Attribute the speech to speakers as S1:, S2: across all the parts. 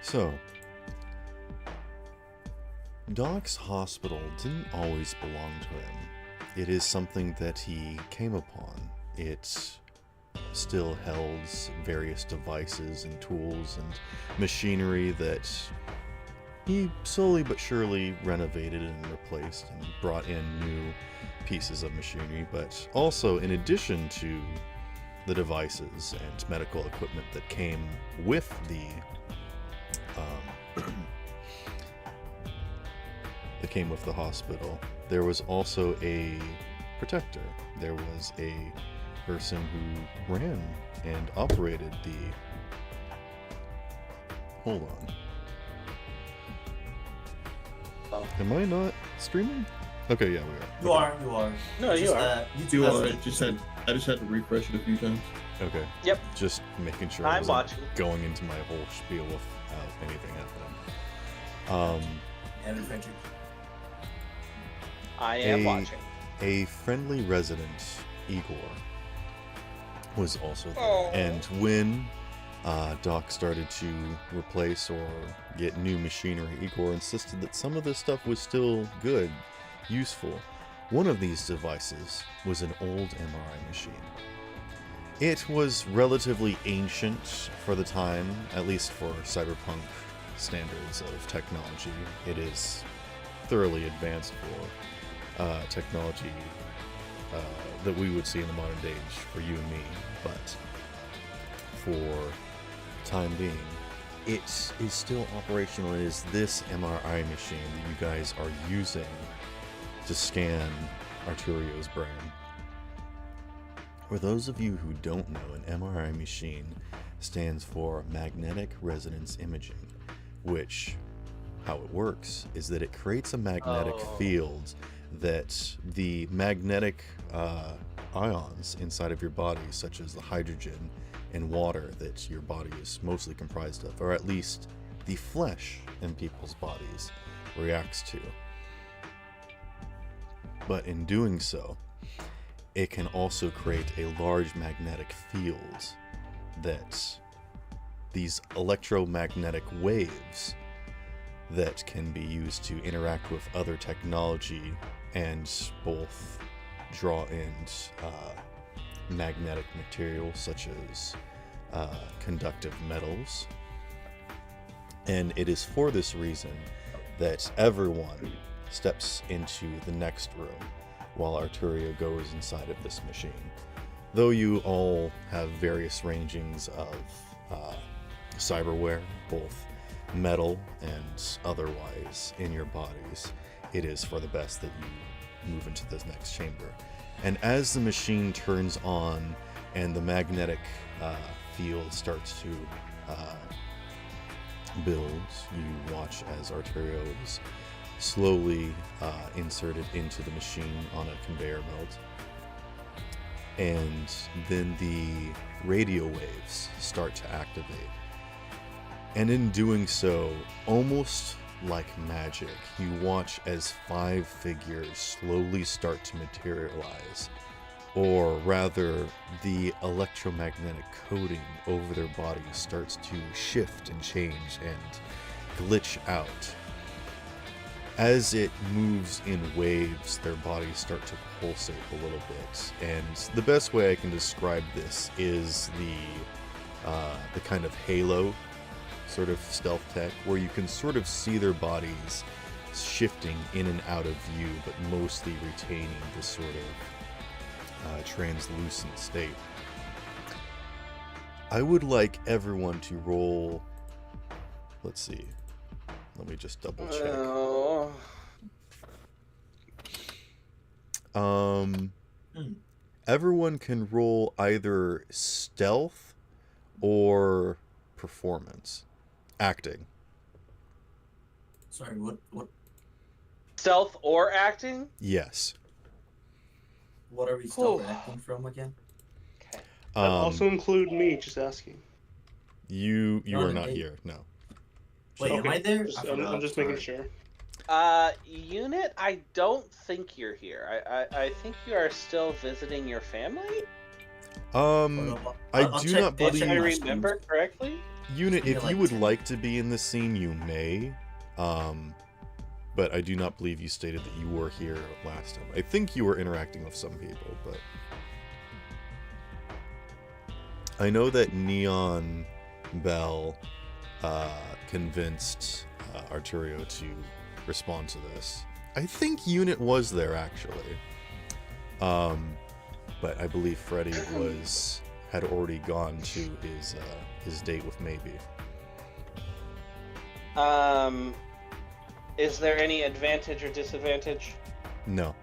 S1: So, Doc's hospital didn't always belong to him. It is something that he came upon. It still held various devices and tools and machinery that he slowly but surely renovated and replaced and brought in new pieces of machinery, but also in addition to the devices and medical equipment that came with the that came with the hospital, there was also a protector. There was a person who ran and operated the... Hold on.
S2: Oh.
S1: Am I not streaming? Okay, yeah, we are.
S3: You are.
S2: No, you are.
S3: You are. I just had to refresh it a few times.
S1: Okay.
S2: Yep.
S1: Just making sure I
S2: I'm
S1: wasn't
S2: watching.
S1: going into my whole spiel without anything happening.
S3: And adventure.
S2: I am watching.
S1: A friendly resident, Igor, was also there.
S2: Oh.
S1: And when Doc started to replace or get new machinery, Igor insisted that some of this stuff was still good, useful. One of these devices was an old MRI machine. It was relatively ancient for the time, at least for cyberpunk standards of technology. It is thoroughly advanced for technology that we would see in the modern age for you and me, but for time being, it is still operational. It is this MRI machine that you guys are using to scan Arturio's brain. For those of you who don't know, an MRI machine stands for magnetic resonance imaging, which, how it works, is that it creates a magnetic field that the magnetic ions inside of your body, such as the hydrogen and water that your body is mostly comprised of, or at least the flesh in people's bodies, reacts to. But in doing so, it can also create a large magnetic field that these electromagnetic waves that can be used to interact with other technology and both draw in magnetic materials such as conductive metals. And it is for this reason that everyone steps into the next room while Arturio goes inside of this machine. Though you all have various rangings of cyberware, both metal and otherwise, in your bodies, it is for the best that you move into this next chamber. And as the machine turns on and the magnetic field starts to build, you watch as Arturio is slowly inserted into the machine on a conveyor belt. And then the radio waves start to activate. And in doing so, almost like magic, you watch as 5 figures slowly start to materialize. Or rather, the electromagnetic coating over their bodies starts to shift and change and glitch out. As it moves in waves, their bodies start to pulsate a little bit. And the best way I can describe this is the kind of halo sort of stealth tech, where you can sort of see their bodies shifting in and out of view, but mostly retaining this sort of translucent state. I would like everyone to roll... Let's see. Let me just double check. Everyone can roll either stealth or performance. Acting.
S3: Sorry, what?
S2: Stealth or acting?
S1: Yes.
S3: What are we still acting from again?
S2: Okay.
S4: Also include me, just asking.
S1: You are not here, no.
S3: Wait, am I there?
S4: I'm just making sure.
S2: Unit, I don't think you're here. I think you are still visiting your family.
S1: I do not believe.
S2: If I remember correctly.
S1: Unit,
S3: Maybe
S1: if you
S3: like
S1: would
S3: 10.
S1: like to be in this scene, you may. But I do not believe you stated that you were here last time. I think you were interacting with some people, but I know that Neon Bell convinced Arturio to respond to this. I think Unit was there actually, but I believe Freddy had already gone to his date with Maybe.
S2: Is there any advantage or disadvantage?
S1: No.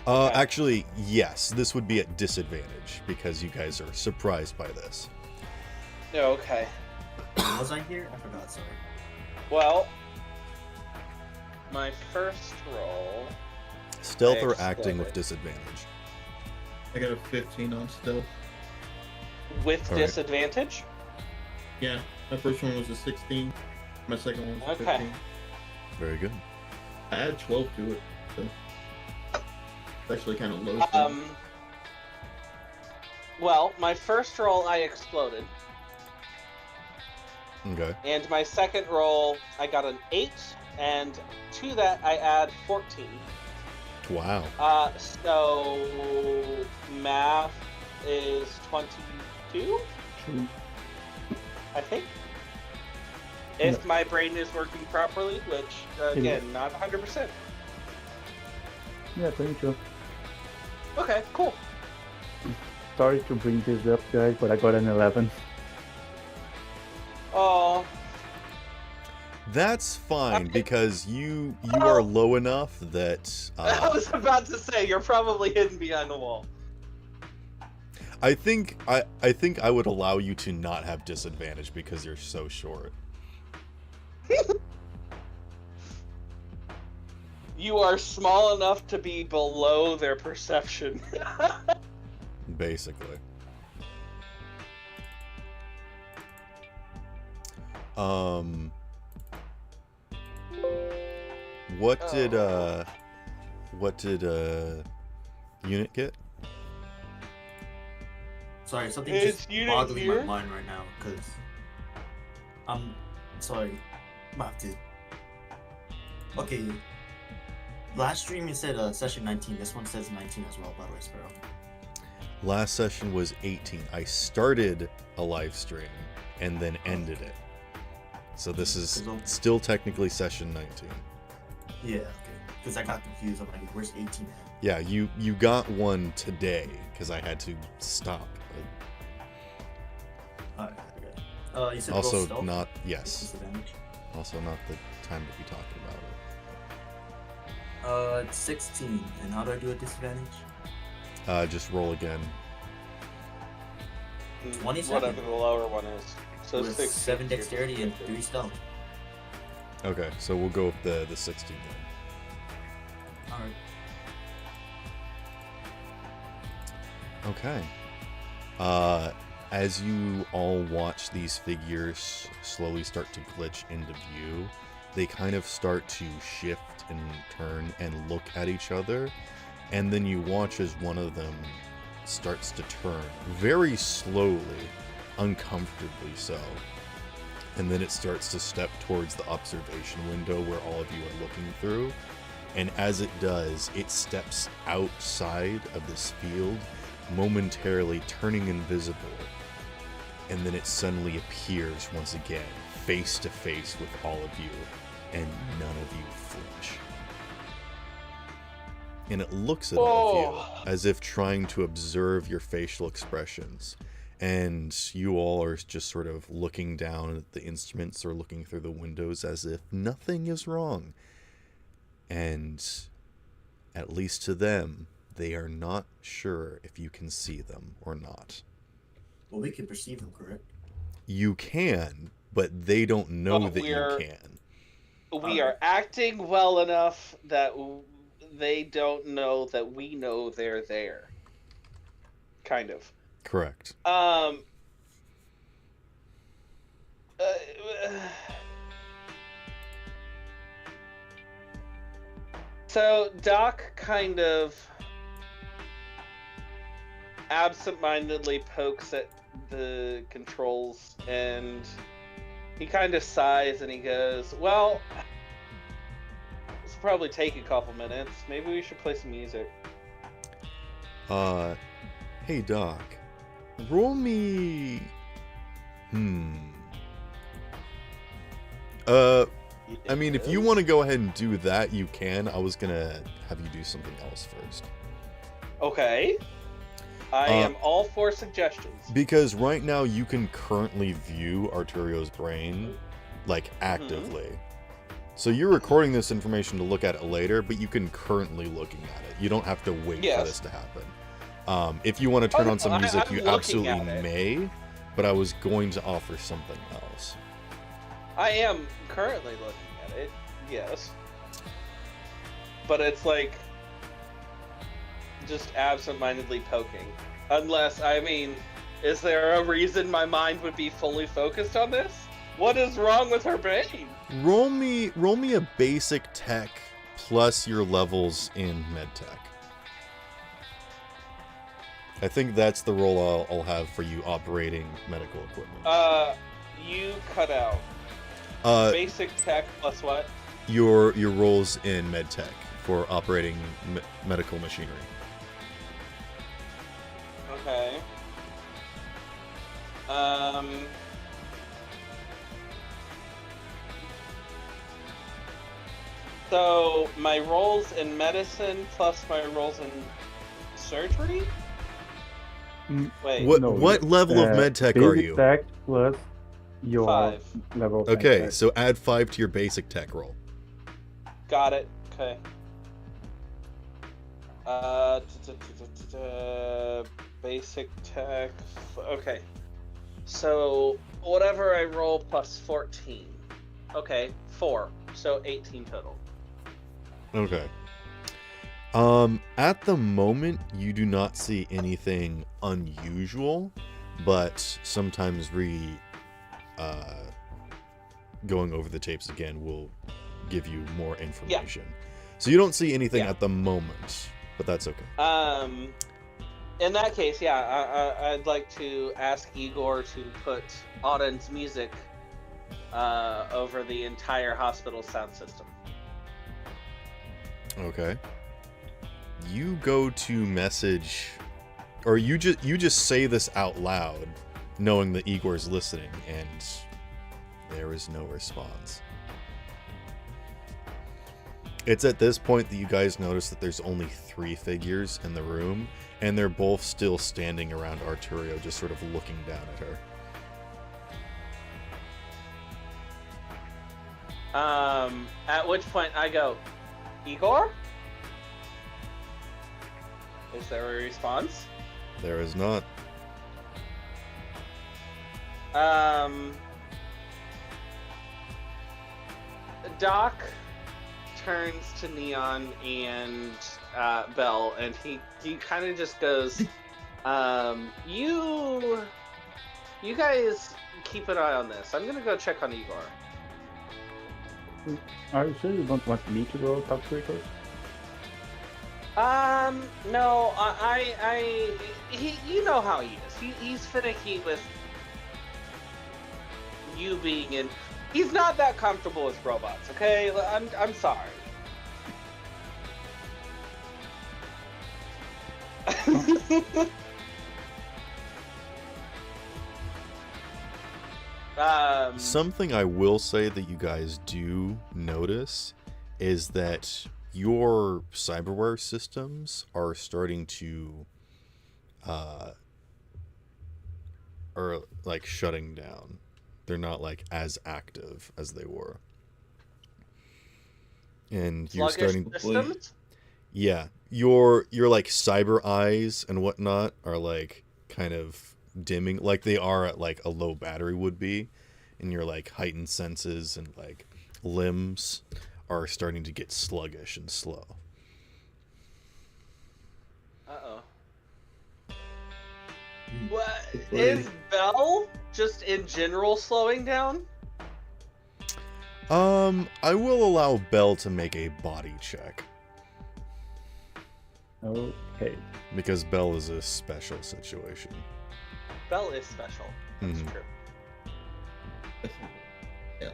S2: Okay.
S1: Actually, yes. This would be at disadvantage because you guys are surprised by this.
S2: Okay.
S3: Was I here? I forgot, sorry.
S2: Well, my first roll.
S1: Stealth
S2: I
S1: or acting with
S2: exploded.
S1: disadvantage.
S5: I got a 15 on stealth.
S2: With
S1: All right.
S2: disadvantage?
S5: Yeah, my first one was a 16. My second one was a
S2: Okay.
S5: 15.
S1: Very good.
S5: I added 12 to it, so it's actually kind of low. for me.
S2: Well, my first roll I exploded,
S1: Okay.
S2: and my second roll I got an 8, and to that I add 14.
S1: Wow.
S2: So math is 22,
S6: True.
S2: I think. If my brain is working properly, which again, not 100%.
S6: Yeah, pretty sure.
S2: Okay, cool.
S6: Sorry to bring this up, guys, but I got an 11.
S2: Oh,
S1: That's fine
S2: Okay.
S1: because you are low enough that
S2: I was about to say you're probably hidden behind the wall.
S1: I think I would allow you to not have disadvantage because you're so short.
S2: You are small enough to be below their perception.
S1: Basically. What did Unit get?
S3: Sorry, something
S2: Is
S3: just
S2: Unit
S3: boggling
S2: here?
S3: my mind right now, because I'm sorry. I have to. Okay. Last stream you said session 19. This one says 19 as well, by the way, Sparrow.
S1: Last session was 18. I started a live stream and then ended it. So this is still technically session 19.
S3: Yeah, okay. Because I got confused. I'm like, where's 18 at?
S1: Yeah, you got one today because I had to stop.
S3: Alright, okay. You said roll
S1: Also
S3: stealth?
S1: not yes.
S3: Disadvantage.
S1: Also not the time to be talking about
S3: It's 16. And how do I do a disadvantage?
S1: it. Just roll again.
S3: 27.
S2: Whatever the lower one is. So
S3: With
S2: 16.
S3: 7 dexterity and 3 stealth.
S1: Okay, so we'll go with the 16 then.
S3: Alright.
S1: Okay. As you all watch these figures slowly start to glitch into view, they kind of start to shift and turn and look at each other, and then you watch as one of them starts to turn very slowly, uncomfortably so, and then it starts to step towards the observation window where all of you are looking through, and as it does, it steps outside of this field, momentarily turning invisible, and then it suddenly appears once again, face to face with all of you, and none of you flinch. And it looks at all of you as if trying to observe your facial expressions. And you all are just sort of looking down at the instruments or looking through the windows as if nothing is wrong. And at least to them, they are not sure if you can see them or not.
S3: Well, we can perceive them, correct?
S1: You can, but they don't know
S2: But
S1: that you
S2: we're-
S1: can.
S2: We are acting well enough that they don't know that we know they're there. Kind of.
S1: Correct.
S2: So Doc kind of absentmindedly pokes at the controls, and he kind of sighs and he goes, "Well, this will probably take a couple minutes. Maybe we should play some music."
S1: Hey Doc, roll me. I mean, if you want to go ahead and do that, you can. I was gonna have you do something else first.
S2: Okay. I am all for suggestions.
S1: Because right now you can currently view Arturio's brain, like, actively. So you're recording this information to look at it later, but you can currently looking at it. You don't have to wait for this to happen. If you want to turn on some music,
S2: I'm
S1: you
S2: looking
S1: absolutely
S2: at it.
S1: may, but I was going to offer something else.
S2: I am currently looking at it, yes. But it's like just absentmindedly poking. Unless, I mean, is there a reason my mind would be fully focused on this? What is wrong with her brain?
S1: Roll me a basic tech plus your levels in medtech. I think that's the role I'll have for you operating medical equipment.
S2: You cut out. Basic tech plus what?
S1: Your roles in medtech for operating medical machinery.
S2: Okay. So my roles in medicine plus my roles in surgery? Wait.
S1: What level of medtech are you?
S6: Basic tech plus your
S2: 5.
S6: level of
S1: Okay,
S6: medtech.
S1: so add 5 to your basic tech roll.
S2: Got it. Okay. Basic tech. Okay. So whatever I roll plus 14. Okay, 4. So 18 total.
S1: Okay. At the moment, you do not see anything unusual, but sometimes going over the tapes again will give you more information. So you don't see anything at the moment, but that's okay.
S2: In that case, I'd like to ask Igor to put Auden's music over the entire hospital sound system.
S1: Okay. You go to message, or you just say this out loud, knowing that Igor's listening, and there is no response. It's at this point that you guys notice that there's only 3 figures in the room, and they're both still standing around Arturio, just sort of looking down at her.
S2: At which point I go, Igor? Is there a response?
S1: There is not.
S2: Doc turns to Neon and Bell, and he kind of just goes, you guys keep an eye on this. I'm gonna go check on Igor.
S6: Are you sure you don't want me to go talk to Igor?
S2: No, you know how he is. He's finicky with you being in. He's not that comfortable with robots, okay? I'm sorry.
S1: Something I will say that you guys do notice is that your cyberware systems are starting to are like shutting down. They're not like as active as they were. And you're starting
S2: systems?
S1: Yeah. Your like cyber eyes and whatnot are like kind of dimming like they are at like a low battery would be, and your like heightened senses and like limbs are starting to get sluggish and slow.
S2: Uh-oh. What is Bell just in general slowing down?
S1: I will allow Bell to make a body check.
S6: Okay.
S1: Because Bell is a special situation.
S2: Bell is special. That's
S1: Mhm.
S2: true.
S5: Yeah.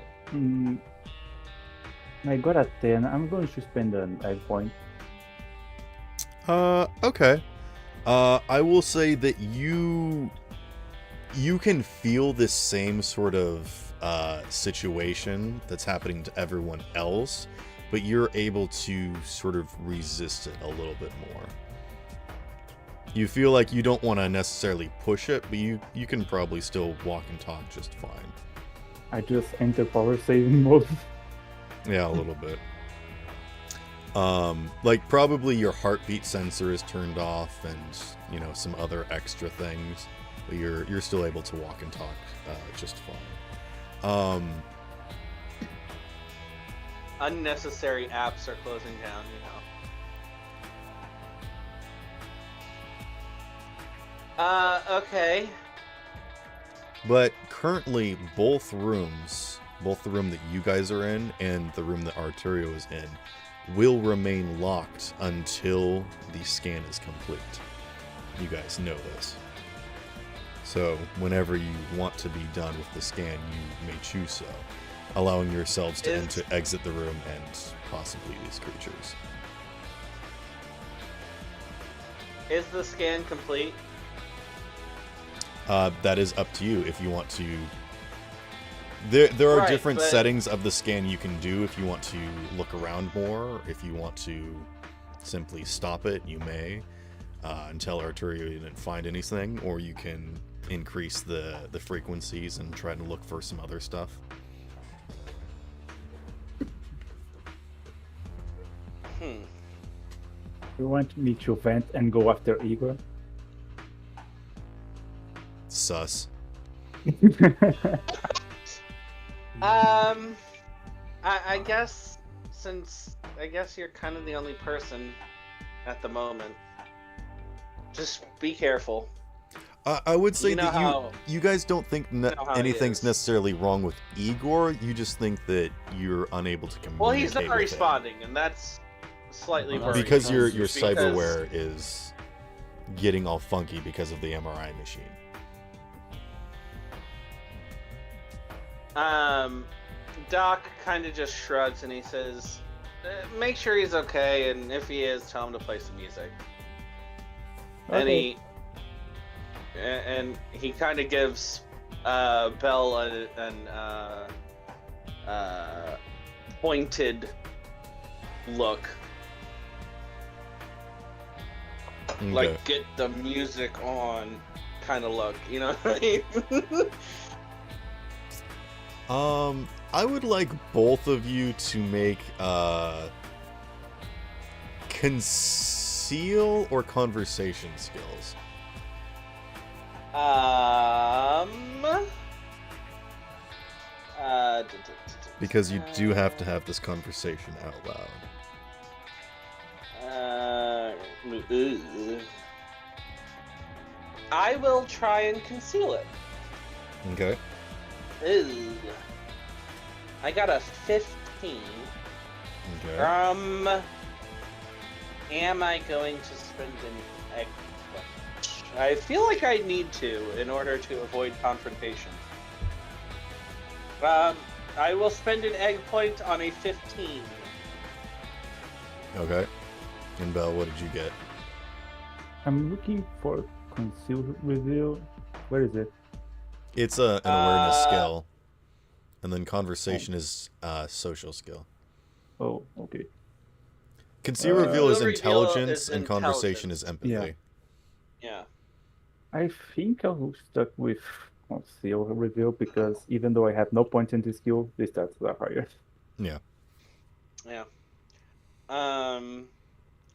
S6: I got a 10. I'm going to spend an egg point.
S1: Okay. I will say that you can feel this same sort of situation that's happening to everyone else, but you're able to sort of resist it a little bit more. You feel like you don't want to necessarily push it, but you can probably still walk and talk just fine.
S6: I just enter power saving mode.
S1: Yeah, a little bit. Like probably your heartbeat sensor is turned off, and some other extra things, but you're still able to walk and talk just fine.
S2: Unnecessary apps are closing down, okay.
S1: But currently, both rooms, both the room that you guys are in and the room that Arturio is in, will remain locked until the scan is complete. You guys know this. So, whenever you want to be done with the scan, you may choose so, allowing yourselves to exit the room and possibly these creatures.
S2: Is the scan complete?
S1: That is up to you if you want to. There are
S2: Right,
S1: different
S2: but-
S1: settings of the scan you can do if you want to look around more. If you want to simply stop it, you may until Arturio didn't find anything, or you can increase the frequencies and try to look for some other stuff.
S6: You want me to vent and go after Igor?
S1: Sus.
S2: I guess you're kind of the only person at the moment. Just be careful.
S1: I would say
S2: You know
S1: that
S2: how-
S1: you guys don't think
S2: know how he
S1: anything's
S2: is.
S1: necessarily wrong with Igor. You just think that you're unable to communicate.
S2: Well, he's not
S1: with him.
S2: responding, and that's slightly worrying.
S1: Because your
S2: Because-
S1: cyberware is getting all funky because of the MRI machine.
S2: Doc kind of just shrugs and he says, "Make sure he's okay, and if he is, tell him to play some music."
S6: Okay.
S2: And he kind of gives Bell an pointed look,
S1: Okay.
S2: like get the music on kind of look. You know what I mean?
S1: I would like both of you to make conceal or conversation skills. Because you do have to have this conversation out loud.
S2: I will try and conceal it.
S1: Okay.
S2: Ooh. I got a 15.
S1: Okay.
S2: Am I going to spend an egg point? I feel like I need to in order to avoid confrontation. I will spend an egg point on a 15.
S1: Okay. And Belle, what did you get?
S6: I'm looking for conceal reveal. Where is it?
S1: It's an awareness skill. And then conversation is social skill.
S6: Oh, okay.
S1: Conceal reveal is
S2: Reveal
S1: intelligence,
S2: is
S1: and conversation is
S2: intelligence.
S1: empathy.
S6: Yeah.
S2: Yeah.
S6: I think I'll stuck with conceal reveal because even though I have no points in this skill, the stats are higher.
S1: Yeah.
S2: Yeah.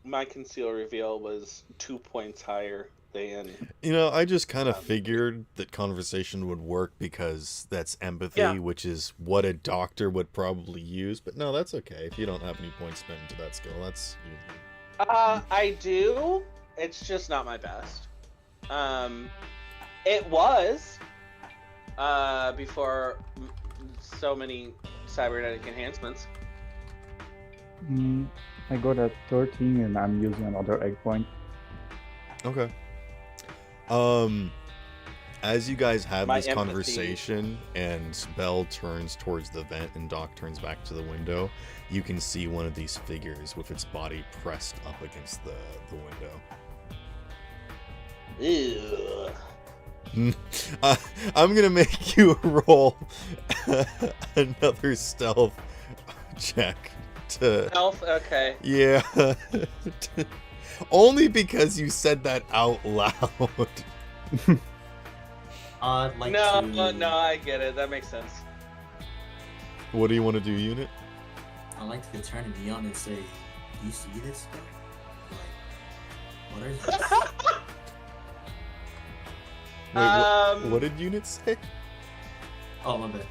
S2: My conceal reveal was 2 points higher than.
S1: I just kind of figured that conversation would work because that's empathy,
S2: Yeah.
S1: which is what a doctor would probably use. But no, that's okay. If you don't have any points spent into that skill, that's
S2: I do. It's just not my best. It was before so many cybernetic enhancements.
S6: I got a 13 and I'm using another egg point.
S1: okay. As you guys have
S2: My
S1: this
S2: empathy.
S1: conversation and Belle turns towards the vent and Doc turns back to the window, you can see one of these figures with its body pressed up against the window.
S2: Ew.
S1: I'm gonna make you roll another stealth check to...
S2: Elf? Okay.
S1: Yeah. Only because you said that out loud.
S3: I'd like
S2: No,
S3: to.
S2: no, I get it. That makes sense.
S1: What do you want to do, Unit?
S3: I'd like to turn to Neon and say, "Do you see this stuff? Like, what is this?"
S1: Wait, what did Unit say?
S3: Oh, my bad.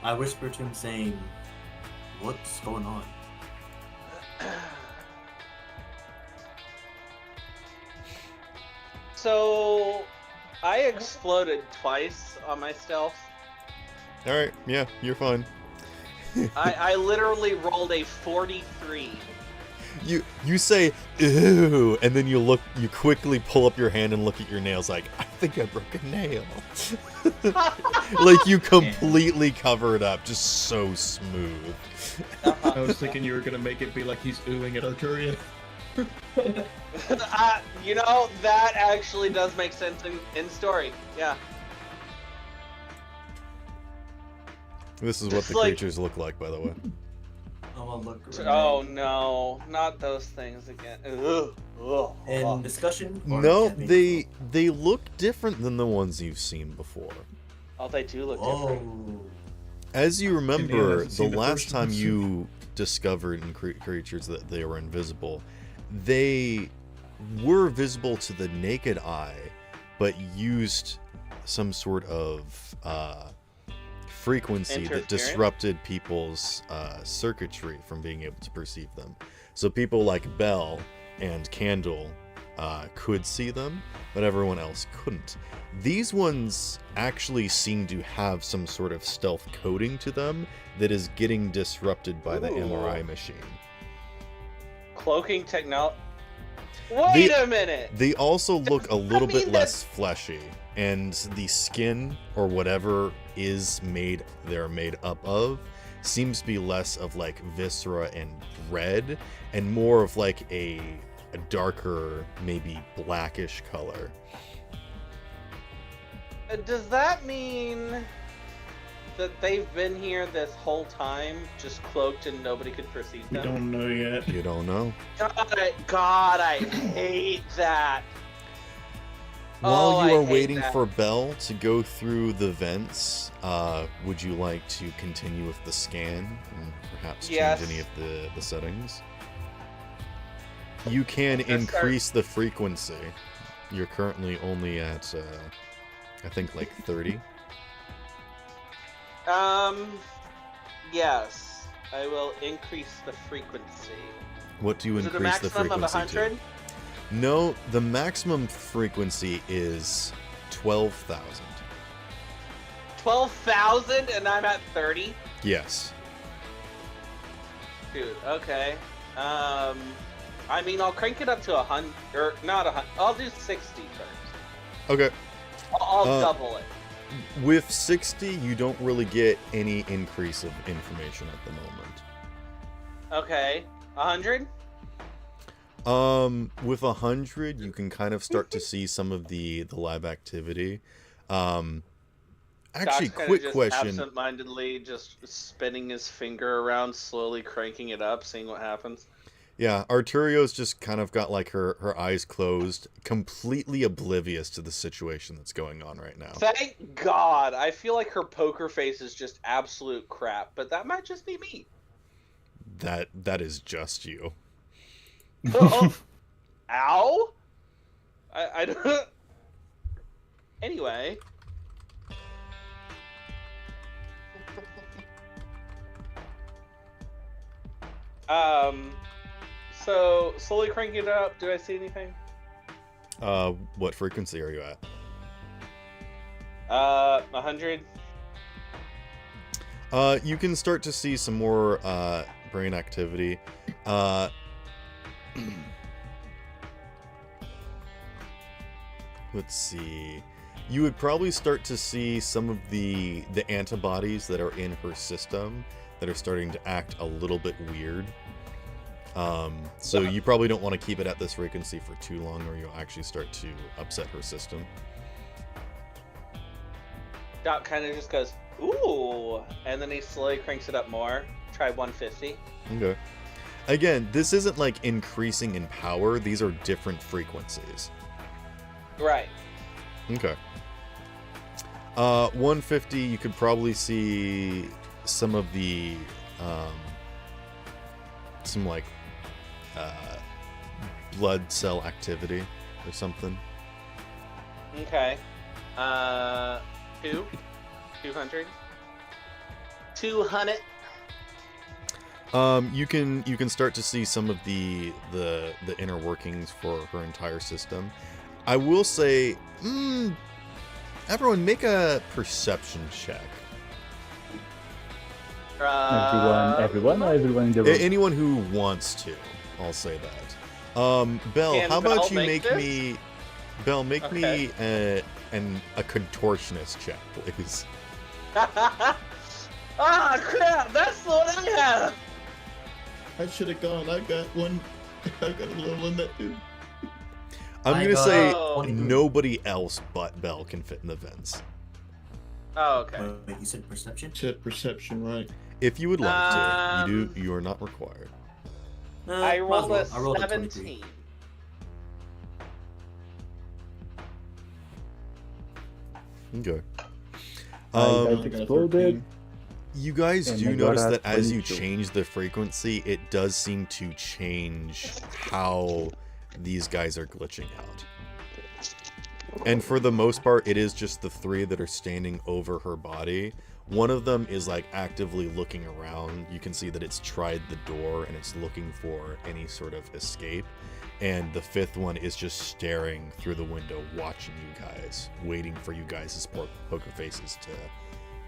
S3: I whispered to him saying, "What's going on?"
S2: So, I exploded twice on my stealth.
S1: Alright, yeah, you're fine.
S2: I literally rolled a 43.
S1: You say ew, and then you quickly pull up your hand and look at your nails like, I think I broke a nail. Like you completely cover it up, just so smooth.
S5: I was thinking you were gonna make it be like he's oohing at Arturia.
S2: You know, that actually does make sense in story. Yeah.
S1: This is what
S2: Just
S1: the
S2: like-
S1: creatures look like, by the way.
S3: I'm gonna look around.
S2: Oh no, not those things again. Ugh. Ugh.
S3: In discussion? Or
S1: No,
S3: can they-
S1: they look different than the ones you've seen before.
S2: Oh, they do look different.
S3: Oh.
S1: As you remember,
S5: hasn't
S1: the
S5: seen the
S1: last
S5: first
S1: time
S5: ones.
S1: you discovered in creatures that they were invisible, they were visible to the naked eye, but used some sort of frequency that
S2: Interference?
S1: disrupted people's circuitry from being able to perceive them. So people like Belle and Candle could see them, but everyone else couldn't. These ones actually seem to have some sort of stealth coding to them that is getting disrupted by the
S2: Ooh.
S1: MRI machine.
S2: Cloaking technology. Wait a minute.
S1: They also look a little bit
S2: mean
S1: less fleshy, and the skin or whatever they're made up of seems to be less of like viscera and red and more of like a darker, maybe blackish color.
S2: Does that mean that they've been here this whole time, just cloaked and nobody could perceive
S5: We
S2: them?
S5: don't know yet.
S1: You don't know.
S2: God, I hate that.
S1: While
S2: Oh,
S1: you
S2: I
S1: are
S2: hate
S1: waiting
S2: that.
S1: for Belle to go through the vents, would you like to continue with the scan and perhaps
S2: Yes.
S1: change any of the settings? You can
S2: Let's start-
S1: increase the frequency. You're currently only at, I think, like 30.
S2: Yes. I will increase the frequency.
S1: What do you
S2: Is it a
S1: increase the
S2: maximum of
S1: frequency
S2: 100?
S1: to? No, the maximum frequency is 12,000.
S2: 12,000 and I'm at 30?
S1: Yes.
S2: Dude, okay. I mean, I'll crank it up to 100, or not 100. I'll do 60 first.
S1: Okay.
S2: I'll
S1: Uh,
S2: double it.
S1: With 60, you don't really get any increase of information at the moment.
S2: Okay. 100?
S1: With 100, you can kind of start to see some of the live activity. Actually,
S2: Doc's kinda
S1: quick
S2: just
S1: question.
S2: absent-mindedly just spinning his finger around, slowly cranking it up, seeing what happens.
S1: Yeah, Arturio's just kind of got like her eyes closed, completely oblivious to the situation that's going on right now.
S2: Thank God. I feel like her poker face is just absolute crap, but that might just be me.
S1: That is just you.
S2: Ow? I don't... Anyway. So, slowly cranking it up, do I see anything?
S1: What frequency are you at?
S2: 100?
S1: You can start to see some more brain activity. Let's see. you would probably start to see some of the antibodies that are in her system that are starting to act a little bit weird. So you probably don't want to keep it at this frequency for too long, or you'll actually start to upset her system.
S2: Doc kind of just goes, ooh, and then he slowly cranks it up more. Try 150.
S1: Okay. Again, this isn't like increasing in power. These are different frequencies.
S2: Right.
S1: Okay. 150, you could probably see some of the, some like, blood cell activity or something.
S2: Okay. 200. 200.
S1: You can start to see some of the inner workings for her entire system. I will say, everyone make a perception check.
S6: Everyone in the room.
S1: Anyone who wants to, I'll say that. Belle,
S2: Can
S1: how about
S2: Belle
S1: you
S2: make
S1: make
S2: this?
S1: me, Belle, make
S2: Okay.
S1: me a contortionist check, please.
S2: Ah, crap! That's the one I have!
S5: I should have gone. I got one. I got a little in that too.
S1: I'm
S3: I
S1: gonna
S3: got
S1: say
S3: 22.
S1: nobody else but Belle can fit in the vents.
S2: Oh, okay.
S3: Wait, you said perception?
S5: Said perception, right?
S1: If you would like to,
S2: Um,
S1: you are not required.
S2: I rolled a
S3: I rolled a 23.
S2: 17.
S1: Okay.
S6: I
S5: I
S6: got
S5: got a
S6: exploded.
S5: 13.
S1: You guys
S6: And
S1: do
S6: I got
S1: notice
S6: a
S1: that as you
S6: 22.
S1: change the frequency, it does seem to change how these guys are glitching out. And for the most part, it is just the three that are standing over her body. One of them is like actively looking around. You can see that it's tried the door and it's looking for any sort of escape. And the fifth one is just staring through the window, watching you guys, waiting for you guys' poker faces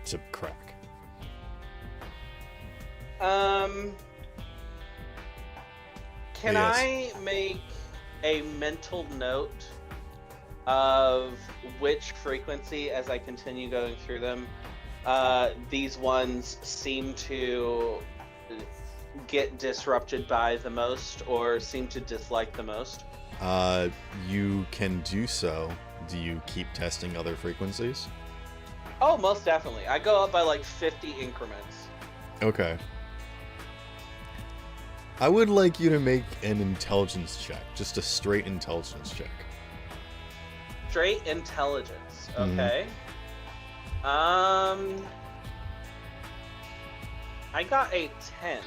S1: to crack.
S2: Can
S1: Yes.
S2: I make a mental note of which frequency, as I continue going through them, these ones seem to get disrupted by the most, or seem to dislike the most?
S1: You can do so. Do you keep testing other frequencies?
S2: Oh, most definitely. I go up by like 50 increments.
S1: Okay. I would like you to make an intelligence check. Just a straight intelligence check.
S2: Straight intelligence.
S1: Mhm.
S2: Okay. I got a 10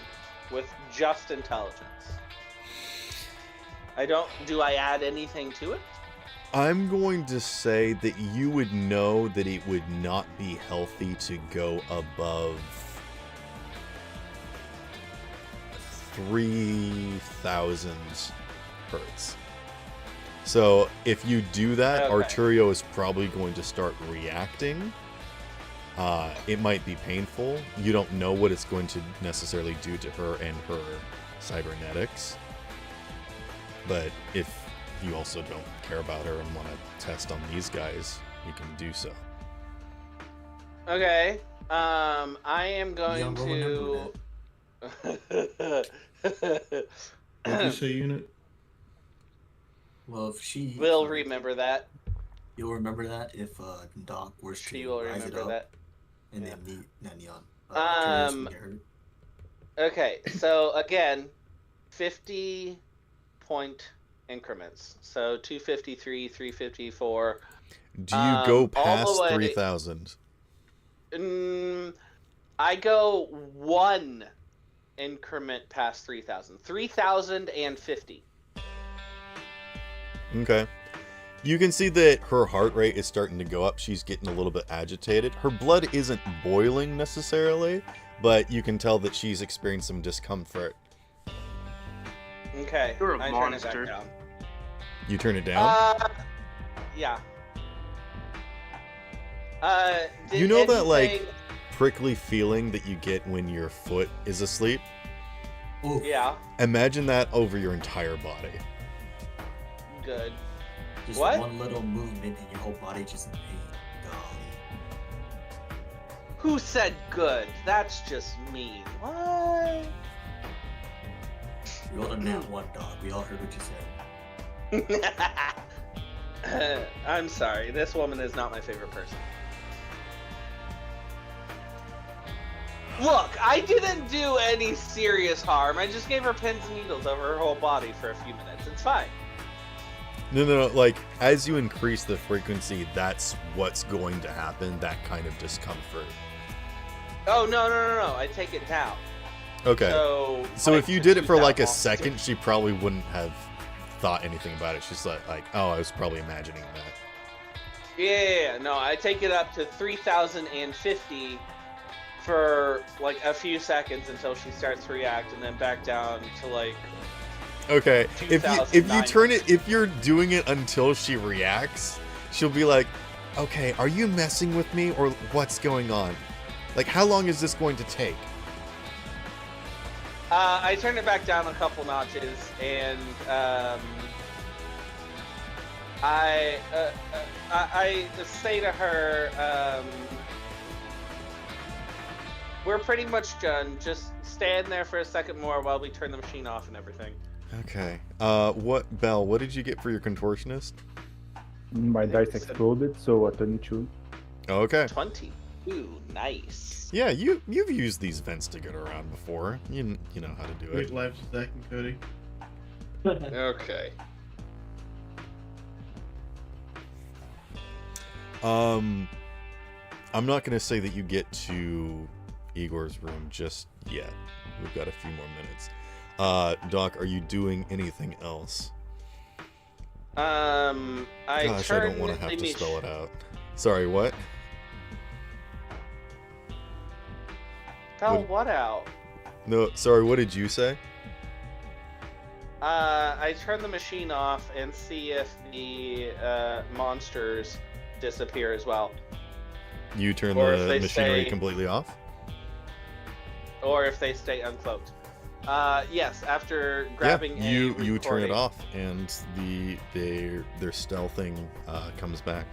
S2: with just intelligence. Do I add anything to it?
S1: I'm going to say that you would know that it would not be healthy to go above 3,000 hertz. So if you do that,
S2: Okay.
S1: Arturio is probably going to start reacting. It might be painful. You don't know what it's going to necessarily do to her and her cybernetics. But if you also don't care about her and want to test on these guys, you can do so.
S2: Okay. I am going
S3: Yeah, we'll
S2: to.
S5: What'd you say, unit?
S3: Well, if she...
S2: We'll remember that.
S3: You'll remember that if Doc were to
S2: She will
S3: rise it
S2: remember
S3: up
S2: that.
S3: and
S2: Yeah.
S3: then Neon.
S2: Um, Okay, so again, 50 point increments. So 253, 354.
S1: Do you go
S2: all the
S1: past
S2: way-
S1: 3,000?
S2: I go one increment past 3,000. 3,050.
S1: Okay. You can see that her heart rate is starting to go up. She's getting a little bit agitated. Her blood isn't boiling necessarily, but you can tell that she's experienced some discomfort.
S2: Okay,
S4: You're a
S2: I
S4: monster.
S2: turn it back down.
S1: You turn it down?
S2: Yeah. Did
S1: You know that, like,
S2: anything-
S1: prickly feeling that you get when your foot is asleep?
S3: Ooh.
S2: Yeah,
S1: Imagine that over your entire body.
S2: good.
S3: Just
S2: What?
S3: one little movement and your whole body just hey, golly.
S2: Who said good? That's just mean. What?
S3: You rolled a nat 1, dog. We all heard what you said.
S2: I'm sorry. This woman is not my favorite person. Look, I didn't do any serious harm. I just gave her pins and needles over her whole body for a few minutes. It's fine.
S1: No. Like, as you increase the frequency, that's what's going to happen, that kind of discomfort.
S2: Oh, no. I take it down.
S1: Okay.
S2: So
S1: So
S2: like,
S1: if you did it for like a
S2: 2,000
S1: second, she probably wouldn't have thought anything about it. She's like, oh, I was probably imagining that.
S2: Yeah, no, I take it up to 3,050 for like a few seconds until she starts to react, and then back down to like.
S1: Okay, if you
S2: 2,900.
S1: turn it, if you're doing it until she reacts, she'll be like, okay, are you messing with me or what's going on? Like, how long is this going to take?
S2: I turned it back down a couple notches, and I say to her, we're pretty much done. Just stand there for a second more while we turn the machine off and everything.
S1: Okay. Belle, what did you get for your contortionist?
S6: My dice exploded, so a 22.
S1: Okay.
S2: 20. Ooh, nice.
S1: Yeah, you've used these vents to get around before. You know how to do
S5: Great
S1: it.
S5: lives, Zach and Cody.
S2: Okay.
S1: I'm not gonna say that you get to Igor's room just yet. We've got a few more minutes. Doc, are you doing anything else?
S2: I
S1: Gosh, I don't want to have to spell it out. Sorry, what?
S2: Spell what out?
S1: No, sorry, what did you say?
S2: I turn the machine off and see if the monsters disappear as well,
S1: You turn
S2: Or if
S1: the
S2: they
S1: machinery
S2: say-
S1: completely off?
S2: or if they stay uncloaked. Yes. After grabbing
S1: yeah, you
S2: a
S1: turn it
S2: recording-
S1: off, and their stealthing comes back.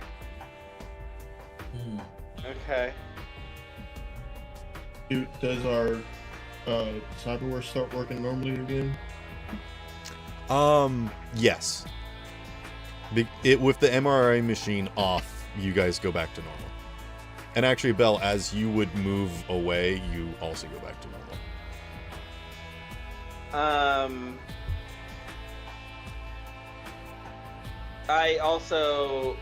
S3: Hmm.
S2: Okay.
S5: Does our cyberware start working normally again?
S1: Yes. With the MRI machine off, you guys go back to normal. And actually, Belle, as you would move away, you also go back to normal.
S2: I also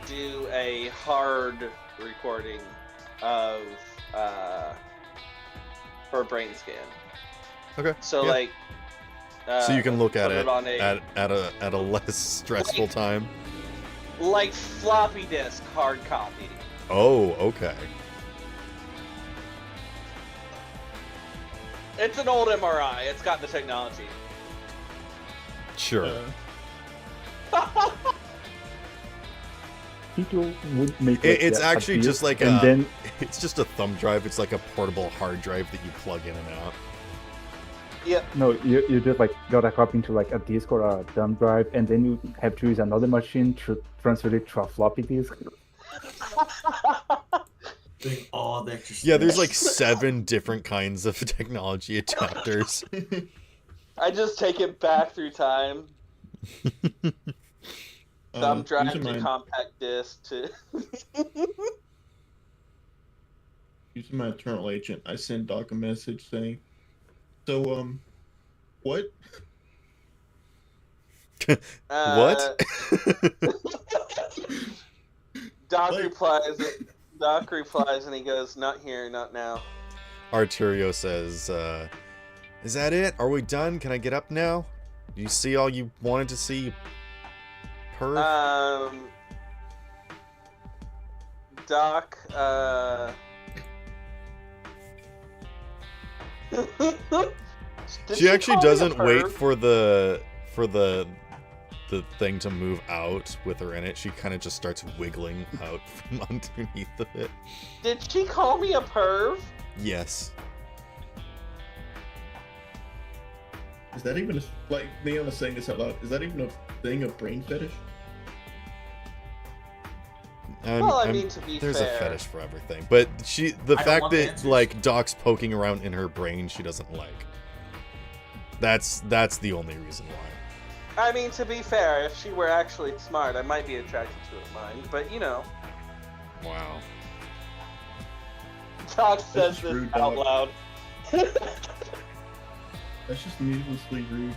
S2: do a hard recording of her brain scan.
S1: Okay.
S2: So
S1: yeah.
S2: like.
S1: So you can look at
S2: put
S1: it
S2: on a,
S1: at a less stressful
S2: Like-
S1: time.
S2: like floppy disk hard copy.
S1: Oh, okay.
S2: It's an old MRI. It's got the technology.
S1: Sure.
S6: People would make
S1: It's
S6: a
S1: actually
S6: disk,
S1: just like
S6: and
S1: a-
S6: then
S1: It's just a thumb drive. It's like a portable hard drive that you plug in and out.
S2: Yep.
S6: no, you just like got a copy into like a disk or a thumb drive, and then you have to use another machine to transfer it to a floppy disk.
S3: Doing all the extra
S1: Yeah, there's
S3: steps.
S1: like 7 different kinds of technology adapters.
S2: I just take it back through time. Thumb drive
S5: using
S2: to
S5: my,
S2: compact disc to.
S5: using my internal agent, I send Doc a message saying, "So, what?"
S1: What?
S2: Doc
S5: Like-
S2: replies. Doc replies, and he goes, "Not here, not now."
S1: Arturio says, is that it? Are we done? Can I get up now? Do you see all you wanted to see? Perv?
S2: Doc, Did
S1: she actually
S2: call me a
S1: doesn't wait
S2: perv?
S1: for the thing to move out with her in it. She kind of just starts wiggling out from underneath of it.
S2: Did she call me a perv?
S1: Yes.
S5: Is that even like me on saying this out loud? Is that even a thing of brain fetish?
S2: I mean, to be
S1: there's
S2: fair,
S1: a fetish for everything, but the
S3: I don't
S1: fact
S3: want the
S1: that
S3: answers.
S1: like Doc's poking around in her brain, she doesn't like. That's the only reason why.
S2: I mean, to be fair, if she were actually smart, I might be attracted to her mind. But you know,
S1: Wow.
S2: Doc says
S5: is
S2: this
S5: rude,
S2: out
S5: dog.
S2: loud.
S5: That's just needlessly rude.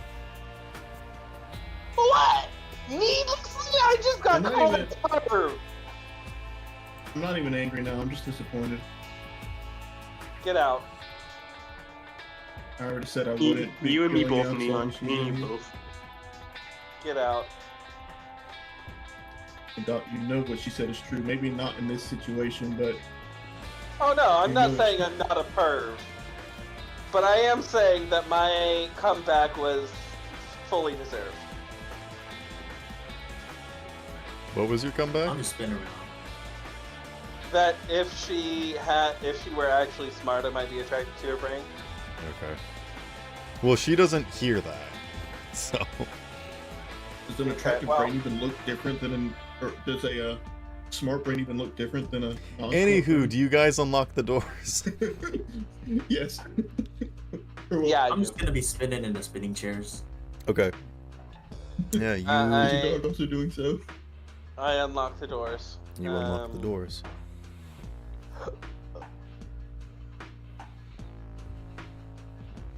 S2: What? Needlessly, I just got
S5: I'm not
S2: called
S5: even-
S2: a perv.
S5: I'm not even angry now. I'm just disappointed.
S2: Get out.
S5: I already said I
S4: You,
S5: wouldn't. be
S4: you and me
S5: killing
S4: both,
S5: I'm
S4: Neon.
S5: sorry,
S4: Me and
S5: she's
S4: you
S5: on
S4: both.
S2: Get out.
S5: And Doc, you know what she said is true. Maybe not in this situation, but
S2: Oh no, I'm
S5: You
S2: not
S5: know
S2: saying
S5: it's-
S2: I'm not a perv. But I am saying that my comeback was fully deserved.
S1: What was your comeback?
S3: I'm just spinning around.
S2: That if she were actually smart, I might be attracted to her brain.
S1: Okay. Well, she doesn't hear that, so.
S5: does an
S2: Okay,
S5: attractive
S2: well-
S5: brain even look different than or does a smart brain even look different than a non-smart
S1: Anywho,
S5: brain?
S1: do you guys unlock the doors?
S5: Yes. Or what?
S2: Yeah, I
S3: I'm
S2: do.
S3: just gonna be spinning in the spinning chairs.
S1: Okay. Yeah, you
S2: I-
S5: Is your dog also doing so?
S2: I unlocked the doors.
S1: you unlock the
S2: Um,
S1: doors.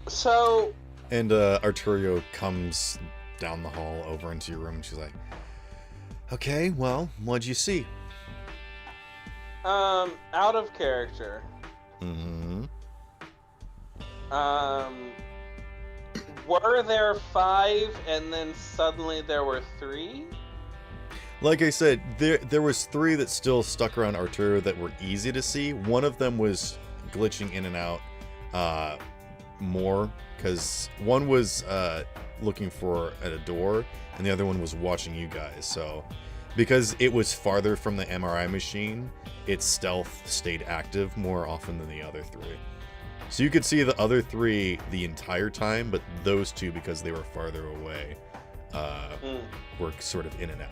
S2: So,
S1: And Arturio comes down the hall over into your room and she's like, "Okay, well, what'd you see?"
S2: out of character.
S1: Mm-hmm.
S2: Were there 5 and then suddenly there were 3?
S1: Like I said, there was 3 that still stuck around Arturo that were easy to see. One of them was glitching in and out more, because one was looking for at a door, and the other one was watching you guys. So, because it was farther from the MRI machine, its stealth stayed active more often than the other 3. So you could see the other 3 the entire time, but those 2, because they were farther away, were sort of in and out.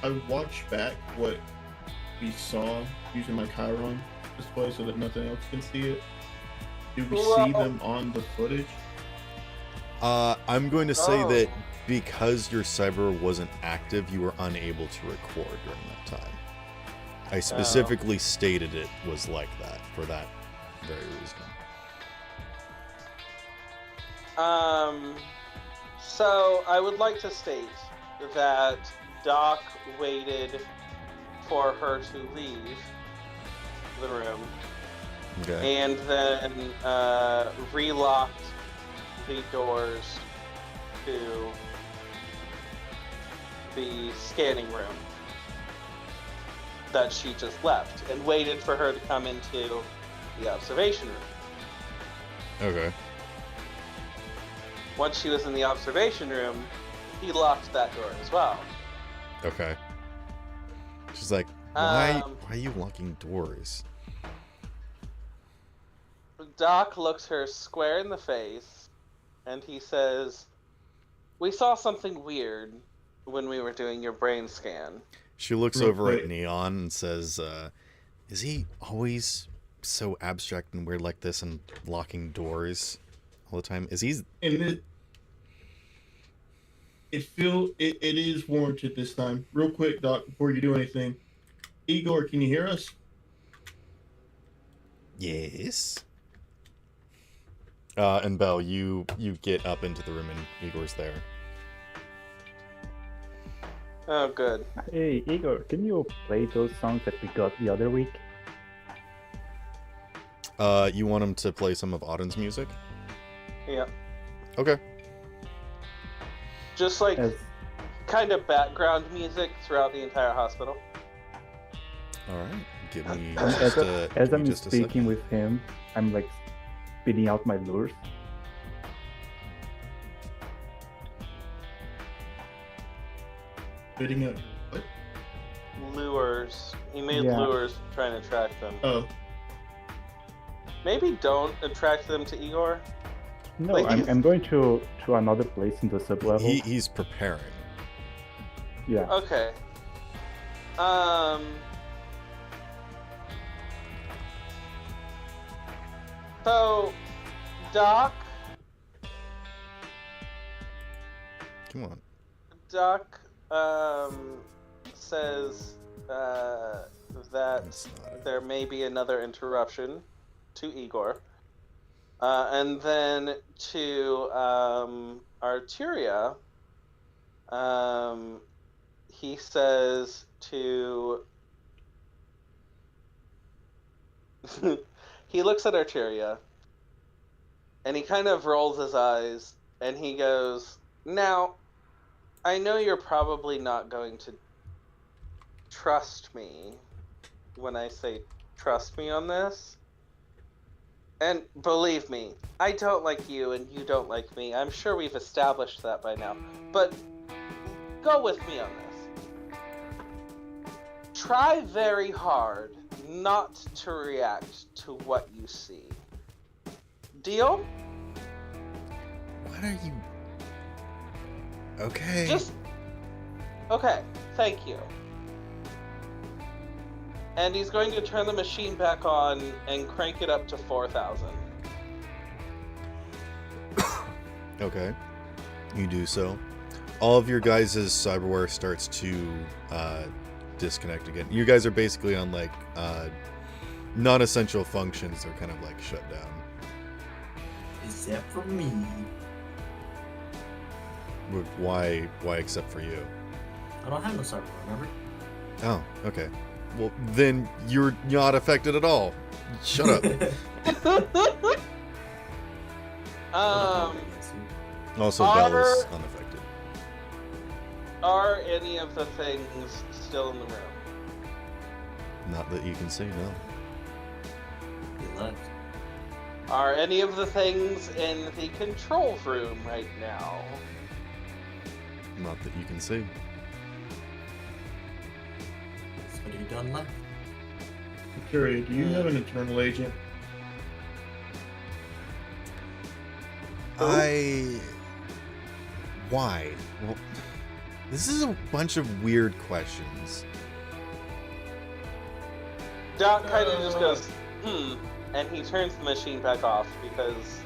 S5: I watch back what we saw using my Chiron display so that nothing else can see it. Do we see them on the footage?
S1: I'm going to say
S2: Oh.
S1: that because your cyber wasn't active, you were unable to record during that time. I specifically stated it was like that for that very reason.
S2: So I would like to state that Doc waited for her to leave the room
S1: Okay.
S2: and then relocked the doors to the scanning room that she just left and waited for her to come into the observation room.
S1: Okay.
S2: Once she was in the observation room, he locked that door as well.
S1: Okay. She's like, why
S2: Um,
S1: are you locking doors?
S2: Doc looks her square in the face and he says, "We saw something weird when we were doing your brain scan."
S1: She looks
S5: Real
S1: over at
S5: quick.
S1: Neon and says, is he always so abstract and weird like this and locking doors all the time? Is he...
S5: And it is warranted this time. Real quick, Doc, before you do anything. Igor, can you hear us?
S1: Yes? And Belle, you get up into the room and Igor's there.
S2: Oh, good.
S6: Hey, Igor, can you play those songs that we got the other week?
S1: You want him to play some of Auden's music?
S2: Yeah.
S1: Okay.
S2: Just like
S6: As
S2: kind of background music throughout the entire hospital.
S1: All right. Give me
S6: as,
S1: just a,
S6: as
S1: give me
S6: I'm
S1: just a
S6: speaking
S1: second.
S6: with him, I'm like spitting out my lures.
S5: Bidding up. What?
S2: Lures. He made
S6: Yeah.
S2: lures to try and attract them.
S5: Oh,
S2: Maybe don't attract them to Igor.
S6: No,
S2: Please.
S6: I'm going to another place in the sub-level.
S1: He's preparing.
S6: Yeah.
S2: Okay. So, Doc
S1: Come on.
S2: says that
S1: That's not it.
S2: there may be another interruption to Igor. And then to Arteria, he says to. He looks at Arteria and he kind of rolls his eyes and he goes, "Now, I know you're probably not going to trust me when I say trust me on this. And believe me, I don't like you and you don't like me. I'm sure we've established that by now. But go with me on this. Try very hard not to react to what you see. Deal?
S1: What are you? Okay.
S2: Just... Okay, thank you. And he's going to turn the machine back on and crank it up to 4,000.
S1: Okay. You do so. All of your guys' cyberware starts to disconnect again. You guys are basically on like non-essential functions. They're kind of like shut down.
S3: Except for me.
S1: Why except for you?
S3: I don't have no cyber, remember?
S1: Oh, okay. Well, then you're not affected at all. Shut up. Also, Bella's unaffected.
S2: Are any of the things still in the room?
S1: Not that you can see, no.
S3: They left.
S2: Are any of the things in the control room right now?
S1: Not that you can see.
S3: So what have you done left?
S5: Terry, do you have an internal agent?
S1: Why? Well, this is a bunch of weird questions.
S2: Doc kind of just goes, and he turns the machine back off because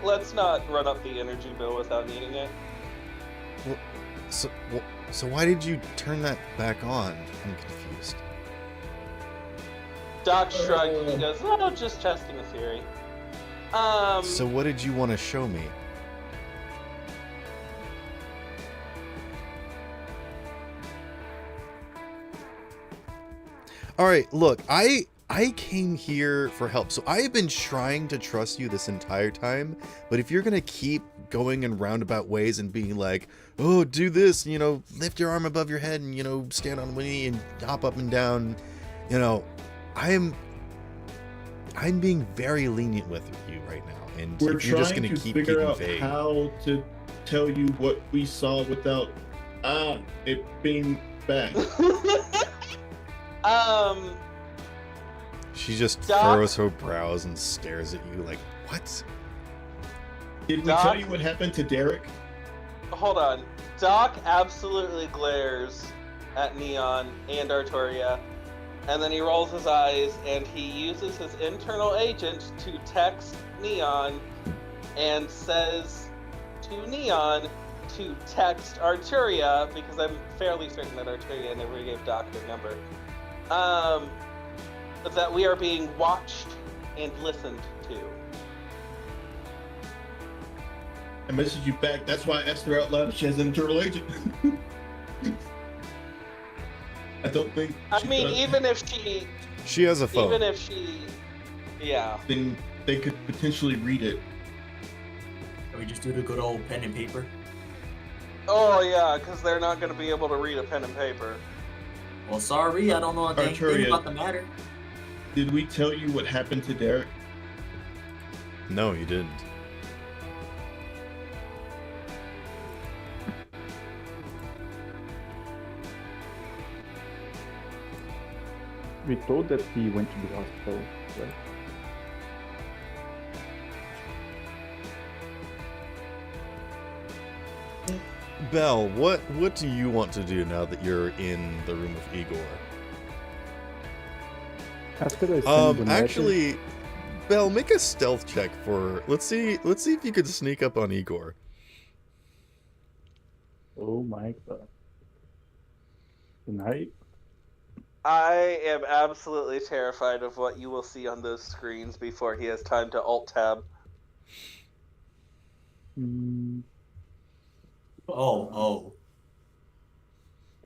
S2: let's not run up the energy bill without needing it.
S1: So why did you turn that back on? I'm confused.
S2: Doc shrugged and he goes, "Oh, just testing a theory."
S1: So what did you want to show me? All right, look, I came here for help. So I have been trying to trust you this entire time, but if you're going to keep going in roundabout ways and being like, "Oh, do this, lift your arm above your head and, stand on one knee and hop up and down," I'm being very lenient with you right now. And
S5: We're
S1: if you're just
S5: trying
S1: going
S5: to
S1: keep
S5: figure
S1: keeping
S5: out
S1: vague.
S5: how to tell you what we saw without it being bad.
S1: She just
S2: Doc?
S1: furrows her brows and stares at you like, what?
S5: Did we
S2: Doc?
S5: tell you what happened to Derek?
S2: Hold on. Doc absolutely glares at Neon and Arturia, and then he rolls his eyes and he uses his internal agent to text Neon and says to Neon to text Arturia, because I'm fairly certain that Arturia never gave Doc her number, that we are being watched and listened to.
S5: I messaged you back. That's why I asked her out loud if she has an internal agent. I don't think.
S2: I
S5: she
S2: mean,
S5: does.
S2: even if she...
S1: She has a phone.
S2: Even if she... Yeah.
S5: Then they could potentially read it.
S3: Or we just do the good old pen and paper?
S2: Oh, yeah, because they're not going to be able to read a pen and paper.
S3: Well, sorry, I don't know a dang thing
S5: Arturia.
S3: about the matter.
S5: Did we tell you what happened to Derek?
S1: No, you didn't.
S6: We told that he went to the hospital, right?
S1: Belle, what do you want to do now that you're in the room with Igor?
S6: After I send the message,
S1: Actually, Belle, make a stealth check for. Let's see if you can sneak up on Igor.
S6: oh my god. Tonight,
S2: I am absolutely terrified of what you will see on those screens before he has time to alt tab.
S6: mm,
S3: Oh.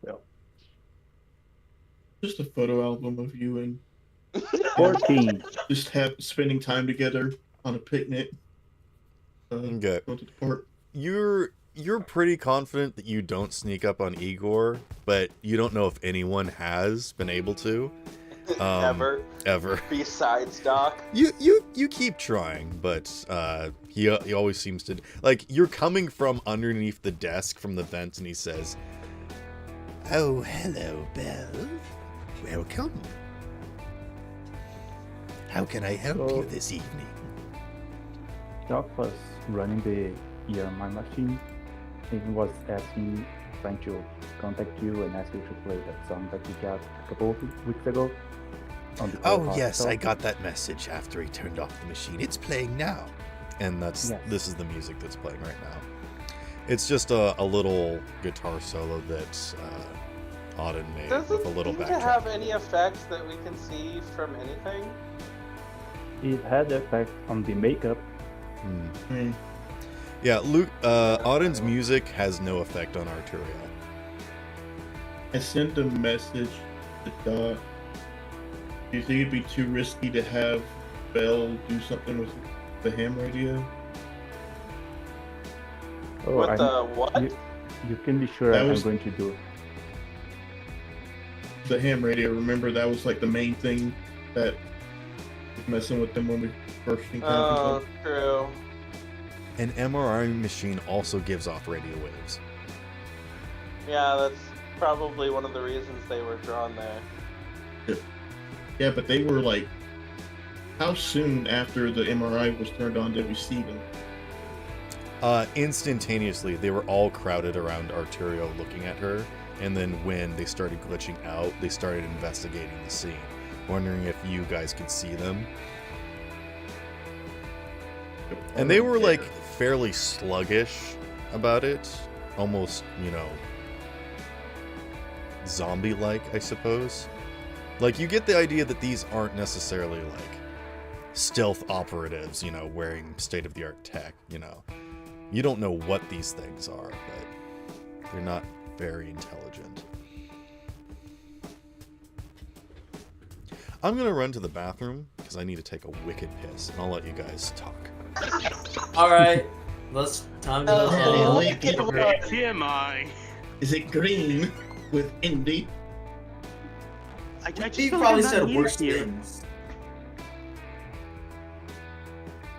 S6: well,
S5: Just a photo album of you and
S6: 14.
S5: just spending time together on a picnic.
S1: Okay.
S5: Going to the park.
S1: You're pretty confident that you don't sneak up on Igor, but you don't know if anyone has been able to.
S2: Ever. Besides Doc.
S1: You keep trying, but he always seems to, like, you're coming from underneath the desk from the vent, and he says, "Oh, hello, Belle. Welcome. How can I help you this evening?"
S6: Doc was running the EMI machine and was trying to contact you and ask you to play that song that you got a couple of weeks ago. On the
S1: Oh,
S6: call
S1: yes,
S6: hospital.
S1: I got that message after he turned off the machine. It's playing now. And
S6: Yes.
S1: this is the music that's playing right now. It's just a little guitar solo that Auden made
S2: Does it
S1: with a little
S2: seem to
S1: backtrack.
S2: have any effects that we can see from anything?
S6: It had effect on the makeup.
S1: Hmm. Yeah, Luke. Auden's music has no effect on Arturio.
S5: I sent a message to Doc. Do you think it'd be too risky to have Belle do something with the ham radio?
S6: Oh,
S2: What the what?
S6: You can be sure
S5: That
S6: I'm
S5: was-
S6: going to do it.
S5: The ham radio, remember that was like the main thing that was messing with them when we first encountered
S2: Oh,
S5: them.
S2: true.
S1: An MRI machine also gives off radio waves.
S2: Yeah, that's probably one of the reasons they were drawn there.
S5: Yeah, but they were like, how soon after the MRI was turned on did we see them?
S1: Instantaneously, they were all crowded around Arturio looking at her, and then when they started glitching out, they started investigating the scene, wondering if you guys could see them. And they were like fairly sluggish about it, almost, zombie-like, I suppose. Like, you get the idea that these aren't necessarily like stealth operatives, wearing state-of-the-art tech, You don't know what these things are, but they're not very intelligent. I'm gonna run to the bathroom because I need to take a wicked piss, and I'll let you guys talk.
S3: Alright. Let's time to
S2: Oh,
S3: go.
S2: wicked one.
S4: TMI.
S5: Is it green with Indy?
S4: I just
S3: He
S4: feel
S3: probably
S4: like I'm
S3: said
S4: not
S3: worse
S4: here.
S3: things.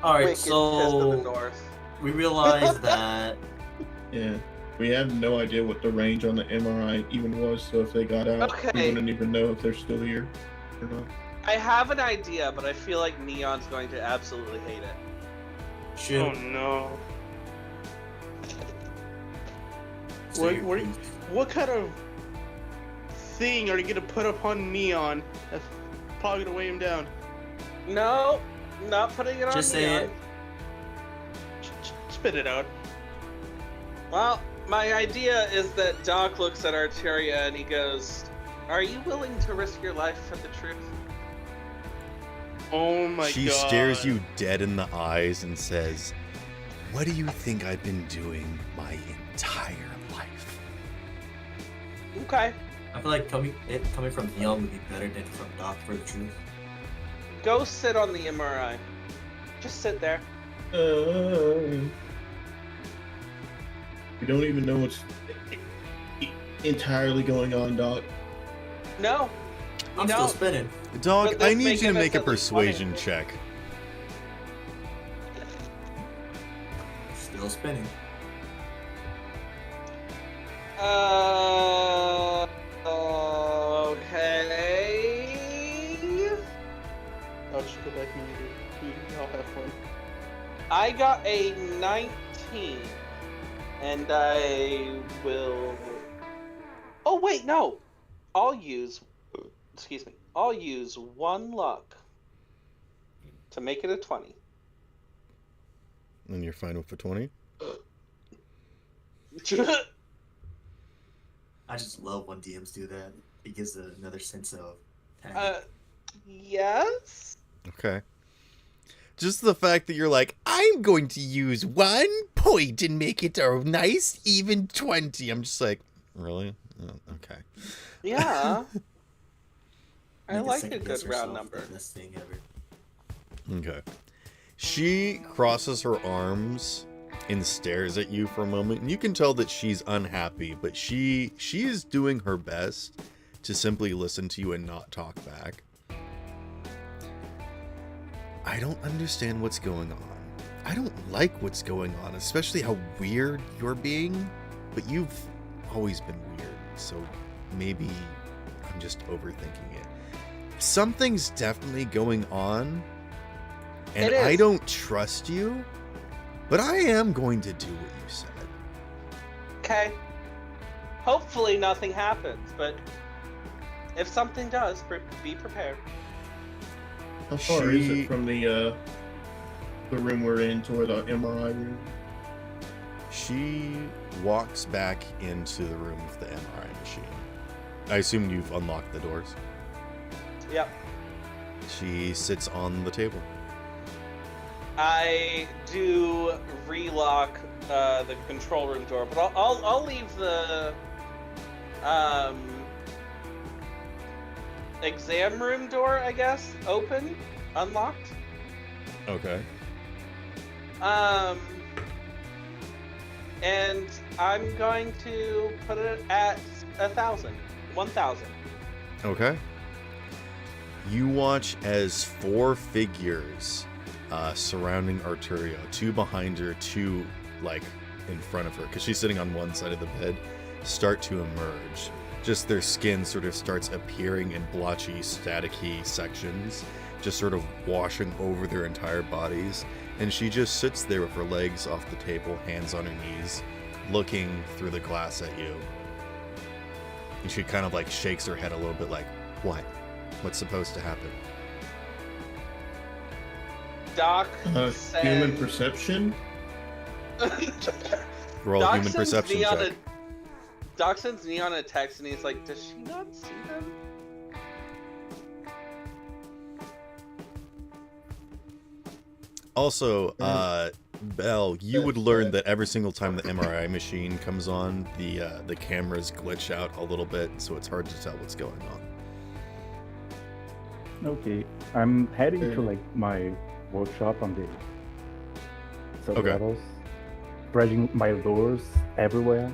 S3: Alright,
S2: Wicked piss to the
S3: so
S2: north.
S3: we realized that
S5: Yeah. We have no idea what the range on the MRI even was, so if they got out, we
S2: Okay.
S5: wouldn't even know if they're still here or not.
S2: I have an idea, but I feel like Neon's going to absolutely hate it.
S3: should
S4: Oh no.
S3: say
S4: What-
S3: your
S4: what-
S3: piece.
S4: What kind of thing are you gonna put upon Neon that's probably gonna weigh him down?
S2: No, not putting it on
S3: Just say
S2: Neon.
S3: it.
S4: Spit it out.
S2: Well, my idea is that Doc looks at Arteria and he goes, "Are you willing to risk your life for the truth?"
S4: Oh my
S1: She
S4: god.
S1: stares you dead in the eyes and says, "What do you think I've been doing my entire life?"
S2: Okay.
S3: I feel like coming from Neon would be better than from Doc for the truth.
S2: Go sit on the MRI. Just sit there.
S5: We don't even know what's entirely going on, Doc.
S2: No.
S3: I'm
S2: No.
S3: still spinning.
S1: Dog,
S2: But
S1: I
S2: that's
S1: need you to
S2: making
S1: make a
S2: us at least funny.
S1: persuasion check.
S3: Still spinning.
S2: Okay.
S4: I'll just go back and I'll have fun.
S2: I got a 19, and I wait, no. I'll use I'll use 1 luck to make it a 20.
S1: And you're fine with the 20?
S3: I just love when DMs do that. It gives another sense of panic.
S2: Yes.
S1: Okay. Just the fact that you're like, I'm going to use 1 point and make it a nice even 20. I'm just like, really? Oh, okay.
S2: Yeah. I
S3: Make
S2: like a
S3: second
S2: good
S3: guess
S2: round
S3: yourself,
S2: number.
S3: the best thing ever.
S1: Okay. She crosses her arms and stares at you for a moment, and you can tell that she's unhappy, but she is doing her best to simply listen to you and not talk back. I don't understand what's going on. I don't like what's going on, especially how weird you're being, but you've always been weird, so maybe I'm just overthinking it. Something's definitely going on, and
S2: It is.
S1: I don't trust you, but I am going to do what you said.
S2: Okay. Hopefully nothing happens, but if something does, be prepared.
S5: How far is
S1: She-
S5: it from the room we're in to where the MRI room?
S1: She walks back into the room with the MRI machine. I assume you've unlocked the doors.
S2: Yep.
S1: She sits on the table.
S2: I do relock the control room door, but I'll leave the exam room door, I guess, open, unlocked.
S1: Okay.
S2: And I'm going to put it at 1,000.
S1: Okay. You watch as 4 figures surrounding Arturio, 2 behind her, 2 like in front of her, because she's sitting on one side of the bed, start to emerge. Just their skin sort of starts appearing in blotchy, staticky sections, just sort of washing over their entire bodies. And she just sits there with her legs off the table, hands on her knees, looking through the glass at you. And she kind of like shakes her head a little bit like, what? What's supposed to happen?
S2: Doc says...
S5: Human perception?
S1: Roll a
S2: Doc
S1: human
S2: sends
S1: perception
S2: Neon
S1: check.
S2: Doc sends Neon a text and he's like, does she not see them?
S1: Also, Belle, you would
S5: That's
S1: learn
S5: right.
S1: that every single time the MRI machine comes on, the cameras glitch out a little bit, so it's hard to tell what's going on.
S6: Okay, I'm heading to
S5: Okay.
S6: like my workshop on the sub
S1: Okay.
S6: levels, spreading my doors everywhere.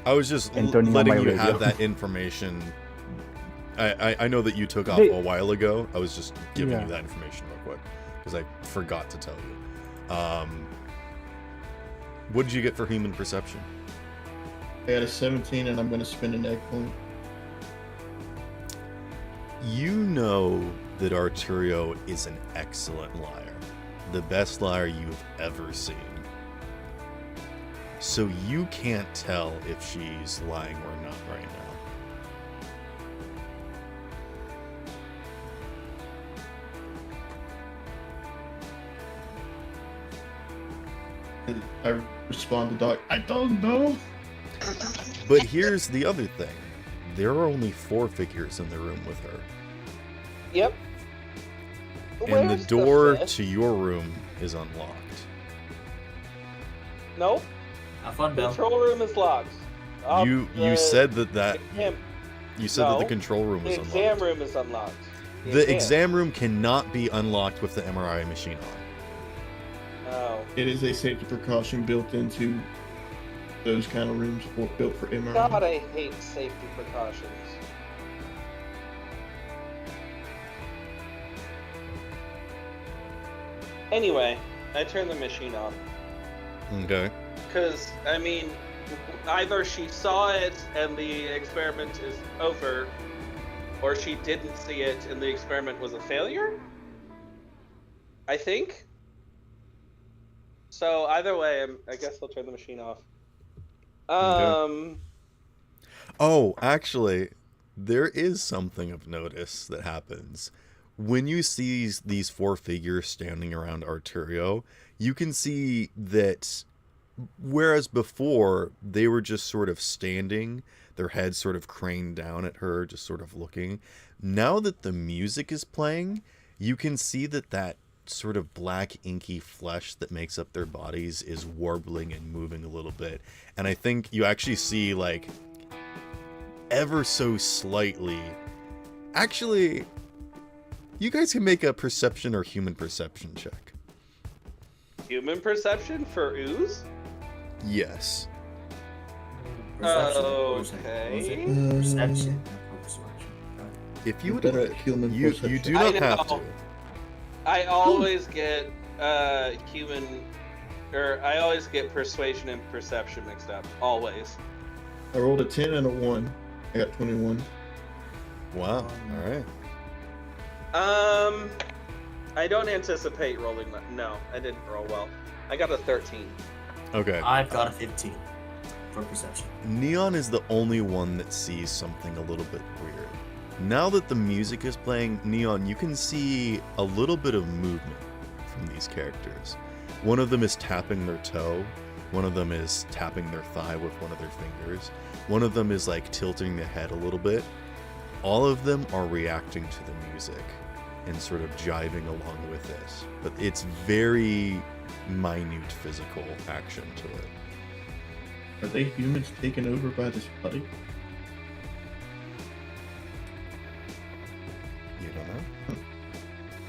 S1: I was just
S6: And turning on
S1: letting
S6: my
S1: you
S6: radio.
S1: have that information. I know that you took off
S6: Hey.
S1: a while ago. I was just giving
S6: Yeah.
S1: you that information real quick because I forgot to tell you. What did you get for human perception?
S5: I got a 17 and I'm going to spend an egg point.
S1: You know that Arturio is an excellent liar. The best liar you've ever seen. So you can't tell if she's lying or not right now.
S5: And I respond to Doc, I don't know.
S1: But here's the other thing. There are only 4 figures in the room with her.
S2: Yep.
S1: And
S2: Where's
S1: the door
S2: fifth?
S1: to your room is unlocked.
S2: Nope.
S3: Have fun, Bell.
S2: Control room is locked.
S1: You said that
S2: Him.
S1: you said that the
S2: No.
S1: control room
S2: The
S1: was
S2: exam
S1: unlocked.
S2: room is unlocked.
S1: The exam room cannot be unlocked with the MRI machine on.
S2: Oh.
S5: It is a safety precaution built into those kind of rooms built for MRI.
S2: God, I hate safety precautions. Anyway, I turned the machine off.
S1: Okay.
S2: Because, I mean, either she saw it and the experiment is over, or she didn't see it and the experiment was a failure? I think. So, either way, I guess I'll turn the machine off.
S1: Okay. Oh, actually, there is something of notice that happens. When you see these four figures standing around Arturio, you can see that whereas before they were just sort of standing, their heads sort of craned down at her, just sort of looking. Now that the music is playing, you can see that sort of black inky flesh that makes up their bodies is warbling and moving a little bit. And I think you actually see like ever so slightly. Actually, you guys can make a perception or human perception check.
S2: Human perception for ooze?
S1: Yes.
S3: Perception.
S2: Okay.
S3: Perception.
S1: If you would,
S5: better at human
S1: you
S5: perception.
S1: do
S2: I
S1: not have to.
S2: know. I always get human, or I always get persuasion and perception mixed up. Always.
S5: I rolled a 10 and a 1. I got 21.
S1: Wow. All right.
S2: I don't anticipate rolling. No, I didn't roll well. I got a 13.
S1: Okay.
S3: I've got a 15 for perception.
S1: Neon is the only one that sees something a little bit weird. Now that the music is playing, Neon, you can see a little bit of movement from these characters. One of them is tapping their toe. One of them is tapping their thigh with one of their fingers. One of them is like tilting the head a little bit. All of them are reacting to the music and sort of jiving along with it. But it's very minute physical action to it.
S5: Are they humans taken over by this body?
S1: You don't know.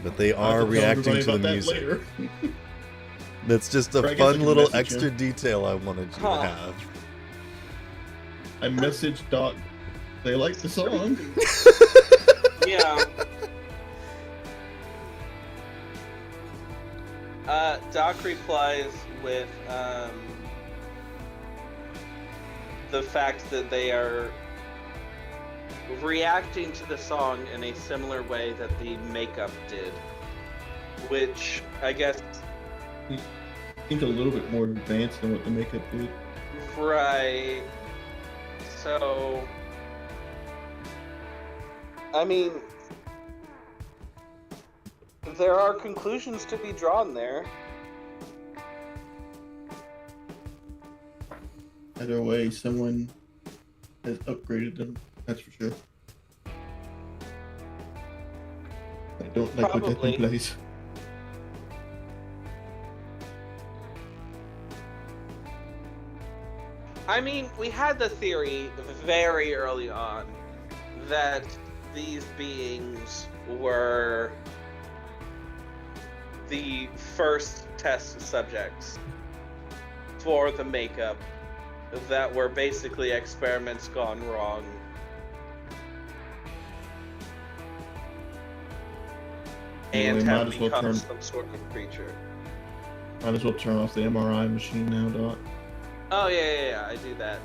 S1: But they
S5: I'll have
S1: are
S5: to tell
S1: reacting
S5: everybody
S1: to the
S5: about that
S1: music.
S5: later.
S1: That's just
S5: Or
S1: a
S5: I guess I
S1: fun
S5: can
S1: little
S5: message
S1: extra
S5: him.
S1: detail I wanted you
S2: Huh.
S1: to have.
S5: I messaged Doc. They like the song.
S2: Yeah. Doc replies with the fact that they are reacting to the song in a similar way that the makeup did, which I guess
S5: Seems a little bit more advanced than what the makeup did.
S2: right. So, I mean, there are conclusions to be drawn there.
S5: Either way, someone has upgraded them. That's for sure. I don't like what that
S2: Probably.
S5: implies.
S2: I mean, we had the theory very early on that these beings were the first test subjects for the makeup that were basically experiments gone wrong. And
S5: Anyway,
S2: have
S5: might as well
S2: become
S5: turn-
S2: some sort of creature.
S5: Might as well turn off the MRI machine now, Doc.
S2: Oh yeah, I do that.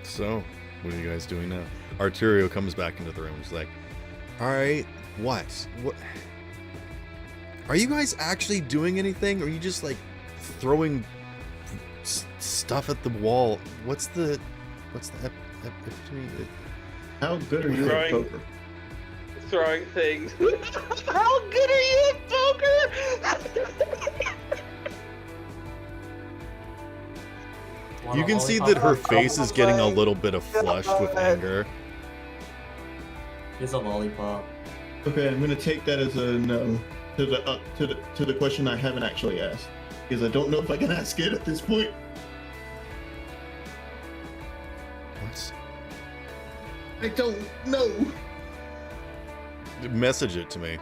S1: So, what are you guys doing now? Arturio comes back into the room. He's like, all right, what? Are you guys actually doing anything? Or are you just like throwing stuff at the wall? What's the epiphany?
S5: How good are you at
S2: Throwing-
S5: poker?
S2: Throwing things. How good are you at poker?
S1: You can see that her face is getting a little bit of flushed with anger.
S3: Here's a lollipop.
S5: Okay, I'm gonna take that as a no to the question I haven't actually asked because I don't know if I can ask it at this point.
S1: What?
S5: I don't know.
S1: Message it to me.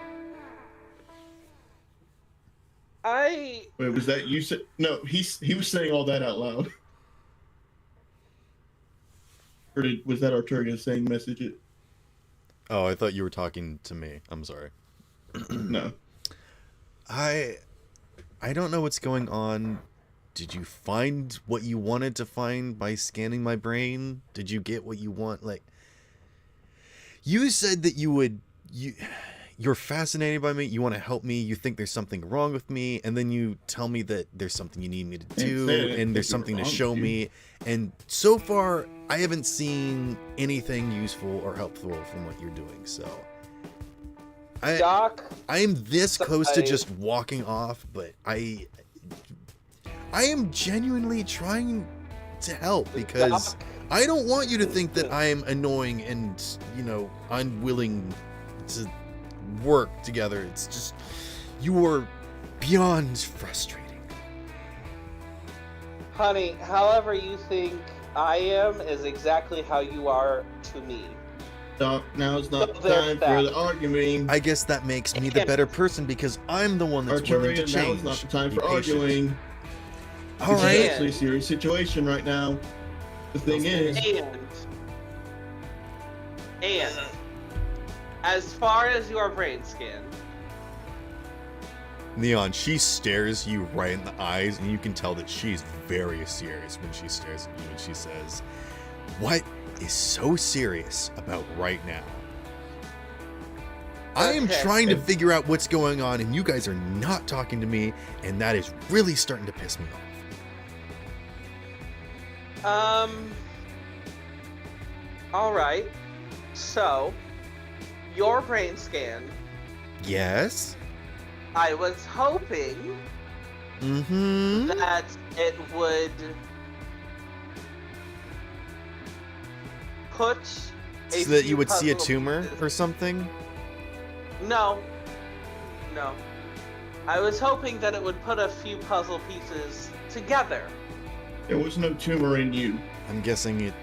S2: I
S5: Wait, was that you said? No, he was saying all that out loud. Or was that Arturia saying message it?
S1: Oh, I thought you were talking to me. I'm sorry.
S5: No.
S1: I don't know what's going on. did you find what you wanted to find by scanning my brain? Did you get what you want? Like, you said that you're fascinated by me, you want to help me, you think there's something wrong with me, and then you tell me that there's something you need me to do, and there's something to show me, and so far I haven't seen anything useful or helpful from what you're doing. So
S2: Doc,
S1: I am this close to just walking off, but I am genuinely trying to help, because I don't want you to think that I am annoying and, unwilling to work together. It's just, you are beyond frustrating.
S2: Honey, however you think I am is exactly how you are to me.
S5: Doc, now's not
S2: So
S5: the
S2: there's
S5: time
S2: that.
S5: for the arguing.
S1: I guess that makes me the better person, because I'm the one that's willing to
S5: Arturian,
S1: change.
S5: now's not the time
S1: Be
S5: for
S1: patient.
S5: arguing.
S1: All
S5: It's
S1: right.
S5: actually a serious situation right now. The thing is,
S2: And as far as your brain scan,
S1: Neon, she stares you right in the eyes, and you can tell that she's very serious when she stares at you, and she says, "What is so serious about right now? I am
S2: Okay.
S1: trying to figure out what's going on, and you guys are not talking to me, and that is really starting to piss me off."
S2: All right. So, your brain scan.
S1: Yes?
S2: I was hoping
S1: Mm-hmm.
S2: that it would put
S1: So
S2: a
S1: that
S2: few
S1: you would see a
S2: puzzle
S1: tumor
S2: pieces-
S1: or something?
S2: No. I was hoping that it would put a few puzzle pieces together.
S5: there was no tumor in you.
S1: I'm guessing it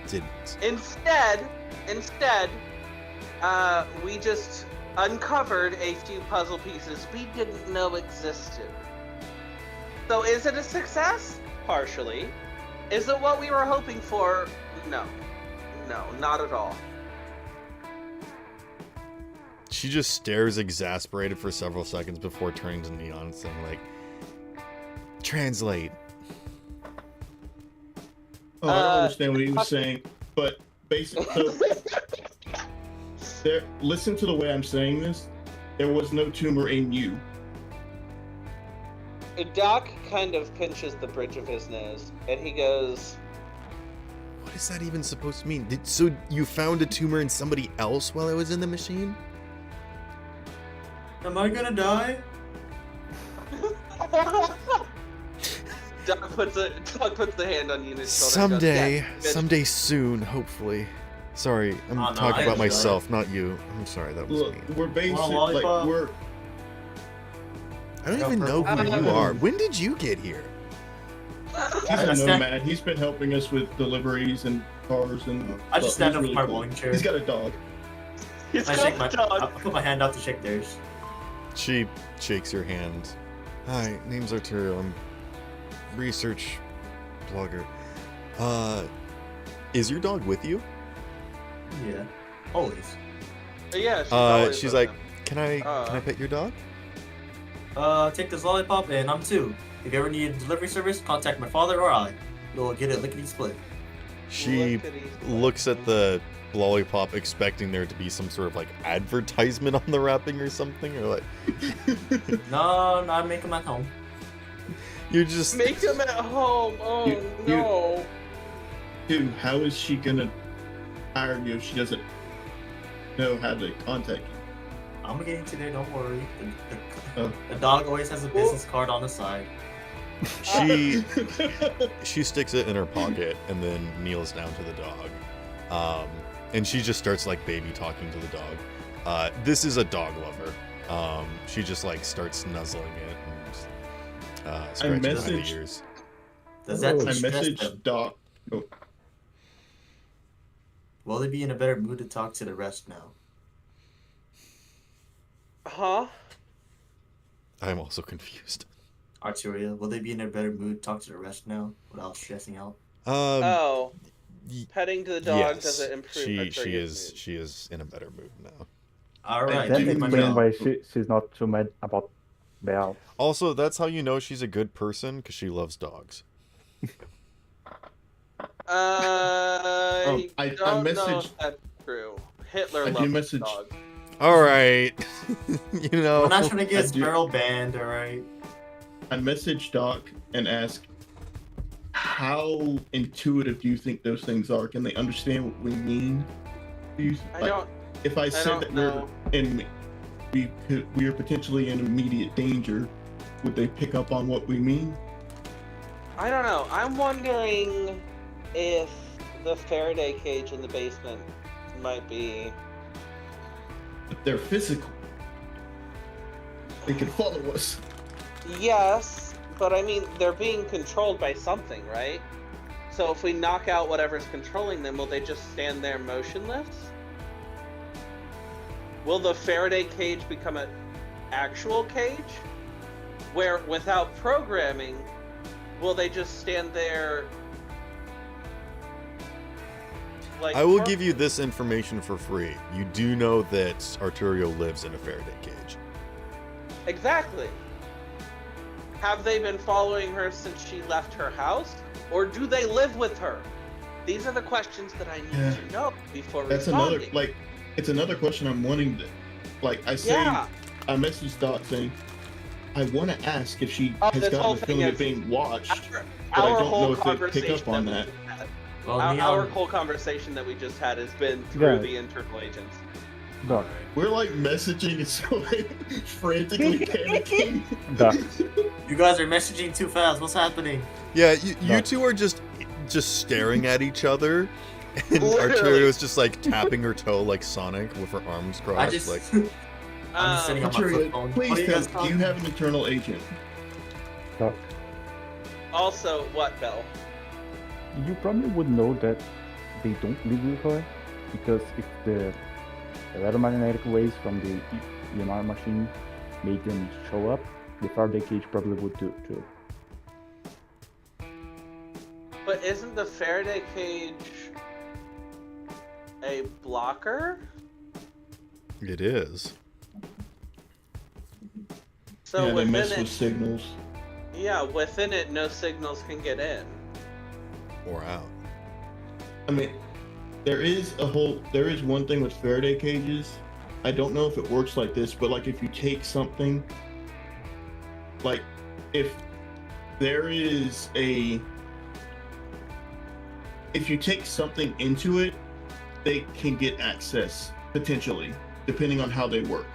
S1: didn't.
S2: Instead, we just uncovered a few puzzle pieces we didn't know existed. So is it a success? Partially. Is it what we were hoping for? No. No, not at all.
S1: She just stares exasperated for several seconds before turning to Neon and saying, like, translate.
S5: Oh, I don't understand what he was saying, but basically, listen to the way I'm saying this. There was no tumor in you.
S2: Doc kind of pinches the bridge of his nose, and he goes,
S1: What is that even supposed to mean? So you found a tumor in somebody else while I was in the machine?
S3: Am I gonna die?
S2: Doc puts the hand on Eunice's shoulder. and goes,
S1: Someday,
S2: "Yeah, bitch."
S1: someday soon, hopefully. Sorry, I'm
S3: Oh, no,
S1: talking
S3: I
S1: about
S3: enjoy
S1: myself, not you. I'm sorry, that was
S5: Look,
S1: me.
S5: we're basically
S3: lollipop?
S5: we're
S1: I don't
S3: Go
S1: even
S3: for
S1: know
S3: it.
S1: who you are. When did you get here?
S5: he's
S3: I
S5: a
S3: just
S5: nomad. He's been helping us with deliveries and cars and.
S3: I just
S5: stuff.
S3: stand up
S5: He's
S3: with my
S5: really cool.
S3: rolling chair.
S5: He's got a dog.
S2: He's
S3: I
S2: got
S3: shake
S2: a
S3: my.
S2: dog.
S3: I put my hand out to shake theirs.
S1: She shakes your hand. Hi, name's Arturo. I'm research blogger. Is your dog with you?
S3: Yeah. Always.
S2: Yeah, she's always
S1: She's
S2: with
S1: like,
S2: him.
S1: can I pet your dog?
S3: Take this lollipop and I'm two. If you ever need a delivery service, contact my father or I. You'll get it lickety split.
S1: She
S2: Lickety-split.
S1: looks at the lollipop expecting there to be some sort of like advertisement on the wrapping or something, or like
S3: No, I make them at home.
S1: you're just
S2: Make him at home. Oh
S5: You-
S2: no.
S5: Dude, how is she gonna hire you if she doesn't know how to contact you?
S3: I'm gonna get into there, don't worry.
S5: Oh.
S3: The dog always has a business card on the side.
S1: she sticks it in her pocket and then kneels down to the dog. And she just starts like baby talking to the dog. This is a dog lover. She just like starts nuzzling it and scratching it by the
S5: messaged-
S1: ears.
S3: Does that
S5: I
S3: distress
S5: messaged
S3: them?
S5: Doc. Oh,
S3: Will they be in a better mood to talk to the rest now?
S2: Huh?
S1: I'm also confused.
S3: Arturia, will they be in a better mood to talk to the rest now without stressing out?
S2: Oh.
S1: y-
S2: Petting to the dog
S1: yes,
S2: doesn't improve
S1: she
S2: Arturia's mood.
S1: is in a better mood now.
S3: Alright,
S5: That
S3: give me
S6: That
S3: my
S5: explains
S6: explains
S3: job.
S6: why she's not too mad about Bell.
S1: Also, that's how you know she's a good person, because she loves dogs.
S2: I
S5: I
S2: don't know
S5: messaged-
S2: if that's true. Hitler
S5: I do
S2: loved
S5: message-
S2: dogs.
S1: All right. You know.
S3: We're not trying to get
S5: I do-
S3: Sparrow banned, alright?
S5: I messaged Doc and asked, how intuitive do you think those things are? Can they understand what we mean?
S2: I don't.
S5: If I said
S2: don't
S5: that
S2: know.
S5: we are potentially in immediate danger, would they pick up on what we mean?
S2: I don't know. I'm wondering if the Faraday cage in the basement might be.
S5: But they're physical. They can follow us.
S2: Yes, but I mean, they're being controlled by something, right? So if we knock out whatever's controlling them, will they just stand there motionless? Will the Faraday cage become an actual cage? Where, without programming, will they just stand there like...
S1: I will give you this information for free. You do know that Arturo lives in a Faraday cage.
S2: Exactly. Have they been following her since she left her house? Or do they live with her? These are the questions that I need to know before
S5: That's
S2: responding.
S5: another, it's another question I'm wanting to, I say,
S2: Yeah.
S5: I messaged Doc saying, I want to ask if she has
S2: this whole
S5: gotten the
S2: thing
S5: feeling of
S2: is-
S5: being watched,
S2: Our,
S5: but I
S2: our
S5: don't
S2: whole
S5: know if they pick
S2: conversation
S5: up on
S2: that
S5: that.
S2: we just had,
S3: Well,
S2: our
S3: Neon,
S2: whole conversation that we just had has been through
S6: Yeah.
S2: the internal agents.
S6: Doc.
S5: We're like messaging and so frantically panicking.
S6: Doc.
S3: you guys are messaging too fast. What's happening?
S1: Yeah, you
S6: No.
S1: two are just staring at each other, and
S2: Literally.
S1: Arturio's just like tapping her toe like Sonic with her arms crossed.
S3: I just,
S1: like,
S3: I'm just sitting on my flip
S5: Arturio,
S3: phone.
S5: please
S3: What are you
S5: tell
S3: guys
S5: me, do
S3: talking
S5: you have an internal agent?
S6: Doc.
S2: Also, what, Bell?
S6: You probably would know that they don't live with her, because if the electromagnetic waves from the EMR machine made them show up, the Faraday cage probably would do too.
S2: But isn't the Faraday cage a blocker?
S1: it is.
S2: So
S5: yeah, they mess
S2: within
S5: with
S2: it,
S5: signals.
S2: yeah, within it, no signals can get in.
S1: Or out.
S5: I mean, there is one thing with Faraday cages. I don't know if it works like this, but like if you take something, like if you take something into it, they can get access potentially, depending on how they work.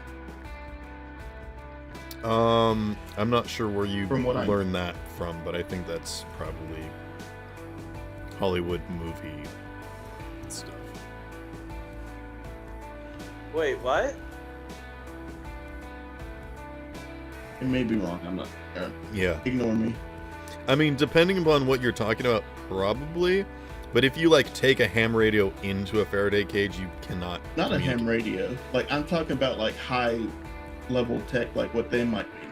S1: I'm not sure where you
S5: From what I-
S1: learned that from, but I think that's probably Hollywood movie stuff.
S2: Wait, what?
S5: I may be wrong. I'm not.
S1: Yeah.
S5: Ignore me.
S1: I mean, depending upon what you're talking about, probably. But if you like take a ham radio into a Faraday cage, you cannot.
S5: Not a
S1: communicate.
S5: ham radio. Like I'm talking about like high level tech, like what they might be.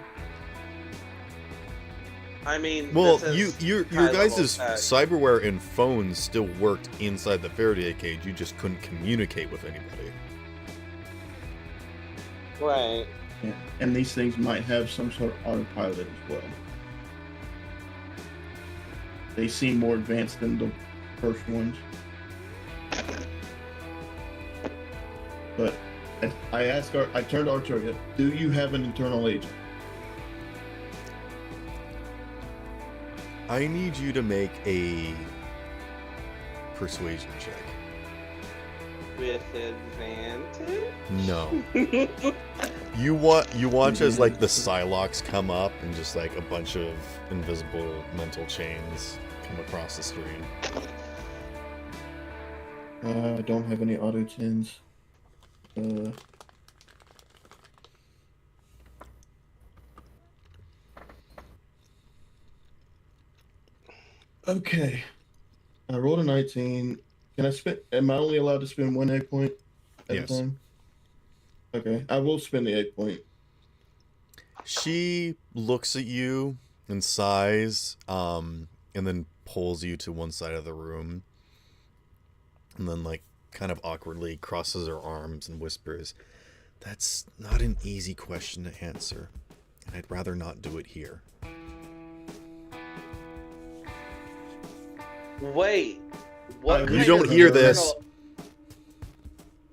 S2: I mean,
S1: Well,
S2: this is
S1: your
S2: high-level
S1: guys'
S2: tech.
S1: cyberware and phones still worked inside the Faraday cage. You just couldn't communicate with anybody.
S2: Right.
S5: Yeah. And these things might have some sort of autopilot as well. They seem more advanced than the first ones. But I turned to Arturia, do you have an internal agent?
S1: I need you to make a persuasion check.
S2: With advantage?
S1: No. You watch as like the Psylocks come up and just like a bunch of invisible mental chains come across the screen.
S5: I don't have any auto 10s. Okay. I rolled a 19. Am I only allowed to spend one egg point at
S1: Yes.
S5: a time? Okay, I will spend the egg point.
S1: She looks at you and sighs, and then pulls you to one side of the room, and then like kind of awkwardly crosses her arms and whispers, "That's not an easy question to answer. and I'd rather not do it here.
S2: Wait, what
S5: You
S2: kind
S1: don't
S2: of
S1: hear
S2: internal-
S1: this.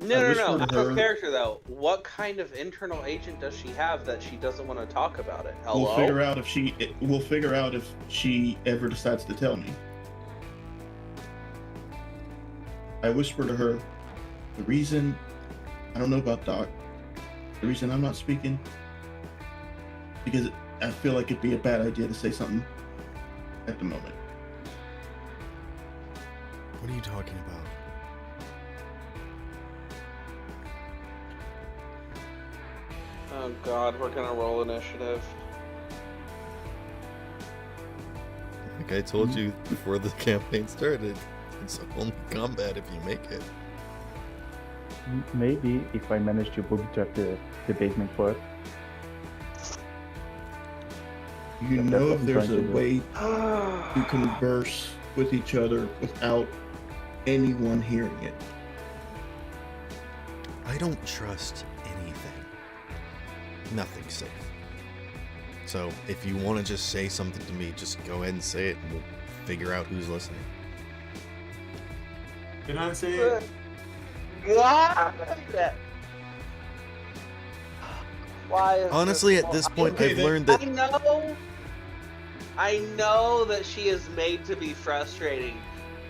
S2: No,
S5: whispered
S2: out
S5: to
S2: of
S5: her-
S2: character though. What kind of internal agent does she have that she doesn't want to talk about it? Hello?
S5: We'll figure out if she ever decides to tell me. I whispered to her, the reason I don't know about Doc, the reason I'm not speaking, because I feel like it'd be a bad idea to say something at the moment.
S1: What are you talking about?
S2: Oh God, we're gonna roll initiative.
S1: Like I told you before the campaign started, it's only combat if you make it.
S6: Maybe if I manage to bootstrap the basement first.
S5: You
S6: That's
S5: know
S6: what
S5: if
S6: I'm
S5: there's
S6: trying
S5: a
S6: to do.
S5: way to converse with each other without anyone hearing it.
S1: I don't trust anything. Nothing's safe. So if you want to just say something to me, just go ahead and say it and we'll figure out who's listening.
S3: Can I say it?
S2: God! Why is
S1: Honestly, at this point,
S5: Okay,
S1: I've
S5: then-
S1: learned that
S2: I know that she is made to be frustrating,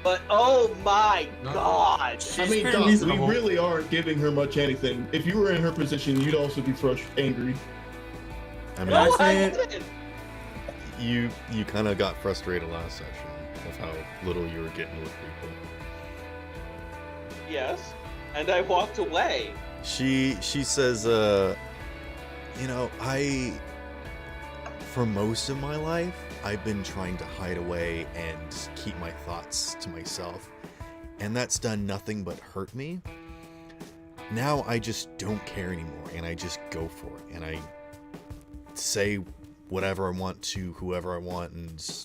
S2: but oh my
S3: No.
S2: God!
S5: I
S3: She's
S5: mean,
S3: pretty
S5: Doc, we
S3: reasonable.
S5: really aren't giving her much anything. If you were in her position, you'd also be angry.
S1: I mean,
S3: Can I
S2: No,
S3: say
S2: I
S3: it?
S2: didn't.
S1: you kind of got frustrated last session of how little you were getting with people.
S2: Yes, and I walked away.
S1: She says, you know, for most of my life, I've been trying to hide away and keep my thoughts to myself, and that's done nothing but hurt me. Now I just don't care anymore, and I just go for it, and I say whatever I want to whoever I want, and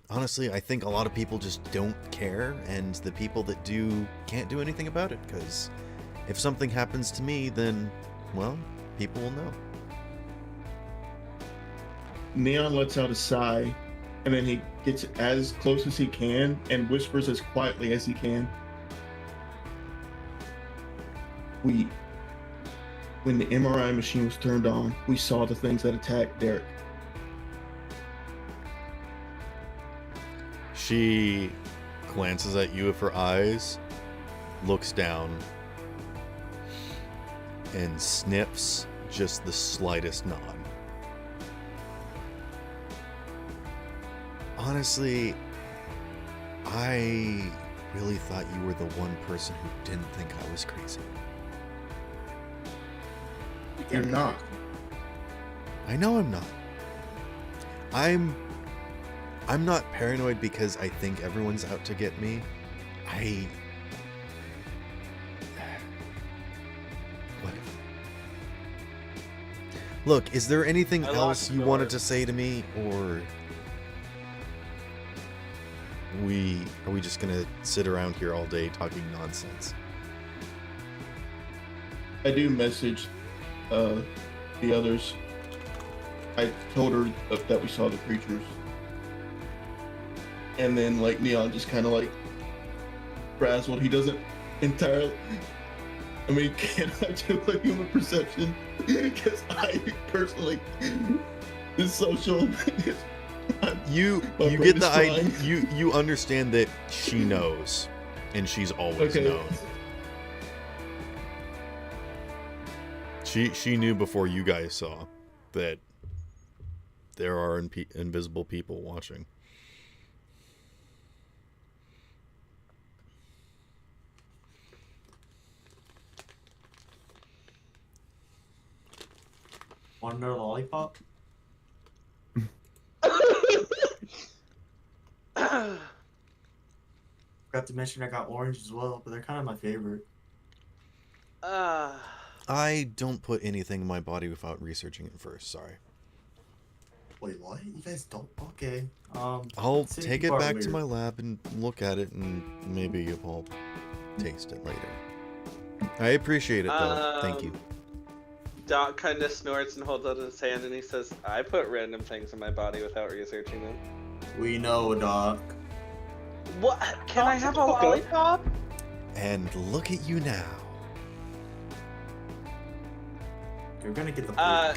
S1: honestly, I think a lot of people just don't care, and the people that do can't do anything about it, because if something happens to me, then, well, people will know.
S5: Neon lets out a sigh, and then he gets as close as he can and whispers as quietly as he can. When the MRI machine was turned on, we saw the things that attacked Derek.
S1: She glances at you with her eyes, looks down, and sniffs just the slightest nod. Honestly, I really thought you were the one person who didn't think I was crazy.
S5: You're not.
S1: I know I'm not. I'm not paranoid because I think everyone's out to get me. Whatever. Look, is there anything
S2: I locked
S1: else
S2: the
S1: you
S2: door.
S1: wanted to say to me, or are we just gonna sit around here all day talking nonsense?
S5: I do message the others. I told her that we saw the creatures. And then, like, Neon just kind of, like, frazzled. He doesn't entirely... I mean, can I do a human perception? Because I personally... This social...
S1: You
S5: My
S1: get
S5: brain
S1: the
S5: is
S1: idea.
S5: frying.
S1: You understand that she knows, and she's always
S5: Okay.
S1: known. She knew before you guys saw that there are invisible people watching.
S3: Want another lollipop? Forgot to mention I got orange as well, but they're kind of my favorite.
S1: I don't put anything in my body without researching it first. Sorry.
S3: Wait, what? You guys don't? Okay.
S1: I'll
S3: city
S1: take it
S3: people are
S1: back to
S3: weird.
S1: my lab and look at it, and maybe I'll taste it later. I appreciate it, though. Thank you.
S2: Doc kind of snorts and holds out his hand and he says, I put random things in my body without researching them.
S3: We know, Doc.
S2: What? Can I have a lollipop?
S1: And look at you now.
S3: You're gonna get the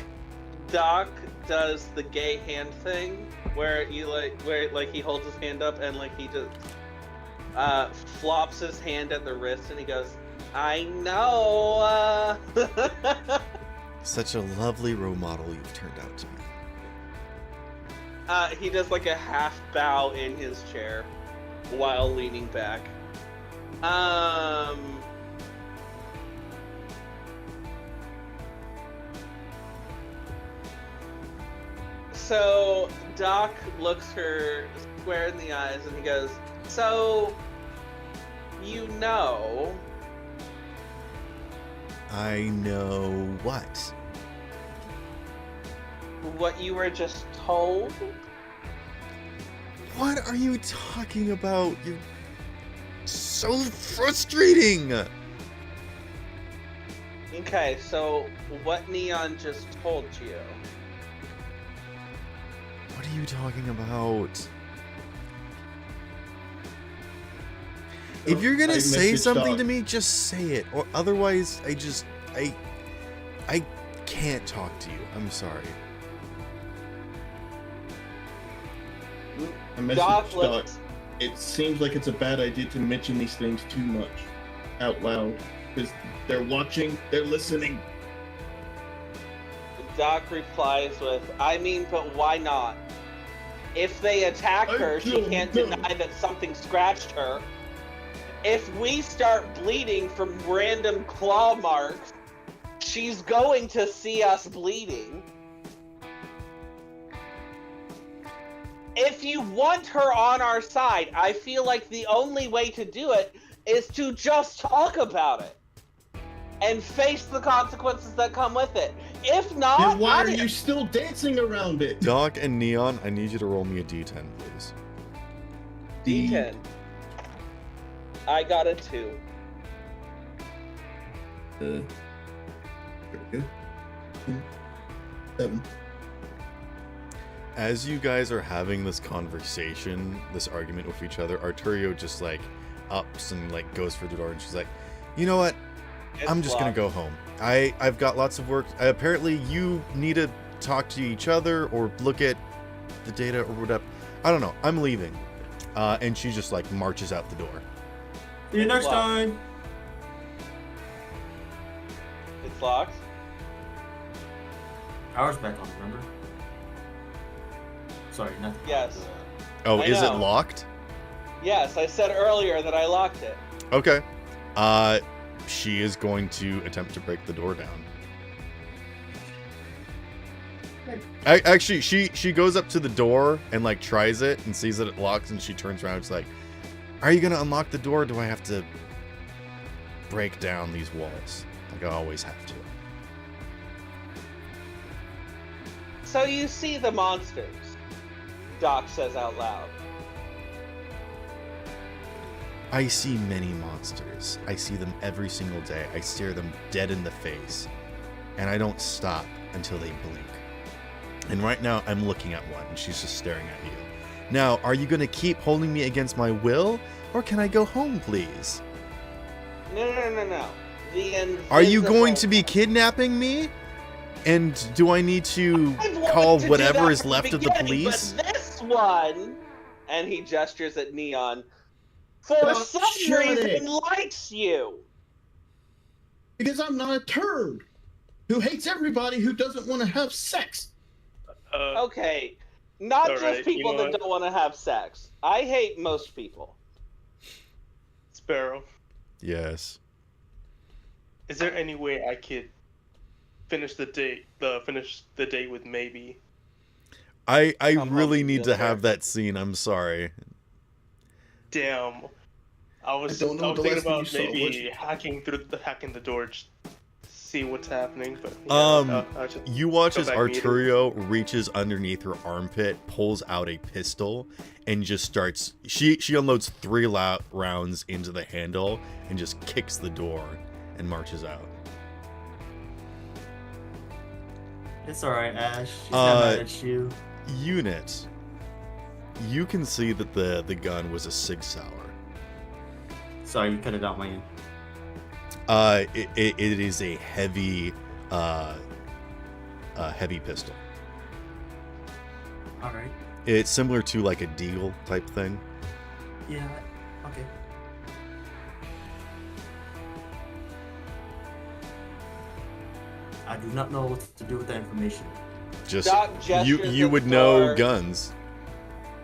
S2: Doc does the gay hand thing where he holds his hand up and like he just flops his hand at the wrist and he goes, I know.
S1: Such a lovely role model you've turned out to be.
S2: He does like a half bow in his chair while leaning back. So Doc looks her square in the eyes and he goes, so you know.
S1: I know what?
S2: What you were just told?
S1: What are you talking about? You're so frustrating!
S2: Okay, so what Neon just told you?
S1: What are you talking about? If you're gonna say something to me, just say it. Or otherwise, I can't talk to you. I'm sorry.
S5: I messaged Doc. It seems like it's a bad idea to mention these things too much out loud. Because they're watching, they're listening.
S2: Doc replies with, I mean, but why not? If they attack her, she can't deny that something scratched her. If we start bleeding from random claw marks, she's going to see us bleeding. If you want her on our side, I feel like the only way to do it is to just talk about it and face the consequences that come with it. If not,
S5: then why are you still dancing around it?
S1: Doc and Neon, I need you to roll me a D10, please.
S2: D10. I got a 2.
S5: Very good. 7.
S1: As you guys are having this conversation, this argument with each other, Arturio just like ups and like goes for the door, and she's like, you know what? I'm just gonna go home. I've got lots of work. Apparently you need to talk to each other or look at the data or whatever. I don't know. I'm leaving. And she just like marches out the door.
S3: See you next time.
S2: It's locked.
S3: Power's back on, remember? Sorry, nothing.
S2: Yes.
S1: Oh, is it
S2: know.
S1: locked?
S2: Yes, I said earlier that I locked it.
S1: Okay. She is going to attempt to break the door down. Actually, she goes up to the door and like tries it and sees that it locks, and she turns around and she's like, are you gonna unlock the door, or do I have to break down these walls like I always have to?
S2: So you see the monsters, Doc says out loud.
S1: I see many monsters. I see them every single day. I stare them dead in the face, and I don't stop until they blink. And right now, I'm looking at one, and she's just staring at you. Now, are you going to keep holding me against my will, or can I go home, please?
S2: No.
S1: Are you going to be kidnapping me? And do I need to call whatever is left of the police?
S2: But this one, and he gestures at Neon, for some reason likes you.
S5: Because I'm not a turd who hates everybody who doesn't want to have sex.
S2: Okay, not just
S4: right,
S2: people
S4: you know
S2: that
S4: what?
S2: don't want to have sex. I hate most people.
S4: Sparrow,
S1: Yes.
S4: is there any way I could finish the date with maybe?
S1: I
S2: I'm
S1: really
S2: hoping
S1: need
S2: you'll
S1: to have that scene. I'm sorry.
S4: Damn. I was
S5: don't know the
S4: thinking
S5: last thing you
S4: about
S5: saw.
S4: maybe hacking the door, just see what's happening. But I'll just
S1: You watch
S4: go
S1: as
S4: back meeting.
S1: Arturio reaches underneath her armpit, pulls out a pistol, and just starts. She unloads 3 rounds into the handle and just kicks the door and marches out.
S3: It's alright, Ash. She's not mad at you.
S1: Unit, you can see that the gun was a Sig Sauer.
S3: Sorry, you cut it out, my end.
S1: It is a heavy pistol.
S3: Alright.
S1: It's similar to like a Deagle type thing.
S3: Yeah, okay. I do not know what to do with that information.
S1: Just
S2: Doc gestures
S1: you
S2: at
S1: would
S2: the
S1: know
S2: door.
S1: guns.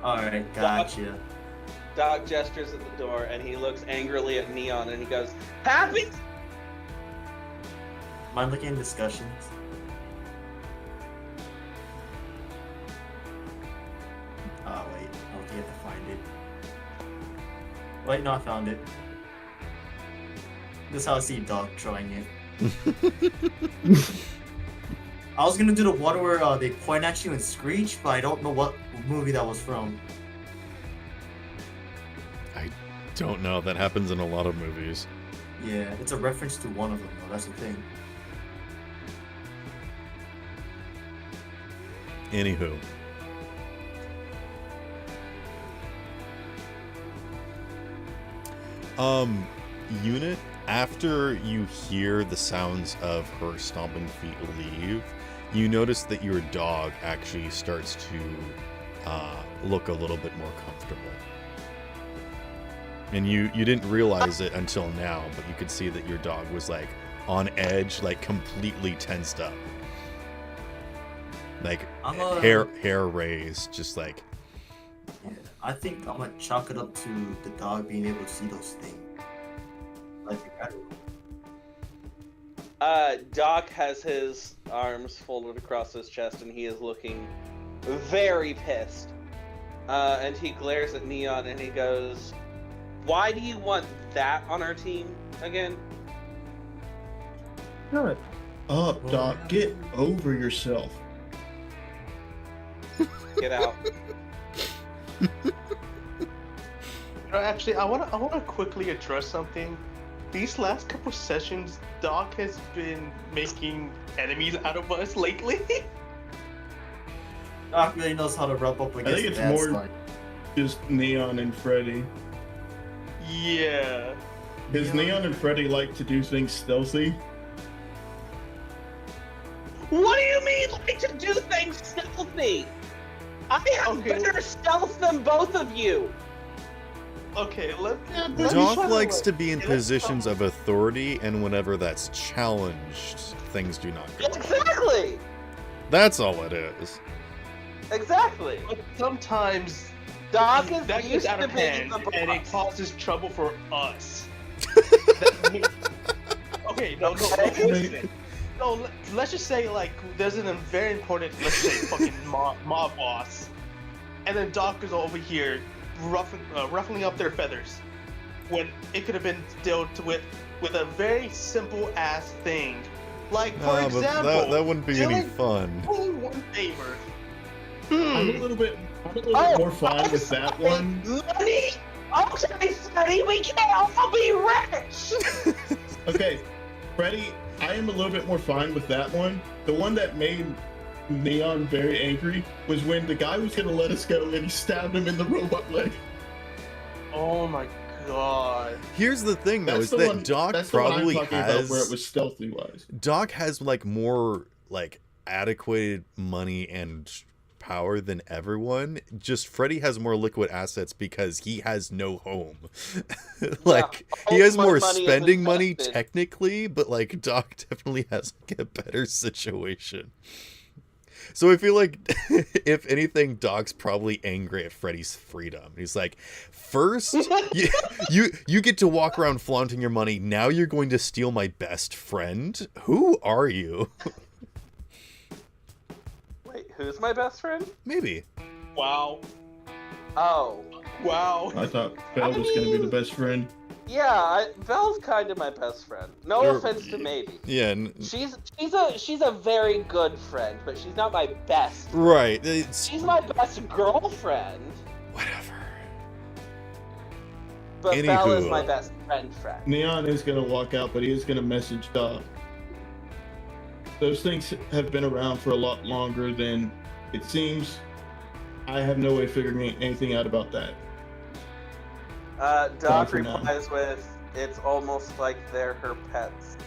S3: Alright, gotcha.
S2: Doc gestures at the door and he looks angrily at Neon and he goes, "Happy?"
S3: Mind looking in discussions? Oh, wait. I don't think I have to find it. Wait, no, I found it. This is how I see Doc drawing it. I was gonna do the one where they point at you and screech, but I don't know what movie that was from.
S1: I don't know. That happens in a lot of movies.
S3: Yeah, it's a reference to one of them, though. That's the thing.
S1: Anywho. Unit, after you hear the sounds of her stomping feet leave, you notice that your dog actually starts to look a little bit more comfortable. And you didn't realize it until now, but you could see that your dog was like on edge, like completely tensed up. Like hair raised, just like.
S3: Yeah, I think I'm gonna chalk it up to the dog being able to see those things. Like,
S2: Doc has his arms folded across his chest and he is looking very pissed. And he glares at Neon and he goes, "Why do you want that on our team again?"
S6: Good.
S5: Up, Doc. Get over yourself.
S2: Get out.
S4: Actually, I wanna quickly address something. These last couple sessions, Doc has been making enemies out of us lately.
S3: Doc really knows how to rub up against
S5: think it's
S3: the bad
S5: more-
S3: side.
S5: Just Neon and Freddy.
S4: Yeah.
S5: Because Neon and Freddy like to do things stealthy.
S2: What do you mean like to do things stealthy? I have
S4: Okay.
S2: better stealth than both of you.
S4: Okay, let's
S1: Doc
S4: try
S1: likes
S4: like-
S1: to be in
S4: yeah, let's
S1: positions
S4: try-
S1: of authority, and whenever that's challenged, things do not go.
S2: Exactly.
S1: That's all it is.
S2: Exactly.
S4: But sometimes
S2: Doc is
S4: that
S2: used
S4: gets out
S2: to
S4: of
S2: being
S4: hand,
S2: the
S4: and it
S2: boss.
S4: causes trouble for us. Okay, no,
S2: Okay.
S4: listen. No, let's just say like there's a very important, let's say, fucking mob boss, and then Doc is over here ruffling up their feathers, when it could have been dealt with a very simple ass thing, like for
S1: But
S4: example,
S1: that wouldn't be any
S4: doing
S1: fun.
S4: one favor.
S5: I'm a little bit
S2: Oh,
S5: more fine with that one.
S2: Money? Okay, Freddy, we can't all be rich!
S5: Okay, Freddy, I am a little bit more fine with that one. The one that made Neon very angry was when the guy was gonna let us go and he stabbed him in the robot leg.
S4: Oh my god.
S1: Here's the thing, though,
S5: That's
S1: is
S5: the
S1: that
S5: one.
S1: Doc
S5: That's the one I'm
S1: probably
S5: talking about
S1: has
S5: where it was stealthy wise.
S1: Doc has like more like adequate money and power than everyone. Just Freddy has more liquid assets because he has no home. Like he has
S2: all
S1: more
S2: my money is
S1: spending money
S2: invested.
S1: technically, but like Doc definitely has like a better situation. So I feel like if anything, Doc's probably angry at Freddy's freedom. He's like, first, you get to walk around flaunting your money. Now you're going to steal my best friend? Who are you?
S2: Wait, who's my best friend?
S1: Maybe.
S4: Wow.
S2: Oh.
S4: Wow.
S5: I thought Belle was gonna be the best friend.
S2: Yeah, Belle's kind of my best friend. No
S1: Or-
S2: offense to Maybe.
S1: Yeah,
S2: She's a very good friend, but she's not my best.
S1: right. It's
S2: She's my best girlfriend,
S1: whatever.
S2: but Belle is
S1: Anywho.
S2: my best friend.
S5: Neon is gonna walk out, but he is gonna message Doc. Those things have been around for a lot longer than it seems. I have no way of figuring anything out about that.
S2: Doc
S5: for now.
S2: replies with, "It's almost like they're her pets."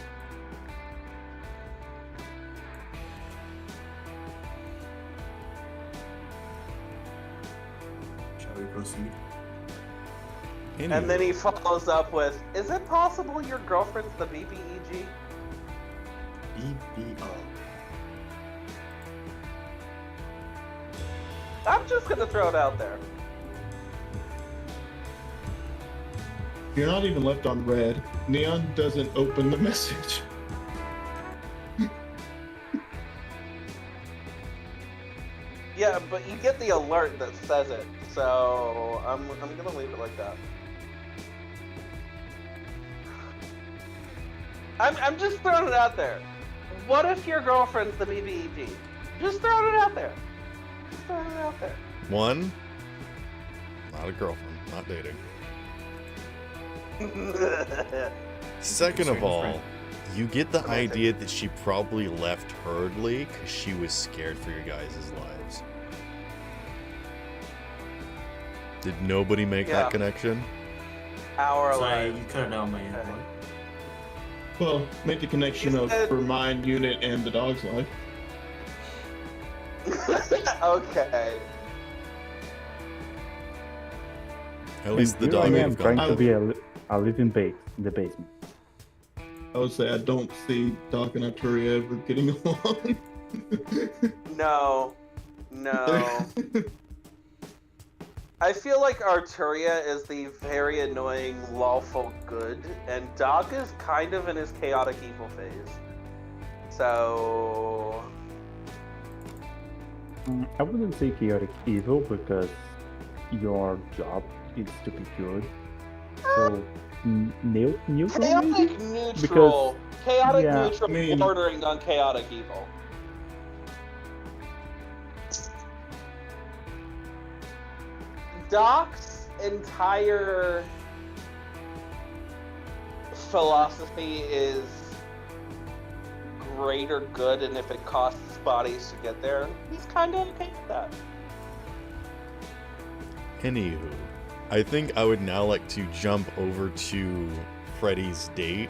S3: Shall we proceed?
S2: And then he follows up with, "Is it possible your girlfriend's the BBEG?"
S3: BBO.
S2: I'm just gonna throw it out there.
S5: You're not even left on red. Neon doesn't open the message.
S2: Yeah, but you get the alert that says it, so I'm gonna leave it like that. I'm just throwing it out there. What if your girlfriend's the BBEG? Just throwing it out there. Just throwing it out there.
S1: One, not a girlfriend, not dating. Second of all, you get the idea that she probably left hurriedly because she was scared for your guys' lives. Did nobody make
S2: Yeah.
S1: that connection?
S2: Our
S3: Sorry,
S2: lives.
S3: you cut out my input.
S5: Well, make the connection
S2: You
S5: of
S2: said-
S5: for mine unit and the dog's life.
S2: Okay.
S1: At least the
S6: And
S1: dog
S6: here
S1: would
S6: I am
S1: have
S6: trying
S1: gone.
S6: to be a living base in the basement.
S5: I would say I don't see Doc and Arturia ever getting along.
S2: No. I feel like Arturia is the very annoying lawful good, and Doc is kind of in his chaotic evil phase. So...
S6: I wouldn't say chaotic evil because your job is to be good. So neutral
S2: Chaotic
S6: maybe?
S2: neutral. Chaotic
S6: yeah,
S2: neutral
S5: I mean-
S2: bordering on chaotic evil. Doc's entire philosophy is greater good, and if it costs bodies to get there, he's kind of okay with that.
S1: Anywho, I think I would now like to jump over to Freddy's date.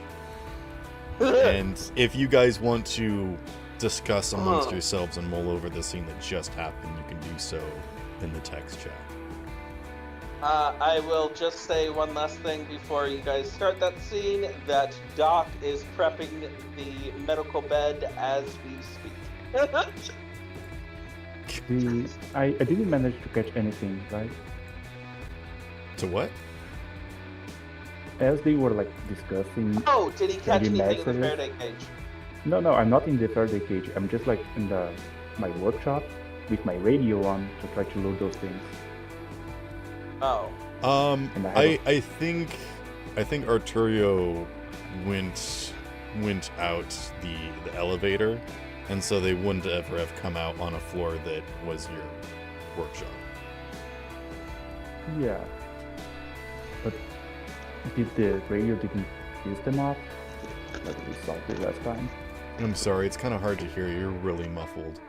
S1: And if you guys want to discuss amongst yourselves and mull over the scene that just happened, you can do so in the text chat.
S2: I will just say one last thing before you guys start that scene, that Doc is prepping the medical bed as we speak.
S6: I didn't manage to catch anything, right?
S1: To what?
S6: As they were like discussing.
S2: Oh, did he catch
S6: Maybe
S2: anything in the
S6: Mercedes?
S2: Faraday cage?
S6: No, I'm not in the Faraday cage. I'm just like in my workshop with my radio on to try to load those things.
S2: Oh.
S6: And I
S1: I think Arturio went out the elevator, and so they wouldn't ever have come out on a floor that was your workshop.
S6: Yeah. But did the radio didn't piss them off? Like we saw the last time.
S1: I'm sorry, it's kind of hard to hear. You're really muffled.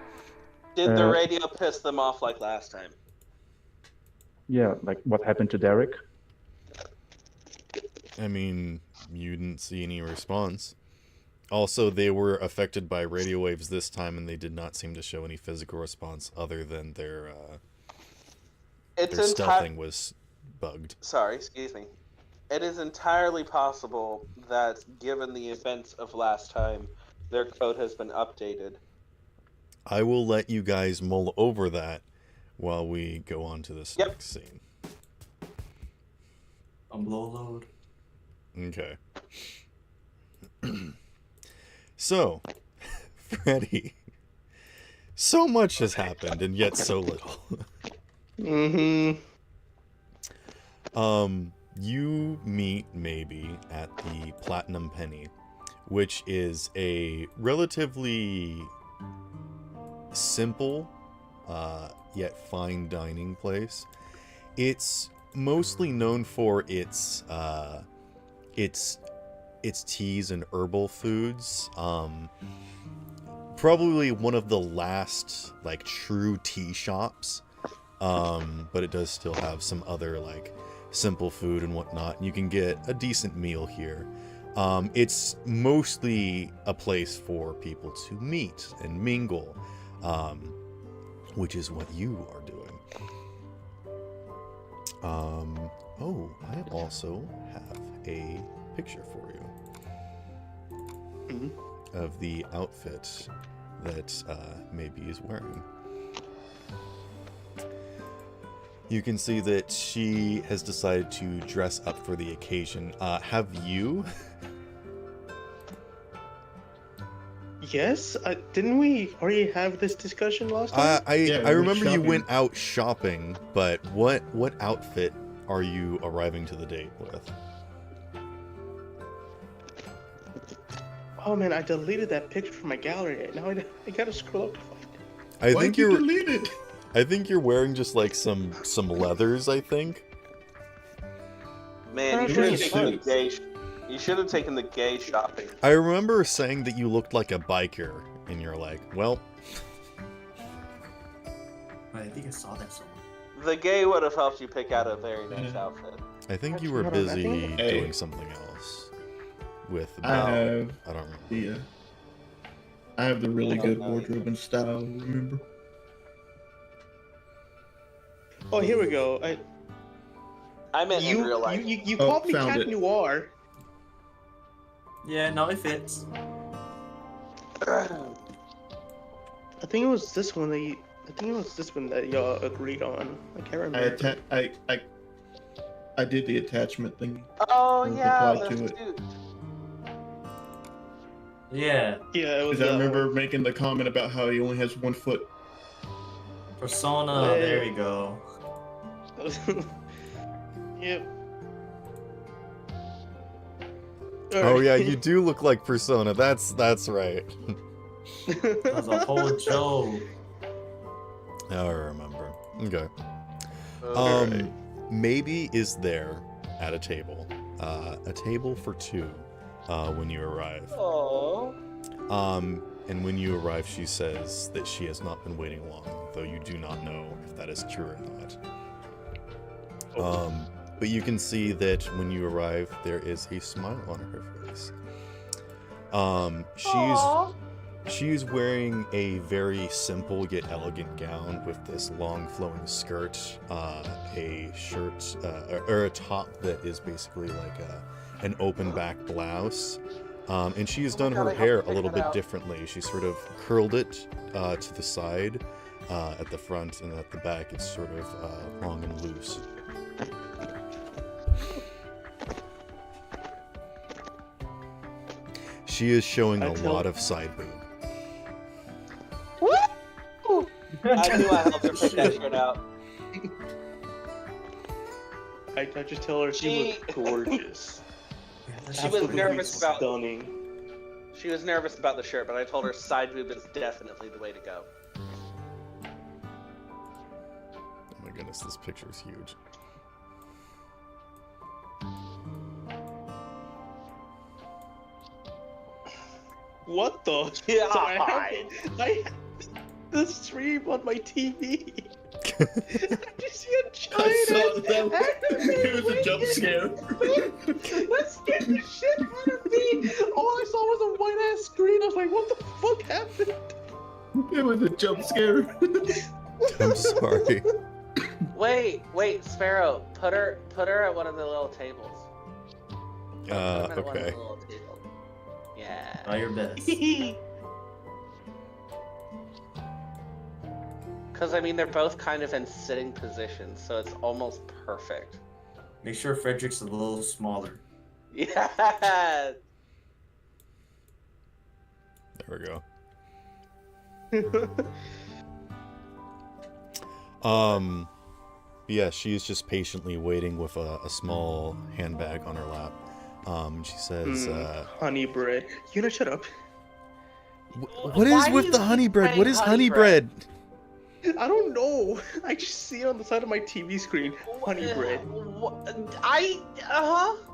S2: Did the
S6: Uh,
S2: radio piss them off like last time?
S6: Yeah, like what happened to Derek?
S1: I mean, you didn't see any response. Also, they were affected by radio waves this time, and they did not seem to show any physical response other than their stealthing was bugged.
S2: Sorry, excuse me. It is entirely possible that, given the events of last time, their code has been updated.
S1: I will let you guys mull over that while we go on to this
S2: Yep.
S1: next scene.
S3: Blow load.
S1: Okay. So, Freddy, so much has happened and yet so little.
S4: Mm-hmm.
S1: You meet maybe at the Platinum Penny, which is a relatively simple yet fine dining place. It's mostly known for its teas and herbal foods. probably one of the last like true tea shops, but it does still have some other like simple food and whatnot. You can get a decent meal here. It's mostly a place for people to meet and mingle, which is what you are doing. Oh, I also have a picture for you of the outfit that Maybe is wearing. You can see that she has decided to dress up for the occasion. Have you?
S4: Yes, didn't we already have this discussion last time?
S1: I
S5: Yeah, we went
S1: remember you
S5: shopping.
S1: went out shopping, but what outfit are you arriving to the date with?
S4: Oh man, I deleted that picture from my gallery. Now I gotta scroll up to find it.
S1: I
S5: Why
S1: think
S5: did you
S1: you're
S5: delete it?
S1: I think you're wearing just like some leathers, I think.
S2: Man,
S4: It
S2: you
S4: was
S2: should
S4: a
S2: have taken the gay. You should have taken the gay shopping.
S1: I remember saying that you looked like a biker, and you're like, well,
S3: I think I saw that somewhere.
S2: The gay would have helped you pick out a very nice
S5: Yeah.
S2: outfit.
S1: I think
S4: Actually,
S1: you were
S4: hold on, I
S1: busy
S4: think-
S5: Hey.
S1: doing something else with
S5: I have
S1: I don't remember.
S5: the I have the really
S2: Oh,
S5: good
S2: no.
S5: wardrobe and style. Remember?
S4: Oh, here we go.
S2: I meant in real life.
S4: You
S5: Oh,
S4: called me
S5: found
S4: Cat
S5: it.
S4: Noir.
S3: Yeah, no, it fits.
S4: I think it was this one that y'all agreed on. I can't remember.
S5: I did the attachment thing.
S2: Oh
S5: Or
S2: yeah,
S5: reply
S2: the
S5: to it.
S2: suit.
S3: Yeah,
S4: Yeah, it was.
S5: Because I remember making the comment about how he only has 1 foot.
S3: Persona.
S4: Hey.
S3: There we go.
S4: Yep.
S1: Oh yeah, you do look like Persona. That's right.
S3: That was a whole joke.
S1: Now I remember. Okay.
S2: Okay.
S1: Maybe is there at a table for two, when you arrive.
S2: Oh.
S1: And when you arrive, she says that she has not been waiting long, though you do not know if that is true or not. But you can see that when you arrive, there is a smile on her face. She's wearing a very simple yet elegant gown with this long flowing skirt, a shirt, or a top that is basically like an open back blouse. And she has done
S2: God,
S1: her
S2: I hope
S1: hair
S2: you
S1: a
S2: pick
S1: little
S2: that
S1: bit
S2: out.
S1: differently. She sort of curled it to the side at the front, and at the back it's sort of long and loose. She is showing a lot of side boob.
S2: I knew I helped her pick that shit out.
S4: I just tell her she
S2: She-
S4: looked gorgeous.
S2: She was
S4: Absolutely
S2: nervous about.
S4: stunning.
S2: She was nervous about the shirt, but I told her side boob is definitely the way to go.
S1: Oh my goodness, this picture is huge.
S4: What the?
S2: Yeah.
S4: So I have the stream on my TV. I just see a
S5: I
S4: giant.
S5: saw that.
S4: animated
S5: It was a jump scare.
S4: That scared the shit out of me. All I saw was a white ass screen. I was like, what the fuck happened?
S5: It was a jump scare.
S1: I'm sorry.
S2: Wait, Sparrow, put her at one of the little tables. Put her at one of the
S1: Okay.
S2: little tables. Yeah.
S3: Try your best.
S2: Because I mean, they're both kind of in sitting positions, so it's almost perfect.
S3: Make sure Frederick's a little smaller.
S2: Yeah.
S1: There we go. Yeah, she's just patiently waiting with a small handbag on her lap. She says,
S4: Honey bread. You know, shut up.
S1: "What is
S2: Why do
S1: with
S2: you
S1: the
S2: keep
S1: honey bread?
S2: saying
S1: What is
S2: honey
S1: honey
S2: bread?
S1: bread?"
S4: I don't know. I just see it on the side of my TV screen. Honey bread.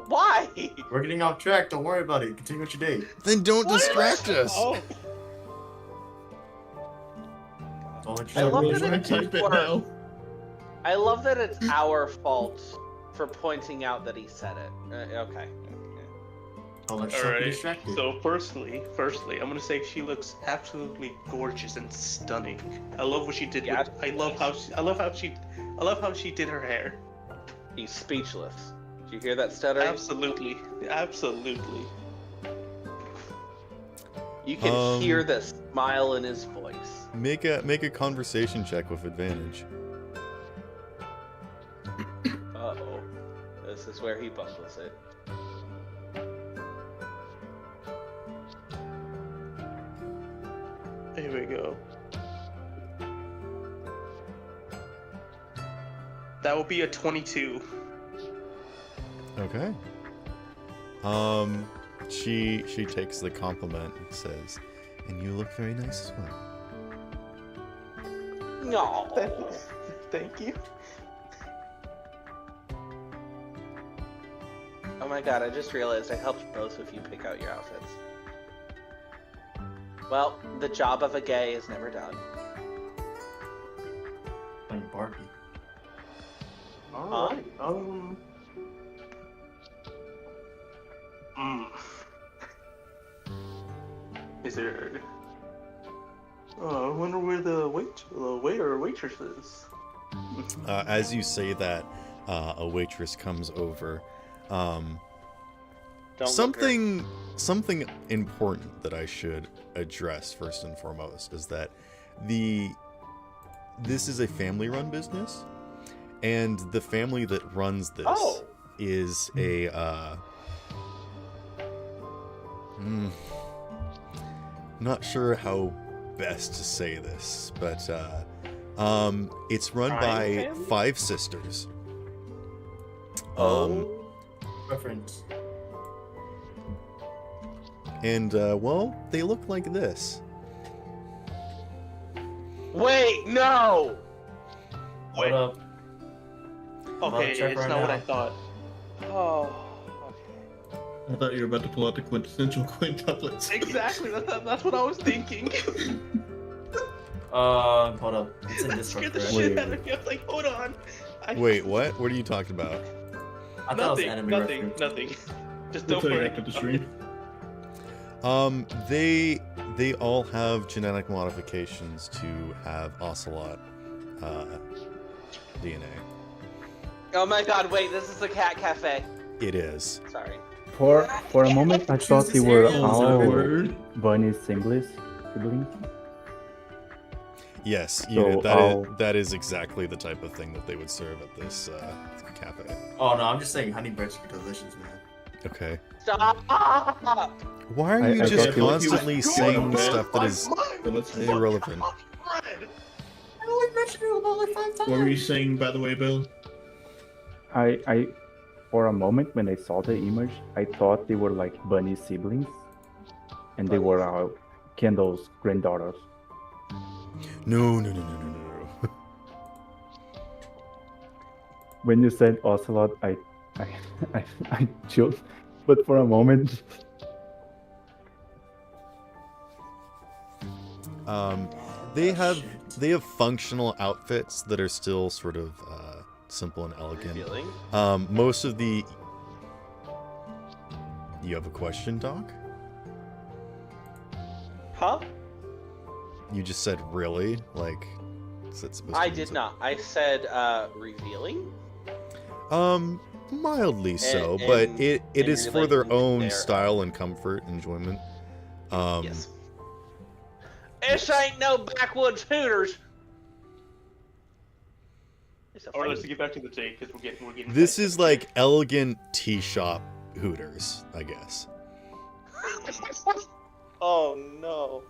S2: Why?
S3: We're getting off track. Don't worry about it. Continue with your day.
S1: Then don't distract us.
S4: Oh.
S3: I'll let you
S2: I
S3: know.
S2: love
S5: I'm
S2: that
S5: trying
S2: it's
S5: to type it
S2: for-
S5: now.
S2: I love that it's our fault for pointing out that he said it. Okay.
S3: I'll let you
S4: All
S3: be
S4: right.
S3: distracted.
S4: So firstly, I'm gonna say she looks absolutely gorgeous and stunning. I love what she did.
S2: Yeah.
S4: I love how she did her hair.
S2: He's speechless. Did you hear that stuttering?
S4: Absolutely.
S2: You can hear the smile in his voice.
S1: Make a conversation check with advantage.
S2: Uh-oh. This is where he bumbles it.
S4: Here we go. That will be a 22.
S1: Okay. She takes the compliment and says, "And you look very nice as well."
S2: No.
S4: Thank you.
S2: Oh my god, I just realized I helped both of you pick out your outfits. Well, the job of a gay is never done.
S3: Playing Barbie.
S4: All right. Is there? I wonder where the waiter or waitress is.
S1: As you say that, a waitress comes over.
S2: Don't
S1: Something important that I should address first and foremost is that this is a family-run business, and the family that runs this is a not sure how best to say this, but it's run by
S2: family?
S1: 5 sisters.
S3: Reference.
S1: And well, they look like this.
S2: Wait, no!
S3: What up?
S4: Okay,
S3: check
S4: it's
S3: right
S4: not what
S3: now.
S4: I thought.
S2: Oh.
S5: I thought you were about to pull out the quintessential quintuplets.
S4: Exactly. That's what I was thinking.
S3: Hold up. It's in
S4: That
S3: Discord,
S4: scared the
S3: correct?
S4: shit
S1: Wait.
S4: out of me. I was like, hold on.
S1: Wait, what? What are you talking about?
S3: I thought it was
S4: Nothing.
S3: anime
S4: Nothing.
S3: reference.
S4: Nothing. Just
S5: We'll
S4: don't
S5: tell you
S4: worry.
S5: after the stream.
S1: They all have genetic modifications to have ocelot DNA.
S2: Oh my god, wait, this is the cat cafe.
S1: It is.
S2: Sorry.
S6: For a moment, I thought they were
S3: cereal,
S5: Oh,
S6: all
S5: word.
S6: Bunny's siblings.
S1: Yes,
S6: So
S1: you,
S6: I'll-
S1: that is exactly the type of thing that they would serve at this cafe.
S3: Oh no, I'm just saying honey breads are delicious, man.
S1: Okay.
S2: Stop!
S1: Why are
S6: I
S1: you
S6: thought
S1: just
S6: he was-
S1: constantly saying
S5: man.
S1: stuff that is irrelevant?
S3: I only mentioned it about like 5 times.
S5: What were you saying, by the way, Bill?
S6: I for a moment when I saw the image, I thought they were like Bunny's siblings, and they were Kendall's granddaughters.
S1: No.
S6: When you said ocelot, I chilled, but for a moment,
S1: They have
S3: Shit.
S1: functional outfits that are still sort of simple and elegant.
S2: Revealing.
S1: Most of the. You have a question, Doc?
S2: Huh?
S1: You just said really? Like, is that supposed to
S2: I
S1: mean
S2: did
S1: something?
S2: not. I said revealing.
S1: Mildly so,
S2: And-
S1: but
S2: and-
S1: it
S2: and
S1: is for their
S2: relating
S1: own
S2: their-
S1: style and comfort, enjoyment.
S2: Yes. This ain't no backwoods Hooters. It's a
S4: Or let's
S2: fucking-
S4: get back to the date because we're getting.
S1: This is like elegant tea shop Hooters, I guess.
S2: Oh no.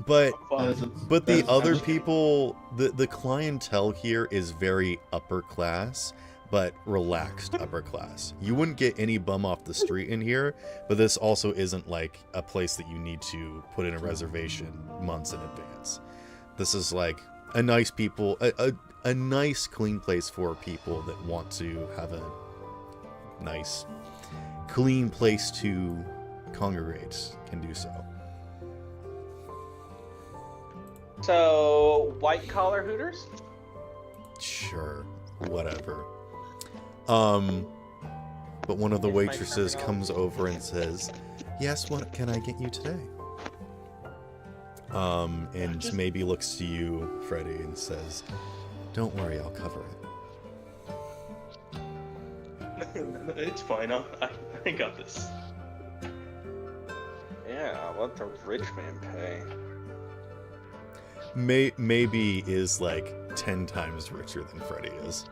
S1: But
S5: That is a-
S1: But the
S5: that's-
S1: other people, the clientele here is very upper class, but relaxed upper class. You wouldn't get any bum off the street in here, but this also isn't like a place that you need to put in a reservation months in advance. This is like a nice a nice clean place for people that want to have a nice clean place to congregate can do so.
S2: So, white collar Hooters?
S1: Sure, whatever. But one of the
S2: It's my
S1: waitresses comes
S2: terminology.
S1: over and says, "Yes, what can I get you today?" And
S4: Just-
S1: maybe looks to you, Freddy, and says, "Don't worry, I'll cover it."
S4: It's fine. I got this.
S2: Yeah, let the rich man pay.
S1: Maybe is like 10 times richer than Freddy is.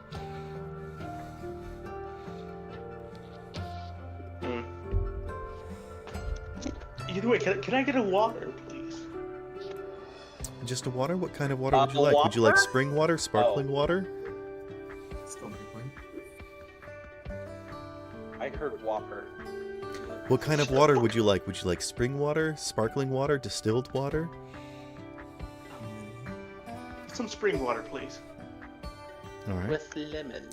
S4: Either way, can I get a water, please?
S1: Just a water? What kind of water would you
S2: A
S1: like? Would you like
S2: Whopper?
S1: spring water, sparkling water?
S3: Still pretty point.
S2: I heard Whopper.
S1: What kind of water would you like? Would you like spring water, sparkling water, distilled water?
S4: Some spring water, please.
S1: All right.
S2: With lemon.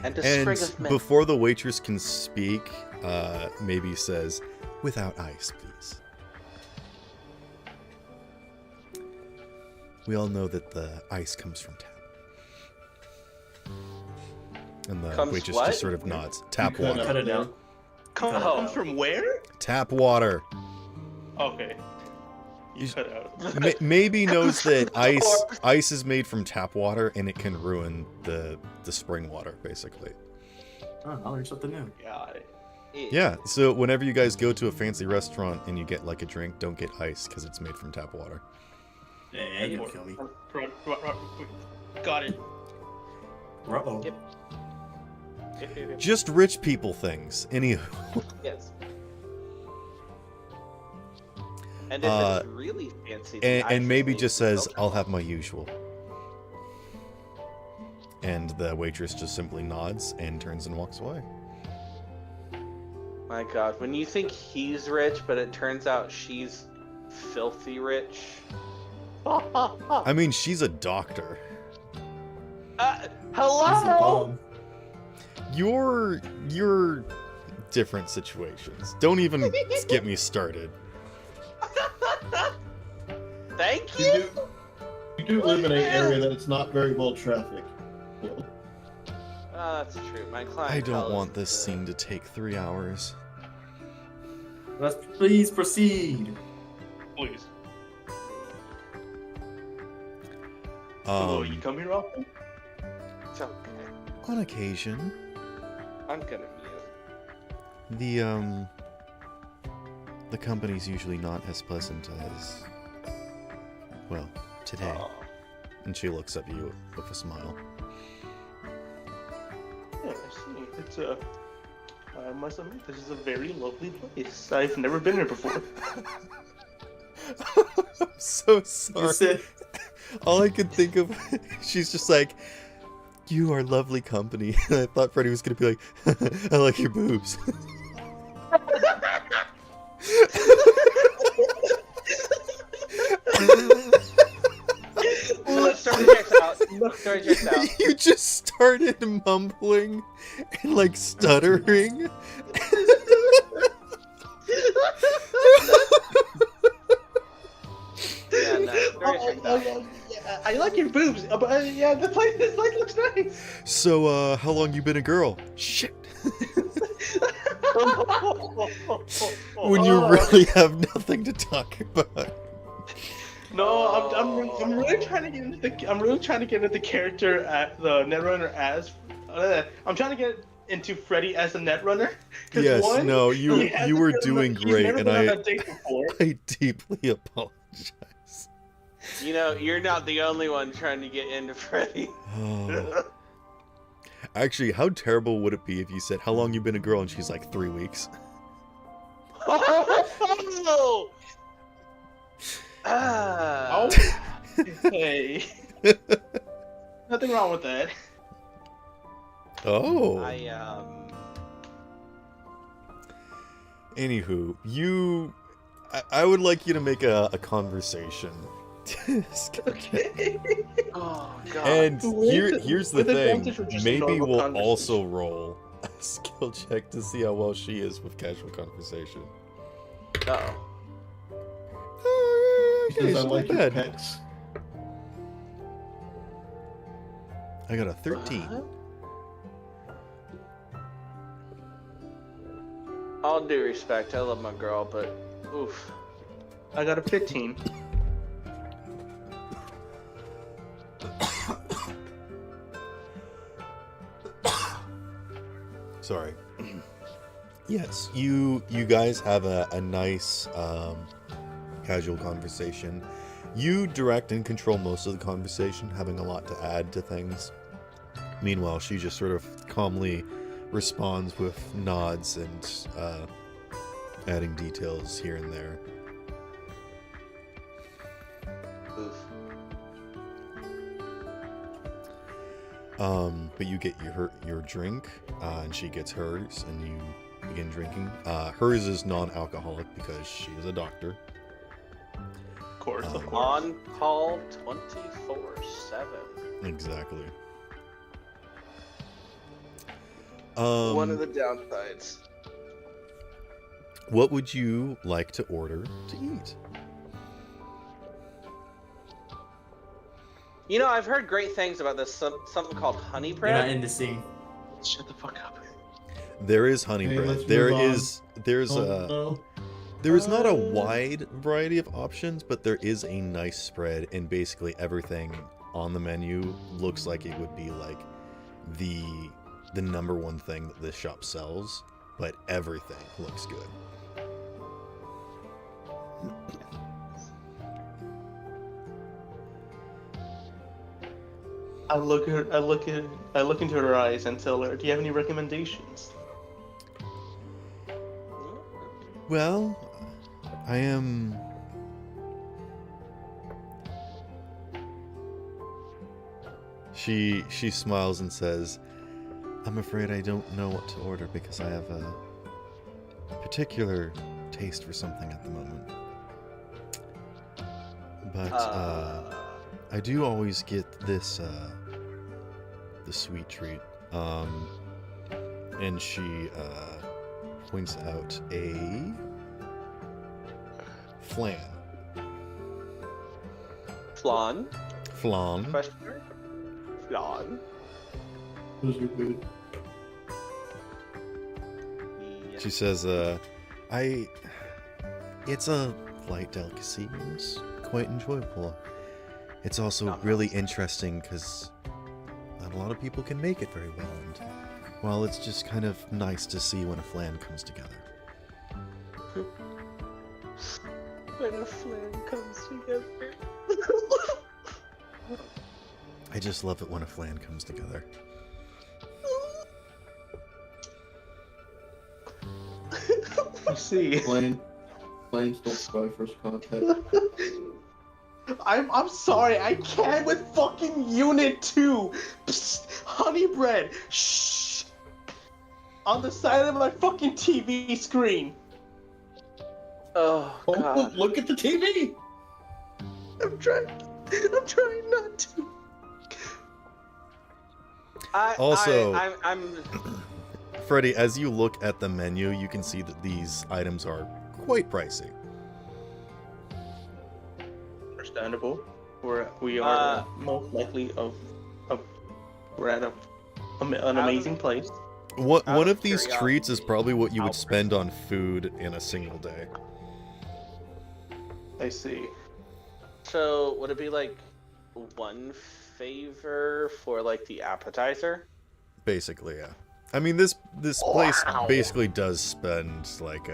S2: And a
S1: And
S2: sprig of mint.
S1: before the waitress can speak, maybe says, "Without ice, please." We all know that the ice comes from tap. And the
S2: Comes
S1: waitress
S2: what?
S1: just sort of nods. Tap
S5: cut
S1: water.
S3: Cut it out.
S4: Comes from where?
S1: Tap water.
S4: Okay. You
S1: You-
S4: cut out.
S1: Maybe knows that ice is made from tap water and it can ruin the spring water, basically.
S3: Oh, I learned something new.
S4: Yeah.
S1: Yeah, so whenever you guys go to a fancy restaurant and you get like a drink, don't get ice because it's made from tap water.
S3: Yeah, you don't kill me.
S4: Got it.
S3: Uh-oh.
S2: Yep. Yep.
S1: Just rich people things. Anywho.
S2: Yes. And if
S1: Uh,
S2: it's really fancy, the ice
S1: And
S2: is
S1: maybe
S2: made
S1: just
S2: from
S1: says,
S2: milk.
S1: "I'll have my usual." And the waitress just simply nods and turns and walks away.
S2: My God, when you think he's rich, but it turns out she's filthy rich.
S1: I mean, she's a doctor.
S3: He's a
S2: Hello.
S3: bomb.
S1: You're different situations. Don't even get me started.
S2: Thank
S5: You
S2: you.
S5: do, you do live in an area that it's not very well trafficked. Well,
S2: That's true. My client.
S1: I don't want this scene to take 3 hours.
S3: Let's please proceed.
S4: Please. Oh, you
S1: Um,
S4: come here often?
S2: It's okay.
S1: on occasion,
S2: I'm gonna mute.
S1: the company's usually not as pleasant as, well, today.
S2: Aw.
S1: And she looks at you with a smile.
S4: Yeah, I see. It's I must admit, this is a very lovely place. I've never been here before.
S1: I'm so
S3: You
S1: sorry.
S3: said
S1: All I could think of, she's just like, "You are lovely company." And I thought Freddie was gonna be like, "I like your boobs."
S2: Story checks out. Story checks out.
S1: You just started mumbling and like stuttering.
S2: Yeah, no. Story checks out.
S4: Yeah, I like your boobs, but yeah, this place looks nice.
S1: So, how long you been a girl? Shit. When you really have nothing to talk about.
S4: No, I'm really trying to get into the character at the Netrunner as. I'm trying to get into Freddy as a Netrunner. 'Cause
S1: Yes,
S4: one,
S1: no,
S4: he
S1: you
S4: hasn't
S1: were
S4: been on
S1: doing
S4: he's
S1: great,
S4: never
S1: and
S4: been on
S1: I
S4: a date before.
S1: I deeply apologize.
S2: You know, you're not the only one trying to get into Freddy.
S1: Oh. Actually, how terrible would it be if you said, "How long you been a girl?" and she's like, 3 weeks?
S2: Oh!
S4: Oh, hey. Nothing wrong with that.
S1: Oh. Anywho, I would like you to make a conversation.
S4: Okay.
S2: Oh god.
S1: And
S4: With-
S1: here's the
S4: with
S1: thing.
S4: advantage or just
S1: Maybe
S4: normal
S1: we'll
S4: conversation?
S1: also roll a skill check to see how well she is with casual conversation.
S2: Uh-oh.
S1: Oh, yeah, okay,
S5: because I
S1: she's
S5: like
S1: not
S5: your
S1: bad.
S5: pecs.
S1: I got a 13.
S2: What? All due respect, I love my girl, but oof.
S4: I got a 15.
S1: Sorry. Yes, you guys have a nice casual conversation. You direct and control most of the conversation, having a lot to add to things. Meanwhile, she just sort of calmly responds with nods and adding details here and there.
S2: Oof.
S1: But you get your drink, and she gets hers, and you begin drinking. Hers is non-alcoholic because she is a doctor.
S4: Of course, of course.
S2: On call 24/7.
S1: Exactly.
S2: One of the downsides.
S1: What would you like to order to eat?
S2: You know, I've heard great things about this something called honey
S3: You're not
S2: bread.
S3: in the scene.
S4: Shut the fuck up.
S1: There is honey
S5: Okay,
S1: bread.
S5: let's
S1: There
S5: move on.
S1: is there's
S5: Oh,
S1: there is not a wide variety of options, but there is a nice spread, and basically everything on the menu looks like it would be like the number one thing that this shop sells, but everything looks good.
S4: I look into her eyes and tell her, "Do you have any recommendations?"
S1: Well, I am... She smiles and says, I'm afraid I don't know what to order because I have a particular taste for something at the moment. But I do always get this the sweet treat. And she points out a flan.
S2: Flan?
S1: Flan.
S2: Question mark? Flan?
S5: those are good.
S2: Yeah.
S1: She says, it's a light delicacy. It's quite enjoyable. It's also
S2: Not
S1: really
S2: nice.
S1: interesting because not a lot of people can make it very well. And, well, it's just kind of nice to see when a flan comes together.
S2: When a flan comes together.
S1: I just love it when a flan comes together.
S4: I see.
S5: Planes don't survive first contact.
S4: I'm sorry, I can't with fucking Unit 2. Psst, honey bread. Shh. On the side of my fucking TV screen.
S2: Oh,
S5: Oh,
S2: God.
S5: look at the TV!
S4: I'm trying not to.
S1: Also-
S2: I'm
S1: Freddie, as you look at the menu, you can see that these items are quite pricey.
S4: Understandable. We are most likely we're at an amazing place.
S1: One
S2: Out
S1: of
S2: of
S1: these treats is
S2: curiosity,
S1: probably what you would
S2: how
S1: spend on food in a single day.
S4: I see.
S2: So would it be like one favor for like the appetizer?
S1: Basically, yeah. I mean, this place
S4: Wow.
S1: basically does spend like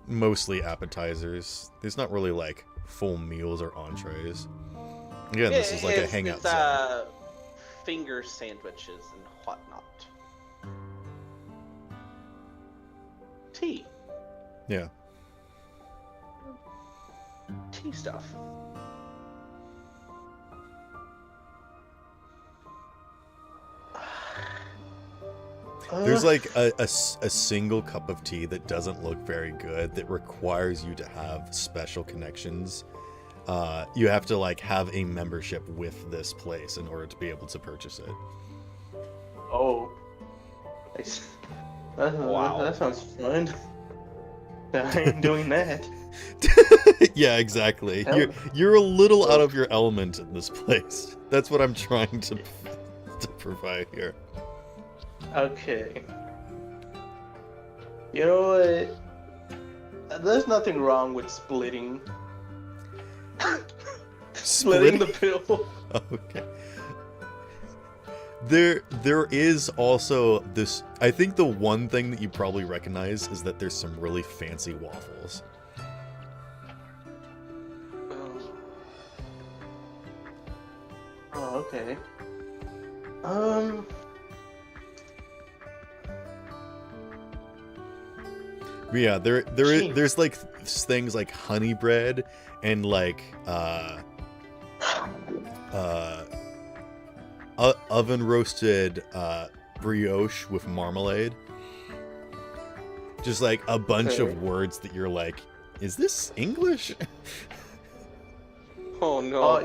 S1: mostly appetizers. There's not really like full meals or entrees. Again, this is like a hangout
S2: it's,
S1: zone.
S2: finger sandwiches and whatnot. Tea.
S1: Yeah.
S2: Tea stuff.
S1: There's like a single cup of tea that doesn't look very good that requires you to have special connections. You have to like have a membership with this place in order to be able to purchase it.
S4: Oh.
S2: Wow.
S4: That sounds fun. I ain't doing that.
S1: Yeah, exactly.
S4: Hell-
S1: You're a little out of your element in this place. That's what I'm trying to provide here.
S4: Okay. You know what? There's nothing wrong with splitting the bill.
S1: Okay. There is also this. I think the one thing that you probably recognize is that there's some really fancy waffles.
S4: Oh, okay.
S1: Yeah,
S4: Jeez.
S1: there's like things like honey bread and like oven roasted brioche with marmalade. Just like a bunch
S4: Okay.
S1: of words that you're like, is this English?
S2: Oh no.
S4: Oh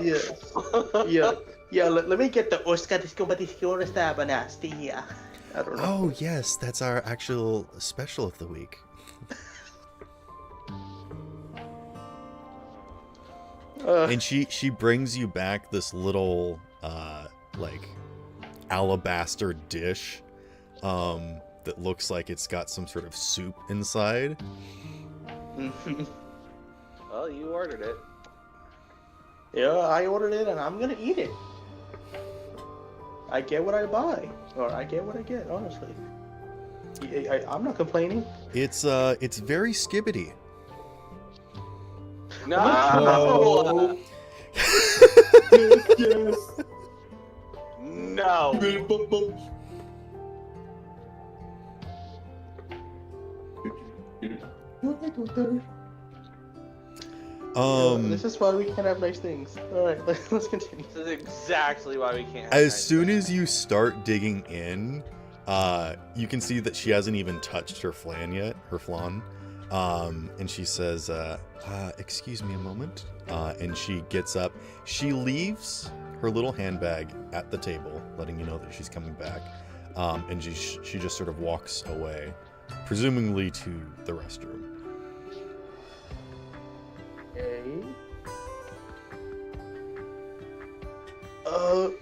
S4: yeah. Yeah. Let me get the Oscar here. I don't know.
S1: Oh yes, that's our actual special of the week. And she brings you back this little like alabaster dish that looks like it's got some sort of soup inside.
S2: Well, you ordered it.
S4: Yeah, I ordered it and I'm gonna eat it. I get what I buy, or I get what I get. Honestly, I'm not complaining.
S1: It's very skibbity.
S2: No.
S5: Oh. Yes.
S2: No.
S4: This is why we can't have nice things. All right, let's continue.
S2: This is exactly why we can't.
S1: As soon as you start digging in, you can see that she hasn't even touched her flan yet, her flan. And she says, excuse me a moment. And she gets up. She leaves her little handbag at the table, letting you know that she's coming back. And she just sort of walks away, presumably to the restroom.
S4: Okay.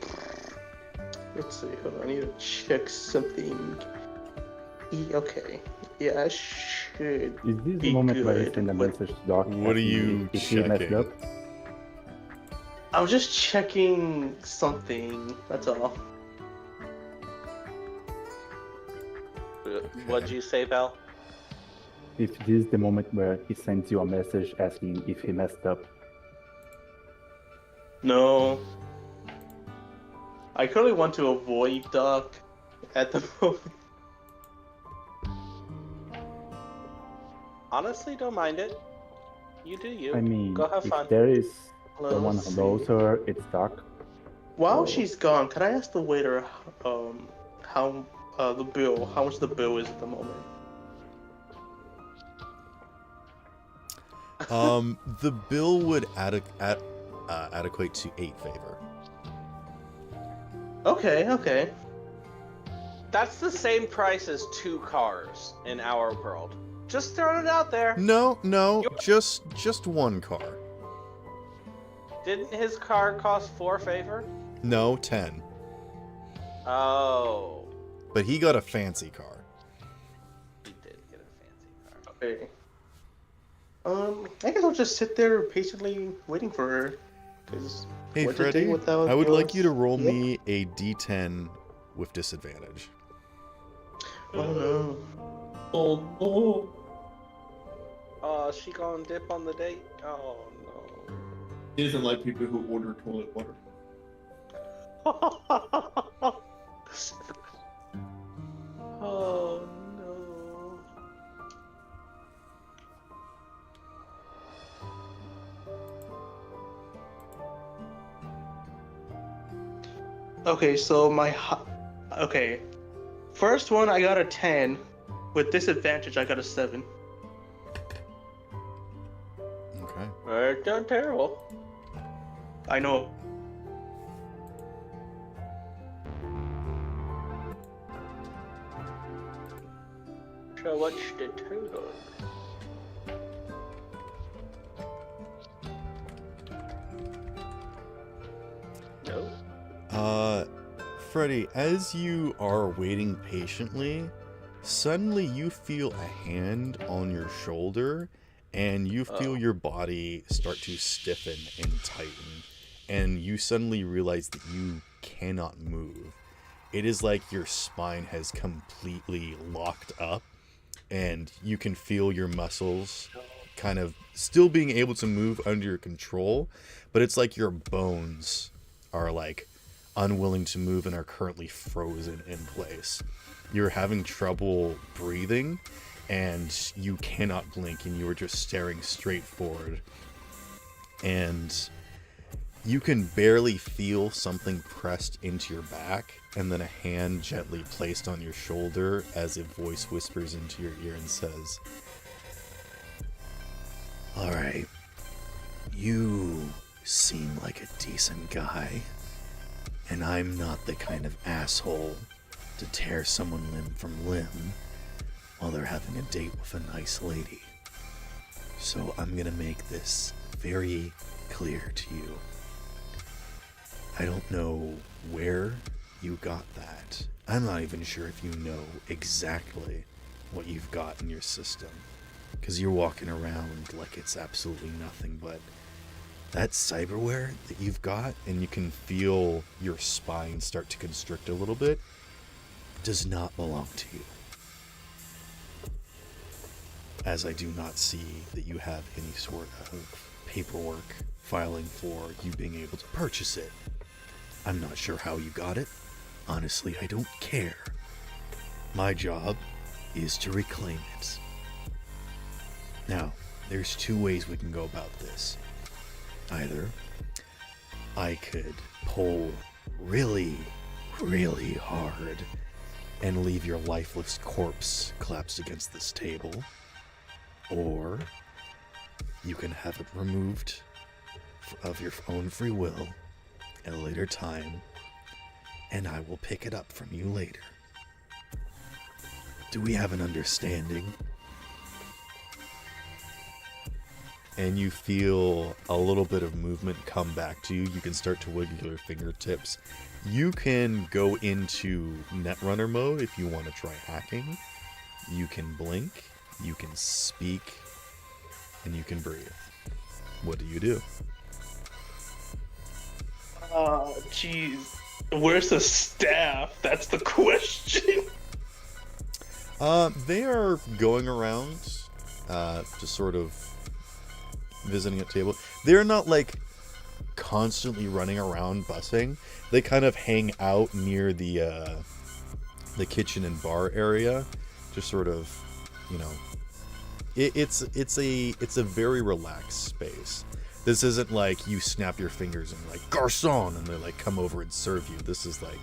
S4: Let's see. Hold on. I need to check something. Okay. Yeah, I should.
S6: Is this
S4: Be
S6: the moment where you
S4: good
S6: send a
S4: with-
S6: message to Doc?
S1: What are
S6: asking
S1: you
S6: if he messed
S1: checking?
S6: up?
S4: I'm just checking something. That's all.
S2: What'd you say, Val?
S6: If this is the moment where he sends you a message asking if he messed up.
S4: No. I currently want to avoid Doc at the moment.
S2: Honestly, don't mind it. You do you.
S6: I mean,
S2: Go have
S6: if
S2: fun.
S6: there is
S4: Let's
S6: someone who knows
S4: see.
S6: her, it's Doc.
S4: While
S6: So-
S4: she's gone, can I ask the waiter how the bill, how much the bill is at the moment?
S1: The bill would adequate to 8 favor.
S4: Okay.
S2: That's the same price as 2 cars in our world. Just throwing it out there.
S1: No, just one car.
S2: Didn't his car cost 4 favor?
S1: No, 10.
S2: Oh.
S1: But he got a fancy car.
S2: He did get a fancy car.
S4: Okay. I guess I'll just sit there patiently waiting for her. Cause
S1: Hey,
S4: what'd you do
S1: Freddy,
S4: without
S1: I would like you to
S4: yours?
S1: roll
S4: Yeah.
S1: me a d10 with disadvantage.
S4: Oh no.
S5: Oh no.
S2: Oh, she gonna dip on the date? Oh
S5: He doesn't like people who order toilet water.
S2: no. Oh no.
S4: Okay, so okay. First one I got a 10. With disadvantage I got a 7.
S1: Okay.
S2: It's not terrible.
S4: I know.
S2: So what's the total? No.
S1: Freddy, as you are waiting patiently, suddenly you feel a hand on your shoulder, and you feel your body start to stiffen and tighten, and you suddenly realize that you cannot move. It is like your spine has completely locked up, and you can feel your muscles kind of still being able to move under your control, but it's like your bones are like unwilling to move and are currently frozen in place. You're having trouble breathing, and you cannot blink, and you are just staring straight forward. And you can barely feel something pressed into your back, and then a hand gently placed on your shoulder as a voice whispers into your ear and says, "Alright, you seem like a decent guy, and I'm not the kind of asshole to tear someone limb from limb while they're having a date with a nice lady. So I'm gonna make this very clear to you. I don't know where you got that. I'm not even sure if you know exactly what you've got in your system, because you're walking around like it's absolutely nothing, but that cyberware that you've got, and you can feel your spine start to constrict a little bit, does not belong to you. As I do not see that you have any sort of paperwork filing for you being able to purchase it. I'm not sure how you got it. Honestly, I don't care. My job is to reclaim it. Now, there's two ways we can go about this. Either I could pull really, really hard and leave your lifeless corpse collapsed against this table, or you can have it removed of your own free will at a later time, and I will pick it up from you later. Do we have an understanding?" And you feel a little bit of movement come back to you. You can start to wiggle your fingertips. You can go into Netrunner mode if you want to try hacking. You can blink, you can speak, and you can breathe. What do you do?
S4: Jeez. Where's the staff? That's the question.
S1: They are going around, just sort of visiting a table. They're not like constantly running around bussing. They kind of hang out near the kitchen and bar area, just sort of, you know. It's a very relaxed space. This isn't like you snap your fingers and like garçon and they like come over and serve you. This is like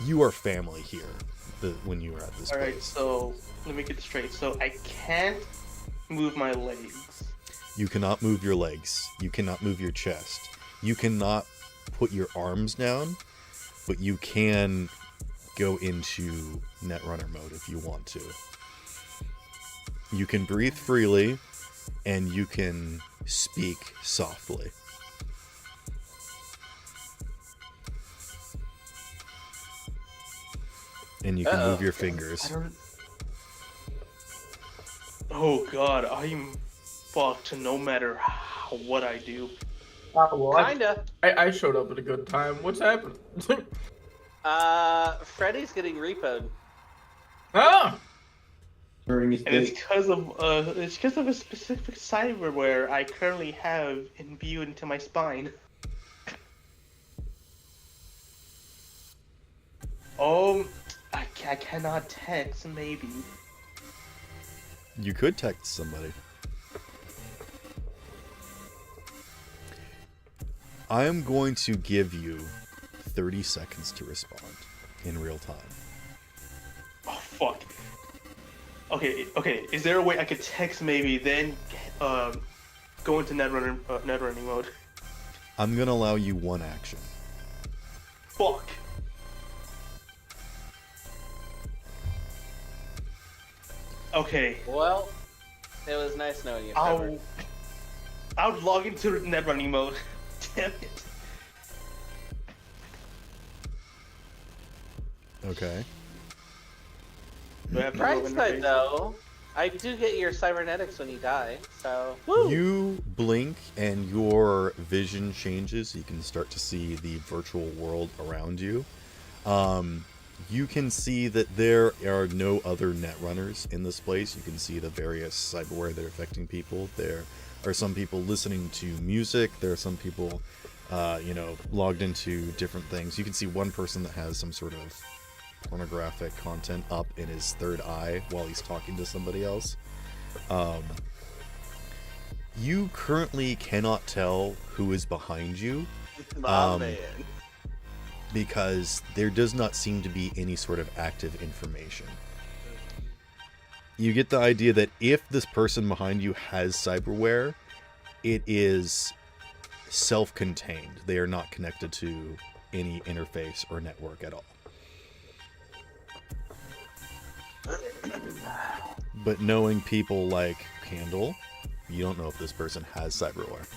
S1: you are family here. When you are at this
S4: Alright,
S1: place.
S4: so let me get this straight. So I can't move my legs.
S1: You cannot move your legs. You cannot move your chest. You cannot put your arms down, but you can go into Netrunner mode if you want to. You can breathe freely, and you can speak softly. And you can move your fingers.
S4: Oh god, I'm fucked no matter what I do.
S7: Well,
S2: Kinda.
S7: I showed up at a good time. What's happening?
S2: Freddy's getting repoed.
S7: Ah!
S5: During his
S4: And it's
S5: day.
S4: because of a specific cyberware I currently have imbued into my spine. I cannot text, maybe.
S1: You could text somebody. I am going to give you 30 seconds to respond in real time.
S4: Oh, fuck. Okay, is there a way I could text maybe, then go into netrunning mode?
S1: I'm going to allow you one action.
S4: Fuck. Okay,
S2: Well, it was nice knowing you, Trevor.
S4: I'll log into netrunning mode. Damn it.
S1: Okay.
S4: Do I have to
S2: Bright
S4: roll
S2: side
S4: interface?
S2: though, I do get your cybernetics when you die, so woo!
S1: You blink and your vision changes. You can start to see the virtual world around you. You can see that there are no other netrunners in this place. You can see the various cyberware that are affecting people. There are some people listening to music. There are some people, logged into different things. You can see one person that has some sort of pornographic content up in his third eye while he's talking to somebody else. You currently cannot tell who is behind you
S2: My man.
S1: because there does not seem to be any sort of active information. You get the idea that if this person behind you has cyberware, it is self-contained. They are not connected to any interface or network at all. But knowing people like Candle, you don't know if this person has cyberware.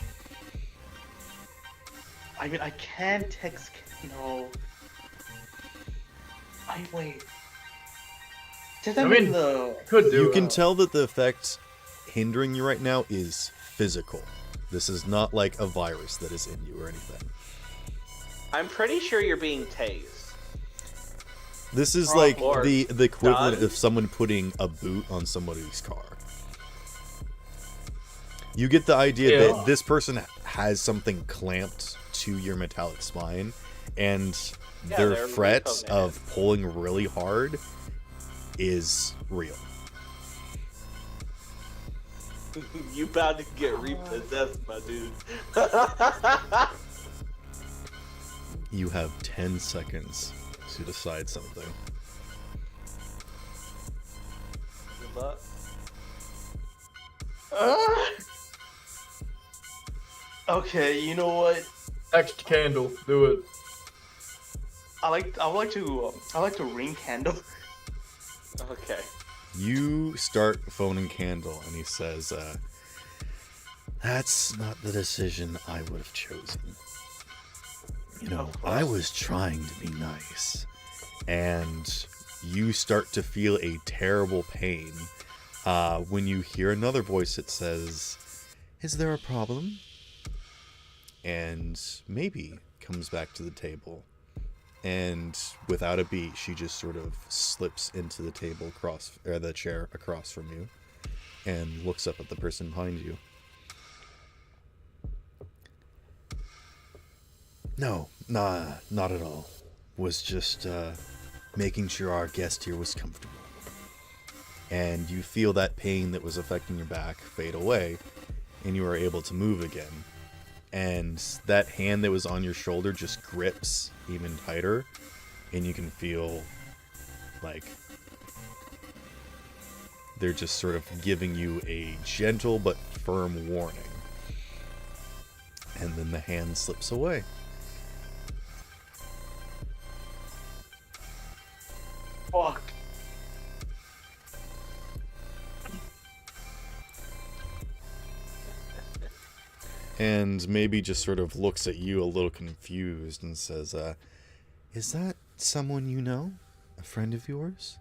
S4: I mean, I can text, wait. Does that
S7: I
S4: mean
S7: mean,
S4: the...
S7: Could do.
S1: You can tell that the effect hindering you right now is physical. This is not like a virus that is in you or anything.
S2: I'm pretty sure you're being tased.
S1: This is
S4: Oh,
S1: like
S2: Lord.
S1: the equivalent
S2: Done.
S1: of someone putting a boot on somebody's car. You get the idea
S7: Yeah.
S1: that this person has something clamped to your metallic spine, and
S2: Yeah,
S1: their
S2: they're
S1: frets
S2: repo
S1: of pulling really hard is real.
S2: You about to get repossessed, my dude.
S1: You have 10 seconds to decide something.
S2: Good luck.
S4: Okay, you know what?
S7: Text Candle. Do it.
S4: I would like to ring Candle.
S2: Okay.
S1: You start phoning Candle, and he says, that's not the decision I would have chosen. You know, I was trying to be nice. And you start to feel a terrible pain when you hear another voice that says, is there a problem? And maybe comes back to the table. And without a beat, she just sort of slips into the table the chair across from you, and looks up at the person behind you. No, not at all. Was just making sure our guest here was comfortable. And you feel that pain that was affecting your back fade away, and you are able to move again. And that hand that was on your shoulder just grips even tighter, and you can feel like they're just sort of giving you a gentle but firm warning. And then the hand slips away.
S4: Fuck.
S1: And maybe just sort of looks at you a little confused and says, is that someone you know? A friend of yours?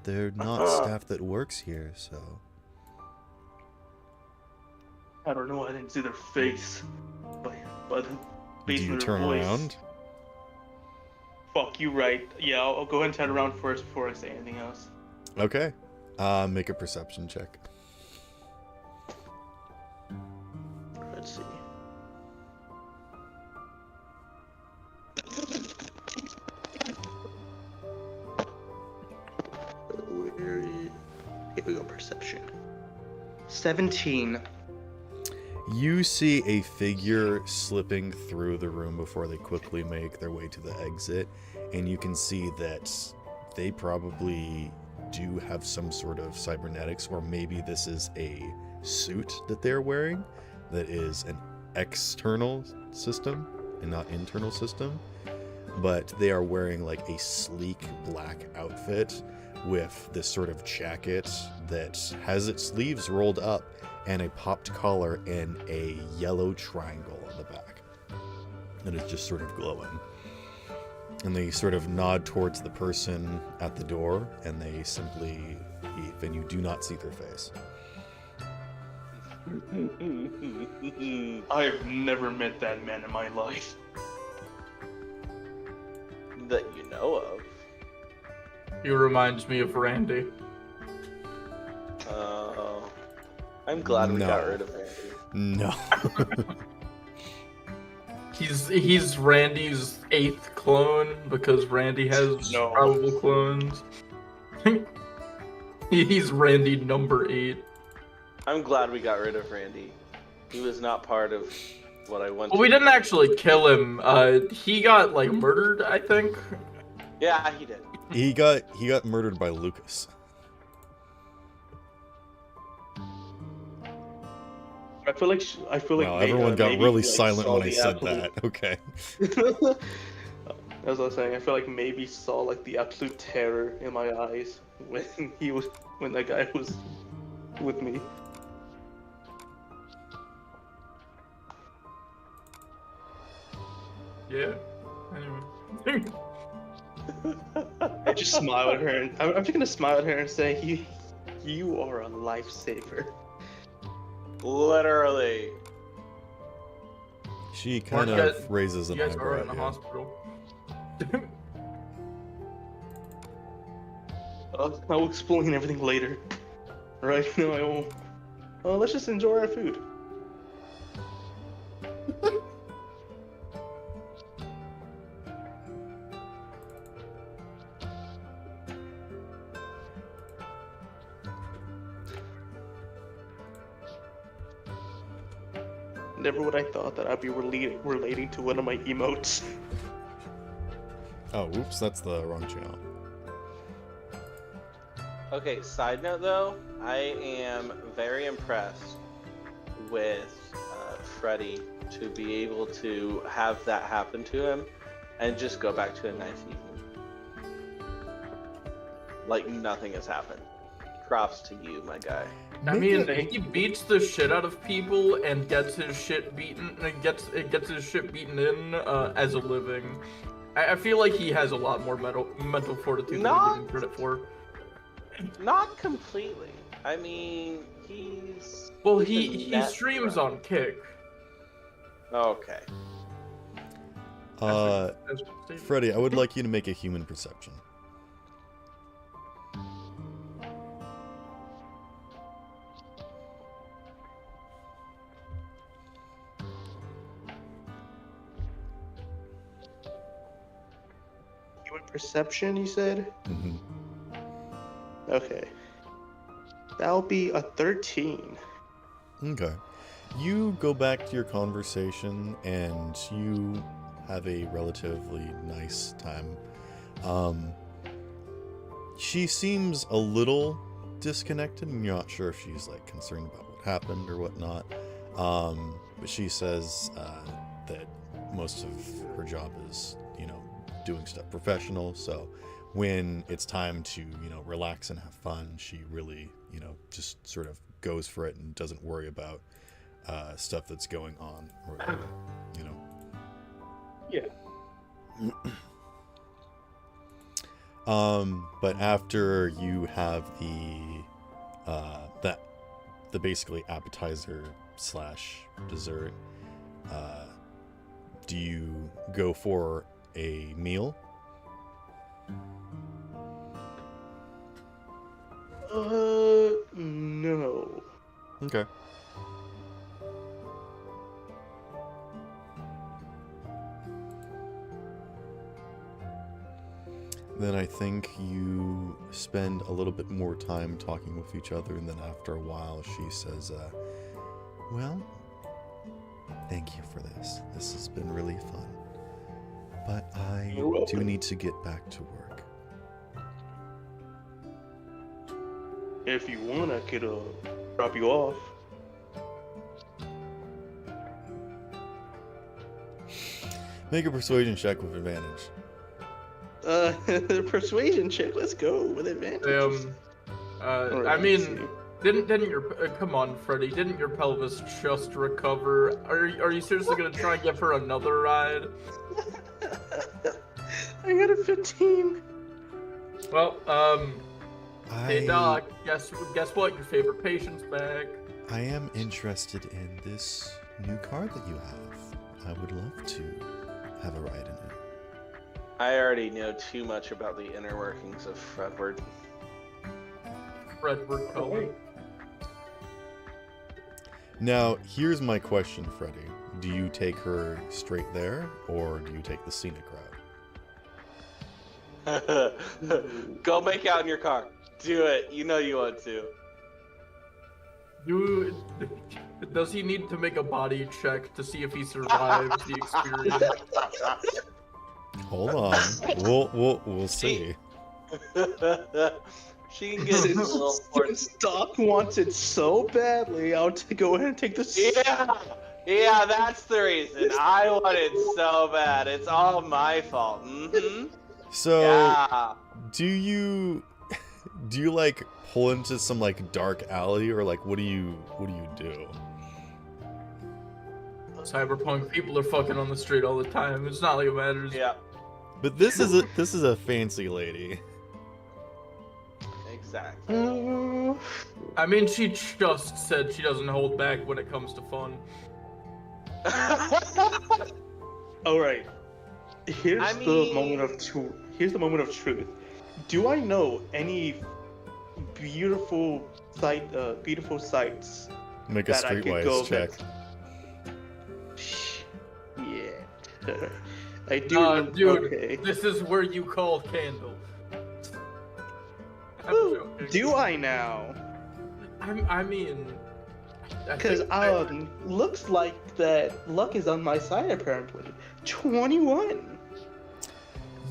S1: They're not staff that works here, so...
S4: I don't know. I didn't see their face, but
S1: Do
S4: based
S1: you
S4: on their
S1: turn
S4: voice.
S1: around?
S4: Fuck you, right? Yeah, I'll go ahead and turn around first before I say anything else.
S1: Okay. Make a perception check.
S4: Let's see. Here we go, perception. 17.
S1: You see a figure slipping through the room before they quickly make their way to the exit, and you can see that they probably do have some sort of cybernetics, or maybe this is a suit that they're wearing that is an external system and not internal system, but they are wearing like a sleek black outfit with this sort of jacket that has its sleeves rolled up and a popped collar and a yellow triangle on the back. And it's just sort of glowing. And they sort of nod towards the person at the door, and they simply leave, and you do not see their face.
S4: I have never met that man in my life.
S2: That you know of.
S7: He reminds me of Randy.
S2: I'm glad we
S1: No.
S2: got rid of Randy.
S1: No.
S7: He's Randy's 8th clone because Randy has
S4: No.
S7: probable clones. He's Randy number 8.
S2: I'm glad we got rid of Randy. He was not part of what I wanted.
S7: Well, we didn't actually kill him. He got like murdered, I think.
S2: Yeah, he did.
S1: He got murdered by Lucas.
S4: I feel like
S1: Wow, everyone got
S4: maybe
S1: really
S4: he, like,
S1: silent
S4: saw
S1: when I
S4: the
S1: said
S4: absolute-
S1: that. Okay.
S4: As I was saying, I feel like maybe saw like the absolute terror in my eyes when that guy was with me.
S7: Yeah. Anyway.
S4: I just smile at her, and I'm just gonna smile at her and say, "You are a lifesaver."
S2: Literally.
S1: She kind
S7: Mark,
S1: of raises
S7: You
S1: an
S7: guys are
S1: eyebrow
S7: in the
S1: at you.
S7: hospital.
S4: I'll explain everything later. Right now, I won't. Let's just enjoy our food. Never would I thought that I'd be relating to one of my emotes.
S1: Oh, oops, that's the wrong channel.
S2: Okay, side note though, I am very impressed with Freddy to be able to have that happen to him and just go back to a nice evening. Like nothing has happened. Props to you, my guy.
S7: I mean,
S4: Maybe.
S7: he beats the shit out of people and gets his shit beaten. And gets his shit beaten in as a living. I feel like he has a lot more mental fortitude than
S2: Not-
S7: we give him credit for.
S2: Not completely. I mean, he's...
S7: Well,
S2: with the
S7: he
S2: net
S7: streams
S2: run.
S7: on Kick.
S2: Okay.
S1: Uh,
S7: That's what I'm saying.
S1: Freddy, I would like you to make a human perception.
S4: Human perception, you said?
S1: Mhm.
S4: Okay. That'll be a 13.
S1: Okay. You go back to your conversation and you have a relatively nice time. She seems a little disconnected and you're not sure if she's like concerned about what happened or whatnot. But she says that most of her job is, doing stuff professional. So when it's time to, relax and have fun, she really, just sort of goes for it and doesn't worry about stuff that's going on or whatever,
S4: Yeah.
S1: But after you have the basically appetizer / dessert, do you go for a meal?
S4: No.
S1: Okay. Then I think you spend a little bit more time talking with each other, and then after a while she says, well, thank you for this. This has been really fun. But I
S4: You're welcome.
S1: do need to get back to work.
S4: If you want, I could drop you off.
S1: Make a persuasion check with advantage.
S4: The persuasion check. Let's go with advantage. Alright,
S7: I
S4: let's
S7: mean,
S4: see.
S7: didn't your come on, Freddy? Didn't your pelvis just recover? Are you seriously gonna try and give her another ride?
S4: I got a 15.
S7: Well, hey
S1: I,
S7: Doc, guess what? Your favorite patient's back.
S1: I am interested in this new car that you have. I would love to have a ride in it.
S2: I already know too much about the inner workings of Fredward.
S7: Redwood Cullen.
S1: Now, here's my question, Freddie. Do you take her straight there, or do you take the scenic route?
S2: Go make out in your car. Do it. You know you want to.
S7: Does he need to make a body check to see if he survives the experience?
S1: Hold on. We'll see.
S2: She can get a little
S4: Since Doc wants it so badly, I'll go ahead and take the.
S2: Yeah, that's the reason. I want it so bad. It's all my fault.
S1: So,
S2: Yeah.
S1: do you like pull into some like dark alley, or like what do you do?
S7: Cyberpunk people are fucking on the street all the time. It's not like it matters.
S2: Yeah.
S1: But this is a fancy lady.
S2: Exactly.
S7: I mean, she just said she doesn't hold back when it comes to fun.
S4: All right. Here's
S2: I
S4: the
S2: mean-
S4: moment of truth. Here's the moment of truth. Do I know any beautiful sights
S1: Make a
S4: that I could
S1: streetwise
S4: go
S1: check.
S4: Yeah. I do.
S7: Dude,
S4: okay.
S7: this is where you call Candle. I'm
S4: Ooh,
S7: joking.
S4: do I now?
S7: I mean... I
S4: Because
S7: think
S4: looks like that luck is on my side apparently. 21.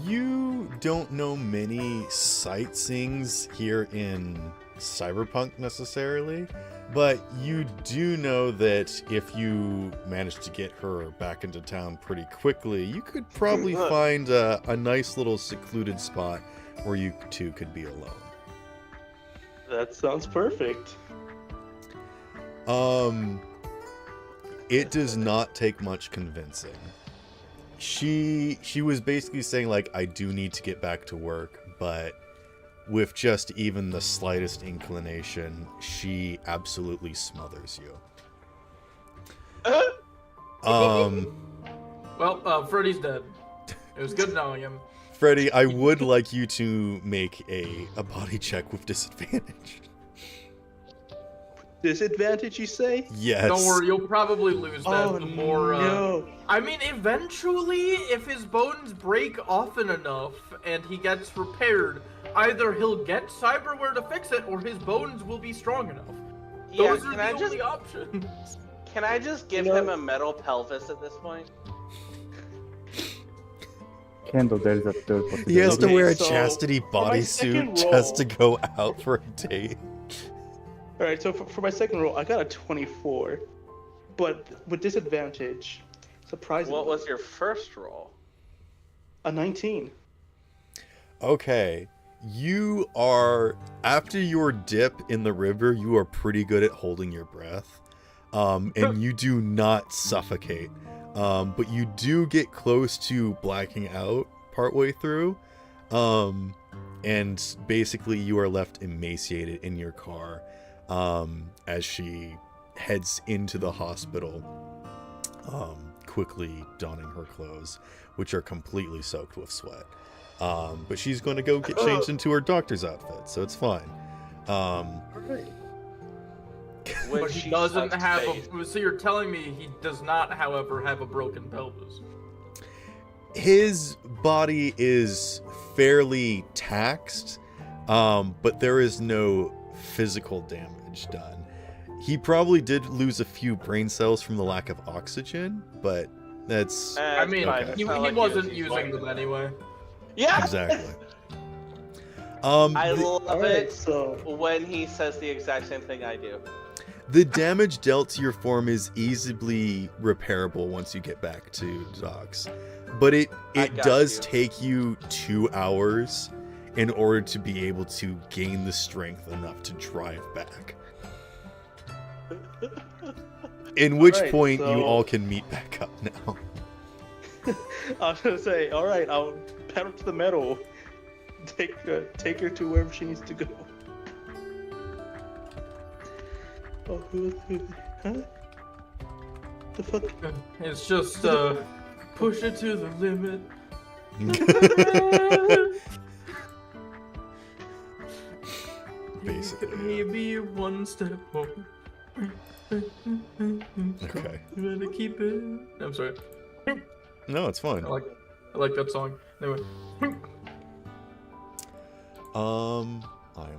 S1: You don't know many sightseeings here in Cyberpunk necessarily, but you do know that if you manage to get her back into town pretty quickly, you could probably find a nice little secluded spot where you two could be alone.
S4: That sounds perfect.
S1: It does not take much convincing. She was basically saying like, I do need to get back to work, but with just even the slightest inclination, she absolutely smothers you.
S7: Well, Freddy's dead. It was good knowing him.
S1: Freddy, I would like you to make a body check with disadvantage.
S4: Disadvantage, you say?
S1: Yes.
S7: Don't worry, you'll probably lose that
S4: Oh
S7: the more,
S4: no.
S7: I mean, eventually, if his bones break often enough and he gets repaired, either he'll get cyberware to fix it or his bones will be strong enough.
S2: Yeah,
S7: Those are the only options.
S2: Can I just give him a metal pelvis at this point?
S6: Kendall, there's a third possibility.
S1: He has to
S4: Okay,
S1: wear a
S4: so
S1: chastity
S4: for my
S1: bodysuit
S4: second
S1: just to
S4: roll-
S1: go out for a date.
S4: Alright, so for my second roll, I got a 24. But with disadvantage, surprisingly,
S2: What was your first roll?
S4: a 19.
S1: Okay. You are, after your dip in the river, you are pretty good at holding your breath. And you do not suffocate. But you do get close to blacking out partway through. And basically you are left emaciated in your car as she heads into the hospital, quickly donning her clothes, which are completely soaked with sweat. But she's going to go get changed into her doctor's outfit, so it's fine.
S2: When
S7: But
S2: she
S7: he doesn't
S2: sucked
S7: have
S2: face.
S7: a. So you're telling me he does not, however, have a broken pelvis?
S1: His body is fairly taxed, but there is no physical damage done. He probably did lose a few brain cells from the lack of oxygen, but that's
S7: I mean,
S1: okay.
S7: he
S2: It's not like
S7: wasn't
S2: was
S7: using them anyway.
S2: Yeah.
S1: exactly.
S2: I
S1: The,
S2: love
S4: Alright,
S2: it
S4: so
S2: when he says the exact same thing I do.
S1: the damage dealt to your form is easily repairable once you get back to Doc's, but it
S2: got
S1: does
S2: you.
S1: take you 2 hours in order to be able to gain the strength enough to drive back. In which
S4: Alright,
S1: point you
S4: so-
S1: all can meet back up now.
S4: I was gonna say, alright, I'll pedal to the metal. Take her to wherever she needs to go. Oh, huh? The fuck?
S7: It's just push it to the limit.
S1: Basically.
S7: Maybe one step more.
S1: Okay.
S7: You better keep it. I'm sorry.
S1: No, it's fine.
S7: I like that song. Anyway.
S1: I am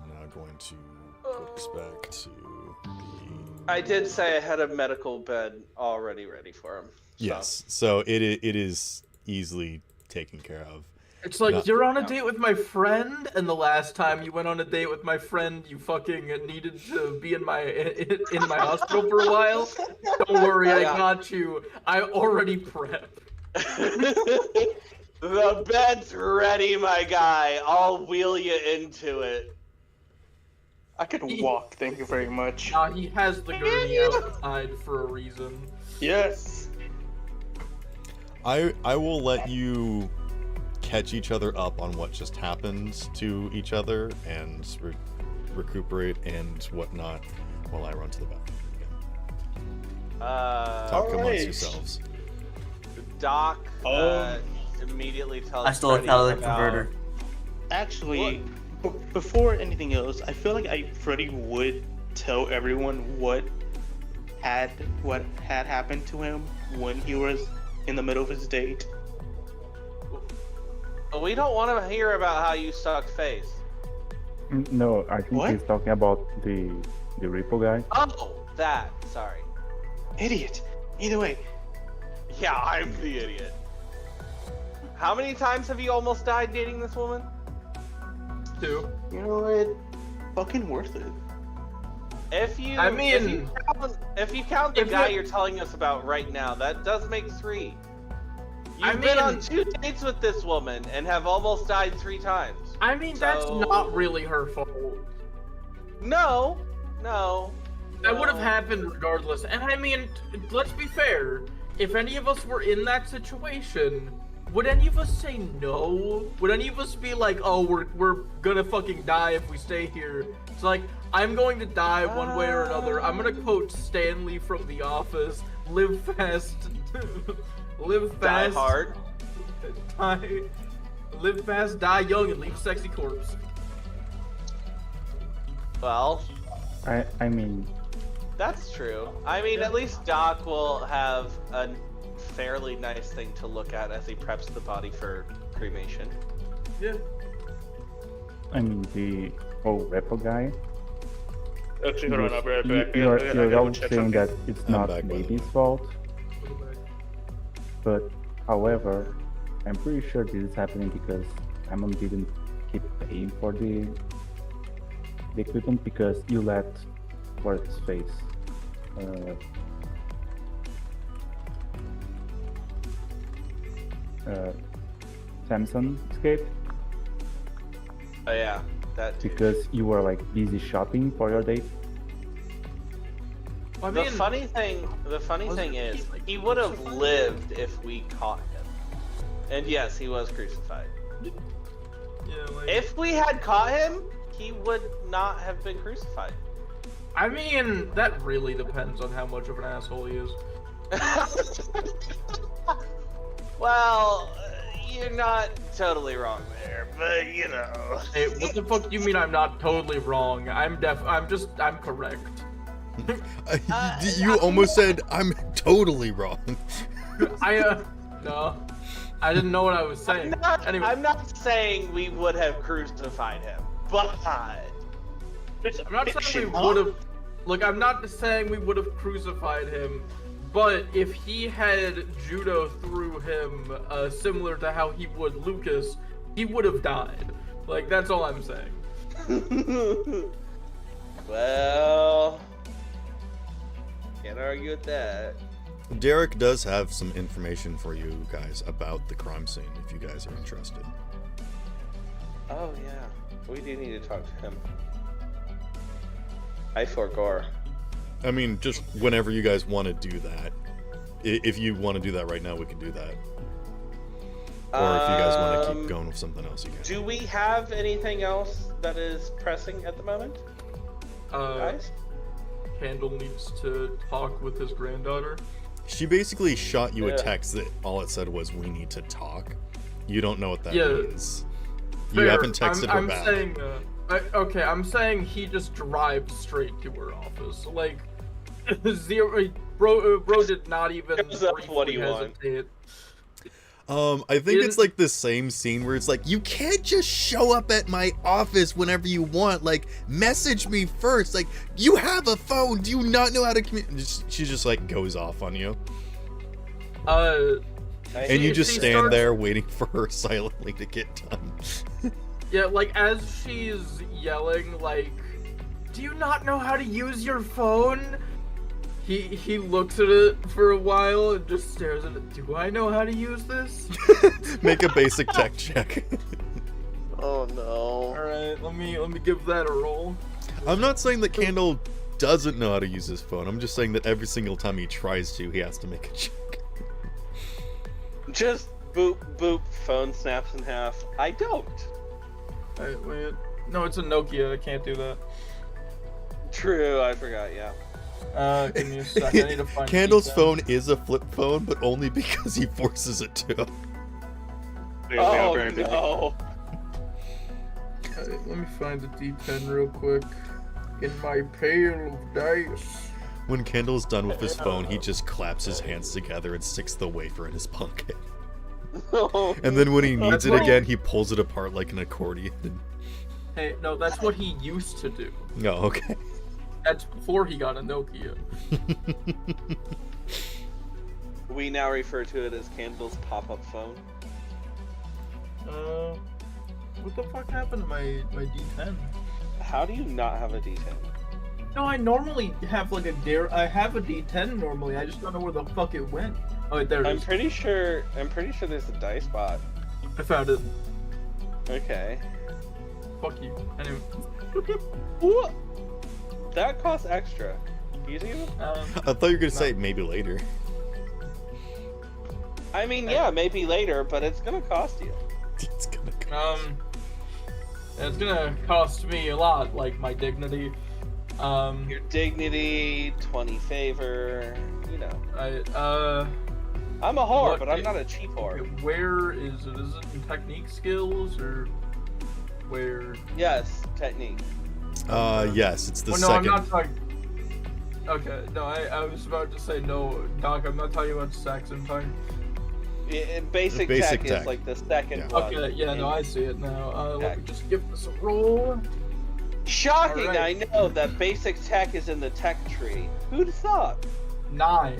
S1: now going to go back to the...
S2: I did say I had a medical bed already ready for him. So.
S1: Yes, so it is easily taken care of.
S7: It's like,
S1: No.
S7: you're on a date with my friend, and the last time you went on a date with my friend, you fucking needed to be in my hospital for a while. Don't worry, I got you. I already prepped.
S2: The bed's ready, my guy. I'll wheel you into it.
S4: I can walk, thank you very much.
S7: Nah, he has the gurney outside for a reason.
S4: Yes.
S1: I will let you catch each other up on what just happened to each other and recuperate and whatnot while I run to the bathroom again. Talk amongst
S4: alright.
S1: yourselves.
S2: Doc immediately tells
S3: I stole a
S2: Freddy
S3: catalytic
S2: about-
S3: converter.
S4: Actually, before anything else, I feel like Freddy would tell everyone what had happened to him when he was in the middle of his date.
S2: We don't want to hear about how you suck face.
S6: No, I think
S4: What?
S6: he's talking about the Ripple guy.
S2: Oh, that. Sorry.
S4: Idiot. Either way,
S2: Yeah, I'm the idiot. How many times have you almost died dating this woman?
S7: 2.
S4: you know what? Fucking worth it.
S2: If you,
S7: I mean-
S2: if you count the
S7: if
S2: guy
S7: you-
S2: you're telling us about right now, that does make 3. You've
S7: I
S2: been on
S7: mean-
S2: 2 dates with this woman and have almost died 3 times.
S7: I mean, that's
S2: So-
S7: not really her fault.
S2: No.
S7: That would have happened regardless. And I mean, let's be fair. If any of us were in that situation, would any of us say no? Would any of us be like, oh, we're gonna fucking die if we stay here? It's like, I'm going to die one way or another. I'm gonna quote Stanley from The Office: live fast, live
S2: Die
S7: fast,
S2: hard.
S7: die, live fast, die young, and leave a sexy corpse.
S2: Well,
S6: I mean,
S2: that's true. I mean, at least Doc will have a fairly nice thing to look at as he preps the body for cremation.
S7: Yeah.
S6: the whole Ripple guy.
S4: Actually, hold on, I'll be right back.
S6: You're all saying that it's
S1: I'm
S6: not
S1: back, by the
S6: Navy's fault, but however, I'm pretty sure this is happening because Amon didn't keep paying for the equipment because you let what's its face. Samson escape
S2: Oh yeah, that too.
S6: because you were like busy shopping for your date.
S7: I
S2: The
S7: mean,
S2: funny thing is, he would have lived if we caught him. And yes, he was crucified.
S7: yeah, like,
S2: If we had caught him, he would not have been crucified.
S7: I mean, that really depends on how much of an asshole he is.
S2: Well, you're not totally wrong there, but you know.
S7: Hey, what the fuck do you mean I'm not totally wrong? I'm correct.
S1: You almost said I'm totally wrong.
S7: No. I didn't know what I was saying. Anyway,
S2: I'm not saying we would have crucified him, but
S7: I'm not saying we would have. Look, I'm not saying we would have crucified him, but if he had judo through him, similar to how he would Lucas, he would have died. Like, that's all I'm saying.
S2: well, can't argue with that.
S1: Derek does have some information for you guys about the crime scene if you guys are interested.
S2: Oh yeah, we do need to talk to him. I forgore.
S1: I mean, just whenever you guys want to do that. If you want to do that right now, we can do that. Or if you guys want to keep going with something else, you can.
S2: Do we have anything else that is pressing at the moment, guys?
S7: Candle needs to talk with his granddaughter.
S1: She basically shot you a
S2: Yeah.
S1: text that all it said was, "We need to talk." You don't know what that
S7: Yeah.
S1: means. You
S7: Fair.
S1: haven't texted her
S7: I'm
S1: back.
S7: saying, okay, I'm saying he just drives straight to her office. Like, bro did not even
S2: Thumbs up, what do you
S7: briefly
S2: want?
S7: hesitate.
S1: I think it's like the same scene where it's like, you can't just show up at my office whenever you want. Like, message me first. Like, you have a phone. Do you not know how to communicate? She just like goes off on you, and you just
S7: she
S1: stand
S7: starts-
S1: there waiting for her silently to get done.
S7: Yeah, like, as she's yelling, like, do you not know how to use your phone? He looks at it for a while and just stares at it. Do I know how to use this?
S1: Make a basic tech check.
S2: Oh no.
S7: Alright, let me give that a roll.
S1: I'm not saying that Candle doesn't know how to use his phone. I'm just saying that every single time he tries to, he has to make a check.
S2: Just boop boop. Phone snaps in half. I don't.
S7: Alright, wait. No, it's a Nokia. I can't do that.
S2: True. I forgot. Yeah.
S7: Give me a sec. I need to find
S1: Candle's
S7: the
S1: phone is a flip phone, but only because he forces it to.
S2: Oh no.
S7: Alright, let me find the D10 real quick. In my pail of dice.
S1: When Candle's done with his phone, he just claps his hands together and sticks the wafer in his pocket. And then when he needs
S7: That's
S1: it
S7: what-
S1: again, he pulls it apart like an accordion.
S7: Hey, no, that's what he used to do.
S1: Oh, okay.
S7: That's before he got a Nokia.
S2: We now refer to it as Candle's pop-up phone.
S7: What the fuck happened to my D10?
S2: How do you not have a D10?
S7: No, I normally have like I have a D10 normally. I just don't know where the fuck it went. Oh, wait, there it
S2: I'm
S7: is.
S2: pretty sure there's a dice bot.
S7: I found it.
S2: Okay.
S7: Fuck you. Anyway.
S2: What? That costs extra. Using it?
S1: I thought you were gonna say maybe later.
S2: I mean, yeah, maybe later, but it's gonna cost you.
S1: It's gonna go.
S7: It's gonna cost me a lot, like my dignity.
S2: Your dignity, 20 favor, you know. I'm a whore,
S7: what
S2: but I'm
S7: it-
S2: not a cheap whore.
S7: Where is it? Is it in technique skills or where?
S2: Yes, technique.
S1: Yes, it's the
S7: Well, no,
S1: second.
S7: I'm not talking. Okay, no, I was about to say no, Doc. I'm not talking about sex. I'm talking.
S2: Basic
S1: Basic
S2: tech
S1: tech.
S2: is like the second
S1: Yeah.
S2: one.
S7: Okay, yeah, no,
S2: in-
S7: I see it now. Let me
S2: Tech.
S7: just give this a roll.
S2: Shocking,
S7: Alright.
S2: I know that basic tech is in the tech tree. Who'd have thought?
S7: 9.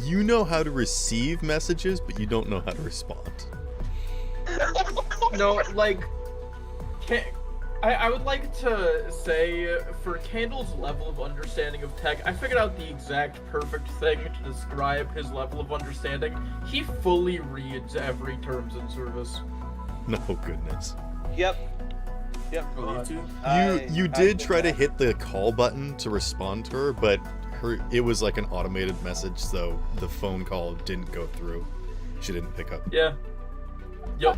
S1: You know how to receive messages, but you don't know how to respond.
S7: No, like, I would like to say, for Candle's level of understanding of tech, I figured out the exact perfect thing to describe his level of understanding. He fully reads every terms and service.
S1: No goodness.
S2: Yep. Yep.
S1: You did try to hit the call button to respond to her, but it was like an automated message, so the phone call didn't go through. She didn't pick up.
S7: Yeah. Yup.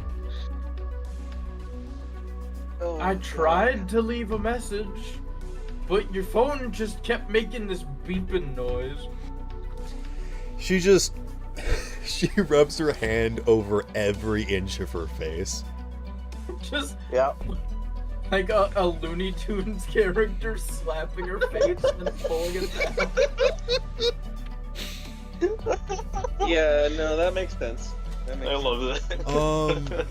S2: Oh,
S7: I
S2: God.
S7: tried to leave a message, but your phone just kept making this beeping noise.
S1: She just she rubs her hand over every inch of her face.
S7: Just
S2: Yep.
S7: like a Looney Tunes character slapping her face and pulling it down.
S2: Yeah, no, that makes sense. That makes
S4: I
S2: sense.
S4: love that.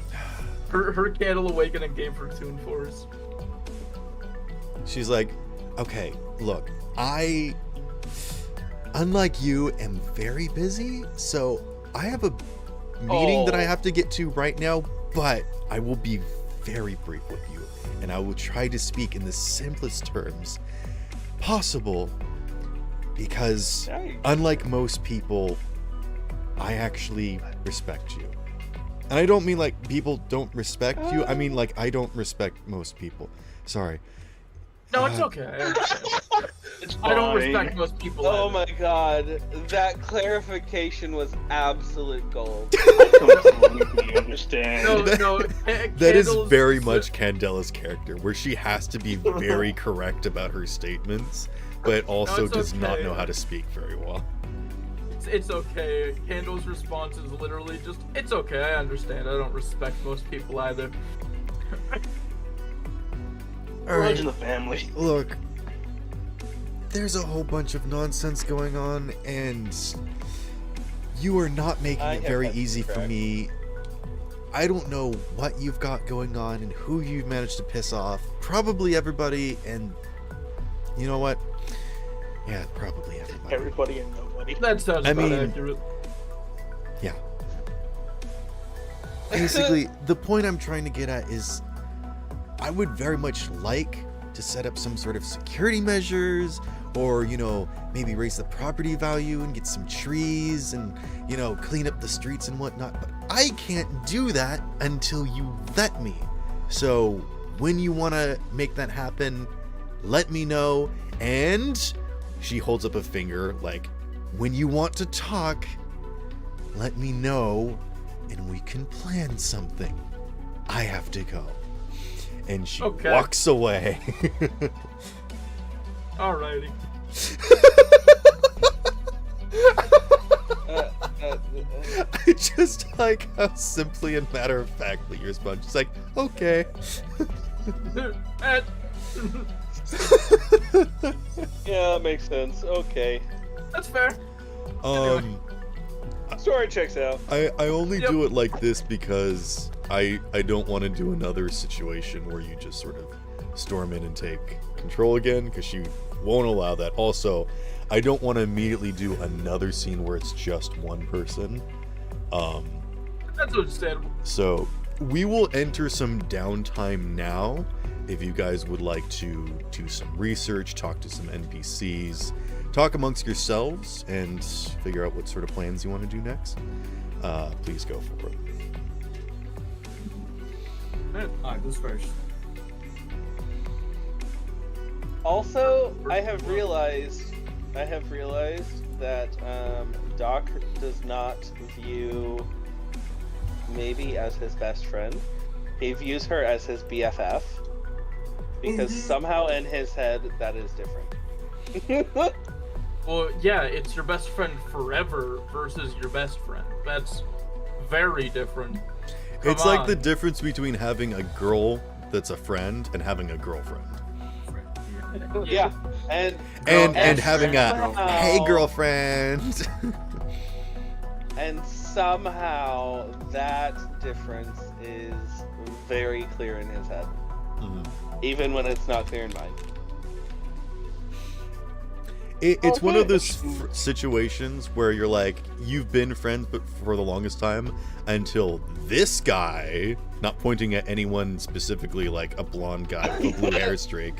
S7: Her Candle Awakening gave her Toon Force.
S1: She's like, okay, look, I, unlike you, am very busy, so I have a meeting that I have to get to right now, but I will be very brief with you, and I will try to speak in the simplest terms possible, because
S2: Nice.
S1: unlike most people, I actually respect you. And I don't mean like people don't respect you. I mean like I don't respect most people. Sorry.
S7: No, it's okay. I understand.
S4: It's
S7: I don't
S4: fine.
S7: respect most people.
S2: Oh
S7: either.
S2: my god, that clarification was absolute gold.
S4: Completely understand.
S7: No,
S1: That is
S7: Candle's-
S1: very much Candela's character, where she has to be very correct about her statements, but also
S7: it's
S1: does not
S7: okay.
S1: know how to speak very well.
S7: It's okay. Candle's response is literally just, it's okay, I understand. I don't respect most people either.
S4: Grudge in the family.
S1: Look, there's a whole bunch of nonsense going on, and you are not making
S2: I
S1: it
S2: have
S1: very
S2: that
S1: easy for
S2: correct.
S1: me. I don't know what you've got going on and who you've managed to piss off. Probably everybody, and you know what? Yeah, probably everybody.
S4: Everybody and nobody.
S7: That sounds
S1: I
S7: about
S1: mean-
S7: accurate.
S1: Yeah. Basically, the point I'm trying to get at is I would very much like to set up some sort of security measures, or, you know, maybe raise the property value and get some trees and, you know, clean up the streets and whatnot. But I can't do that until you let me. So when you want to make that happen, let me know. And she holds up a finger like, when you want to talk, let me know and we can plan something. I have to go. And she
S7: Okay.
S1: walks away.
S7: Alrighty.
S1: I just like how simply and matter of factly your response. She's like, okay.
S7: And-
S2: Yeah, that makes sense. Okay.
S7: That's fair.
S2: Story checks out.
S1: I only
S7: Yep.
S1: do it like this because I don't want to do another situation where you just sort of storm in and take control again, because she won't allow that. Also, I don't want to immediately do another scene where it's just one person.
S7: That's understandable.
S1: So we will enter some downtime now. If you guys would like to do some research, talk to some NPCs, talk amongst yourselves, and figure out what sort of plans you want to do next, please go for it.
S3: Alright, who's first?
S2: Also, I have realized that Doc does not view maybe as his best friend. He views her as his BFF, because somehow in his head that is different.
S7: Well, yeah, it's your best friend forever versus your best friend. That's very different.
S1: It's
S7: Come
S1: like
S7: on.
S1: the difference between having a girl that's a friend and having a girlfriend.
S2: Yeah, and
S1: And having a,
S2: somehow-
S1: hey girlfriend.
S2: And somehow that difference is very clear in his head,
S1: Mhm.
S2: even when it's not clear in mine.
S1: It's one of
S2: Okay.
S1: those situations where you're like, you've been friends but for the longest time until this guy, not pointing at anyone specifically, like a blonde guy with a blue hair streak,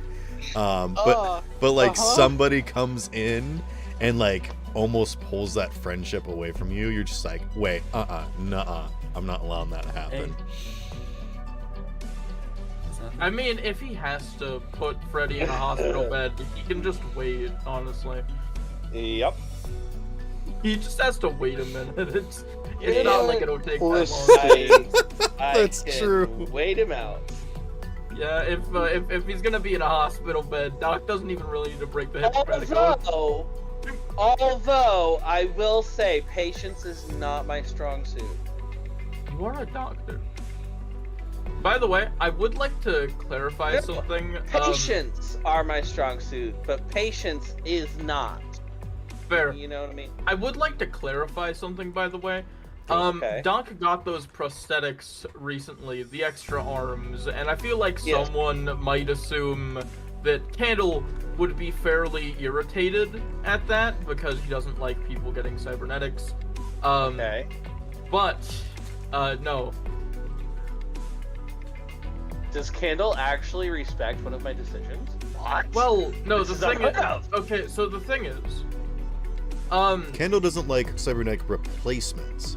S1: but like somebody comes in and like almost pulls that friendship away from you. You're just like, wait, nuh-uh, I'm not allowing that to happen.
S7: I mean, if he has to put Freddy in a hospital bed, he can just wait, honestly.
S2: Yep.
S7: He just has to wait a minute. It's not like it'll take that long.
S2: Listen, I
S1: That's
S2: can
S1: true.
S2: Wait him out.
S7: Yeah, if he's gonna be in a hospital bed, Doc doesn't even really need to break the Hippocratic Oath.
S2: Although I will say, patience is not my strong suit.
S7: You are a doctor. By the way, I would like to clarify
S2: No,
S7: something.
S2: Patience are my strong suit, but patience is not.
S7: Fair.
S2: You know what I mean?
S7: I would like to clarify something, by the way.
S2: Okay.
S7: Doc got those prosthetics recently, the extra arms, and I feel like
S2: Yes.
S7: someone might assume that Candle would be fairly irritated at that because he doesn't like people getting cybernetics.
S2: Okay.
S7: But, no.
S2: Does Candle actually respect one of my decisions? What?
S7: Well, no,
S2: This
S7: the
S2: is
S7: thing is...
S2: unheard of.
S7: Okay, so the thing is...
S1: Kendall doesn't like cybernetic replacements.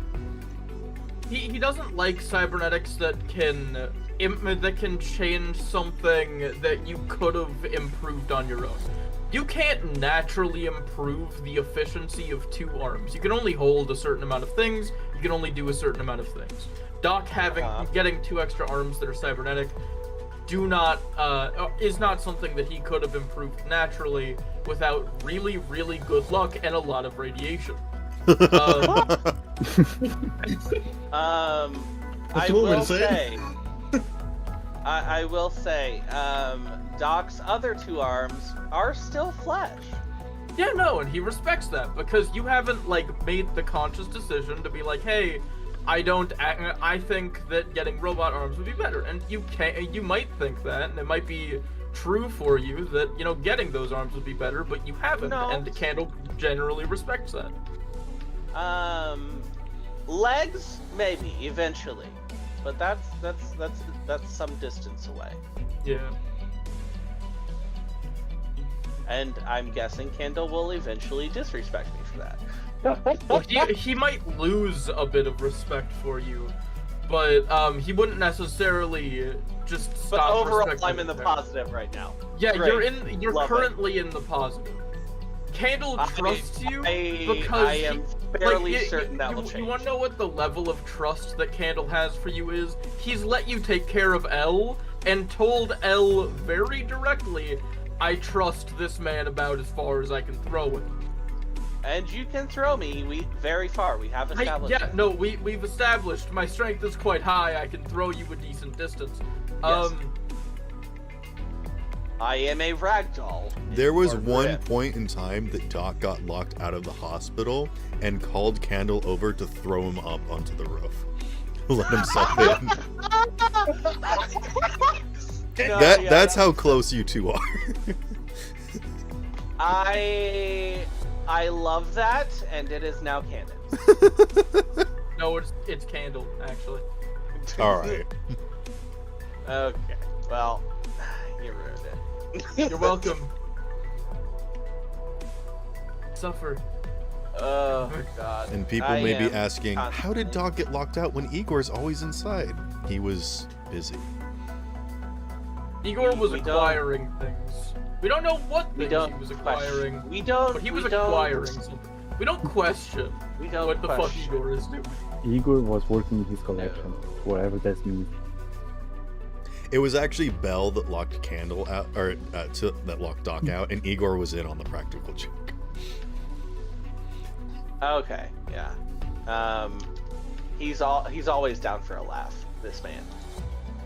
S7: He doesn't like cybernetics that can that can change something that you could have improved on your own. You can't naturally improve the efficiency of 2 arms. You can only hold a certain amount of things. You can only do a certain amount of things. Doc getting 2 extra arms that are cybernetic is not something that he could have improved naturally without really, really good luck and a lot of radiation.
S5: That's what we're saying.
S2: I will say, Doc's other 2 arms are still flesh.
S7: Yeah, no, and he respects that because you haven't made the conscious decision to be like, hey, I think that getting robot arms would be better, and you might think that, and it might be true for you that getting those arms would be better, but you haven't, and the Candle generally respects that.
S2: Legs, maybe eventually, but that's some distance away.
S7: Yeah.
S2: And I'm guessing Kendall will eventually disrespect me for that.
S7: Well, he might lose a bit of respect for you, but he wouldn't necessarily just stop.
S2: But overall,
S7: respecting
S2: I'm in the positive right now.
S7: Yeah,
S2: Great.
S7: you're
S2: Love
S7: currently in the positive. Candle trusts you because
S2: I am fairly certain that will change.
S7: You want to know what the level of trust that Candle has for you is? He's let you take care of L and told L very directly, I trust this man about as far as I can throw him.
S2: And you can throw me very far. We have established.
S7: We've established my strength is quite high. I can throw you a decent distance.
S2: Yes. I am a ragdoll.
S1: There was one point in time that Doc got locked out of the hospital and called Candle over to throw him up onto the roof. Let himself in. That's how close you 2 are.
S2: I love that, and it is now canon.
S7: No, it's Candle, actually.
S1: All right.
S2: Okay. Well, you ruined it.
S7: You're welcome. Suffer.
S2: Oh God.
S1: And people may be asking, how did Doc get locked out when Igor's always inside? He was busy.
S7: Igor was acquiring things. We don't know what things he was acquiring. But he was acquiring something. We don't question what the fuck Igor is doing.
S6: Igor was working his collection, whatever that means.
S1: It was actually Bell that locked Candle out, or that locked Doc out, and Igor was in on the practical joke.
S2: Okay, yeah. He's always down for a laugh, this man.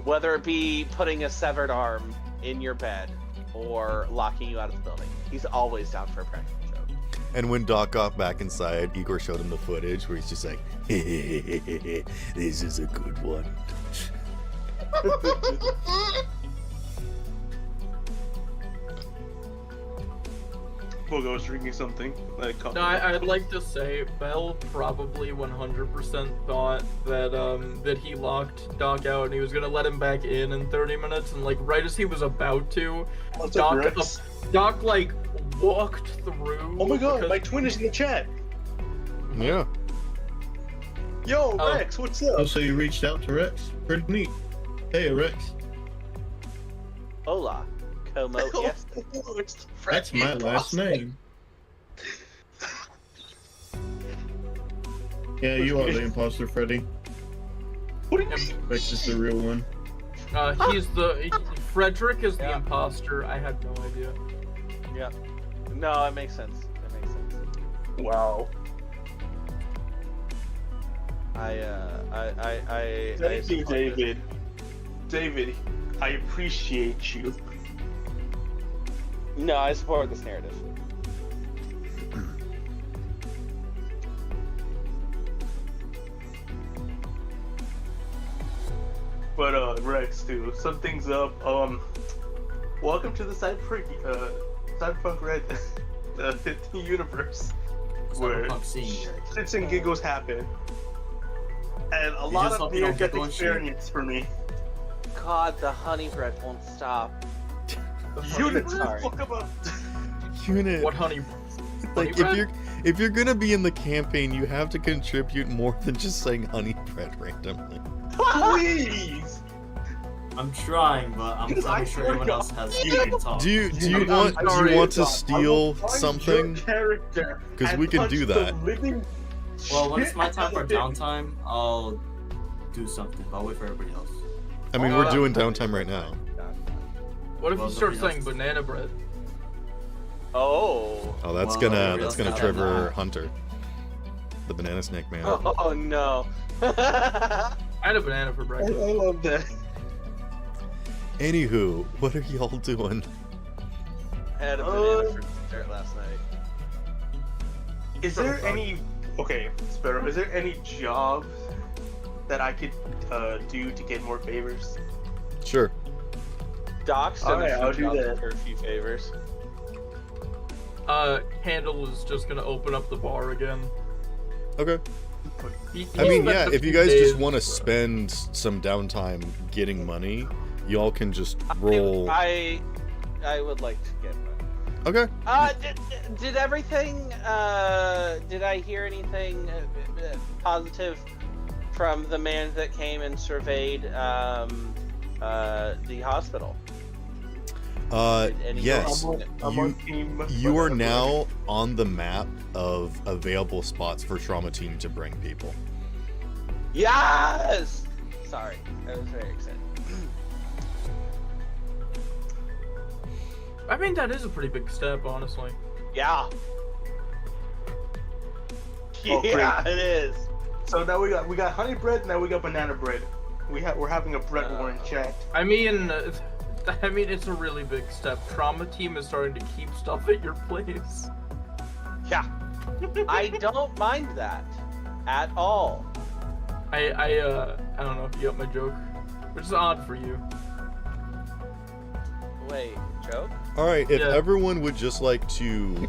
S2: Whether it be putting a severed arm in your bed or locking you out of the building, he's always down for a practical joke.
S1: And when Doc got back inside, Igor showed him the footage where he's just like, hey, this is a good one.
S4: Bogo was drinking something.
S7: No, I'd like to say Bell probably 100% thought that he locked Doc out and he was gonna let him back in 30 minutes, and right as he was about to, Doc walked through.
S4: Oh my God, my twin is in the chat.
S1: Yeah.
S4: Yo, Rex, what's up?
S5: Oh, so you reached out to Rex? Pretty neat. Hey, Rex.
S2: Hola, como yes.
S5: That's my last name. Yeah, you are the imposter, Freddy.
S4: What do you mean?
S5: Rex is the real one.
S7: Frederick is the imposter. I had no idea.
S2: Yeah. No, it makes sense.
S4: Wow. Thank you, David. David, I appreciate you.
S2: No, I support this narrative.
S4: But Rex, too. Something's up. Welcome to the Cyberpunk Red universe, where shits and giggles happen, and a lot of near-death experience for me.
S2: God, the honey bread won't stop.
S4: Unit,
S1: Unit.
S7: What honey?
S1: If you're gonna be in the campaign, you have to contribute more than just saying honey bread randomly.
S4: Please.
S3: I'm trying, but I'm
S4: Because I
S3: pretty sure
S4: swear
S3: everyone
S4: to
S3: else
S4: God.
S3: has you talk.
S1: Do you
S7: I'm
S1: want
S7: sorry,
S1: to
S4: Doc, I
S1: steal
S4: will find
S1: something?
S4: your character
S1: 'Cause
S4: and
S1: we can
S4: punch
S1: do
S4: the
S1: that.
S4: living
S3: Well, when it's
S4: shit
S3: my time
S4: out
S3: for
S4: of him.
S3: downtime, I'll do something. I'll wait for everybody else.
S1: I mean, we're doing downtime right now.
S7: What if
S3: Well,
S7: you start
S3: nobody
S7: saying
S3: else-
S7: banana bread?
S2: Oh.
S1: Oh, that's
S3: Well,
S1: gonna
S3: everybody else got
S1: trigger
S3: that.
S1: Hunter, the banana snake man.
S2: Oh no.
S7: I had a banana for
S4: I
S7: breakfast.
S4: love that.
S1: Anywho, what are y'all doing?
S2: I had a banana for dessert last night.
S4: Is there any okay, Sparrow? Is there any job that I could do to get more favors?
S1: Sure.
S2: Doc's done
S4: Alright,
S2: a
S4: I'll
S2: few
S4: do
S2: jobs
S4: that.
S2: for a few favors.
S7: Handle is just gonna open up the bar again.
S1: Okay.
S7: He
S1: I mean,
S7: spent
S1: yeah,
S7: a
S1: if you
S7: few
S1: guys just
S7: days-
S1: want to spend some downtime getting money, y'all can just roll.
S2: I would like to get money.
S1: Okay.
S2: Did everything? Did I hear anything positive from the man that came and surveyed the hospital? Did any-
S1: Yes.
S4: I'm on team.
S1: You are now on the map of available spots for trauma team to bring people.
S2: Yes. Sorry, I was very excited.
S7: I mean, that is a pretty big step, honestly.
S2: Yeah.
S4: Oh,
S2: Yeah,
S4: great.
S2: it is.
S4: So now we got honey bread. Now we got banana bread. We're having a bread war in chat.
S7: I mean, it's a really big step. Trauma team is starting to keep stuff at your place.
S2: Yeah. I don't mind that at all.
S7: I don't know if you got my joke, which is odd for you.
S2: Wait, joke?
S1: All right. If
S7: Yeah.
S1: everyone would just like to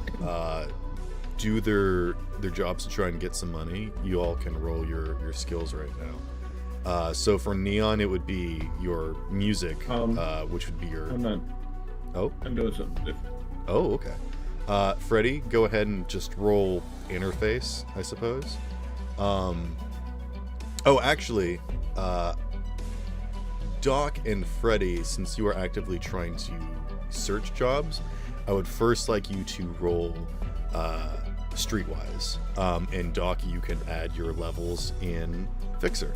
S1: do their jobs to try and get some money, you all can roll your skills right now. So for Neon, it would be your music, which would be your.
S5: I'm not.
S1: Oh.
S5: I'm doing something different.
S1: Oh, okay. Freddy, go ahead and just roll interface, I suppose. Oh, actually, Doc and Freddy, since you are actively trying to search jobs, I would first like you to roll Streetwise. And Doc, you can add your levels in Fixer.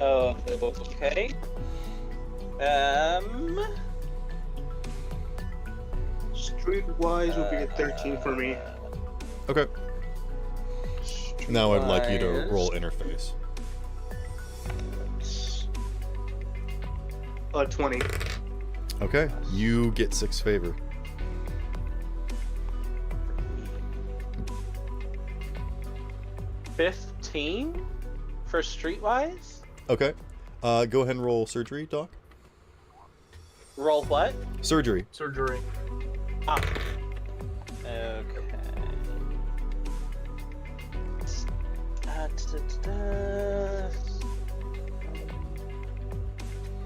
S2: Oh, okay.
S4: Streetwise would be a 13 for me.
S1: Okay. Now I'd like you to roll interface.
S4: 20.
S1: Okay. You get 6 favor.
S2: $15 for Streetwise?
S1: Okay. Go ahead and roll surgery, Doc.
S2: Roll what?
S1: Surgery.
S7: Surgery.
S2: Ah. Okay.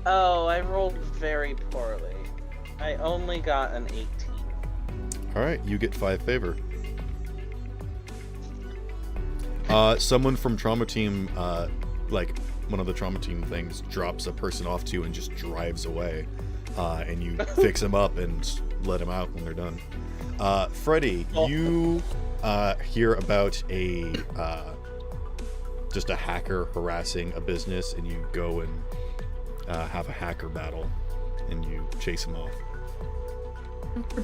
S2: Oh, I rolled very poorly. I only got an 18.
S1: All right, you get 5 favor. Someone from trauma team, like one of the trauma team things, drops a person off to you and just drives away, and you fix him up and let him out when they're done. Freddy, you hear about a just a hacker harassing a business, and you go and have a hacker battle, and you chase him off.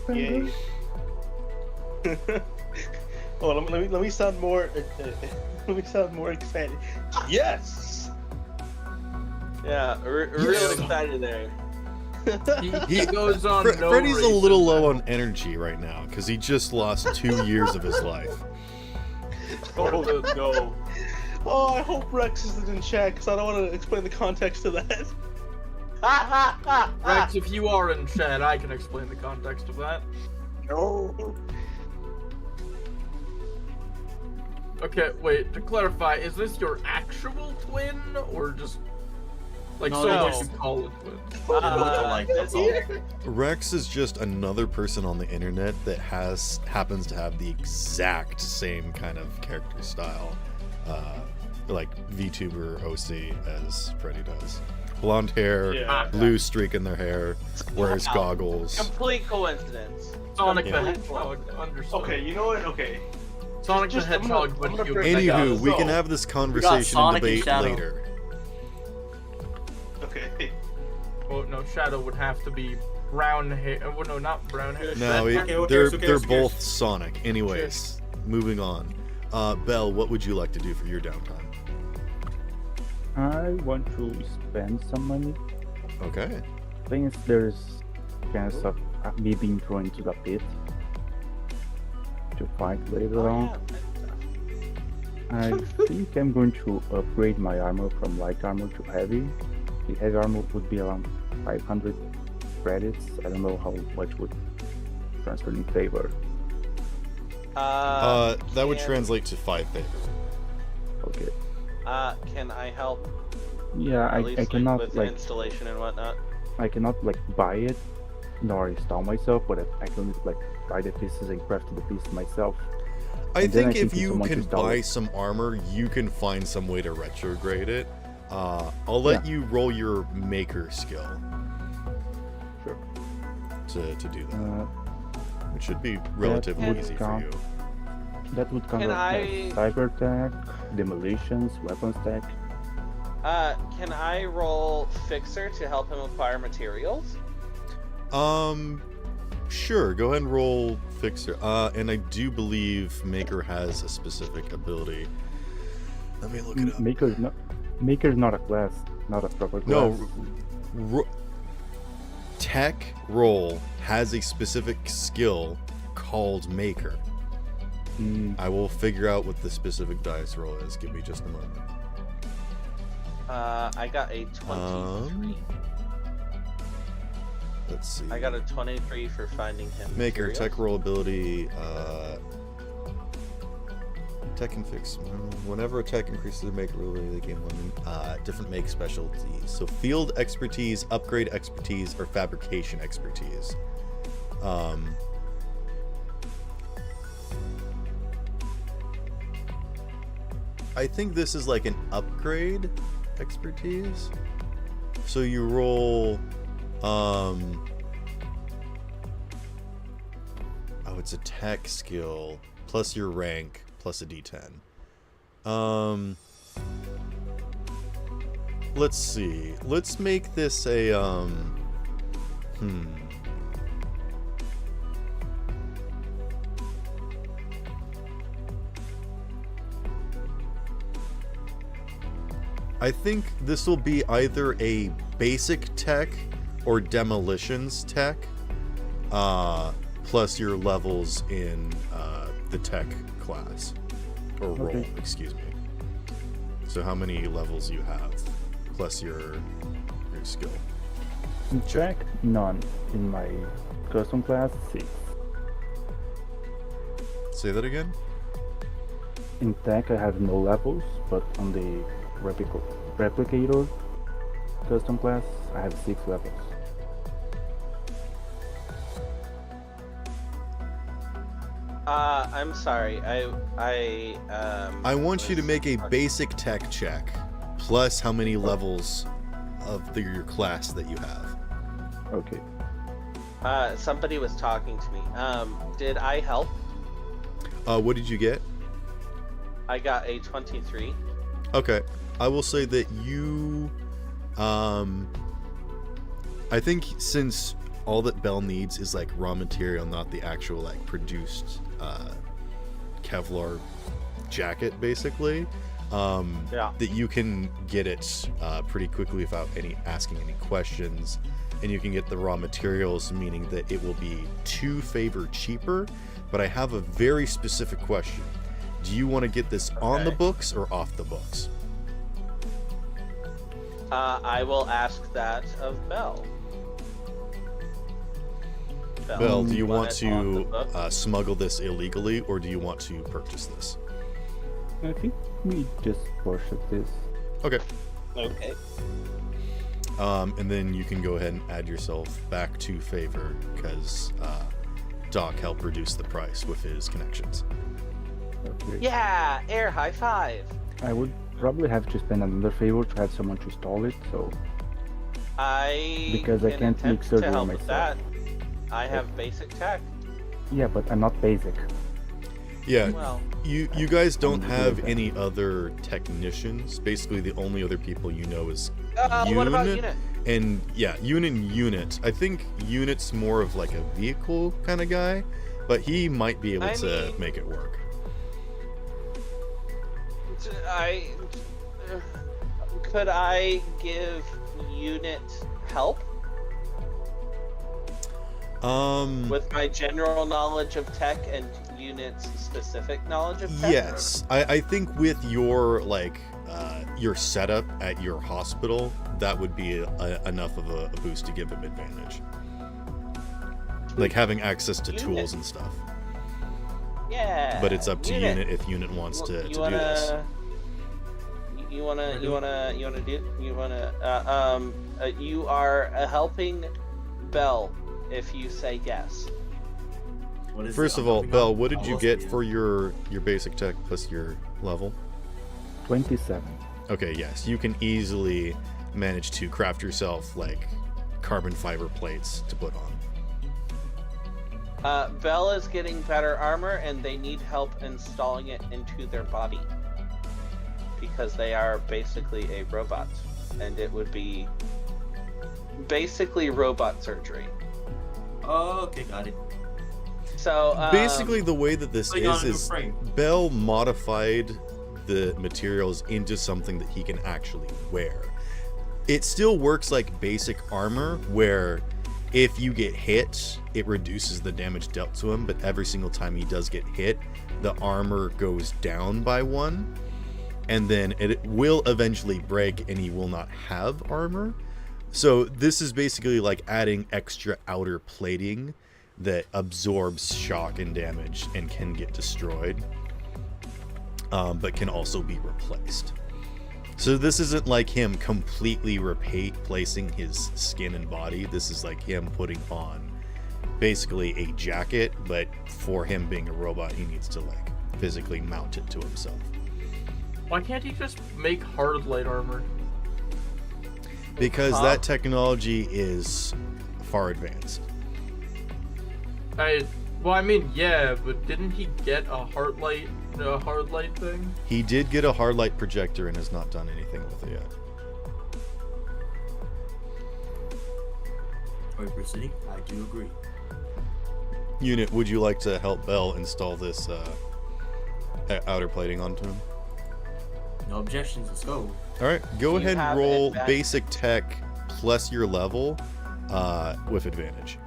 S4: Yay. Oh, let me sound more. Let me sound more excited. Yes.
S2: Yeah, real excited there.
S7: He goes on. No
S1: Freddy's a
S7: reason.
S1: little low on energy right now because he just lost 2 years of his life.
S7: Oh no.
S4: Oh, I hope Rex isn't in chat because I don't want to explain the context to that.
S7: Rex, if you are in chat, I can explain the context of that.
S4: No.
S7: Okay, wait, to clarify, is this your actual twin, or just, like,
S3: No,
S7: so
S3: no.
S7: much you call it twin?
S3: They look alike, that's all.
S1: Rex is just another person on the internet that happens to have the exact same kind of character style, like VTuber OC as Freddy does. blonde hair,
S4: Yeah.
S1: blue streak in their hair, wears
S2: Wow.
S1: goggles.
S2: Complete coincidence.
S7: Sonic the
S2: Complete
S7: Hedgehog. Understood.
S4: Okay, you know what? Okay.
S7: Sonic
S4: Just-
S7: the
S4: I'm gonna-
S7: Hedgehog,
S4: I'm
S7: but
S4: gonna
S7: you.
S4: break-
S1: Anywho, we can
S4: So-
S1: have this conversation and
S8: Sonic and
S1: debate
S8: Shadow.
S1: later.
S4: Okay.
S7: Oh no, Shadow would have to be brown hair. Oh no, not brown hair.
S1: No,
S7: Red-
S3: Okay, who
S1: they're
S3: cares, who cares, who cares?
S1: both Sonic. Anyways, moving on. Belle, what would you like to do for your downtime?
S6: I want to spend some money.
S1: Okay.
S6: Thing is, there's chance of me being thrown into the pit to fight later
S2: Oh,
S6: on.
S2: yeah.
S6: I think I'm going to upgrade my armor from light armor to heavy. The heavy armor would be around 500 credits. I don't know how much would transfer in favor.
S1: That would
S2: can-
S1: translate to 5 favor.
S6: Okay.
S2: Can I help?
S6: Yeah,
S2: At least
S6: I cannot
S2: with
S6: like
S2: installation and whatnot.
S6: I cannot like buy it nor install myself, but I can like buy the pieces and craft the piece myself.
S1: I
S6: And then
S1: think
S6: I
S1: if
S6: think
S1: you
S6: someone
S1: can
S6: should install
S1: buy
S6: it.
S1: some armor, you can find some way to retrograde it. I'll let you roll your maker skill
S6: Sure.
S1: to do that.
S6: Uh,
S1: It should be relatively
S6: would
S1: easy for
S6: count.
S1: you.
S6: that would cover
S2: Can
S6: like, cyber tech, demolitions, weapons tech.
S2: Can I roll Fixer to help him acquire materials?
S1: Sure. Go ahead and roll Fixer. And I do believe Maker has a specific ability. Let me look it up.
S6: Maker is not a class, not a proper class.
S1: No, Tech Roll has a specific skill called Maker.
S6: Mm,
S1: I will figure out what the specific dice roll is. Give me just a moment.
S2: I got a 23.
S1: Let's see.
S2: I got a 23 for finding him.
S1: Maker,
S2: materials.
S1: tech roll ability, tech and fix. Whenever a tech increases the maker ability, they gain one different make specialties. So field expertise, upgrade expertise, or fabrication expertise. I think this is like an upgrade expertise. So you roll, oh, it's a tech skill plus your rank plus a d10. Let's see. Let's make this a I think this will be either a basic tech or demolitions tech, plus your levels in the tech class or role.
S6: Okay.
S1: Excuse me. So how many levels you have, plus your skill.
S6: in tech, none. In my custom class, 6.
S1: Say that again.
S6: In tech, I have no levels, but on the replicator custom class, I have 6 levels.
S2: I'm sorry.
S1: I want you to
S2: was-
S1: make a basic tech check, plus how many levels of your class that you have.
S6: Okay.
S2: Somebody was talking to me. Did I help?
S1: What did you get?
S2: I got a 23.
S1: Okay, I will say that you, I think since all that Belle needs is like raw material, not the actual like produced Kevlar jacket, basically,
S2: Yeah.
S1: that you can get it pretty quickly without asking any questions, and you can get the raw materials, meaning that it will be 2 favor cheaper. But I have a very specific question. Do you want to get this on the
S2: Okay.
S1: books or off the books?
S2: I will ask that of Belle.
S1: Belle, do you want
S2: it on the
S1: to
S2: book?
S1: smuggle this illegally, or do you want to purchase this?
S6: I think we just worship this.
S1: Okay.
S2: Okay.
S1: And then you can go ahead and add yourself back to favor, because Doc helped reduce the price with his connections.
S6: Okay.
S2: Yeah, air high five.
S6: I would probably have to spend another favor to have someone to install it, so Because I
S2: can
S6: can't make
S2: attempt
S6: surgery
S2: to help
S6: on
S2: with
S6: myself.
S2: that. I have basic tech.
S6: Yeah, but I'm not basic.
S1: Yeah,
S2: Well,
S1: you guys don't
S6: I'm
S1: have
S6: good at
S1: any other technicians. Basically, the only other people you know is
S2: what about
S1: Yoon,
S2: Unit?
S1: and yeah, Yoon and Unit. I think Unit's more of like a vehicle kind of guy, but he might be able
S2: I
S1: to
S2: mean-
S1: make it work.
S2: Could I give Unit help with my general knowledge of tech and Unit's specific knowledge of tech?
S1: Yes, I think with your your setup at your hospital, that would be enough of a boost to give him advantage. Like having access to
S2: Unit.
S1: tools and stuff.
S2: Yeah.
S1: But it's up to Unit if Unit wants to do this.
S2: You are helping Bell if you say yes.
S3: What is
S1: First
S3: it?
S1: of
S3: I'm
S1: all,
S3: helping
S1: Bell,
S3: out.
S1: what did
S3: I
S1: you
S3: lost
S1: get
S3: it.
S1: for your basic tech plus your level?
S6: 27.
S1: Okay, yes, you can easily manage to craft yourself like carbon fiber plates to put on.
S2: Bell is getting better armor, and they need help installing it into their body because they are basically a robot, and it would be basically robot surgery.
S3: Oh, okay, got it.
S2: So
S1: Basically, the way that this
S3: So you got a new
S1: is
S3: frame.
S1: Bell modified the materials into something that he can actually wear. It still works like basic armor, where if you get hit, it reduces the damage dealt to him, but every single time he does get hit, the armor goes down by 1, and then it will eventually break and he will not have armor. So this is basically like adding extra outer plating that absorbs shock and damage and can get destroyed, but can also be replaced. So this isn't like him completely replacing his skin and body. This is like him putting on basically a jacket, but for him being a robot, he needs to like physically mount it to himself.
S7: Why can't he just make hard light armor?
S1: Because
S2: Huh?
S1: that technology is far advanced.
S7: Well, I mean, yeah, but didn't he get a hard light thing?
S1: He did get a hard light projector and has not done anything with it yet.
S3: Wait, proceeding? I do agree.
S1: Unit, would you like to help Bell install this outer plating onto him?
S3: No objections. Let's go.
S1: All right, go
S2: You
S1: ahead and
S2: have
S1: roll
S2: advantage.
S1: basic tech plus your level with advantage.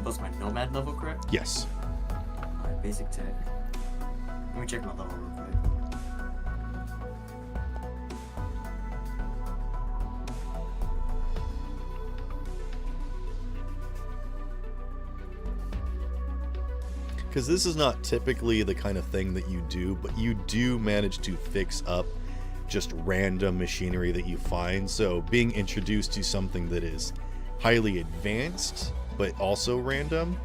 S3: Plus my nomad level, correct?
S1: Yes.
S3: Alright, basic tech. Let me check my level real quick.
S1: Because this is not typically the kind of thing that you do, but you do manage to fix up just random machinery that you find. So being introduced to something that is highly advanced, but also random,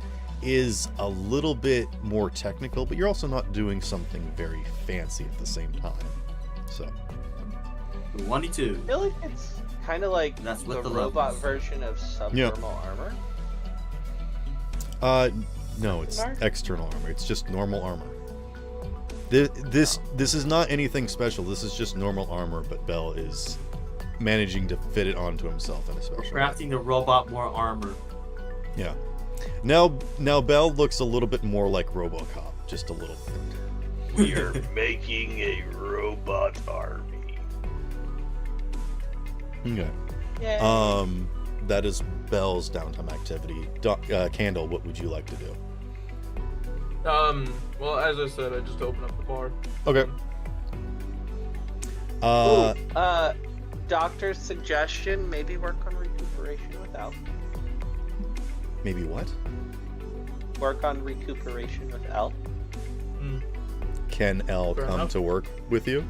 S1: is a little bit more technical, but you're also not doing something very fancy at the same time. So
S3: 22.
S2: I feel like it's kind of like
S3: That's
S2: the
S3: with the
S2: robot
S3: levels.
S2: version of subthermal armor.
S1: no, it's
S2: Mark?
S1: external armor. It's just normal armor. This is not anything special. This is just normal armor, but Bell is managing to fit it onto himself in a special way.
S3: Crafting the robot more armor.
S1: Yeah. Now Bell looks a little bit more like RoboCop, just a little bit.
S8: We are making a robot army.
S1: Okay.
S2: Yeah.
S1: That is Bell's downtime activity. Candle, what would you like to do?
S7: Well, as I said, I just opened up the bar.
S1: Okay.
S2: Doctor's suggestion: maybe work on recuperation without.
S1: Maybe what?
S2: Work on recuperation with L.
S1: Can Elle
S7: Fair
S1: come
S7: enough.
S1: to work with you?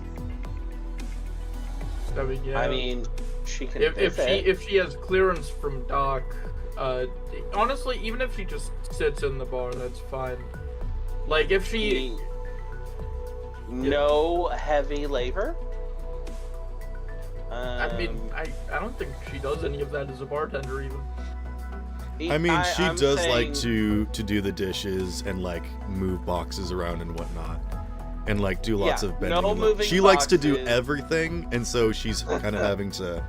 S7: I mean, yeah.
S2: I mean, she can
S7: if
S2: visit.
S7: she has clearance from Doc, honestly, even if she just sits in the bar, that's fine. Like if she,
S2: No heavy labor.
S7: I mean, I don't think she does any of that as a bartender even.
S1: I mean, she
S2: I'm
S1: does like
S2: saying-
S1: to do the dishes and like move boxes around and whatnot, and like do lots
S2: Yeah,
S1: of
S2: no
S1: bending. and
S2: moving
S1: she likes to do
S2: boxes.
S1: everything, and so she's kind of having to,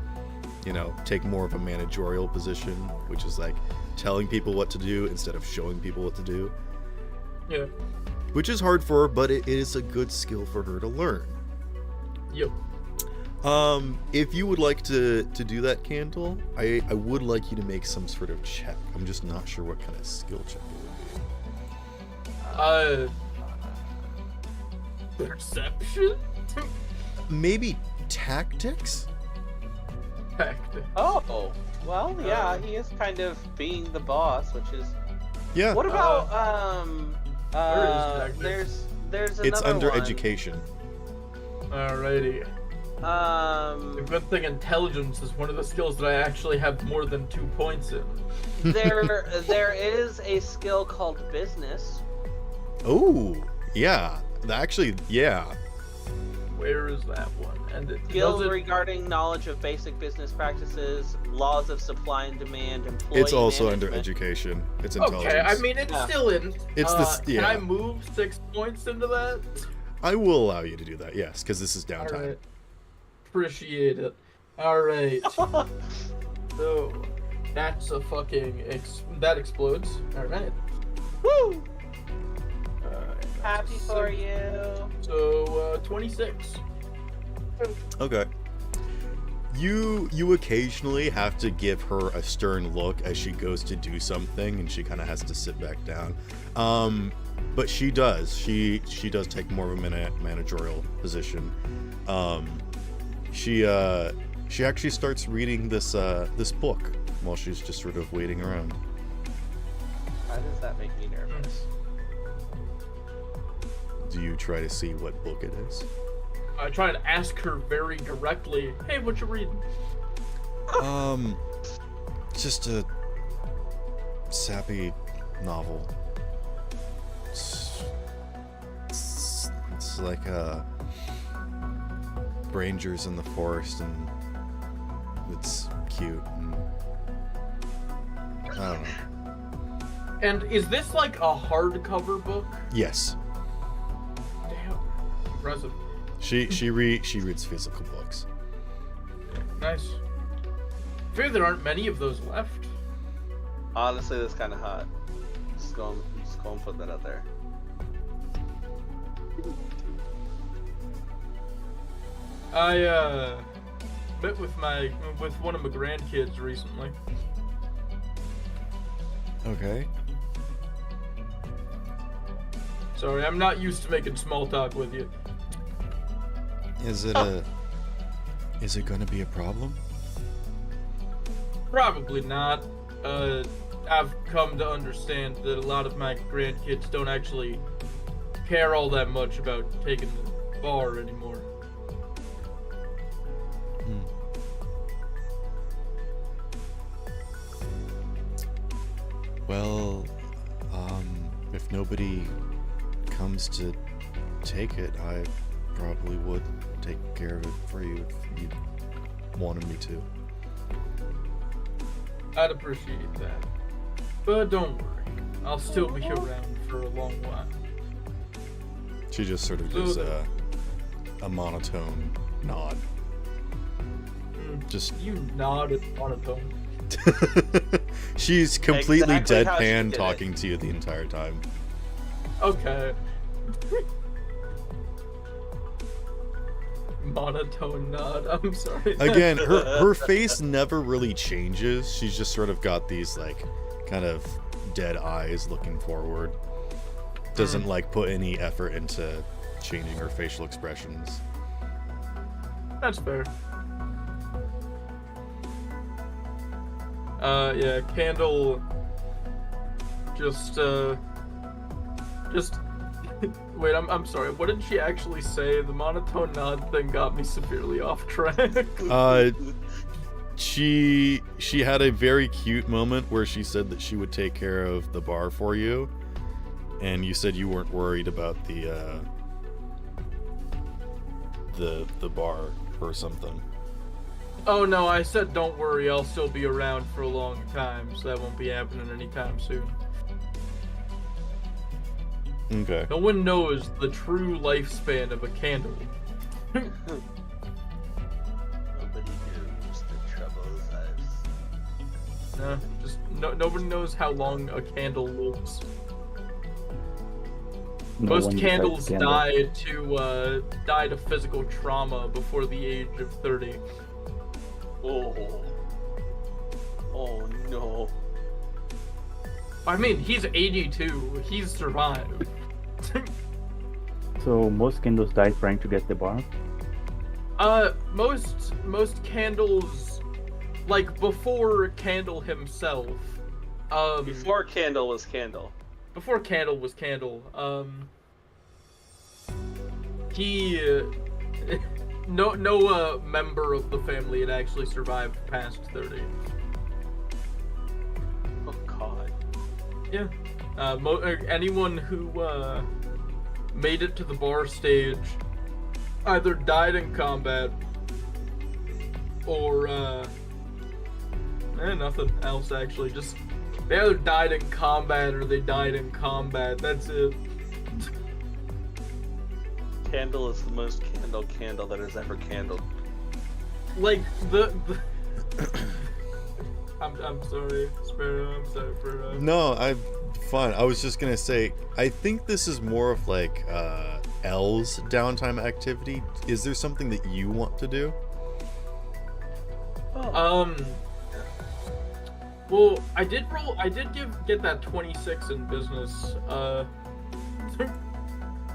S1: take more of a managerial position, which is like telling people what to do instead of showing people what to do,
S7: Yeah.
S1: which is hard for her, but it is a good skill for her to learn.
S7: Yep.
S1: If you would like to do that, Candle, I would like you to make some sort of check. I'm just not sure what kind of skill check it would be.
S7: Perception?
S1: Maybe tactics?
S7: Tactic.
S2: Oh, well, yeah, he is kind of being the boss, which is.
S1: Yeah.
S2: What about
S7: where is tactics?
S2: there's another
S1: It's under
S2: one.
S1: education.
S7: Alrighty. The good thing intelligence is one of the skills that I actually have more than 2 points in.
S2: there is a skill called business.
S1: Oh, yeah. Actually, yeah.
S7: Where is that one? And it
S2: Skills
S7: does it,
S2: regarding knowledge of basic business practices, laws of supply and demand, employee
S1: It's also under
S2: management.
S1: education. It's intelligence.
S7: okay, I mean it's
S2: Yeah.
S7: still in.
S1: It's
S7: Can I
S1: yeah.
S7: move 6 points into that?
S1: I will allow you to do that, yes, because this is downtime.
S7: Alright. Appreciate it. Alright. So that's a fucking that explodes. Alright.
S2: Woo!
S7: That's
S2: Happy
S7: a
S2: for
S7: six.
S2: you.
S7: So 26.
S1: Okay. You occasionally have to give her a stern look as she goes to do something, and she kind of has to sit back down. But she does. She does take more of a managerial position. She actually starts reading this book while she's just sort of waiting around.
S2: How does that make me nervous?
S1: Do you try to see what book it is?
S7: I try to ask her very directly, hey, what you reading?
S1: Just a sappy novel. It's like rangers in the forest, and it's cute. And I don't know.
S7: And is this like a hardcover book?
S1: Yes,
S7: Damn. Impressive.
S1: she reads physical books.
S7: Nice. I fear there aren't many of those left.
S2: Honestly, that's kind of hot. Just go and put that out there.
S7: I met with one of my grandkids recently.
S1: Okay.
S7: Sorry, I'm not used to making small talk with you.
S1: Is it gonna be a problem?
S7: Probably not. I've come to understand that a lot of my grandkids don't actually care all that much about taking the bar anymore.
S1: Well, if nobody comes to take it, I probably would take care of it for you if you wanted me to.
S7: I'd appreciate that. But don't worry, I'll still be around for a long while.
S1: She just sort of gives a monotone nod. Just
S7: You nodded monotone.
S1: she's completely
S2: Exactly how she
S1: deadpan
S2: did it.
S1: talking to you the entire time.
S7: Okay. Monotone nod. I'm sorry.
S1: Again, her face never really changes. She's just sort of got these like kind of dead eyes looking forward. Doesn't like put any effort into changing her facial expressions.
S7: That's fair. Yeah, Candle just wait, I'm sorry. What did she actually say? The monotone nod thing got me severely off track.
S1: She had a very cute moment where she said that she would take care of the bar for you, and you said you weren't worried about the bar or something.
S7: Oh no, I said don't worry, I'll still be around for a long time, so that won't be happening anytime soon.
S1: Okay.
S7: No one knows the true lifespan of a candle.
S2: Nobody knows the troubles
S7: Nobody knows how long a candle lives.
S6: No
S7: Most
S6: one
S7: candles
S6: besides Gandalf.
S7: died of physical trauma before the age of 30.
S2: Oh no.
S7: I mean, he's 82. He's survived.
S6: So most candles died trying to get the bar.
S7: Most candles, like before Candle himself,
S2: Before Candle was Candle.
S7: before Candle was Candle, he, no member of the family had actually survived past 30.
S2: Oh god.
S7: Yeah. Anyone who made it to the bar stage either died in combat or nothing else actually. Just they either died in combat or they died in combat. That's it.
S2: Candle is the most candle that has ever candled.
S7: Like the I'm sorry, Sparrow. I'm sorry for
S1: No, I'm fine. I was just gonna say, I think this is more of like L's downtime activity. Is there something that you want to do?
S7: Well, I did get that 26 in business.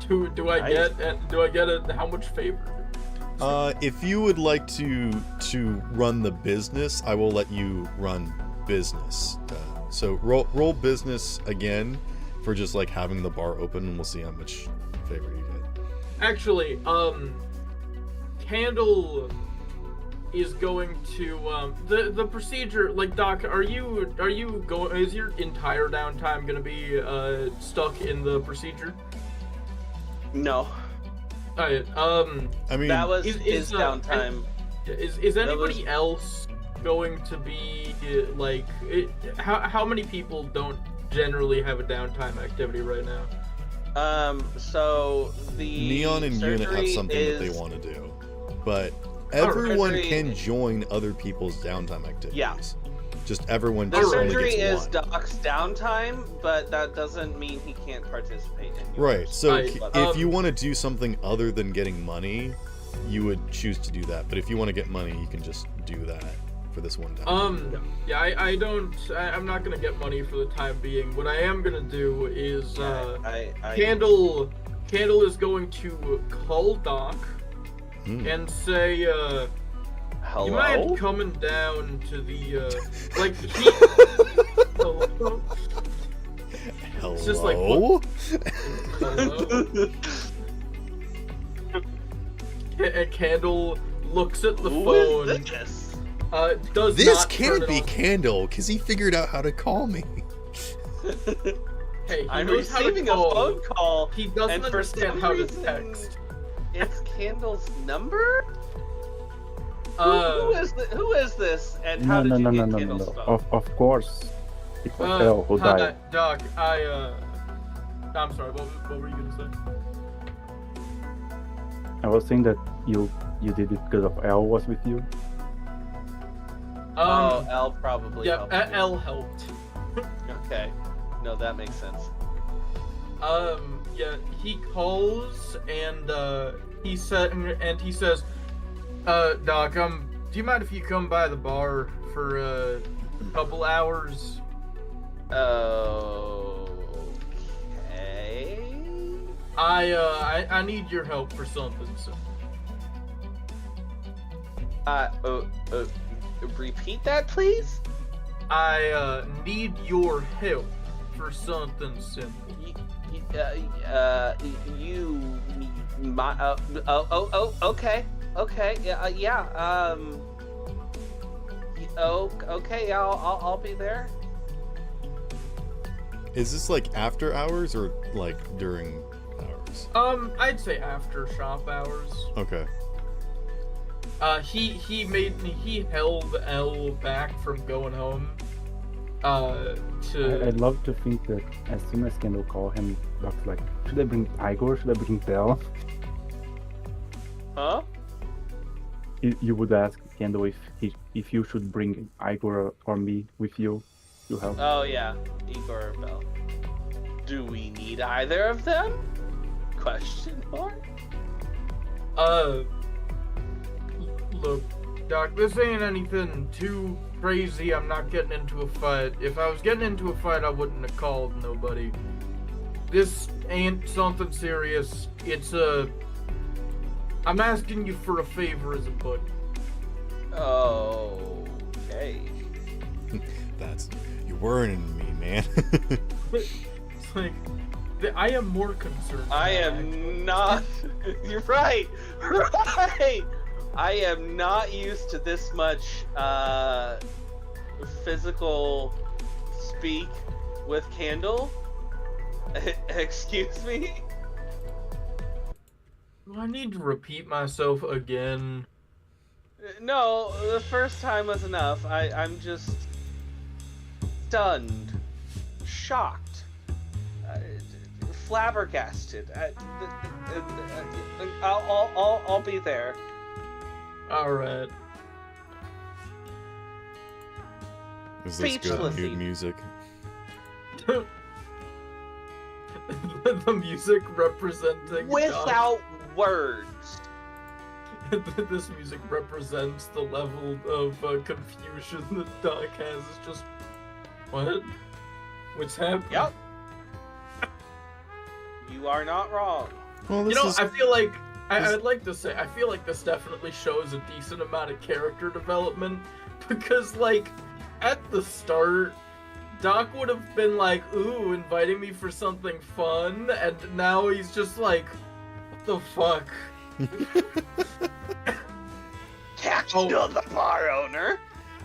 S7: Do I get it? How much favor?
S1: If you would like to run the business, I will let you run business. So roll business again for just like having the bar open, and we'll see how much favor you get.
S7: Actually, Candle is going to the procedure. Like, Doc, are you going? Is your entire downtime gonna be stuck in the procedure?
S2: No.
S7: Alright,
S1: I mean,
S2: That was
S7: is
S2: his downtime.
S7: Is anybody else going to be like? How many people don't generally have a downtime activity right now?
S2: So the
S1: Neon and Unit have
S2: surgery
S1: something that they
S2: is-
S1: want to do, but everyone
S2: surgery-
S1: can join other people's downtime activities.
S2: Yeah.
S1: Just everyone
S2: The
S1: just only
S2: surgery
S1: gets
S2: is
S1: one.
S2: Doc's downtime, but that doesn't mean he can't participate in yours.
S1: Right. So
S7: Right,
S1: if you want to do something other than getting money, you would choose to do that. But if you want to get money, you can just do that for this one time.
S7: Yeah, I'm not gonna get money for the time being. What I am gonna do is, Candle is going to call Doc and say,
S2: Hello?
S7: you mind coming down to the, like, he... Hello?
S1: Hello.
S7: It's just like, what? Hello? And Candle looks at the
S2: Who
S7: phone.
S2: is this?
S7: Does
S1: This
S7: not turn
S1: can't
S7: it
S1: be
S7: off.
S1: Candle, because he figured out how to call me.
S7: Hey, he
S2: I'm
S7: knows how to
S2: receiving a
S7: call.
S2: phone call.
S7: He doesn't
S2: and for
S7: understand
S2: some
S7: how to
S2: reason,
S7: text.
S2: It's Candle's number? Who
S7: Uh,
S2: who is this? And how
S6: No,
S2: did
S6: no,
S2: you
S6: no,
S2: get
S6: no, no,
S2: Candle's
S6: no.
S2: phone?
S6: Of course, it was Elle who
S7: hi,
S6: died.
S7: Doc, I'm sorry, what were you gonna say?
S6: I was saying that you did it because of Elle was with you.
S2: Oh, L probably
S7: yeah,
S2: helped. you.
S7: L helped.
S2: Okay. No, that makes sense.
S7: Yeah, he calls and he says, Doc, do you mind if you come by the bar for a couple hours?
S2: Okay.
S7: I need your help for something. So.
S2: Repeat that, please.
S7: I need your help for something simple.
S2: Okay. Okay. I'll be there.
S1: Is this like after hours or like during hours?
S7: I'd say after shop hours.
S1: Okay.
S7: He held Elle back from going home.
S6: I'd love to think that as soon as Kendall called him, Doc's like, should I bring Igor? Should I bring Belle?
S2: Huh?
S6: You would ask Kendall if you should bring Igor or me with you to help.
S2: Oh yeah, Igor or Bell. Do we need either of them? Question mark.
S7: Look, Doc, this ain't anything too crazy. I'm not getting into a fight. If I was getting into a fight, I wouldn't have called nobody. This ain't something serious. I'm asking you for a favor as a buddy.
S2: Okay.
S1: You're worrying me, man.
S7: It's like, I am more concerned.
S2: I am not. You're right. Right. I am not used to this much physical speak with Candle. Excuse me?
S7: I need to repeat myself again.
S2: No, the first time was enough. I'm just stunned, shocked, flabbergasted. I'll be there.
S7: All right.
S1: Is this
S2: Speechless.
S1: good music?
S7: The music representing
S2: Without words.
S7: This music represents the level of confusion that Doc has. It's just, what? What's happening?
S2: Yep. You are not wrong.
S1: Well,
S7: You
S1: this
S7: know,
S1: is
S7: I feel like I'd like to say I feel like this definitely shows a decent amount of character development because, like, at the start, Doc would have been like, "Ooh, inviting me for something fun," and now he's just like, "What the fuck?"
S2: Candle the bar owner.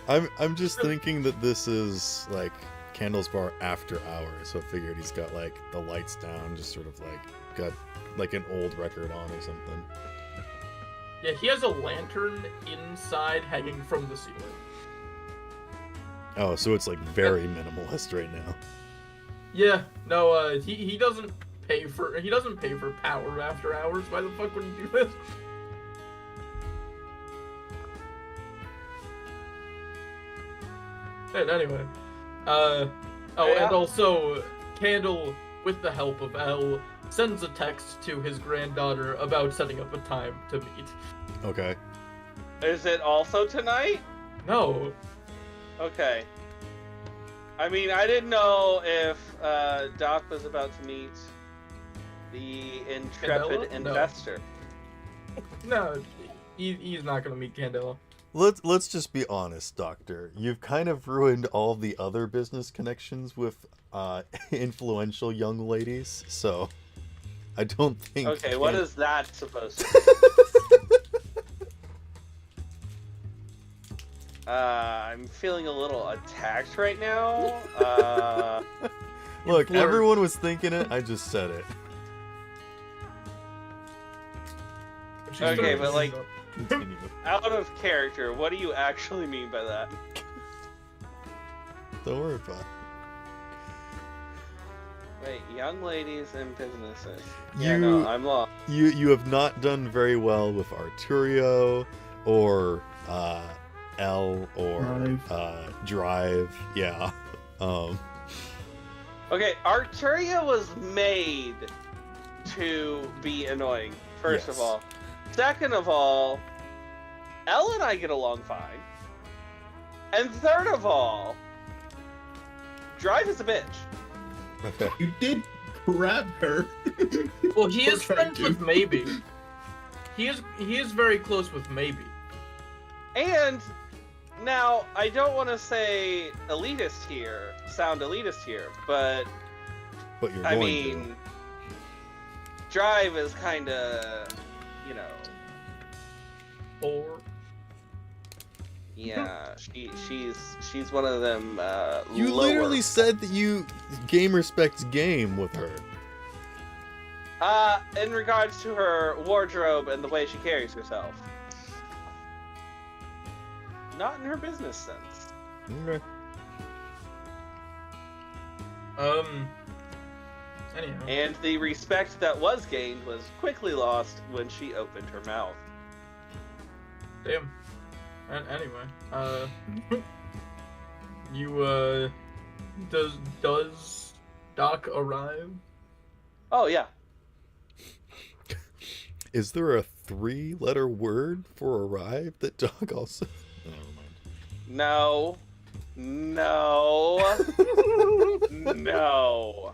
S1: I'm just thinking that this is like Candle's Bar after hours, so I figured he's got like the lights down, just sort of like got like an old record on or something.
S7: Yeah, he has a lantern inside hanging from the ceiling.
S1: Oh, so it's like very minimalist right now.
S7: Yeah, no, he doesn't pay for power after hours. Why the fuck would he do this? And anyway,
S2: Yeah.
S7: and also Candle, with the help of Elle, sends a text to his granddaughter about setting up a time to meet.
S1: Okay.
S2: Is it also tonight?
S7: No,
S2: Okay. I mean, I didn't know if Doc was about to meet the intrepid
S7: Candela? No.
S2: investor.
S7: no, he's not gonna meet Candela.
S1: Let's just be honest, Doctor. You've kind of ruined all the other business connections with influential young ladies, so I don't think.
S2: Okay, what is that supposed to be? I'm feeling a little attacked right now.
S1: Look,
S7: Flirt.
S1: everyone was thinking it. I just said it.
S7: She
S2: Okay,
S7: started
S2: but, like-
S7: doing
S1: Continue.
S2: Out of character, what do you actually mean by that?
S1: Don't worry about it.
S2: Wait, young ladies and businesses.
S1: You
S2: Yeah, no, I'm lost.
S1: you have not done very well with Arturio or L or Drive. Yeah.
S2: Okay, Arturia was made to be annoying, first of
S1: Yes.
S2: all. Second of all, Elle and I get along fine. And third of all, Drive is a bitch.
S1: Okay.
S5: You did grab her.
S7: Well, he
S5: Or
S7: is
S5: tried
S7: friends
S5: to.
S7: with Maybe. He is very close with Maybe.
S2: And now, I don't want to say elitist here, sound elitist here, but
S1: But you're
S2: I
S1: going
S2: mean, Drive is kind of, you know,
S7: Or
S2: yeah, she's one of them.
S1: to. You
S2: lower.
S1: literally said that you game respects game with her.
S2: In regards to her wardrobe and the way she carries herself. not in her business sense.
S1: Okay.
S7: Anyhow.
S2: And the respect that was gained was quickly lost when she opened her mouth.
S7: Damn. And anyway, you does Doc arrive?
S2: Oh yeah.
S1: Is there a 3-letter word for arrive that Doc also? Oh, never mind.
S2: No. No. No.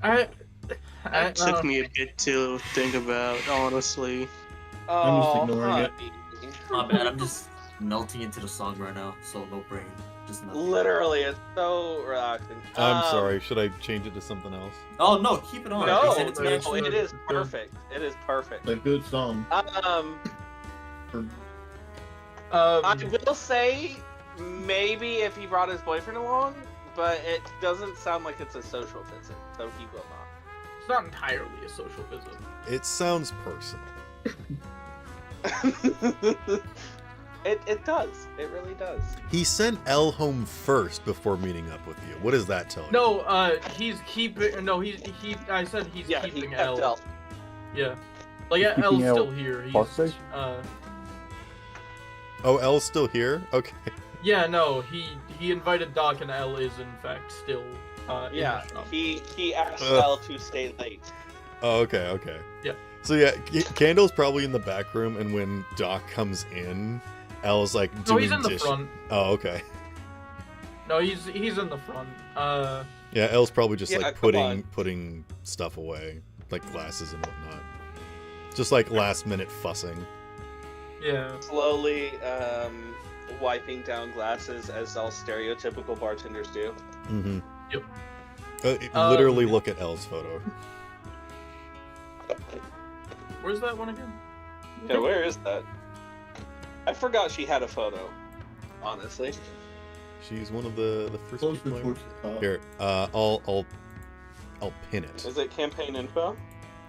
S4: It took me a bit to think about, honestly.
S5: I'm just
S2: Oh,
S5: ignoring it.
S2: honey.
S3: My bad, I'm just melting into the song right now, so no brain. Just nothing.
S2: Literally, it's so relaxing.
S1: I'm sorry. Should I change it to something else?
S3: Oh no, keep it on.
S2: No,
S3: They said it's
S7: no,
S3: matched.
S2: it is perfect. It is perfect.
S5: A good song.
S2: I will say, maybe if he brought his boyfriend along, but it doesn't sound like it's a social visit, so he will not.
S7: It's not entirely a social visit.
S1: It sounds personal.
S2: It does. It really does.
S1: He sent Elle home first before meeting up with you. What does that tell you?
S7: No, he's keeping. No, I said he's
S2: Yeah, he
S7: keeping
S2: kept
S7: Elle.
S2: Elle.
S7: Yeah, like
S6: He's
S7: Elle's
S6: keeping Elle
S7: still here. He's
S6: hostage?
S1: Oh, Elle's still here? Okay.
S7: Yeah, no, he invited Doc, and Elle is in fact still
S2: Yeah,
S7: in the shop.
S2: he asked Elle to stay late.
S1: Oh, okay.
S7: Yeah.
S1: So yeah, Candle's probably in the back room, and when Doc comes in, Elle's like doing
S7: No, he's in the
S1: dish-
S7: front.
S1: Oh, okay.
S7: No, he's in the front.
S1: Yeah, Elle's probably just
S2: Yeah,
S1: like
S2: come on.
S1: putting stuff away, like glasses and whatnot. Just like last minute fussing.
S7: Yeah.
S2: Slowly wiping down glasses, as all stereotypical bartenders do.
S1: Mm-hmm.
S7: Yep.
S1: Literally look at Elle's photo.
S7: Where's that one again?
S2: Yeah, where is that? I forgot she had a photo. Honestly.
S1: She's one of the first
S5: Closer
S1: people I-
S5: towards the top.
S1: Here, I'll pin it.
S2: Is it campaign info?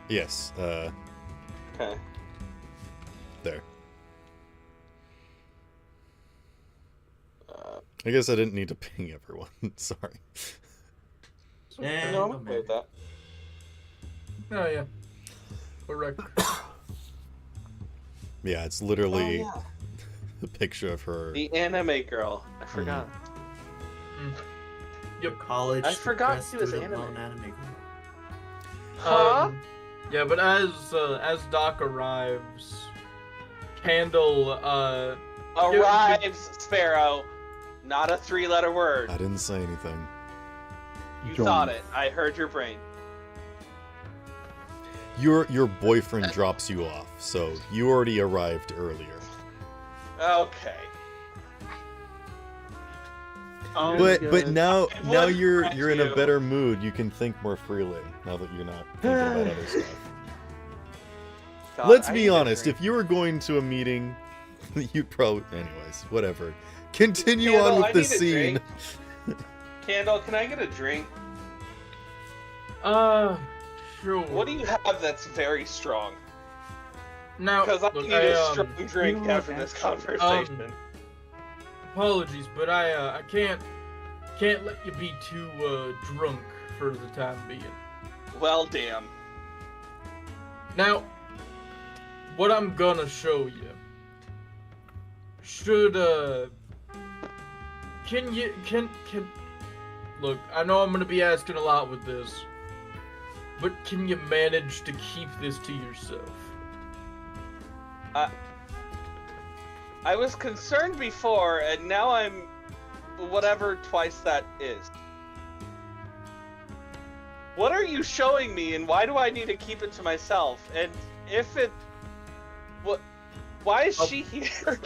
S1: Yes,
S2: Okay.
S1: there. I guess I didn't need to ping everyone. Sorry.
S3: Yeah,
S2: No, I'm
S3: no,
S2: okay
S3: man.
S2: with that.
S7: Oh yeah. For record.
S1: Yeah, it's literally
S2: Oh,
S1: a picture of her.
S2: The anime girl. I forgot.
S3: College.
S2: I forgot
S3: depressed
S2: she was
S3: student
S2: anime.
S3: loan anime girl.
S2: Huh?
S7: Yeah, but as Doc arrives, Candle
S2: Arrives, Sparrow. Not a 3-letter word.
S1: I didn't say anything.
S2: You
S6: Jones.
S2: thought it. I heard your brain.
S1: Your boyfriend drops you off, so you already arrived earlier.
S2: Okay.
S1: But now
S2: would
S1: you're
S2: correct
S1: in a
S2: you.
S1: better mood. You can think more freely now that you're not thinking about other stuff.
S2: God,
S1: Let's
S2: I
S1: be
S2: need a
S1: honest.
S2: drink.
S1: If you were going to a meeting, you'd probably. Anyways, whatever. Continue
S2: Candle,
S1: on
S2: I
S1: with the
S2: need a
S1: scene.
S2: drink. Candle, can I get a drink?
S7: Sure.
S2: What do you have that's very strong?
S7: Now,
S2: Because I
S7: look,
S2: need a
S7: I,
S2: strong drink
S6: you know
S2: after
S6: what,
S2: this
S6: actually-
S2: conversation.
S7: apologies, but I can't let you be too drunk for the time being.
S2: Well, damn.
S7: Now, what I'm gonna show you should can look, I know I'm gonna be asking a lot with this, but can you manage to keep this to yourself?
S2: I was concerned before, and now I'm whatever twice that is. What are you showing me, and why do I need to keep it to myself? And if it... What? Why is she here?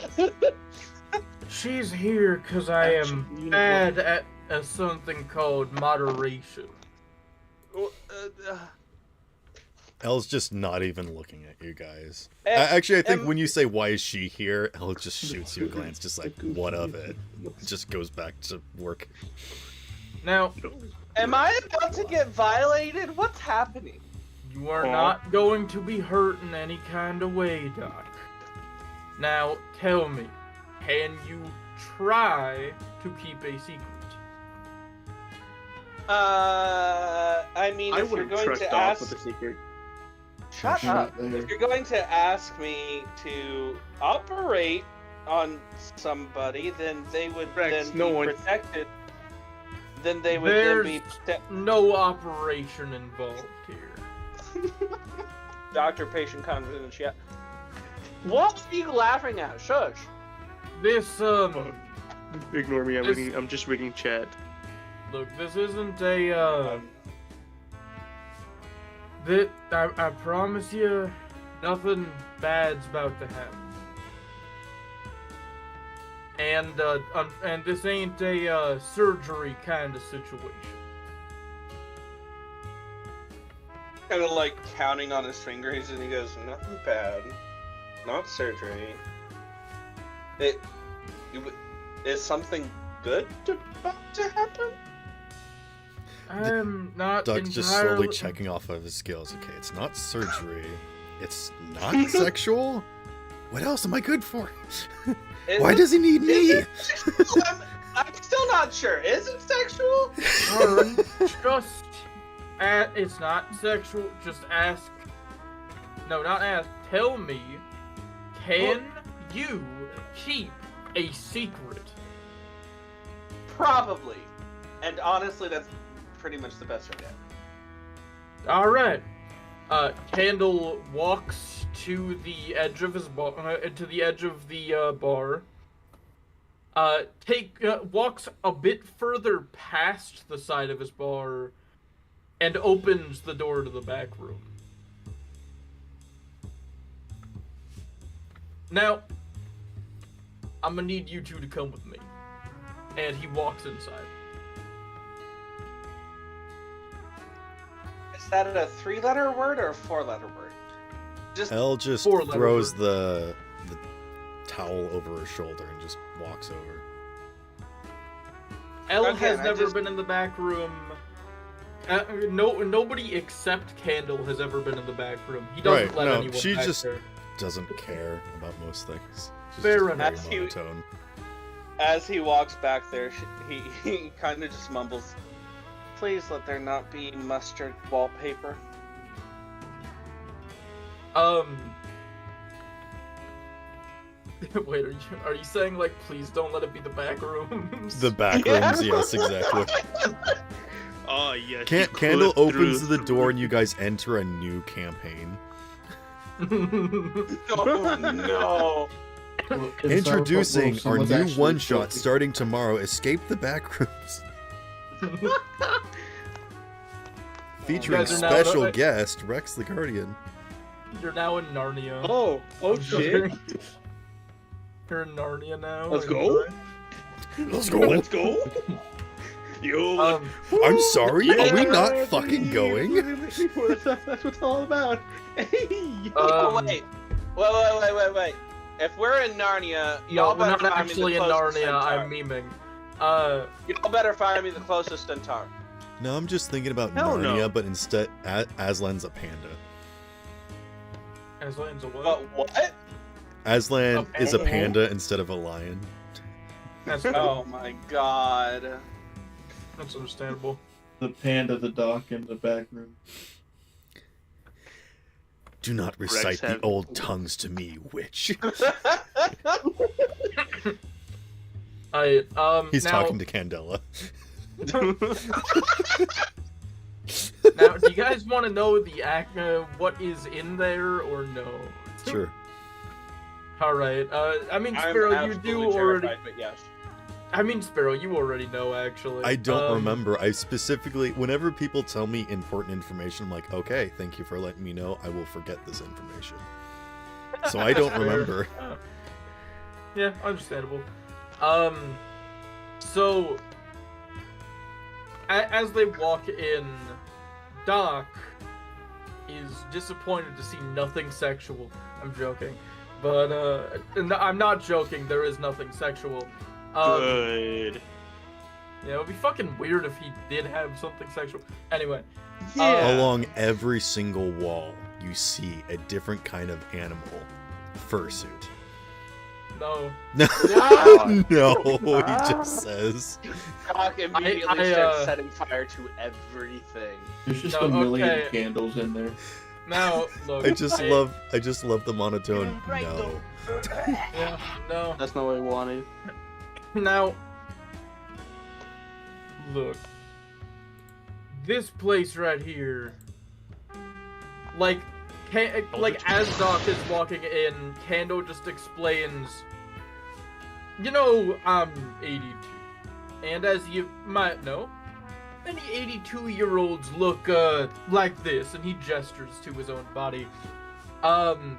S7: She's here because I am
S4: Actually, you know
S7: bad at something called moderation.
S1: Elle's just not even looking at you guys.
S2: Em-
S1: Actually, I think
S2: em-
S1: when you say "Why is she here?" Elle just shoots you a glance, just like "What of it?" Just goes back to work.
S7: Now,
S2: Am I about to get violated? What's happening?
S7: you are not going to be hurt in any kind of way, Doc. Now, tell me, can you try to keep a secret?
S2: I mean,
S4: I
S2: if you're
S4: wouldn't
S2: going
S4: trust
S2: to
S4: Doc
S2: ask,
S4: with a secret.
S2: shut
S5: She's
S2: up.
S5: not there.
S2: If you're going to ask me to operate on somebody, then they would
S4: Rex,
S2: then
S4: no
S2: be
S4: one-
S2: protected. Then they would
S7: There's
S2: then be
S7: no operation involved here.
S2: doctor-patient confidentiality. What are you laughing at? Shush.
S7: This
S4: Ignore me.
S7: This-
S4: I'm just reading chat.
S7: look, this isn't a that I promise you, nothing bad's about to happen. And this ain't a surgery kind of situation.
S2: Kind of like counting on his fingers, and he goes, "Nothing bad, not surgery. Is something good about to happen?"
S7: I'm not
S1: Doug's just slowly
S7: entirely-
S1: checking off of his skills. Okay, it's not surgery. It's not sexual. What else am I good for? Why does he need me?
S2: I'm still not sure. Is it sexual?
S7: Aaron, just it's not sexual. Just ask. No, not ask. Tell me, can you keep a secret?
S2: Probably. And honestly, that's pretty much the best I get.
S7: All right. Candle walks to the edge of his bar. To the edge of the bar. Walks a bit further past the side of his bar, and opens the door to the back room. Now, I'm gonna need you two to come with me. And he walks inside.
S2: Is that a 3-letter word or a 4-letter word? Just
S1: Elle just
S7: 4-letter
S1: throws
S7: word.
S1: the towel over her shoulder and just walks over.
S7: Elle
S2: Again,
S7: has
S2: I
S7: never
S2: just-
S7: been in the back room. Nobody except Candle has ever been in the back room. He doesn't
S1: Right,
S7: let
S1: no,
S7: anyone
S1: she
S7: back
S1: just-
S7: there.
S1: Doesn't care about most things. She's
S7: Fair
S1: just
S7: enough.
S1: very monotone.
S2: as he walks back there, he kind of just mumbles, "Please let there not be mustard wallpaper."
S7: Wait, are you saying like please don't let it be the back rooms?
S1: The back
S2: Yeah.
S1: rooms, yes, exactly.
S4: Oh yes.
S1: Candle opens the door and you guys enter a new campaign.
S2: Oh no!
S1: Introducing our new one-shot starting tomorrow, Escape the Backrooms. Featuring
S7: You guys are now-
S1: special guest, Rex the Guardian.
S7: You're now in Narnia.
S4: Oh
S7: I'm
S4: shit.
S7: joking. You're in Narnia now.
S4: Let's go.
S1: Let's go.
S4: Let's go. Yo.
S1: I'm sorry, are we not
S4: Yeah,
S1: fucking going?
S4: That's what it's all about. Hey.
S2: Oh, wait. If we're in Narnia,
S7: No,
S2: y'all
S7: we're
S2: better
S7: not
S2: find
S7: actually
S2: me
S7: in
S2: the closest
S7: Narnia.
S2: centaur.
S7: I'm memeing.
S2: Y'all better find me the closest centaur.
S1: No, I'm just thinking about
S4: Hell
S1: Narnia,
S4: no.
S1: but instead, Aslan's a panda.
S7: Aslan's a what?
S2: But what?
S1: Aslan
S7: A
S1: is a
S7: panda?
S1: panda instead of a lion.
S7: That's
S2: Oh my god.
S7: that's understandable.
S5: The panda, the doc, and the back room.
S1: Do not recite the
S4: have-
S1: old tongues to me, witch. He's
S7: Now,
S1: talking to Candela.
S7: Now, do you guys want to know the what is in there or no?
S1: Sure.
S7: All right. I mean,
S2: I'm
S7: Sparrow, you
S2: absolutely
S7: do already.
S2: terrified, but yes.
S7: I mean, Sparrow, you already know actually.
S1: I don't remember. I specifically, whenever people tell me important information, I'm like, okay, thank you for letting me know. I will forget this information. So I don't remember.
S7: Yeah, understandable. So as they walk in, Doc is disappointed to see nothing sexual. I'm joking, but no, I'm not joking. There is nothing sexual.
S4: Good.
S7: Yeah, it would be fucking weird if he did have something sexual. Anyway,
S4: Yeah.
S1: Along every single wall, you see a different kind of animal fursuit.
S7: No.
S1: No, he just says.
S2: Doc immediately
S7: I,
S2: starts setting fire to everything.
S5: There's just
S7: No,
S5: a million
S7: okay.
S5: candles in there.
S7: Now, look.
S1: I just love the monotone. No.
S7: Yeah, no.
S4: That's not what I wanted.
S7: Now, look. This place right here, like as Doc is walking in, Kando just explains, you know, I'm 82, and as you might know, many 82-year-olds look like this, and he gestures to his own body. And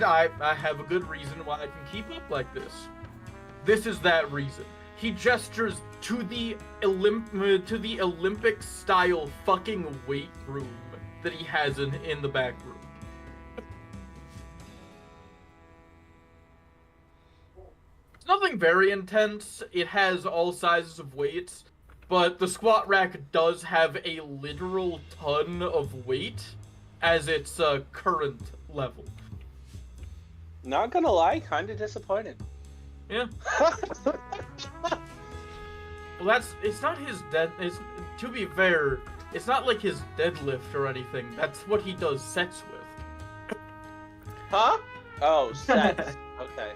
S7: I have a good reason why I can keep up like this. This is that reason. He gestures to the Olympic-style fucking weight room that he has in the back room. It's nothing very intense. It has all sizes of weights, but the squat rack does have a literal ton of weight as its current level.
S2: Not gonna lie, kind of disappointed.
S7: Yeah. Well, it's not his to be fair, it's not like his deadlift or anything. That's what he does sets with.
S2: Huh? Oh, sex. Okay.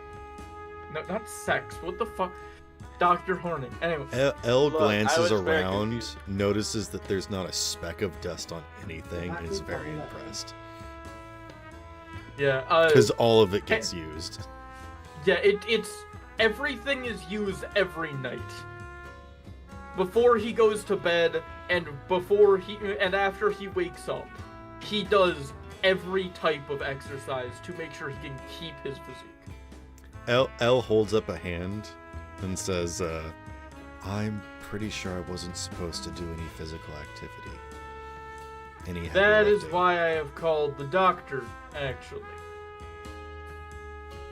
S7: No, not sex. What the fuck? Dr. Horning. Anyway.
S1: Elle
S2: Look, I
S1: glances
S2: was very
S1: around,
S2: confused.
S1: notices that there's not a speck of dust on anything, and is very impressed.
S7: Yeah,
S1: Because all of it gets used.
S7: yeah, it's everything is used every night. Before he goes to bed and after he wakes up, he does every type of exercise to make sure he can keep his physique.
S1: Elle holds up a hand and says, I'm pretty sure I wasn't supposed to do any physical activity. Any heavy
S7: That is
S1: lifting."
S7: why I have called the doctor, actually.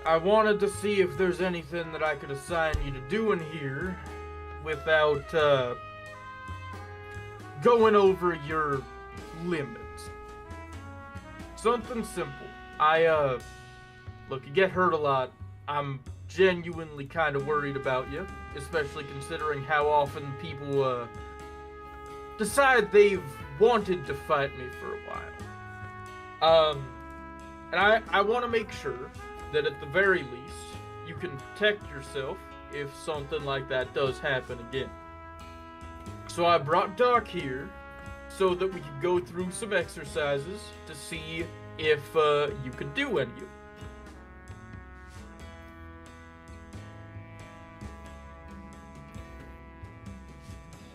S7: I wanted to see if there's anything that I could assign you to do in here without going over your limits. Something simple. Look, you get hurt a lot. I'm genuinely kind of worried about you, especially considering how often people decide they've wanted to fight me for a while. And I want to make sure that at the very least, you can protect yourself if something like that does happen again. So I brought Doc here so that we could go through some exercises to see if you could do any of them.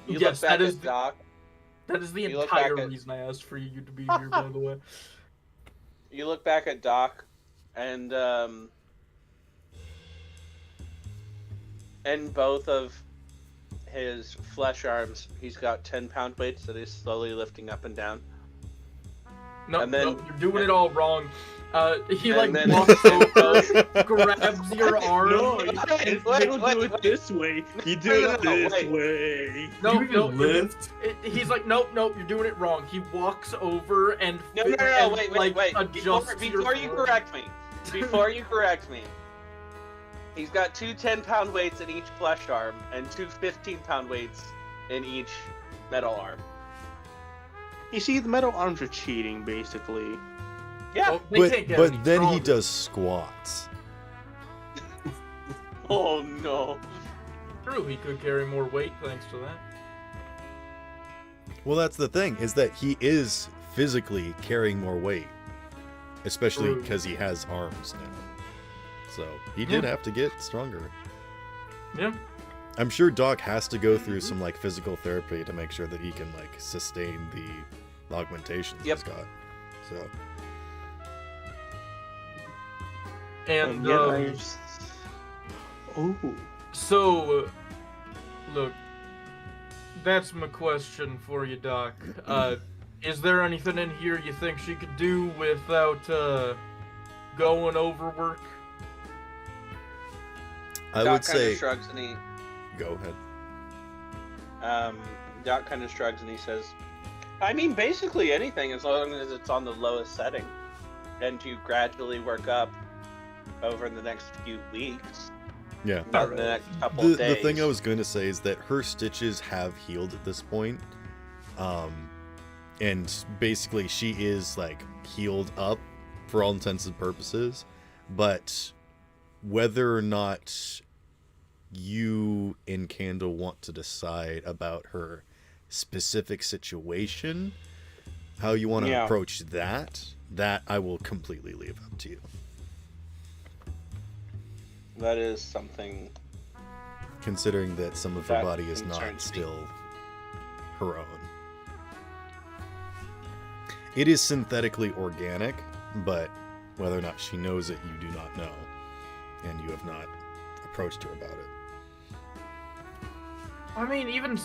S2: You
S7: Yes,
S2: look back
S7: that is
S2: at Doc.
S7: That is the
S2: You look
S7: entire
S2: back at-
S7: reason I asked for you to be here, by the way.
S2: You look back at Doc, and both of his flesh arms, he's got 10-pound weights that he's slowly lifting up and down.
S7: No,
S2: And then-
S7: no, you're doing it all wrong. He
S2: and
S7: like
S2: then-
S7: walks over, grabs your arm.
S4: No,
S2: Wait,
S4: you
S2: wait,
S4: don't
S2: wait,
S4: do it
S2: wait.
S4: this way. You do
S2: No,
S4: it
S2: no, no,
S4: this
S2: wait.
S4: way.
S7: No,
S3: You even
S7: no,
S3: lift?
S7: he's like, nope, you're doing it wrong. He walks over and
S2: No,
S7: and,
S2: wait,
S7: like,
S2: wait.
S7: adjusts
S2: Before
S7: your
S2: you
S7: arm.
S2: correct me. Before you correct me. He's got two 10-pound weights in each flesh arm and two 15-pound weights in each metal arm.
S4: You see, the metal arms are cheating, basically.
S2: Yeah.
S7: Well, they can't get any
S1: But then he
S7: stronger.
S1: does squats.
S2: Oh no.
S7: True, he could carry more weight thanks to that.
S1: Well, that's the thing, is that he is physically carrying more weight. Especially
S7: True.
S1: because he has arms now. So, he did have to get stronger.
S7: Yeah.
S1: I'm sure Doc has to go through some, like, physical therapy to make sure that he can, like, sustain the augmentations
S2: Yep.
S1: he's got. So,
S7: And
S4: Oh.
S7: so, look, that's my question for you, Doc. Is there anything in here you think she could do without going over work?
S1: I
S2: Doc
S1: would
S2: kind
S1: say...
S2: of shrugs and he
S1: Go ahead.
S2: Doc kind of shrugs and he says, I mean, basically anything as long as it's on the lowest setting. And you gradually work up over the next few weeks.
S1: Yeah.
S2: Not in the next couple
S1: The
S2: of days.
S1: thing I was going to say is that her stitches have healed at this point. And basically she is like healed up for all intents and purposes, but whether or not you and Candle want to decide about her specific situation, how you want to approach that I will completely leave up to you.
S2: That is something.
S1: Considering that some of her
S2: That
S1: body is not
S2: concerns me.
S1: still her own. It is synthetically organic, but whether or not she knows it, you do not know. And you have not approached her about it.
S7: I mean, even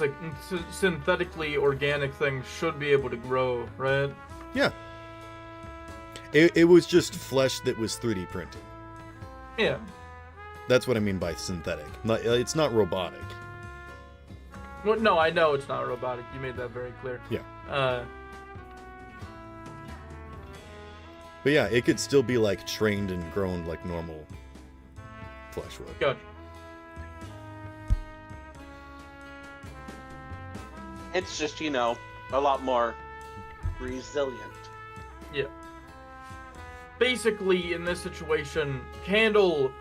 S7: synthetically organic things should be able to grow, right?
S1: Yeah. It was just flesh that was 3D printed.
S7: Yeah.
S1: That's what I mean by synthetic. It's not robotic.
S7: Well, no, I know it's not robotic. You made that very clear.
S1: Yeah. But yeah, it could still be like trained and grown like normal flesh would.
S7: Gotcha.
S2: It's just, a lot more resilient.
S7: Yeah. Basically, in this situation, Candle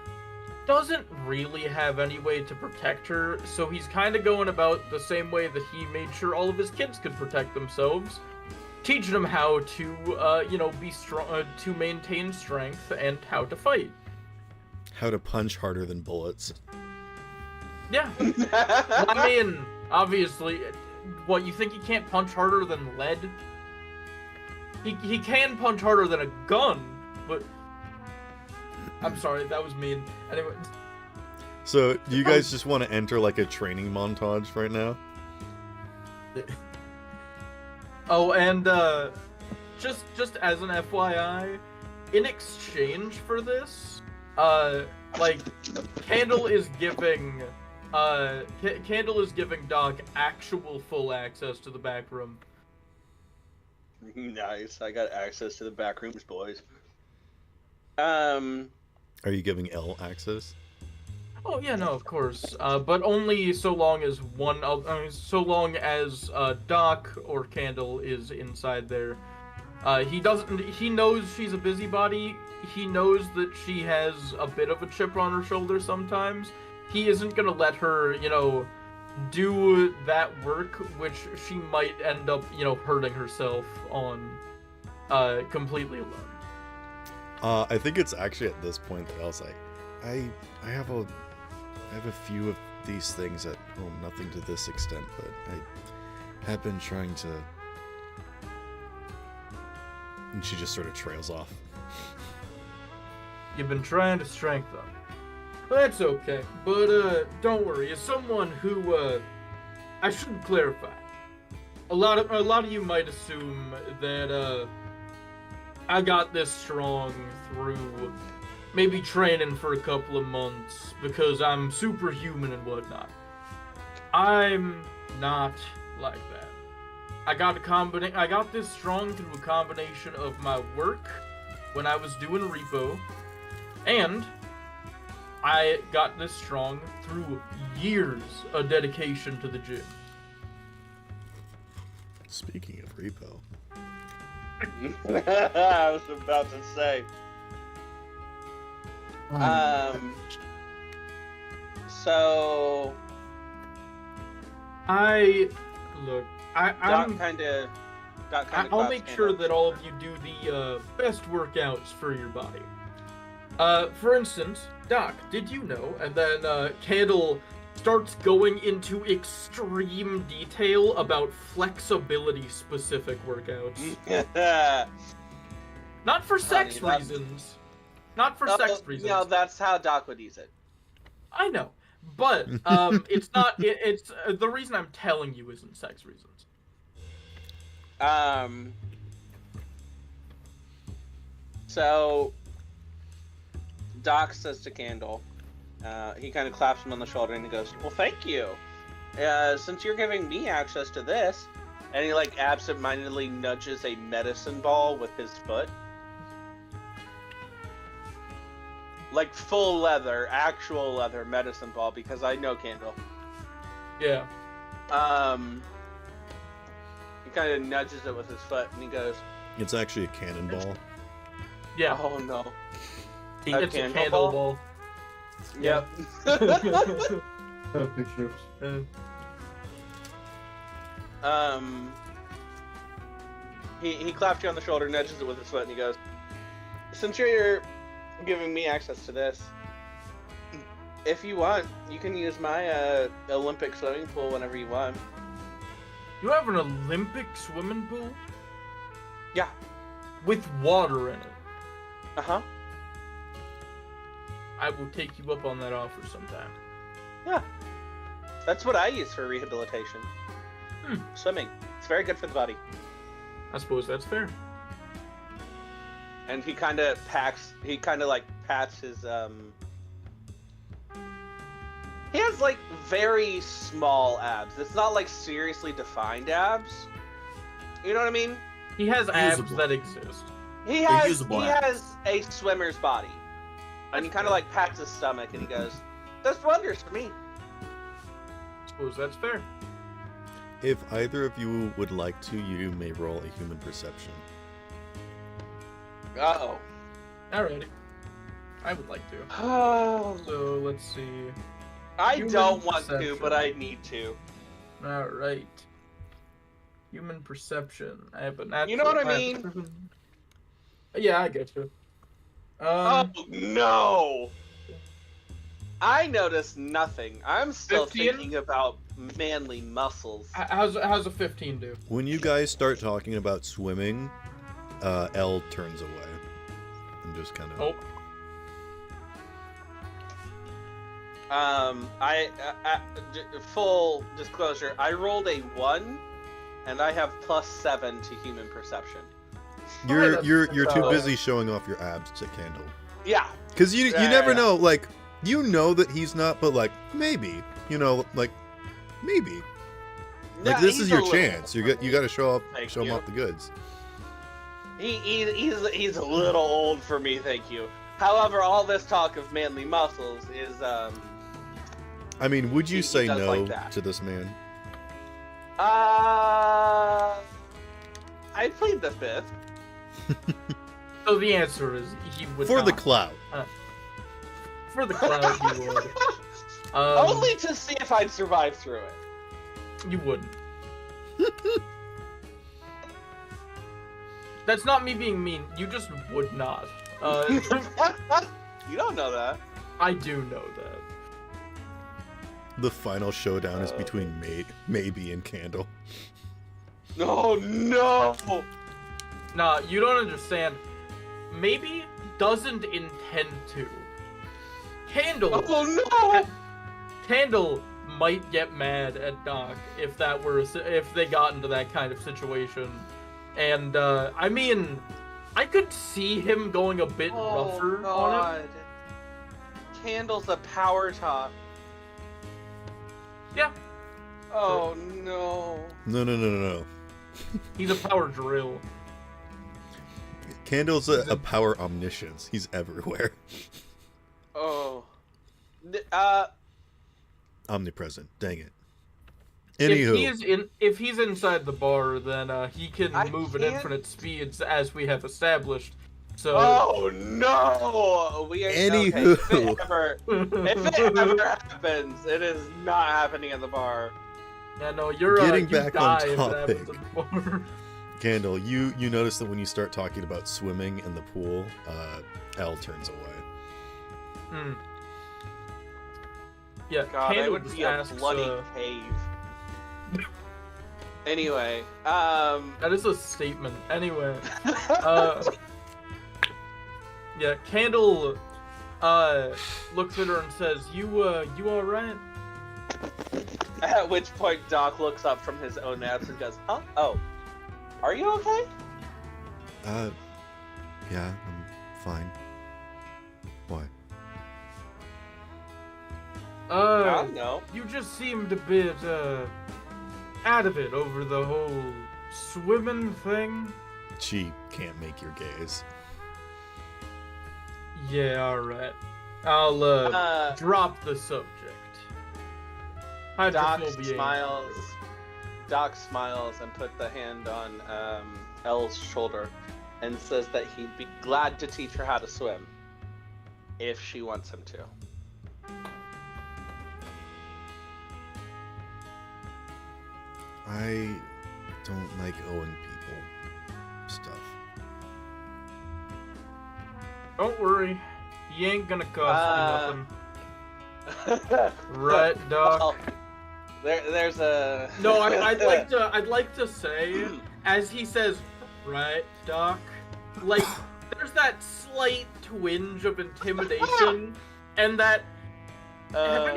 S7: doesn't really have any way to protect her, so he's kind of going about the same way that he made sure all of his kids could protect themselves, teaching them how to, be strong, to maintain strength and how to fight.
S1: How to punch harder than bullets.
S7: Yeah. I mean, obviously, what, you think he can't punch harder than lead? He can punch harder than a gun, but... I'm sorry, that was mean. Anyway.
S1: So, do you guys just want to enter like a training montage right now?
S7: Oh, and just as an FYI, in exchange for this, Candle is giving Doc actual full access to the back room.
S2: Nice. I got access to the back rooms, boys.
S1: Are you giving L access?
S7: Oh yeah, no, of course. But only so long as Doc or Candle is inside there. He knows she's a busybody. He knows that she has a bit of a chip on her shoulder sometimes. He isn't gonna let her, do that work, which she might end up, hurting herself on, completely alone.
S1: I think it's actually at this point that I was like, I have a few of these things at home, nothing to this extent, but I have been trying to... And she just sort of trails off.
S7: You've been trying to strengthen. That's okay, but don't worry. As someone who I should clarify, a lot of you might assume that I got this strong through maybe training for a couple of months because I'm superhuman and whatnot. I'm not like that. I got this strong through a combination of my work when I was doing repo, and I got this strong through years of dedication to the gym.
S1: Speaking of repo.
S2: I was about to say. So
S7: I'll make sure that all of you do the best workouts for your body. For instance, Doc, did you know? And then Candle starts going into extreme detail about flexibility-specific workouts. Not for sex reasons. Not for sex reasons.
S2: No, that's how Doc would use it.
S7: I know, but it's not. It's the reason I'm telling you isn't sex reasons.
S2: So Doc says to Candle, he kind of claps him on the shoulder and he goes, "Well, thank you. Since you're giving me access to this," and he like absentmindedly nudges a medicine ball with his foot. like full leather, actual leather medicine ball because I know Candle.
S7: Yeah.
S2: He kind of nudges it with his foot and he goes,
S1: It's actually a cannonball.
S7: Yeah.
S2: "Oh no."
S7: It's a
S2: candle
S7: candle
S2: ball?
S7: ball.
S2: Yep.
S5: Pictures.
S2: He claps you on the shoulder, nudges it with his foot, and he goes, "Since you're giving me access to this, if you want, you can use my Olympic swimming pool whenever you want."
S7: You have an Olympic swimming pool?
S2: Yeah.
S7: With water in it.
S2: Uh-huh.
S7: I will take you up on that offer sometime.
S2: Yeah. That's what I use for rehabilitation. Swimming. It's very good for the body.
S7: I suppose that's fair.
S2: And he kind of pats his, He has, like, very small abs. It's not, like, seriously defined abs. You know what I mean?
S7: He has abs
S3: Usable.
S7: that exist.
S2: He
S3: They're
S2: has
S3: usable abs.
S2: a swimmer's body. And he kind of, like, pats his stomach and he goes, "Does wonders for me."
S7: I suppose that's fair.
S1: If either of you would like to, you may roll a human perception.
S2: Uh-oh.
S7: Alrighty. I would like to.
S2: Oh.
S7: So, let's see.
S2: I
S7: Human
S2: don't want to,
S7: perception.
S2: but I need to.
S7: Alright. Human perception. I have a natural.
S2: You know what I
S7: have
S2: mean?
S7: 7. Yeah, I get you.
S2: Oh, no! I noticed nothing. I'm still
S7: 15?
S2: thinking about manly muscles.
S7: How's a 15 do?
S1: When you guys start talking about swimming, L turns away and just kind of.
S7: Oh.
S2: Full disclosure, I rolled a 1, and I have +7 to human perception.
S1: You're too
S7: Oh.
S1: busy showing off your abs to Candle.
S2: Yeah.
S1: Because you
S2: Yeah,
S1: never
S2: yeah.
S1: know, like, you know that he's not, but like, maybe. You know, like, maybe. Like,
S2: Yeah,
S1: this
S2: he's
S1: is
S2: a
S1: your
S2: little-
S1: chance. You got to show
S2: Thank
S1: him
S2: you.
S1: off the goods.
S2: He's a little old for me, thank you. However, all this talk of manly muscles is
S1: I mean, would you
S2: He
S1: say
S2: does
S1: no
S2: like that.
S1: to this man?
S2: I plead the fifth.
S7: So the answer is he would
S1: For the
S7: not.
S1: clout.
S7: For the cloud, he would.
S2: Only to see if I'd survive through it.
S7: You wouldn't. That's not me being mean. You just would not.
S2: You don't know that.
S7: I do know that.
S1: The final showdown is between Maybe and Candle.
S2: No, no.
S7: Nah, you don't understand. Maybe doesn't intend to. Candle.
S2: Oh no.
S7: Candle might get mad at Doc if they got into that kind of situation. And I mean, I could see him going a bit rougher on him.
S2: Candle's a power top.
S7: Yeah,
S2: Oh no.
S1: No.
S7: he's a power drill.
S1: Candle's a power omniscience. He's everywhere.
S2: Oh.
S1: Omnipresent. Dang it.
S7: If
S1: Anywho.
S7: if he's inside the bar, then he can
S2: I
S7: move at
S2: can't-
S7: infinite speeds, as we have established. So
S2: Oh no! We ain't
S1: Anywho.
S2: okay. If it ever happens, it is not happening at the bar.
S7: yeah, no, you're
S1: Getting
S7: you
S1: back
S7: die
S1: on
S7: if it happens
S1: topic.
S7: at the bar.
S1: Candle, you notice that when you start talking about swimming in the pool, L turns away.
S7: Hmm. Yeah,
S2: God,
S7: Candle
S2: I would
S7: just
S2: be a
S7: asks,
S2: bloody cave. Anyway,
S7: that is a statement. Anyway, yeah, Candle looks at her and says, "You all right?"
S2: at which point Doc looks up from his own naps and goes, "Huh? Oh, are you okay?"
S1: Yeah, I'm fine. Why?
S2: I don't know.
S7: You just seemed a bit out of it over the whole swimming thing.
S1: She can't make your gaze.
S7: Yeah, all right. I'll drop the subject.
S2: Doc
S7: Hydrophobia.
S2: smiles. Doc smiles and put the hand on Elle's shoulder and says that he'd be glad to teach her how to swim if she wants him to.
S1: I don't like owing people stuff.
S7: Don't worry, he ain't gonna cost me nothing. Right, Doc?
S2: Well, there's a
S7: No, I'd like to say, as he says, right, Doc, like there's that slight twinge of intimidation, and that. Have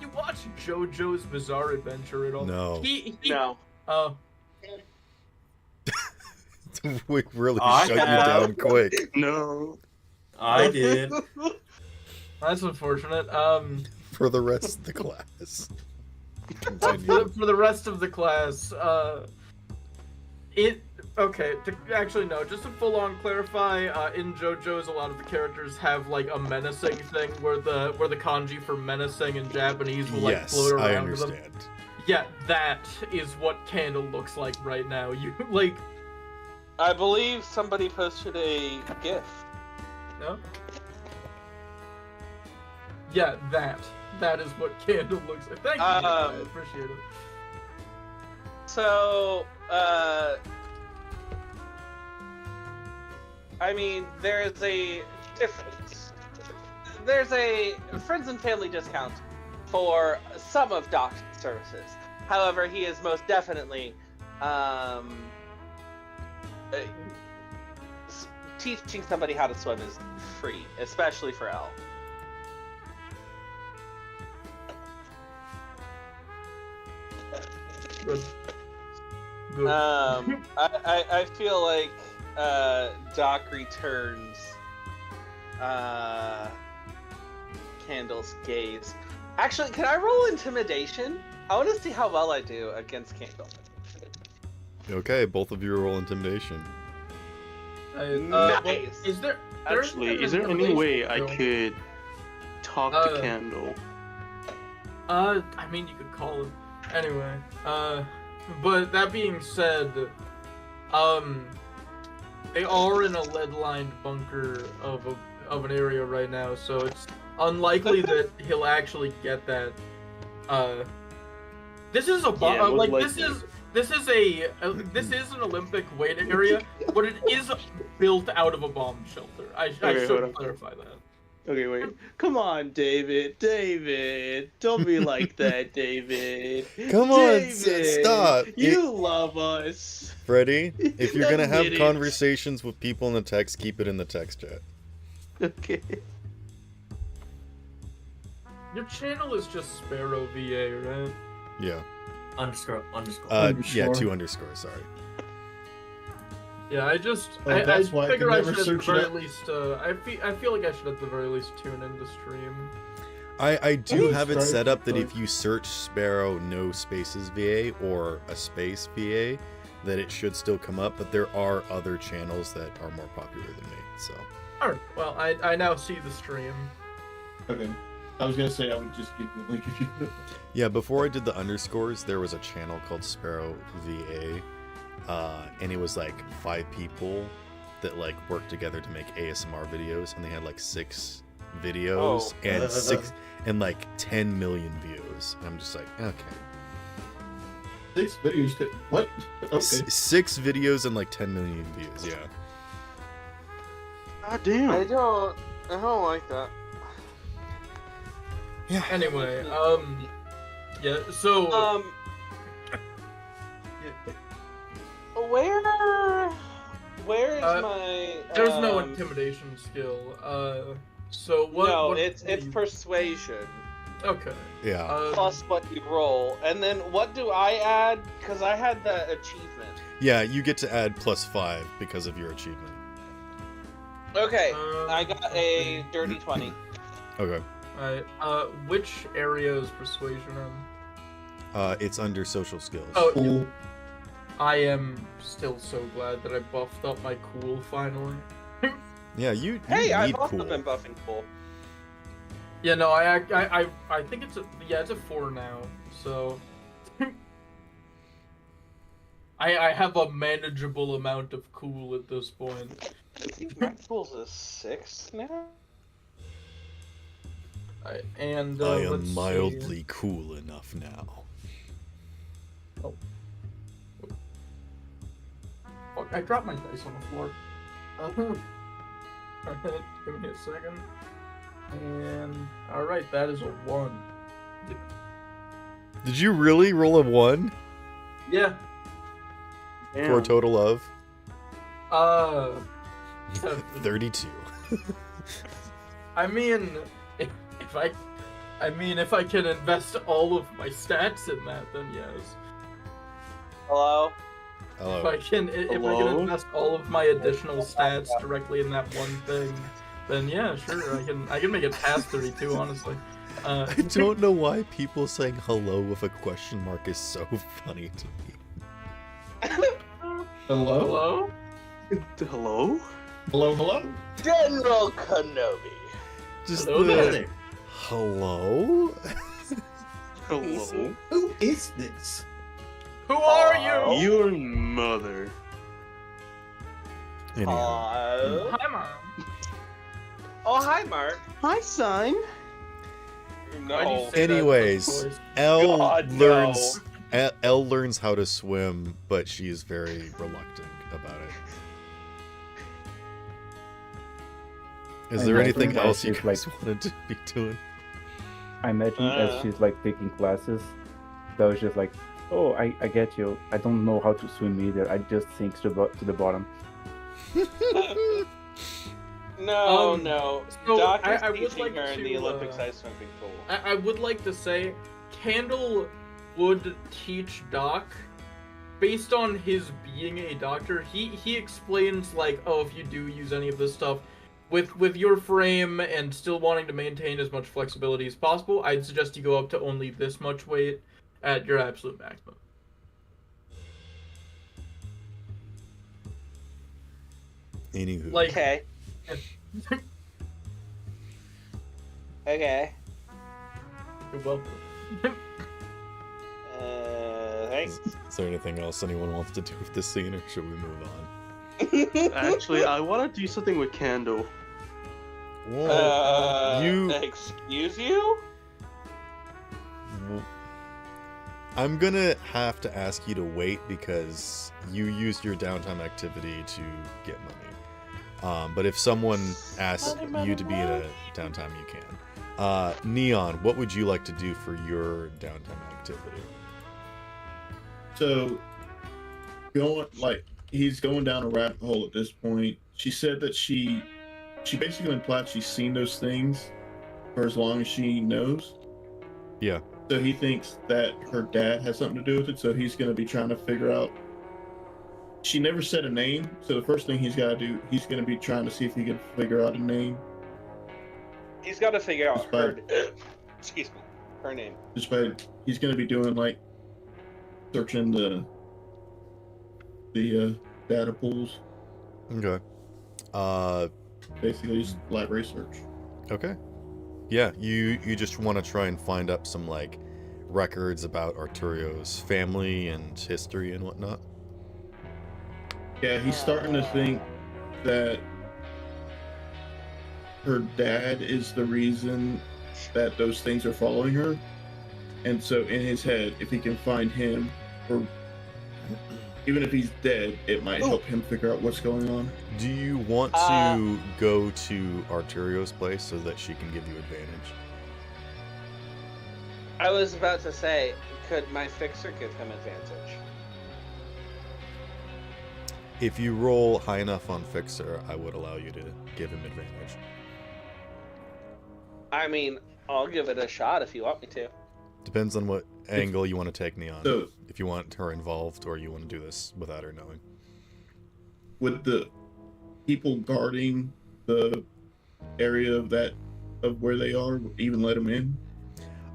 S7: you watched JoJo's Bizarre Adventure at all?
S1: No.
S4: No.
S7: Oh.
S1: We really
S3: I
S1: shut you
S3: have.
S1: down quick.
S4: No.
S3: I did.
S7: That's unfortunate.
S1: For the rest of the class. Continue.
S7: For the rest of the class, actually no, just to full on clarify, in JoJo's a lot of the characters have like a menacing thing where the kanji for menacing in Japanese will like float around
S1: I
S7: them.
S1: understand.
S7: Yeah, that is what Candle looks like right now. You like
S2: I believe somebody posted a GIF.
S7: no? Yeah, that is what Candle looks like. Thank you. I appreciate it.
S2: So, I mean, there is a difference. There's a friends and family discount for some of Doc's services. However, he is most definitely teaching somebody how to swim is free, especially for Elle.
S7: Good. Good.
S2: I feel like Doc returns Candle's gaze. Actually, can I roll intimidation? I want to see how well I do against Candle.
S1: Okay, both of you roll intimidation.
S2: Nice.
S7: Is there
S4: Actually, is there any way I could talk to Candle?
S7: I mean, you could call him. Anyway, but that being said, they are in a lead-lined bunker of an area right now, so it's unlikely that he'll actually get that. This is a this is an Olympic weight area, but it is built out of a bomb shelter. I should clarify that.
S4: Okay, wait. Come on, David. David, don't be like that, David.
S1: Come on,
S4: David,
S1: stop.
S4: You love us.
S1: Freddy, if you're gonna have
S4: Admit it.
S1: conversations with people in the text, keep it in the text chat.
S4: Okay.
S7: Your channel is just Sparrow VA, right?
S1: Yeah.
S3: Underscore.
S1: Yeah, 2 underscores, sorry.
S7: Yeah, I
S5: that's why I
S7: figure
S5: can
S7: I
S5: never
S7: should at the
S5: search it
S7: very
S5: up.
S7: least, I feel like I should at the very least tune into stream.
S1: I do have it
S5: Sorry.
S1: set up that if you search Sparrow no spaces VA or a space VA, that it should still come up, but there are other channels that are more popular than me, so.
S7: Alright, well, I now see the stream.
S5: Okay. I was gonna say I would just give you the link if you could.
S1: Yeah, before I did the underscores, there was a channel called Sparrow VA, and it was like 5 people that like worked together to make ASMR videos, and they had like 6 videos and like 10 million views. And I'm just like, okay.
S5: 6 videos. What? Okay.
S1: 6 videos and like 10 million views. Yeah.
S4: God damn.
S2: I don't like that.
S1: Yeah.
S7: Anyway, yeah, so...
S2: Where is my...
S7: There's no intimidation skill, so what...
S2: No,
S7: what
S2: it's
S7: do you-
S2: persuasion.
S7: Okay.
S1: Yeah.
S2: Plus what you roll. And then what do I add? Because I had the achievement.
S1: Yeah, you get to add +5 because of your achievement.
S2: Okay, I got a dirty 20.
S1: Okay.
S7: Alright, which area is persuasion in?
S1: It's under social skills.
S7: Oh,
S5: Cool.
S7: I am still so glad that I buffed up my cool finally.
S1: Yeah, you
S2: Hey, I've
S1: need
S2: also
S1: cool.
S2: been buffing cool.
S7: Yeah, no, I think it's a 4 now. So I have a manageable amount of cool at this point.
S2: I think Maxwell's a 6 now.
S7: I
S1: I
S7: am
S1: am mildly cool enough now.
S7: Fuck, I dropped my dice on the floor. Alright, give me a second. And alright, that is a 1.
S1: Did you really roll a 1
S7: Yeah.
S1: for a total of
S7: Uh
S1: 32?
S7: I mean if I can invest all of my stats in that, then yes.
S2: Hello.
S1: Hello.
S7: If I can
S4: Hello?
S7: invest all of my additional stats directly in that one thing, then yeah, sure, I can make it past 32, honestly.
S1: I don't know why people saying hello with a question mark is so funny to me.
S5: Hello?
S7: Hello?
S4: Hello?
S5: Hello, hello?
S2: General Kenobi.
S1: Just
S7: Hello
S1: the
S7: there.
S1: hello?
S4: Hello?
S5: Who is this?
S7: Who are you?
S4: Your mother.
S1: Anyhow,
S2: Hello.
S7: Hi, Mom.
S2: Oh, hi, Mark.
S4: Hi, son.
S7: Why'd you
S2: No.
S7: say that with
S1: anyways,
S7: those voice?
S1: Elle
S2: God, no.
S1: learns Elle learns how to swim, but she is very reluctant about it. Is
S6: I
S1: there
S6: imagine
S1: anything
S6: that
S1: else you
S6: she's,
S1: guys wanted to be doing?
S6: I imagine as she's like taking classes, that was just like, oh, I get you. I don't know how to swim either. I just sink to the bottom.
S2: No, no.
S7: so
S2: Doc is
S7: I would
S2: teaching
S7: like
S2: her in the
S7: to,
S2: Olympic size swimming pool.
S7: I would like to say, Candle would teach Doc, based on his being a doctor. He explains like, oh, if you do use any of this stuff, with your frame and still wanting to maintain as much flexibility as possible, I'd suggest you go up to only this much weight at your absolute maximum.
S1: Anywho,
S7: Like,
S2: Okay. Okay.
S7: you're welcome.
S2: Thanks.
S1: is there anything else anyone wants to do with this scene, or should we move on?
S4: Actually, I want to do something with Candle.
S1: You-
S2: Excuse you?
S1: I'm gonna have to ask you to wait because you used your downtime activity to get money. But if someone asks you to be in a downtime, you can. Neon, what would you like to do for your downtime activity?
S5: So, he's going down a rabbit hole at this point. She said that she basically implied she's seen those things for as long as she knows.
S1: Yeah.
S5: So he thinks that her dad has something to do with it. So he's going to be trying to figure out. She never said a name. So the first thing he's got to do, he's going to be trying to see if he can figure out a name.
S2: He's got to figure out her.
S5: Despite-
S2: Excuse me. Her name.
S5: He's going to be doing like searching the data pools.
S1: Okay.
S5: Basically, just library search.
S1: Okay. Yeah, you just want to try and find up some like records about Arturio's family and history and whatnot.
S5: Yeah, he's starting to think that her dad is the reason that those things are following her. And so in his head, if he can find him, or even if he's dead, it might help him figure out what's going on.
S1: Do you want to go to Arturio's place so that she can give you advantage?
S2: I was about to say, could my fixer give him advantage?
S1: If you roll high enough on Fixer, I would allow you to give him advantage.
S2: I mean, I'll give it a shot if you want me to.
S1: Depends on what angle you want to take Neon.
S5: So-
S1: if you want her involved or you want to do this without her knowing.
S5: With the people guarding the area of where they are, even let them in?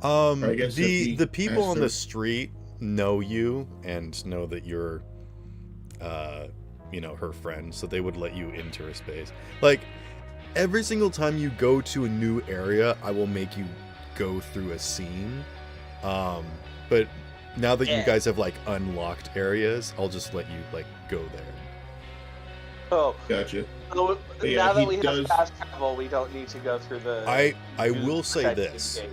S5: I guess if he
S1: The people
S5: asked
S1: on
S5: her-
S1: the street know you and know that you're her friend, so they would let you into her space. Like, every single time you go to a new area, I will make you go through a scene. But now that you guys have like unlocked areas, I'll just let you like go there.
S2: Oh,
S5: Gotcha.
S2: so
S5: Yeah,
S2: now that
S5: he
S2: we
S5: does-
S2: have fast travel, we don't need to go through the.
S1: I
S2: new
S1: will say
S2: protected
S1: this.
S2: gate.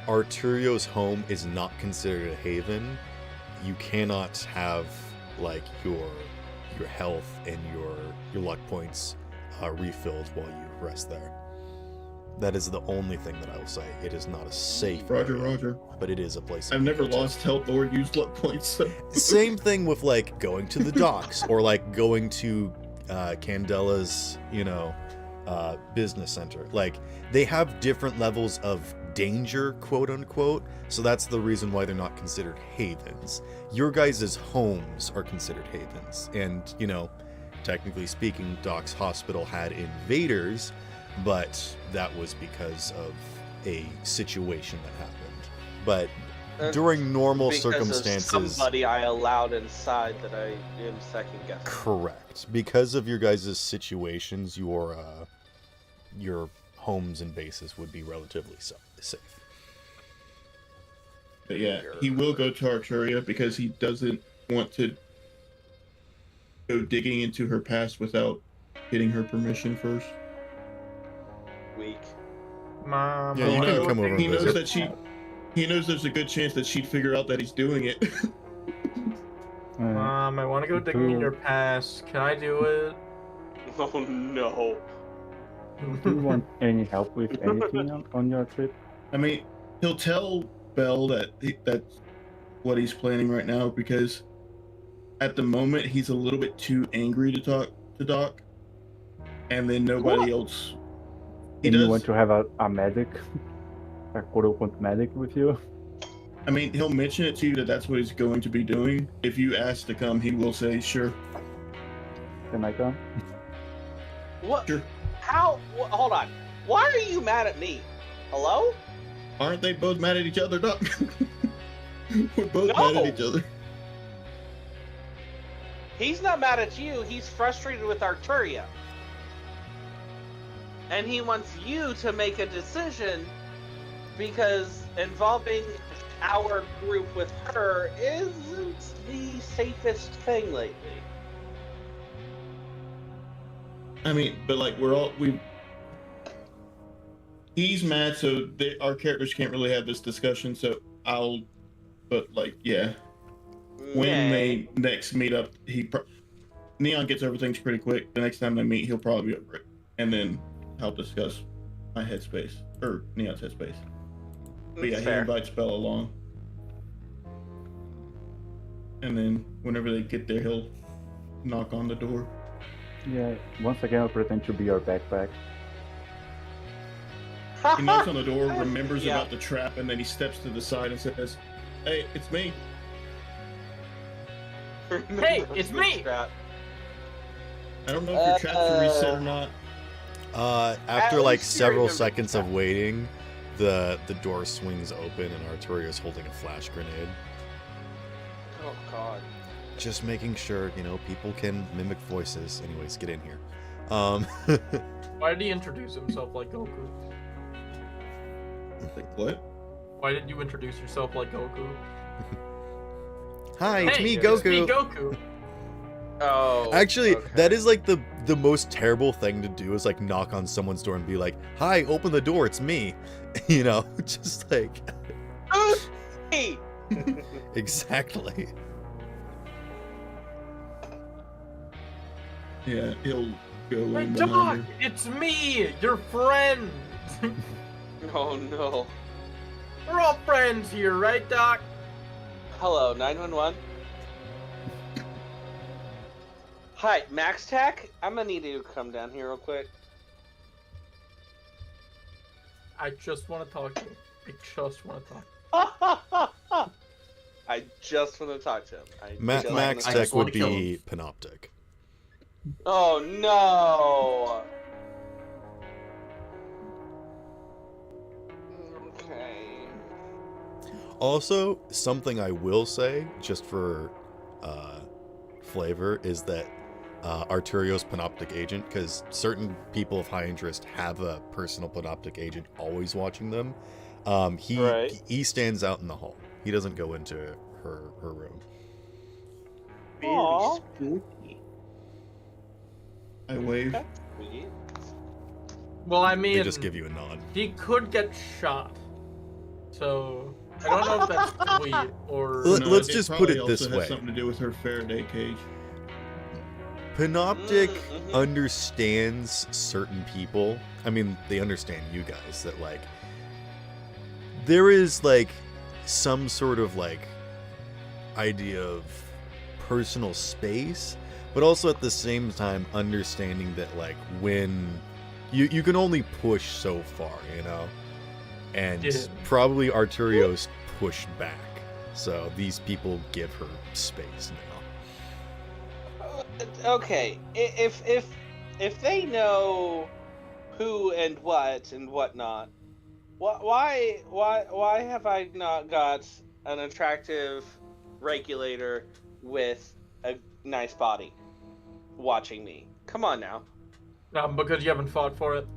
S1: Arturio's home is not considered a haven. You cannot have like your health and your luck points refilled while you rest there. That is the only thing that I will say. It is not a safe
S5: Roger,
S1: area,
S5: Roger.
S1: but it is a place.
S5: I've
S1: you
S5: never
S1: can go to.
S5: lost health or used luck points. So.
S1: Same thing with like going to the docks or like going to Candela's, business center. Like they have different levels of danger, quote unquote. So that's the reason why they're not considered havens. Your guys' homes are considered havens, and technically speaking, Doc's hospital had invaders, but that was because of a situation that happened. But during normal
S2: Because
S1: circumstances,
S2: of somebody I allowed inside that I am second guessing.
S1: correct. Because of your guys' situations, your homes and bases would be relatively safe.
S5: But yeah, he will go to Arturia because he doesn't want to go digging into her past without getting her permission first.
S2: Weak.
S7: Mom,
S1: Yeah,
S7: I
S1: you
S7: wanna
S1: can
S7: go
S1: come over and
S5: He knows
S1: visit.
S5: he knows there's a good chance that she'd figure out that he's doing it.
S7: Mom, I want to go digging in your past. Can I do it?
S2: Oh no.
S6: Do you want any help with anything on your trip?
S5: I mean, he'll tell Bell that that's what he's planning right now because at the moment he's a little bit too angry to talk to Doc, and then nobody else. He
S6: And
S5: does.
S6: you want to have a medic, a quote-unquote medic with you?
S5: I mean, he'll mention it to you that that's what he's going to be doing. If you ask to come, he will say, "Sure."
S6: Can I come?
S2: What?
S5: Sure.
S2: How? Hold on. Why are you mad at me? Hello?
S5: Aren't they both mad at each other, Doc? We're both
S2: No.
S5: mad at each other.
S2: He's not mad at you. He's frustrated with Arturia. And he wants you to make a decision because involving our group with her isn't the safest thing lately.
S5: I mean, but like he's mad, so our characters can't really have this discussion. So but like, yeah, when they next meet up, Neon gets over things pretty quick. The next time they meet, he'll probably be over it, and then I'll discuss my headspace or Neon's headspace. But yeah, he invites Bella along, and then whenever they get there, he'll knock on the door.
S6: Yeah, once again I'll pretend to be your backpack.
S5: He knocks on the door, remembers
S2: Yeah.
S5: about the trap, and then he steps to the side and says, "Hey, it's me."
S7: Hey, it's me!
S5: I don't know if your traps are reset or not.
S1: After
S2: At
S1: like
S2: least you
S1: several
S2: remember
S1: seconds
S2: the
S1: of waiting, the door swings open and Arturia is holding a flash grenade.
S2: Oh god.
S1: Just making sure, people can mimic voices. Anyways, get in here.
S7: Why did he introduce himself like Goku?
S5: Like what?
S7: Why did you introduce yourself like Goku?
S1: Hi, it's
S7: Hey,
S1: me,
S7: It's me,
S1: Goku.
S7: Goku.
S2: Oh.
S1: Actually,
S2: okay.
S1: that is like the most terrible thing to do is like knock on someone's door and be like, "Hi, open the door, it's me." Just like
S2: Hey!
S1: exactly.
S5: Yeah, he'll go
S7: Hey,
S5: in
S7: Doc!
S5: behind her.
S7: It's me, your friend!
S2: Oh no.
S7: We're all friends here, right, Doc?
S2: Hello, 911. Hi, Max Tac. I'm gonna need you to come down here real quick.
S7: I just want to talk to you. I just want to talk.
S2: I just want to talk to him.
S1: Max
S3: I
S1: Tech
S3: just wanna
S1: would
S3: kill
S1: be Panoptic.
S2: Oh no. Okay.
S1: Also, something I will say, just for flavor, is that Arturio's panoptic agent, because certain people of high interest have a personal panoptic agent always watching them. He stands out in the hall. He doesn't go into her room.
S2: Very
S4: Aw.
S2: spooky.
S5: I wave.
S2: That's sweet.
S7: Well, I mean,
S1: They just give you a nod.
S7: he could get shot. So I don't know if that's sweet or.
S1: Let's
S5: it
S1: just put
S5: probably
S1: it this
S5: also has
S1: way.
S5: something to do with her Faraday cage.
S1: Panoptic
S2: Mhm.
S1: understands certain people. I mean, they understand you guys, that like there is like some sort of like idea of personal space, but also at the same time understanding that like when you can only push so far, you know? And
S7: Yeah.
S1: probably Arturio's pushed back. So these people give her space now.
S2: Okay, if they know who and whatnot, why have I not got an attractive regulator with a nice body watching me? Come on now.
S7: Because you haven't fought for it.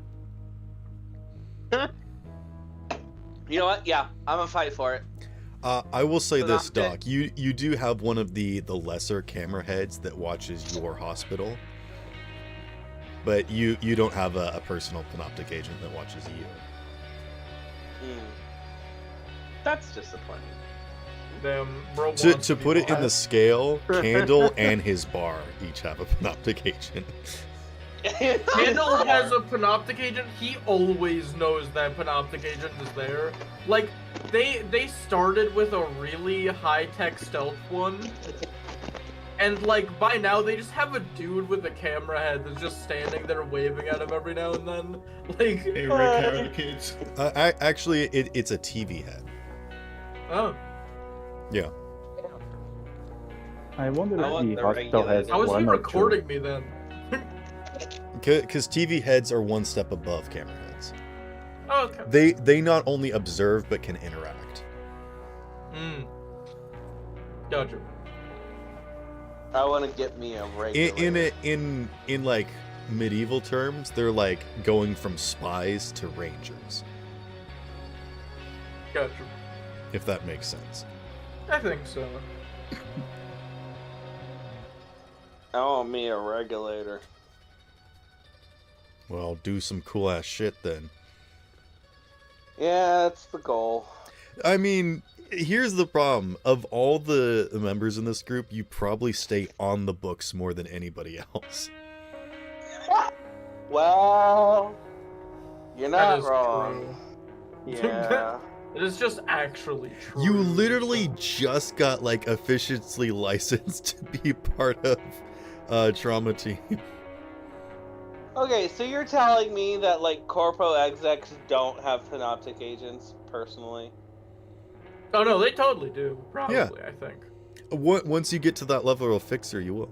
S2: You know what? Yeah, I'm gonna fight for it.
S1: I will say this,
S2: Panoptic.
S1: Doc. You do have one of the lesser camera heads that watches your hospital, but you don't have a personal panoptic agent that watches you.
S2: That's disappointing.
S7: Damn, bro.
S1: To
S7: wants be
S1: put it in the
S7: boss.
S1: scale, Candle and his bar each have a panoptic agent.
S7: Candle has a panoptic agent. He always knows that panoptic agent is there. Like, they started with a really high-tech stealth one, and like by now they just have a dude with a camera head that's just standing there waving at him every now and then. Like,
S5: Hey, Rick, how are the kids?
S1: Actually, it's a TV head.
S7: oh,
S1: Yeah.
S6: I wonder
S2: I want
S6: if the
S2: the
S6: hospital has
S2: regulator.
S7: how is he
S6: one or two.
S7: recording me then?
S1: Because TV heads are one step above camera heads.
S7: Oh, okay.
S1: They not only observe but can interact.
S7: Gotcha.
S2: I want to get me a regulator.
S1: In like medieval terms, they're like going from spies to rangers,
S7: Gotcha.
S1: if that makes sense.
S7: I think so.
S2: I want me a regulator.
S1: Well, do some cool ass shit then.
S2: Yeah, that's the goal.
S1: I mean, here's the problem. Of all the members in this group, you probably stay on the books more than anybody else.
S2: Well, you're
S7: That
S2: not
S7: is
S2: wrong.
S7: true.
S2: Yeah.
S7: It is just actually true.
S1: You literally just got like officially licensed to be part of trauma team.
S2: Okay, so you're telling me that like corpo execs don't have panoptic agents personally?
S7: Oh no, they totally do. Probably, I think.
S1: Once you get to that level of fixer, you will.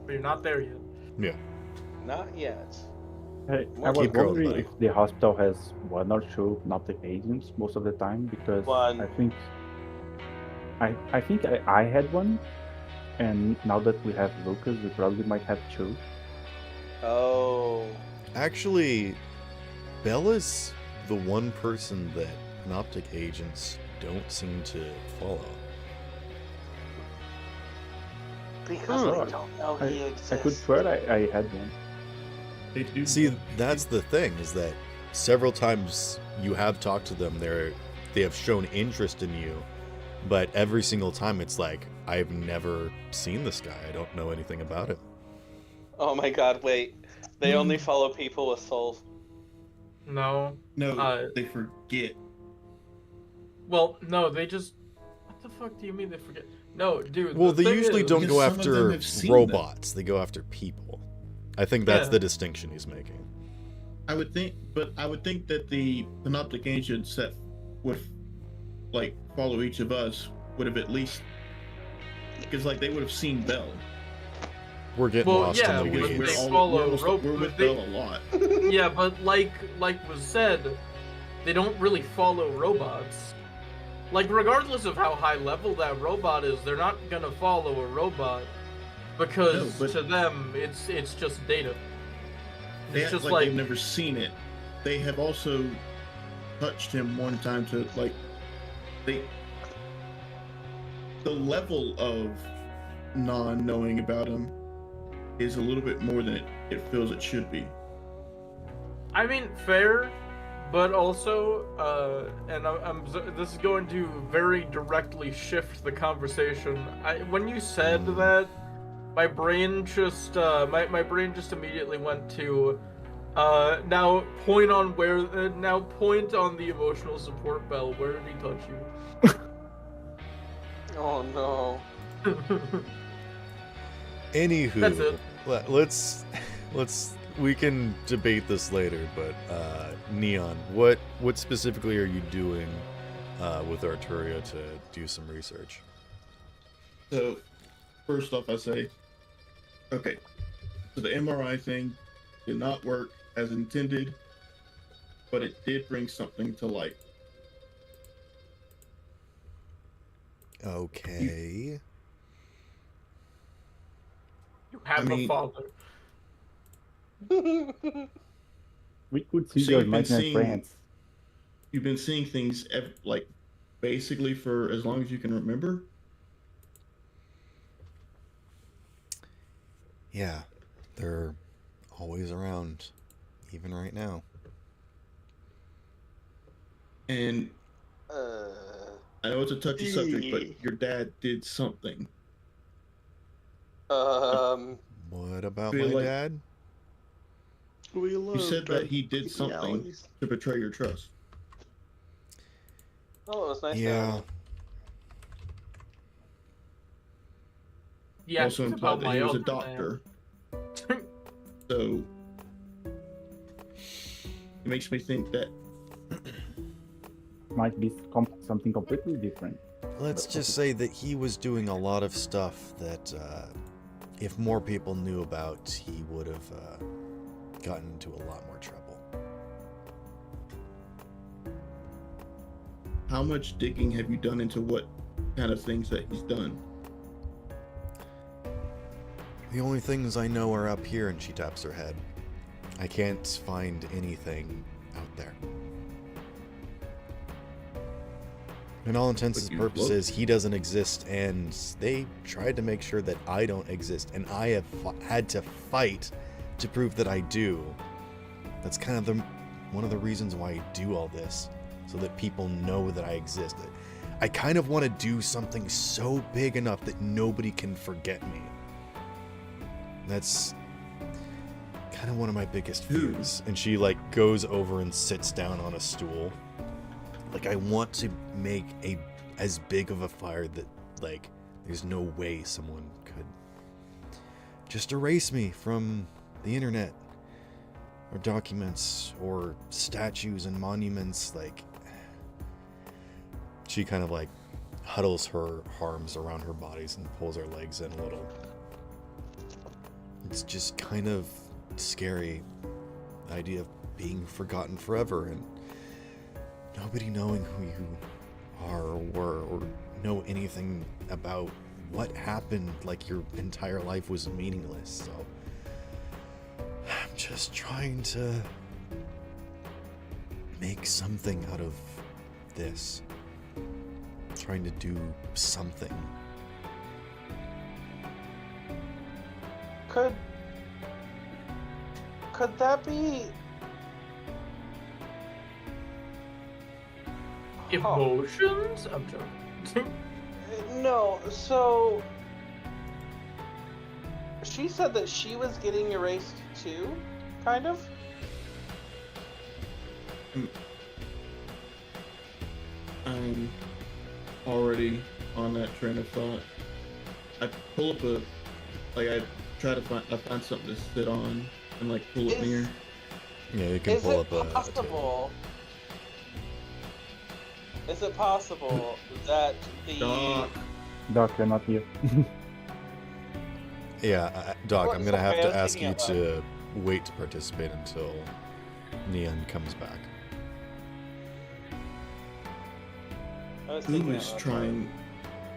S7: But you're not there yet.
S1: Yeah.
S2: Not yet.
S6: I was
S1: Keep growing,
S6: wondering
S1: buddy.
S6: if the hospital has one or two panoptic agents most of the time, because
S2: One.
S6: I think I had one, and now that we have Lucas, we probably might have two.
S2: Oh.
S1: Actually, Bella's the one person that panoptic agents don't seem to follow.
S2: Because
S6: Oh.
S2: I don't know
S6: I,
S2: he
S6: I
S2: exists.
S6: could swear I had one.
S5: They do.
S1: See, that's the thing, is that several times you have talked to them, they have shown interest in you, but every single time it's like, I've never seen this guy. I don't know anything about him.
S2: Oh my god, wait. They only follow people with souls.
S7: No.
S5: No, they forget.
S7: Well, no, they just. What the fuck do you mean they forget? No, dude.
S1: Well,
S7: the
S1: they
S7: thing
S1: usually
S7: is-
S1: don't
S5: Because
S1: go
S5: some of them
S1: after
S5: have seen
S1: robots. They go after people. I think that's
S7: Yeah.
S1: the distinction he's making.
S5: I would think that the panoptic agents that would like follow each of us would have at least, because like they would have seen Bell.
S1: We're getting
S7: Well,
S1: lost
S7: yeah,
S1: in the
S7: but
S1: weeds.
S7: they follow
S5: we're with
S7: they-
S5: Bell a lot.
S7: Yeah, but like was said, they don't really follow robots. Like, regardless of how high level that robot is, they're not gonna follow a robot because
S5: No, but-
S7: to them it's just data.
S5: They
S7: It's
S5: act
S7: just
S5: like
S7: like
S5: they've never seen it. They have also touched him one time to like the level of non-knowing about him is a little bit more than it feels it should be.
S7: I mean, fair, but also, this is going to very directly shift the conversation. When you said that, my brain just immediately went to, now point on the emotional support bell. Where did he touch you?
S2: Oh no.
S1: Anywho,
S7: That's it.
S1: let's we can debate this later, but Neon, what specifically are you doing with Arturia to do some research?
S5: So, first off, I say, okay, so the MRI thing did not work as intended, but it did bring something to light.
S1: Okay.
S7: You have
S5: I
S7: a
S5: mean-
S7: father.
S6: We could see
S5: So
S6: your
S5: you've been
S6: imaginary
S5: seeing-
S6: friends.
S5: You've been seeing things like basically for as long as you can remember.
S1: Yeah, they're always around, even right now.
S5: And I know it's a touchy subject,
S2: Yeah.
S5: but your dad did something.
S1: What about
S5: Feel
S1: my
S5: like-
S1: dad?
S4: We love
S5: You said that he did
S4: creepy
S5: something
S4: alleys.
S5: to betray your trust.
S2: Oh, it was nice.
S1: Yeah.
S7: Yeah,
S5: Also
S7: it's
S5: implied
S7: about
S5: that
S7: my
S5: he was a
S7: other
S5: doctor.
S7: man.
S5: So it makes me think that
S6: Might be something completely different.
S1: Let's just say that he was doing a lot of stuff that, if more people knew about, he would have gotten into a lot more trouble.
S5: how much digging have you done into what kind of things that he's done?
S1: The only things I know are up here, and she taps her head. I can't find anything out there. In all intents
S5: But
S1: and
S5: you've
S1: purposes, he doesn't exist, and they tried to make sure that I don't exist, and I have had to fight to prove that I do. That's kind of one of the reasons why I do all this, so that people know that I exist. I kind of want to do something so big enough that nobody can forget me. That's kind of one of my biggest fears. And she goes over and sits down on a stool. I want to make as big of a fire that there's no way someone could just erase me from the internet or documents or statues and monuments. She kind of huddles her arms around her bodies and pulls her legs in a little. It's just kind of scary, the idea of being forgotten forever and nobody knowing who you are or were or know anything about what happened, your entire life was meaningless. So I'm just trying to make something out of this. Trying to do something.
S2: Could that be?
S7: Emotions? I'm joking.
S2: No, so she said that she was getting erased too, kind of.
S5: I'm already on that train of thought. I pull up I try to find something to sit on and pull it near.
S1: Yeah, you can
S2: Is
S1: pull
S2: it
S1: up a table.
S2: possible? Is it possible that the
S5: Doc,
S6: Doc, you're not here.
S1: Yeah, Doc,
S2: Well,
S1: I'm gonna have
S2: sorry, I
S1: to
S2: was
S1: ask
S2: thinking
S1: you
S2: out
S1: to wait to participate until Neon comes back.
S2: was
S5: Who
S2: thinking
S5: is
S2: out loud.
S5: trying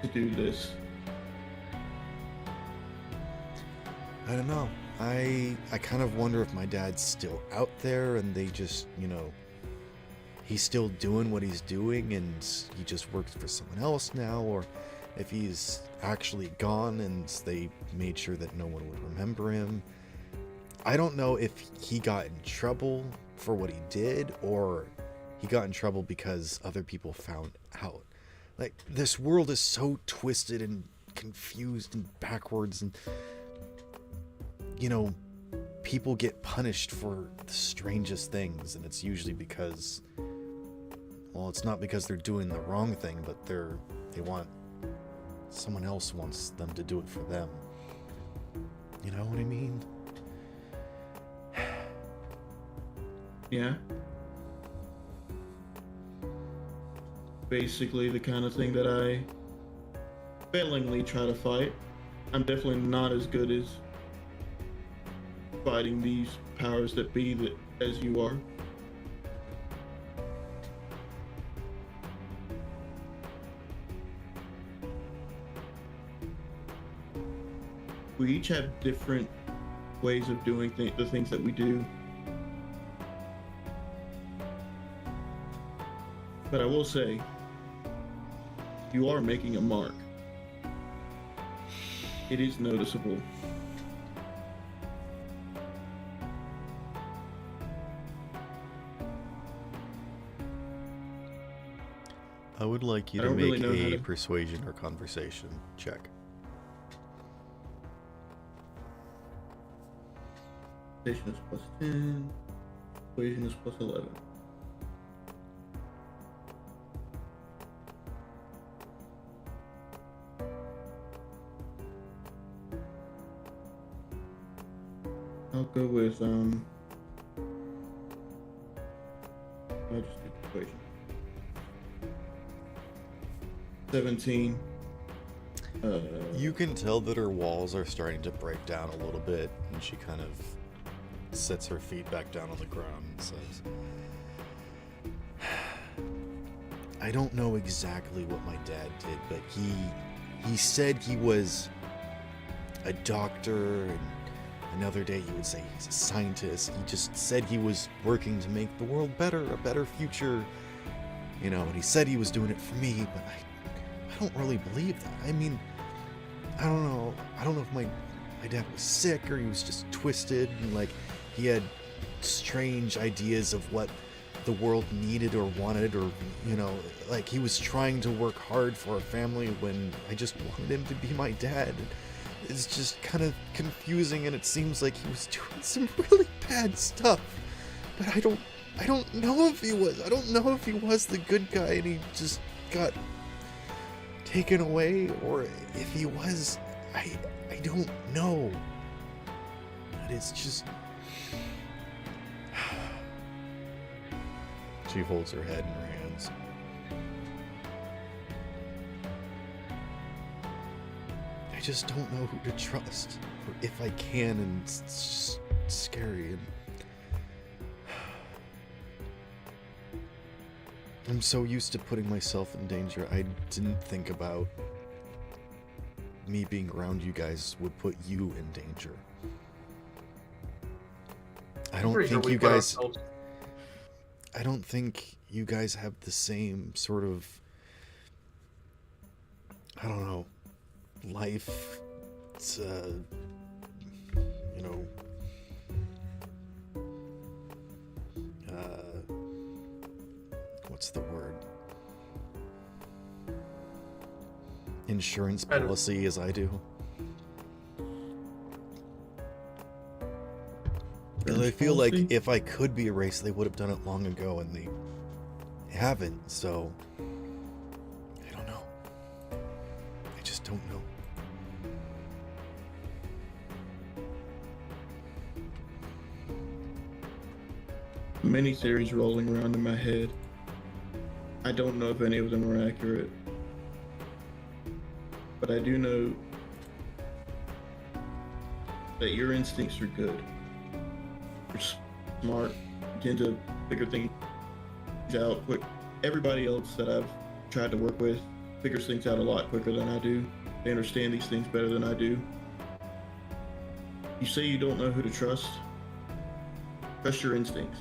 S5: to do this?
S1: I don't know. I kind of wonder if my dad's still out there and they just, he's still doing what he's doing and he just works for someone else now, or if he's actually gone and they made sure that no one would remember him. I don't know if he got in trouble for what he did or he got in trouble because other people found out. Like, this world is so twisted and confused and backwards, and people get punished for the strangest things, and it's usually because, well, it's not because they're doing the wrong thing, but someone else wants them to do it for them. You know what I mean?
S5: Yeah. Basically the kind of thing that I failingly try to fight. I'm definitely not as good as fighting these powers that be as you are. We each have different ways of doing the things that we do. But I will say, you are making a mark. It is noticeable.
S1: I would like you
S5: I
S1: to
S5: don't really
S1: make
S5: know how
S1: a
S5: to-
S1: persuasion or conversation check.
S5: Persuasion is plus 10. Persuasion is plus 11. I'll go with I'll just do persuasion. 17.
S1: You can tell that her walls are starting to break down a little bit, and she kind of sets her feet back down on the ground and says, I don't know exactly what my dad did, but he said he was a doctor, and another day he would say he's a scientist. He just said he was working to make the world better, a better future, and he said he was doing it for me, but I don't really believe that. I mean, I don't know if my dad was sick or he was just twisted and like he had strange ideas of what the world needed or wanted, or like he was trying to work hard for a family when I just wanted him to be my dad. It's just kind of confusing, and it seems like he was doing some really bad stuff, but I don't know if he was. I don't know if he was the good guy and he just got taken away, or if he was. I don't know. But it's just... She holds her head in her hands. I just don't know who to trust, or if I can, and it's just scary. And I'm so used to putting myself in danger, I didn't think about me being around you guys would put you in danger. I don't
S7: Pretty sure
S1: think
S7: we
S1: you
S7: put
S1: guys...
S7: ourselves-
S1: I don't think you guys have the same sort of... I don't know... life... It's, what's the word? Insurance
S7: I don't-
S1: policy as I do. Because I feel like
S5: Policy?
S1: if I could be erased, they would have done it long ago, and they haven't, so... I don't know. I just don't know.
S5: Many theories rolling around in my head. I don't know if any of them are accurate. But I do know that your instincts are good. You're smart. You tend to figure things out quick. Everybody else that I've tried to work with figures things out a lot quicker than I do. They understand these things better than I do. You say you don't know who to trust. Trust your instincts.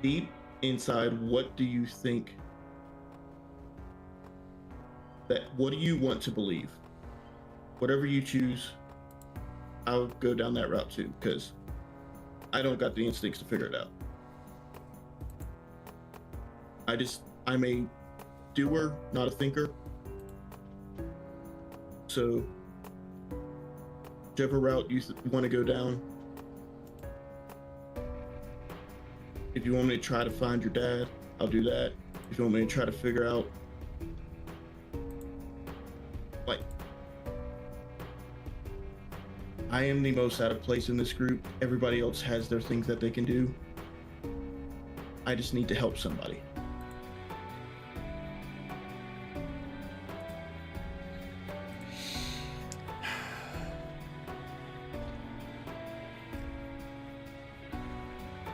S5: Deep inside, what do you think what do you want to believe? Whatever you choose, I'll go down that route too, because I don't got the instincts to figure it out. I'm a doer, not a thinker. So, whichever route you want to go down, if you want me to try to find your dad, I'll do that. If you want me to try to figure out, like, I am the most out of place in this group. Everybody else has their things that they can do. I just need to help somebody.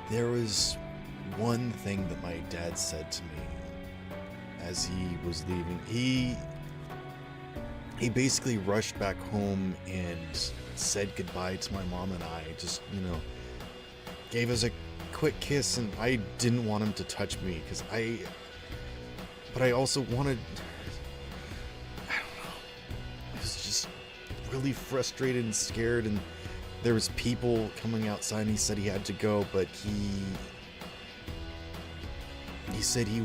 S1: There was one thing that my dad said to me as he was leaving. He basically rushed back home and said goodbye to my mom and I. Just, gave us a quick kiss, and I didn't want him to touch me but I also wanted, I don't know, I was just really frustrated and scared, and there was people coming outside, and he said he had to go, but he said he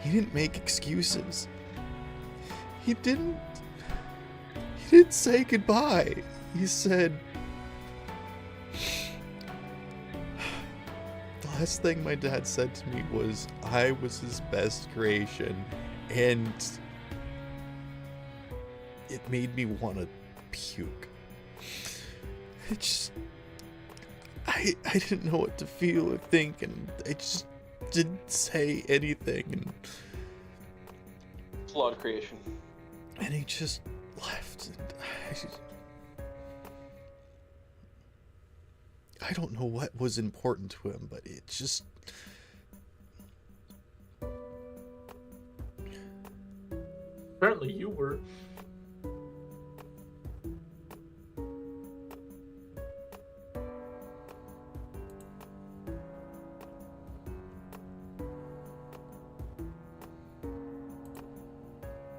S1: didn't make excuses. He didn't say goodbye. He said, the last thing my dad said to me was, I was his best creation, and it made me want to puke. It just, I didn't know what to feel or think, and I just didn't say anything, and
S2: Flawed creation.
S1: he just left, and I don't know what was important to him, but it just,
S7: Apparently you were.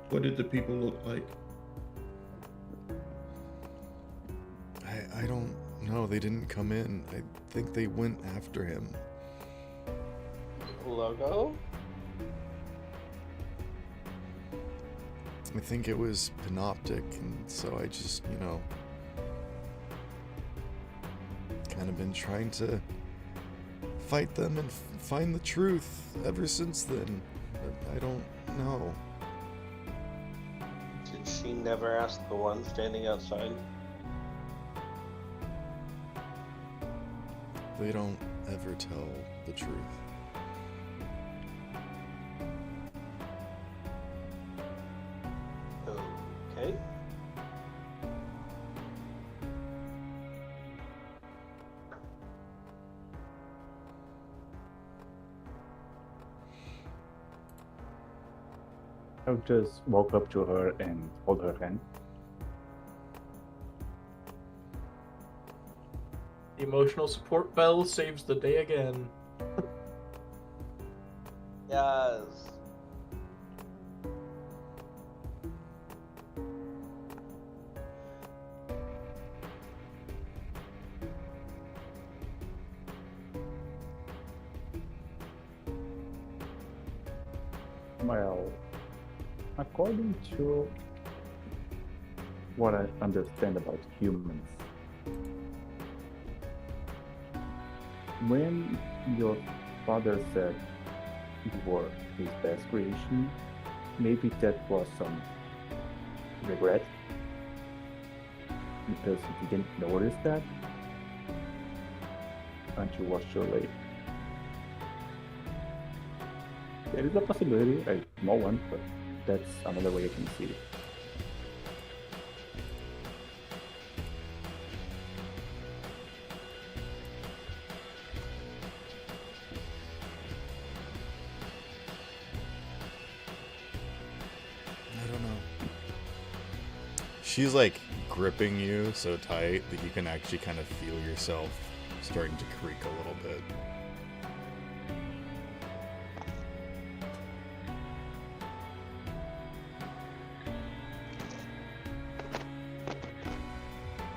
S5: What did the people look like?
S1: I don't know. They didn't come in. I think they went after him.
S2: Logo?
S1: I think it was Panoptic, and so I just, kind of been trying to fight them and find the truth ever since then. But I don't know.
S2: Did she never ask the one standing outside?
S1: They don't ever tell the truth.
S2: Okay.
S6: I'll just walk up to her and hold her hand.
S7: The emotional support bell saves the day again.
S2: Yes.
S6: Well, according to what I understand about humans, when your father said you were his best creation, maybe that was some regret because he didn't notice that until it was too late. There is a possibility, a small one, but that's another way I can see it.
S1: she's like gripping you so tight that you can actually kind of feel yourself starting to creak a little bit.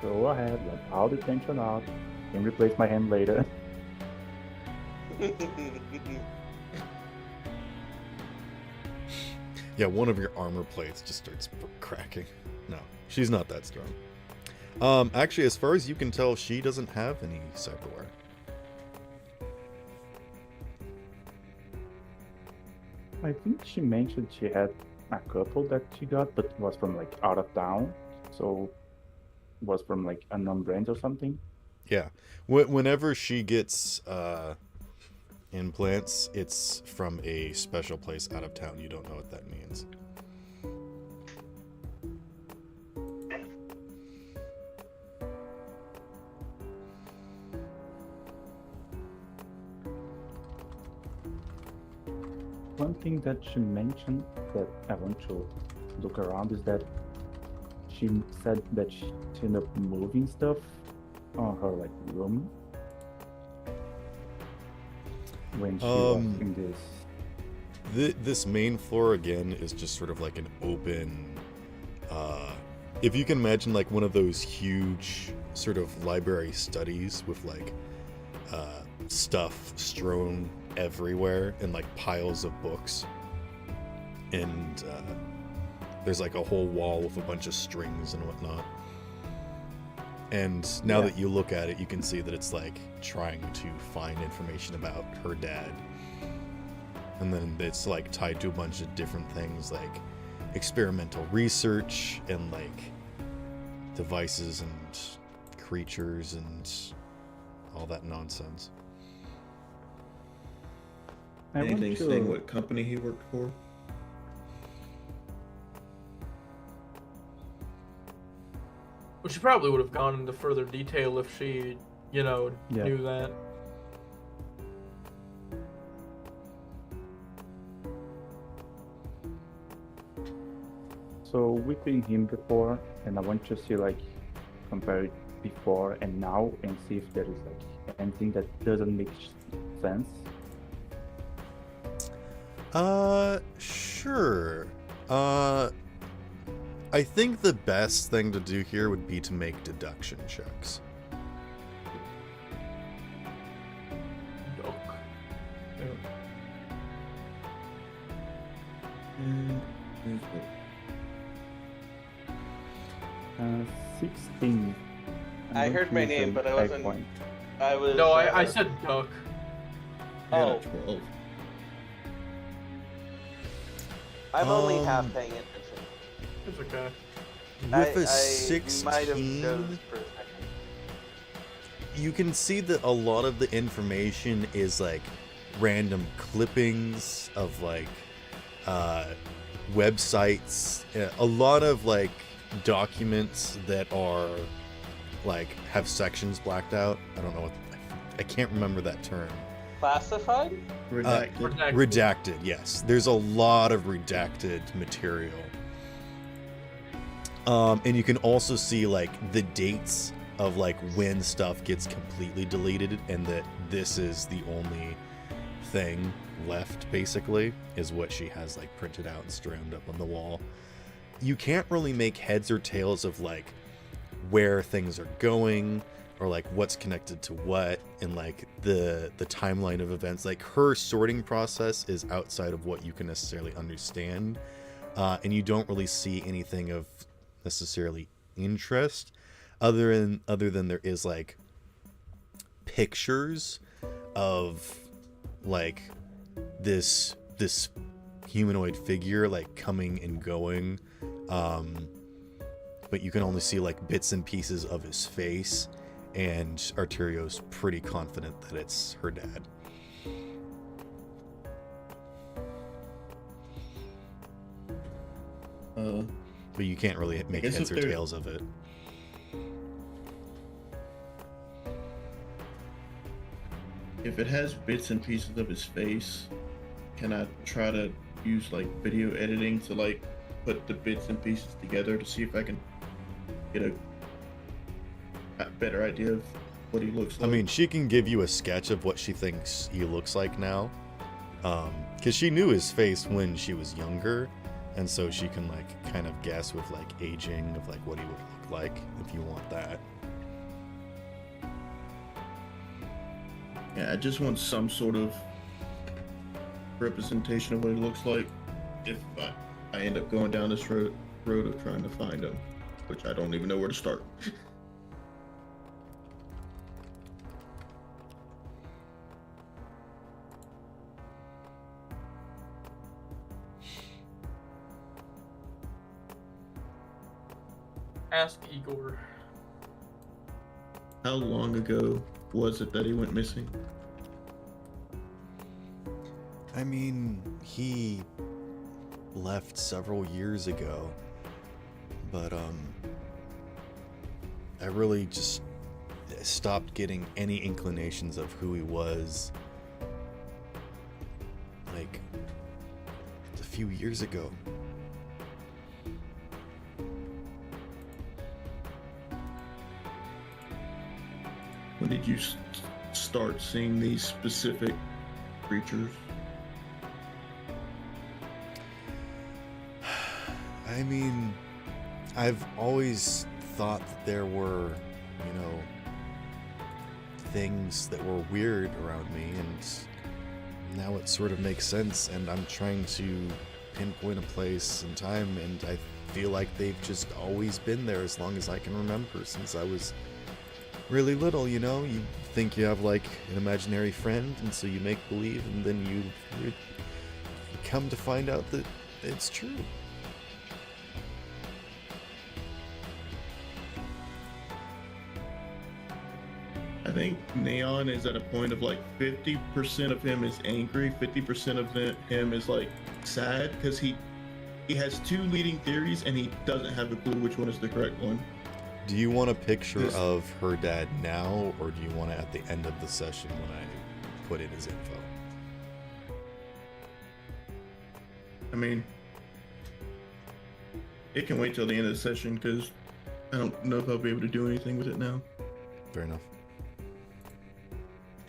S6: Go ahead, let all the tension out. Can replace my hand later.
S1: Yeah, one of your armor plates just starts cracking. No, she's not that strong. Actually, as far as you can tell, she doesn't have any cyberware.
S6: I think she mentioned she had a couple that she got, but it was from like out of town. So it was from like unknown brands or something.
S1: Yeah. Whenever she gets implants, it's from a special place out of town. You don't know what that means.
S6: One thing that she mentioned that I want to look around is that she said that she ended up moving stuff on her like room when she was in this.
S1: This main floor again is just sort of like an open. If you can imagine like one of those huge sort of library studies with like stuff strewn everywhere and like piles of books, and there's like a whole wall with a bunch of strings and whatnot. And now that you look at it, you can see that it's like trying to find information about her dad. And then it's like tied to a bunch of different things like experimental research and like devices and creatures and all that nonsense.
S6: I want
S5: Anything
S6: to-
S5: saying what company he worked for?
S7: Well, she probably would have gone into further detail if she, you know,
S6: Yeah.
S7: knew that.
S6: So we've been him before, and I want to see like compare it before and now, and see if there is like anything that doesn't make sense.
S1: Sure. I think the best thing to do here would be to make deduction checks.
S7: Yuck.
S5: Where's the-
S6: 16.
S2: I
S6: I'm
S2: heard
S6: going
S2: my
S6: to use
S2: name,
S6: an
S2: but I
S6: 5
S2: wasn't-
S6: point.
S2: I was.
S7: No, I said duck.
S5: I got
S2: Oh.
S5: a 12.
S2: I'm only half
S1: Um,
S2: paying attention.
S7: It's okay.
S1: With
S2: I
S1: a
S2: might have
S1: 16,
S2: dozed for a second.
S1: you can see that a lot of the information is like random clippings of like websites, a lot of like documents that are like have sections blacked out. I don't know what I can't remember that term.
S2: Classified?
S5: Redacted.
S1: Redacted, yes. There's a lot of redacted material. And you can also see like the dates of like when stuff gets completely deleted, and that this is the only thing left, basically, is what she has like printed out and strewn up on the wall. You can't really make heads or tails of like where things are going, or like what's connected to what, and like the timeline of events. Like her sorting process is outside of what you can necessarily understand, and you don't really see anything of necessarily interest other than there is like pictures of like this humanoid figure like coming and going, but you can only see like bits and pieces of his face, and Arterio's pretty confident that it's her dad. But you can't really make
S5: guess
S1: heads
S5: if
S1: or
S5: there-
S1: tails of it.
S5: If it has bits and pieces of his face, can I try to use like video editing to like put the bits and pieces together to see if I can get a better idea of what he looks
S1: I
S5: like.
S1: mean, she can give you a sketch of what she thinks he looks like now. Because she knew his face when she was younger. And so she can, like, kind of guess with, like, aging of, like, what he would look like if you want that.
S5: Yeah, I just want some sort of representation of what he looks like if I end up going down this road of trying to find him, which I don't even know where to start.
S7: Ask Igor.
S5: How long ago was it that he went missing?
S1: I mean, he left several years ago. But, I really just stopped getting any inclinations of who he was, like, a few years ago.
S5: When did you start seeing these specific creatures?
S1: I mean, I've always thought that there were, you know, things that were weird around me, and now it sort of makes sense, and I'm trying to pinpoint a place and time, and I feel like they've just always been there as long as I can remember, since I was really little, you know? You think you have, like, an imaginary friend, and so you make believe, and then you come to find out that it's true.
S5: I think Neon is at a point of like 50% of him is angry, 50% of him is like sad because he has two leading theories and he doesn't have a clue which one is the correct one.
S1: Do you want a picture of her dad now, or do you want it at the end of the session when I put in his info?
S5: I mean, it can wait till the end of the session because I don't know if I'll be able to do anything with it now.
S1: Fair enough.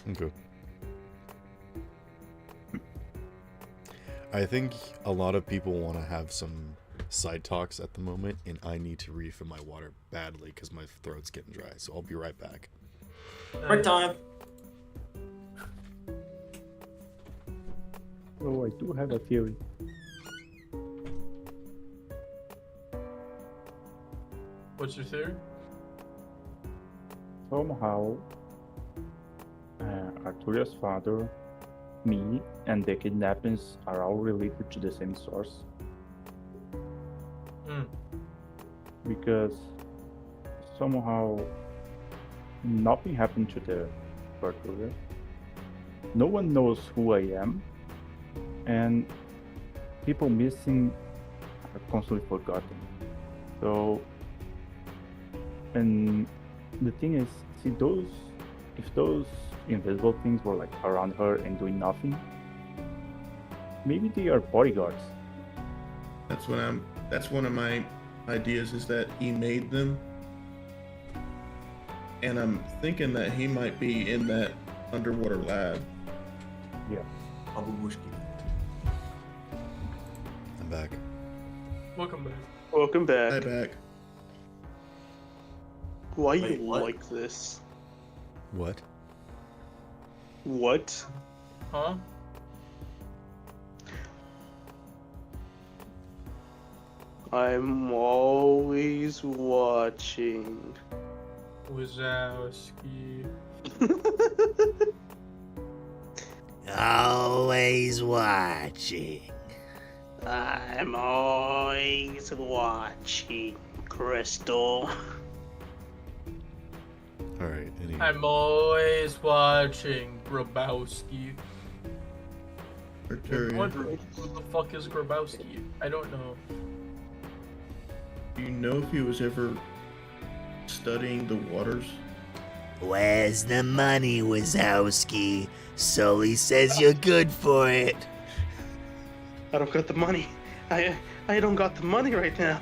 S1: Okay. I think a lot of people want to have some side talks at the moment, and I need to refill my water badly because my throat's getting dry, so I'll be right back.
S3: Break time.
S6: Oh, I do have a theory.
S7: What's your theory?
S6: Somehow, Arturia's father, me, and the kidnappings are all related to the same source. Because somehow nothing happened to the Arturia. No one knows who I am, and people missing are constantly forgotten. So, and the thing is, see, if those invisible things were like around her and doing nothing, maybe they are bodyguards.
S5: That's one of my ideas, is that he made them. And I'm thinking that he might be in that underwater lab.
S6: Yeah.
S3: Babushki.
S1: I'm back.
S7: Welcome back.
S4: Welcome back.
S5: Hi back.
S4: Why
S3: Wait,
S4: you
S3: what?
S4: like this?
S1: What?
S4: What?
S7: Huh?
S4: I'm always watching.
S7: Wazowski.
S8: Always watching.
S4: I'm always watching, Crystal.
S1: Alright, anyway.
S7: I'm always watching Grabowski.
S5: Arturia,
S7: Wondering who the fuck is Grabowski? I don't know.
S5: do you know if he was ever studying the waters?
S8: Where's the money, Wazowski? Sully says you're good for it.
S4: I don't got the money. I don't got the money right now.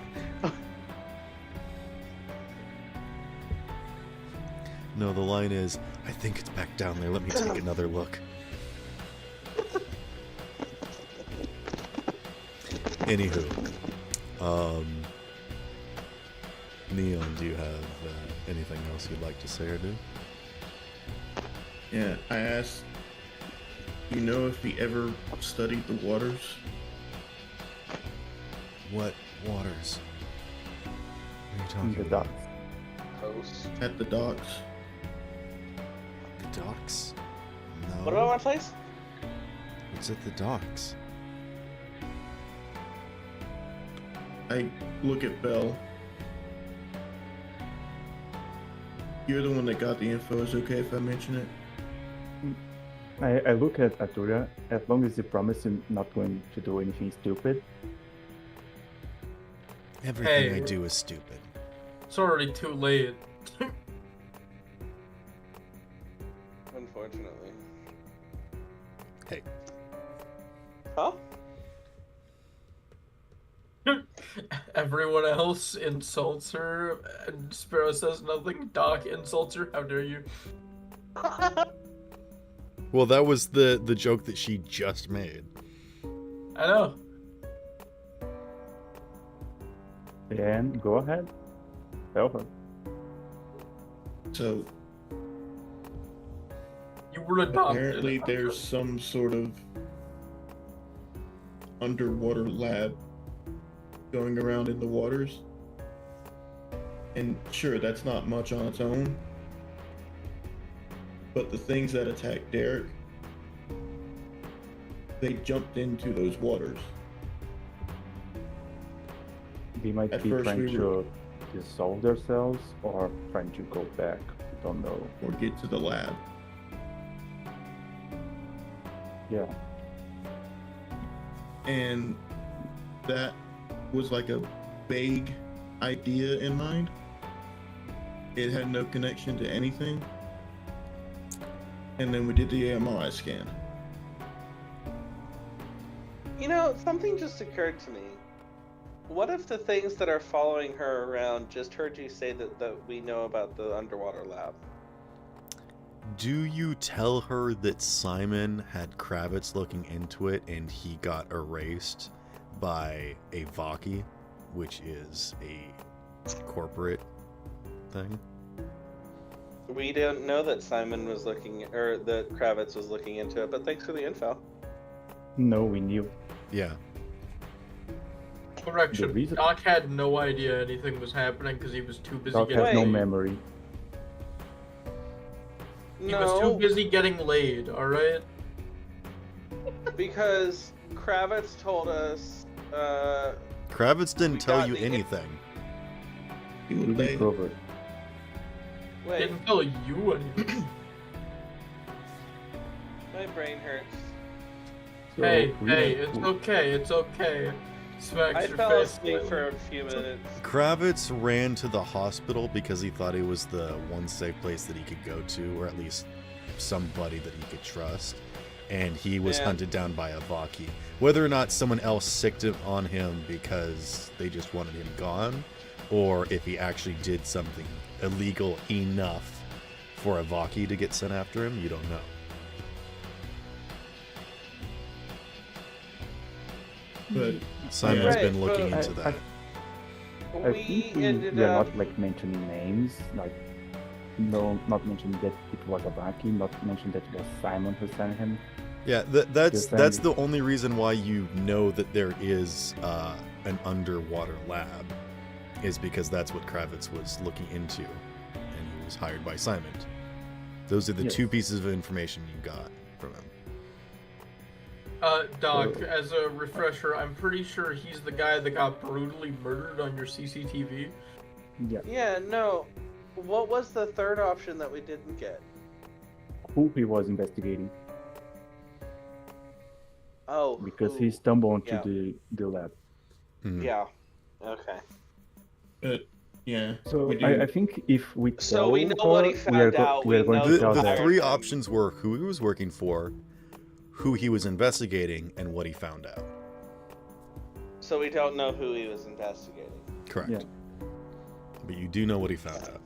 S1: No, the line is, I think it's back down there. Let me take another look. Anywho, Neon, do you have anything else you'd like to say or do?
S5: Yeah, I asked, you know if he ever studied the waters?
S1: What waters? What are you talking
S6: The
S1: about?
S6: dots.
S2: Coast.
S5: At the docks?
S1: The docks? No.
S2: What about my place?
S1: What's at the docks?
S5: I look at Belle. You're the one that got the info. Is it okay if I mention it?
S6: I look at Arturia. As long as you promise you're not going to do anything stupid.
S1: Everything I
S7: Hey.
S1: do is stupid.
S7: It's already too late.
S2: Unfortunately.
S1: Hey.
S2: Huh?
S7: Everyone else insults her, and Sparrow says nothing. Doc insults her. How dare you?
S1: Well, that was the joke that she just made.
S7: I know.
S6: And go ahead. Tell her.
S5: So
S7: You were adopted.
S5: apparently there's some sort of underwater lab going around in the waters. And sure, that's not much on its own. But the things that attacked Derek, they jumped into those waters.
S6: They might
S5: At
S6: be
S5: first
S6: trying
S5: we were-
S6: to dissolve themselves or trying to go back. Don't know.
S5: Or get to the lab.
S6: Yeah.
S5: And that was like a vague idea in mind. It had no connection to anything. And then we did the AMRI scan.
S2: You know, something just occurred to me. What if the things that are following her around just heard you say that we know about the underwater lab?
S1: Do you tell her that Simon had Kravitz looking into it and he got erased by a Vaki, which is a corporate thing?
S2: We didn't know that Simon was looking, or that Kravitz was looking into it, but thanks for the info.
S6: No, we knew.
S1: Yeah.
S7: Correction.
S6: The reason-
S7: Doc had no idea anything was happening because he was too busy
S6: Doc
S7: getting
S6: has no
S2: Wait.
S6: memory.
S7: He was too busy getting laid, alright?
S2: Because Kravitz told us,
S1: Kravitz didn't
S2: We
S1: tell
S2: got
S1: you
S2: the-
S1: anything.
S5: He
S6: We
S5: would say,
S6: recovered.
S2: wait,
S7: Didn't tell you anything.
S2: my brain hurts.
S6: So
S7: hey,
S6: we-
S7: it's okay, it's okay. Smacks
S2: I
S7: your
S2: fell
S7: face.
S2: asleep for a few minutes.
S1: Kravitz ran to the hospital because he thought it was the one safe place that he could go to, or at least somebody that he could trust. And he was
S2: Yeah.
S1: hunted down by a Vaki. Whether or not someone else sicked it on him because they just wanted him gone, or if he actually did something illegal enough for a Vaki to get sent after him, you don't know.
S5: but
S1: Simon's
S2: Right,
S1: been looking
S2: but-
S1: into
S6: I-
S1: that.
S6: I
S2: We
S6: think we
S2: ended
S6: are
S2: up.
S6: not like mentioning names, like no, not mentioning that it was a Vaki, not mentioning that it was Simon who sent him.
S1: Yeah, that's
S6: Just
S1: that's
S6: saying.
S1: the only reason why you know that there is an underwater lab, is because that's what Kravitz was looking into, and he was hired by Simon. Those are the
S6: Yes.
S1: two pieces of information you got from him.
S7: Doc,
S6: So-
S7: as a refresher, I'm pretty sure he's the guy that got brutally murdered on your CCTV.
S6: Yeah.
S2: Yeah, no. What was the third option that we didn't get?
S6: Who he was investigating
S2: Oh,
S6: because
S2: who?
S6: he stumbled
S2: Yeah.
S6: into the lab.
S1: Mhm.
S2: Yeah. Okay.
S5: yeah.
S6: So
S5: we do.
S6: I think if we tell
S2: So we know
S6: her,
S2: what he
S6: we are,
S2: found out,
S6: we are
S2: we
S6: going
S2: know
S6: to
S1: The,
S6: tell
S1: the
S6: that.
S1: three
S2: him.
S1: options were who he was working for, who he was investigating, and what he found out.
S2: So we don't know who he was investigating.
S1: Correct.
S6: Yeah.
S1: But you do know what he found out.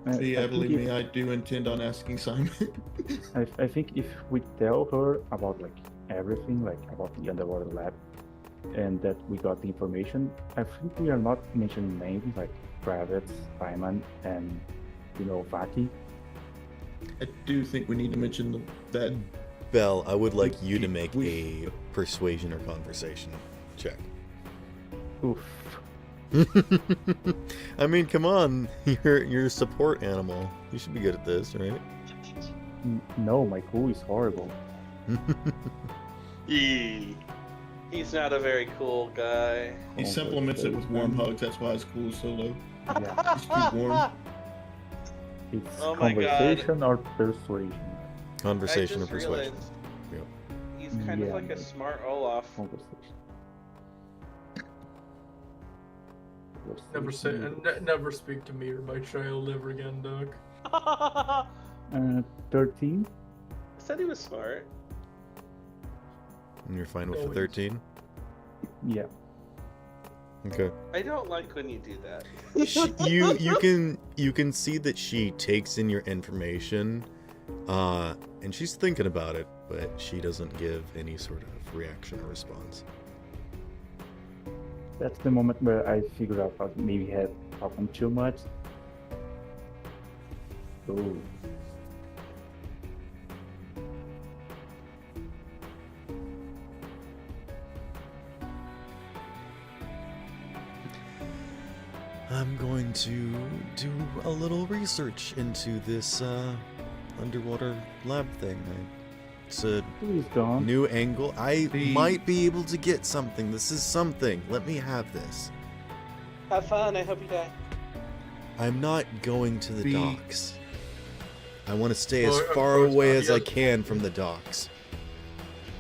S5: Yeah, believe me, I do intend on asking Simon.
S6: I think if we tell her about like everything, like about the underwater lab, and that we got the information, I think we are not mentioning names like Kravitz, Simon, and Vati.
S5: I do think we need to mention that.
S1: Bell, I would like you to make
S5: we-
S1: a persuasion or conversation check.
S6: Oof.
S1: I mean, come on, you're a support animal. You should be good at this, right?
S6: No, my cool is horrible.
S4: Yee.
S2: He's not a very cool guy.
S5: He supplements it with warm hugs. That's why his cool is so low.
S6: Yeah,
S5: Just keep warm.
S6: it's
S2: Oh my God.
S6: conversation or persuasion.
S1: Conversation or
S2: I just
S1: persuasion.
S2: realized
S1: Yep.
S2: he's kind of
S6: Yeah.
S2: like a smart Olaf.
S6: Conversation.
S7: Never say, never speak to me or my child ever again, Doc.
S6: 13.
S2: I said he was smart.
S1: And you're fine with
S7: No,
S1: the 13?
S6: Yeah.
S1: Okay.
S2: I don't like when you do that.
S1: You can see that she takes in your information, and she's thinking about it, but she doesn't give any sort of reaction or response.
S6: That's the moment where I figure out I maybe had talking too much. Oh.
S1: I'm going to do a little research into this underwater lab thing. It's a
S6: Please don't.
S1: new angle. I
S5: The-
S1: might be able to get something. This is something. Let me have this.
S2: Have fun. I hope you die.
S1: I'm not going to the
S5: The-
S1: docks. I want to stay as
S7: Well, of
S1: far
S7: course
S1: away
S7: not.
S1: as I
S7: Yes.
S1: can from the docks.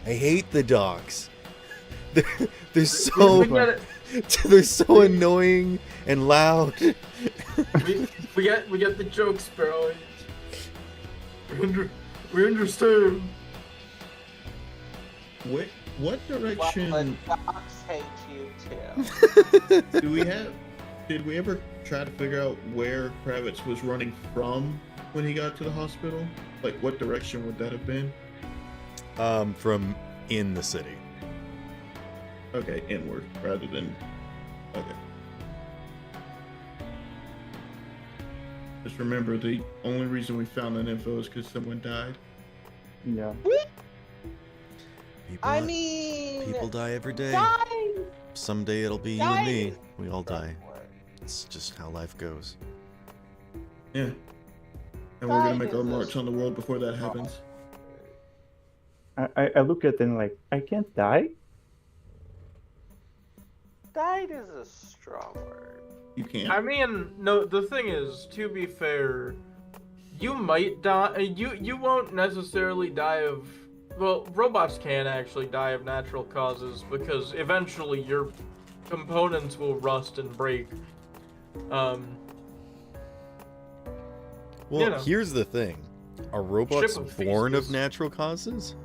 S1: I hate the docks. They're so
S7: We get it.
S1: they're so annoying and loud.
S7: We get the joke, Sparrow. We understand.
S5: What
S2: Well,
S5: direction
S2: the docs hate you too.
S5: did we ever try to figure out where Kravitz was running from when he got to the hospital? Like, what direction would that have been?
S1: From in the city.
S5: Okay, inward rather than. Okay. Just remember, the only reason we found that info is because someone died.
S6: Yeah.
S1: People,
S2: I mean,
S1: people die every day.
S2: die.
S1: Someday it'll be you and me. We all die. It's just how life goes.
S5: Yeah. And we're gonna
S2: Died
S5: make
S2: is
S5: our
S2: a
S5: march on the world before that happens.
S6: I look at them like, I can't die?
S2: Died is a strong word.
S5: You can't.
S7: I mean, no. The thing is, to be fair, you might die. You won't necessarily die of. Well, robots can actually die of natural causes because eventually your components will rust and break.
S1: Well,
S7: You know.
S1: here's the thing. Are robots
S7: Ship of
S1: born of
S7: feces.
S1: natural causes?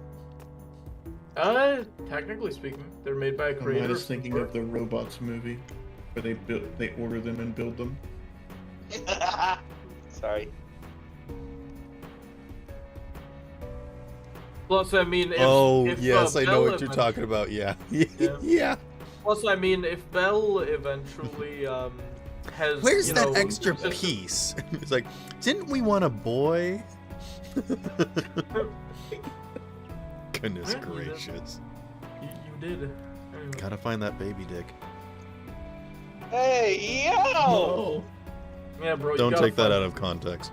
S7: Technically speaking, they're made by a creator.
S5: I was thinking of the Robots movie, where they order them and build them.
S2: Sorry.
S7: Plus, I mean, if,
S1: Yes, I know
S7: Bell
S1: what you're talking about. Yeah. Yeah.
S7: Plus, I mean, if Bell eventually has.
S1: Where's
S7: you
S1: that
S7: know,
S1: extra
S7: just-
S1: piece? It's like, didn't we want a boy? Goodness
S7: Yeah, you did.
S1: gracious.
S7: You did. Anyway.
S1: Gotta find that baby dick.
S2: Hey, yo!
S5: Oh,
S7: Yeah, bro.
S1: Don't
S7: you gotta
S1: take that
S7: find-
S1: out of context.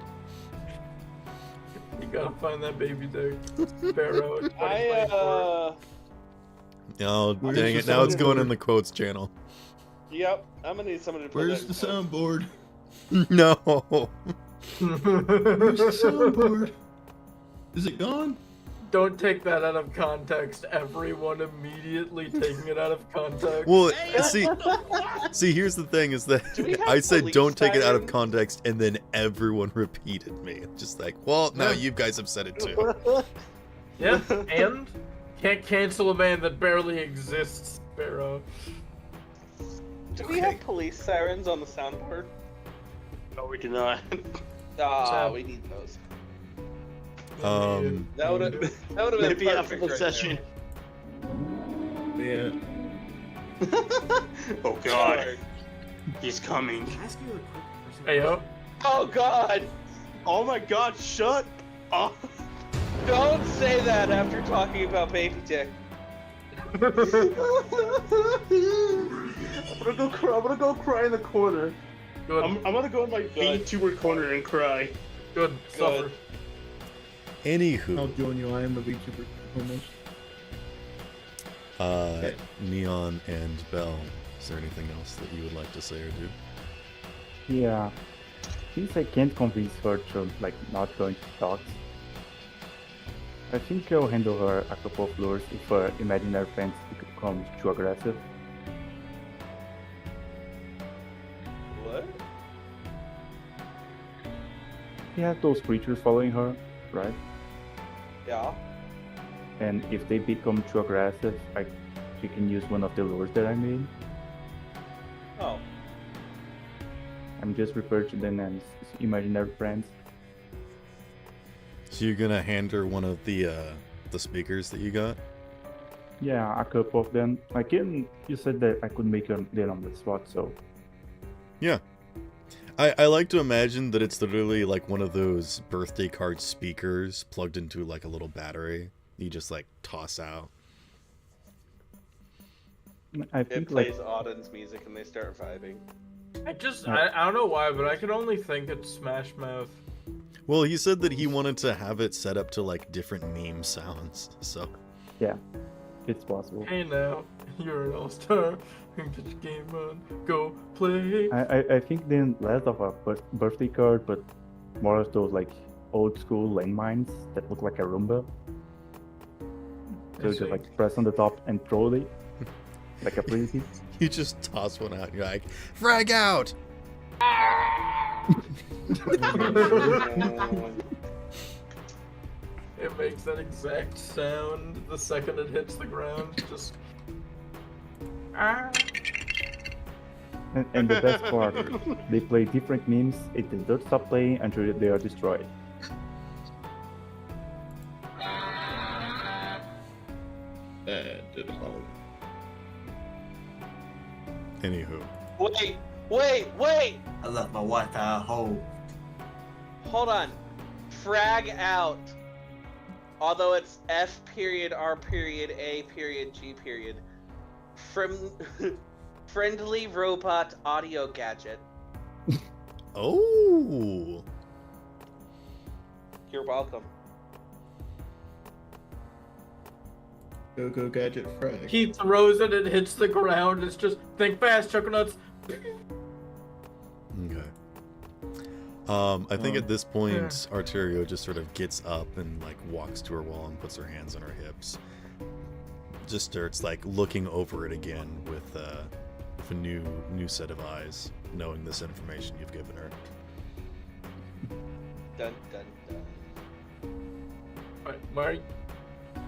S7: You gotta find that baby dick. Sparrow. 2024.
S1: Oh,
S5: Where's
S1: dang
S5: the
S1: it. Now it's going
S5: soundboard?
S1: in the quotes channel.
S2: Yep, I'm gonna need someone to put
S5: where's
S2: that
S5: the
S2: in post.
S5: soundboard?
S1: No.
S5: Where's the soundboard? Is it gone?
S7: Don't take that out of context. Everyone immediately taking it out of context.
S1: Well, see, here's the thing is that
S2: Do we have
S1: I said
S2: police
S1: don't take it out of
S2: sirens?
S1: context, and then everyone repeated me. Just like, well, now
S7: Yeah.
S1: you guys have said it too.
S7: Yeah, and can't cancel a man that barely exists, Sparrow.
S2: Do we have police sirens on the soundboard?
S4: No, we do not.
S2: Ah, we need those. That would have been
S4: Maybe
S2: perfect
S4: after the
S2: right
S4: session.
S5: Yeah.
S4: Oh god, he's coming.
S3: Can I ask you a quick question?
S7: Hey yo.
S2: Oh god!
S4: Oh my god, shut up.
S2: Don't say that after talking about baby dick.
S4: I'm gonna go cry in the corner.
S7: Good.
S4: I'm gonna go in my VTuber corner and cry.
S7: Good. Suffer.
S1: Anywho,
S5: I'll join you. I am a VTuber almost.
S1: Neon and Bell, is there anything else that you would like to say or do?
S6: Yeah. Since I can't convince her to like not going to talks, I think I'll handle her a couple of lures if her imaginary friends become too aggressive.
S2: What?
S6: She has those creatures following her, right?
S2: Yeah.
S6: And if they become too aggressive, she can use one of the lures that I made.
S2: Oh.
S6: I'm just referring to them as imaginary friends.
S1: So you're gonna hand her one of the speakers that you got?
S6: Yeah, a couple of them. You said that I could make them on the spot, so
S1: Yeah. I like to imagine that it's literally like one of those birthday card speakers plugged into like a little battery you just like toss out.
S6: I
S2: It
S6: think
S2: plays
S6: like
S2: Auden's music and they start vibing.
S7: I don't know why, but I can only think it's Smash Mouth.
S1: Well, he said that he wanted to have it set up to like different meme sounds, so
S6: yeah, it's possible.
S7: Hey now, you're an all-star. Get your game on. Go play.
S6: I think then less of a birthday card, but more of those like old school landmines that look like a Roomba. So
S7: I
S6: just
S7: see.
S6: like press on the top and throw it like a frisbee.
S1: you just toss one out and you're like, frag out!
S7: It makes that exact sound the second it hits the ground. Just. Ah.
S6: And the best part, they play different memes. It does not stop playing until they are destroyed.
S5: Didn't follow.
S1: Anywho.
S2: Wait!
S3: I left my wife at home.
S2: Hold on. Frag out. Although it's F period R period A period G period. From friendly robot audio gadget.
S1: Oh!
S2: You're welcome.
S5: Go gadget frag.
S7: He throws it, it hits the ground. It's just think fast, Choconuts.
S1: Okay. I think at this point, Arterio just sort of gets up and like walks to her wall and puts her hands on her hips. Just starts like looking over it again with a new set of eyes, knowing this information you've given her.
S2: Dun dun dun.
S7: Wait, Mary.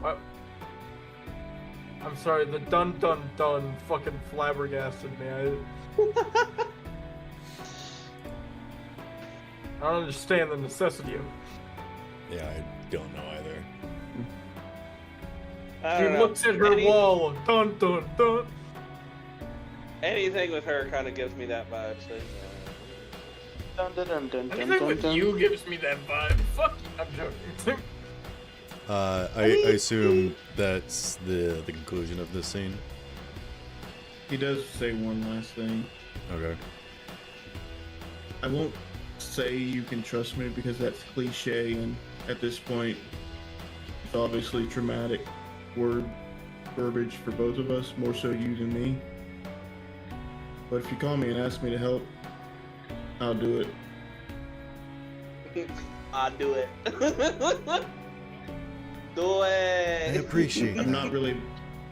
S7: What? I'm sorry, the dun dun dun fucking flabbergasted me. I don't understand the necessity of it.
S1: Yeah, I don't know either.
S2: I
S7: He
S2: don't know.
S7: looks at her wall, dun dun dun.
S2: Anything with her kind of gives me that vibe. So,
S4: Dun dun dun dun dun
S7: Anything
S4: dun
S7: with
S4: dun.
S7: you gives me that vibe. Fuck you. I'm joking.
S1: I assume that's the conclusion of this scene.
S5: He does say one last thing.
S1: Okay.
S5: I won't say you can trust me because that's cliche, and at this point, it's obviously traumatic verbiage for both of us, more so you than me. But if you call me and ask me to help, I'll do it.
S2: I'll do it. Do
S1: I
S2: it.
S1: appreciate
S5: I've
S1: that.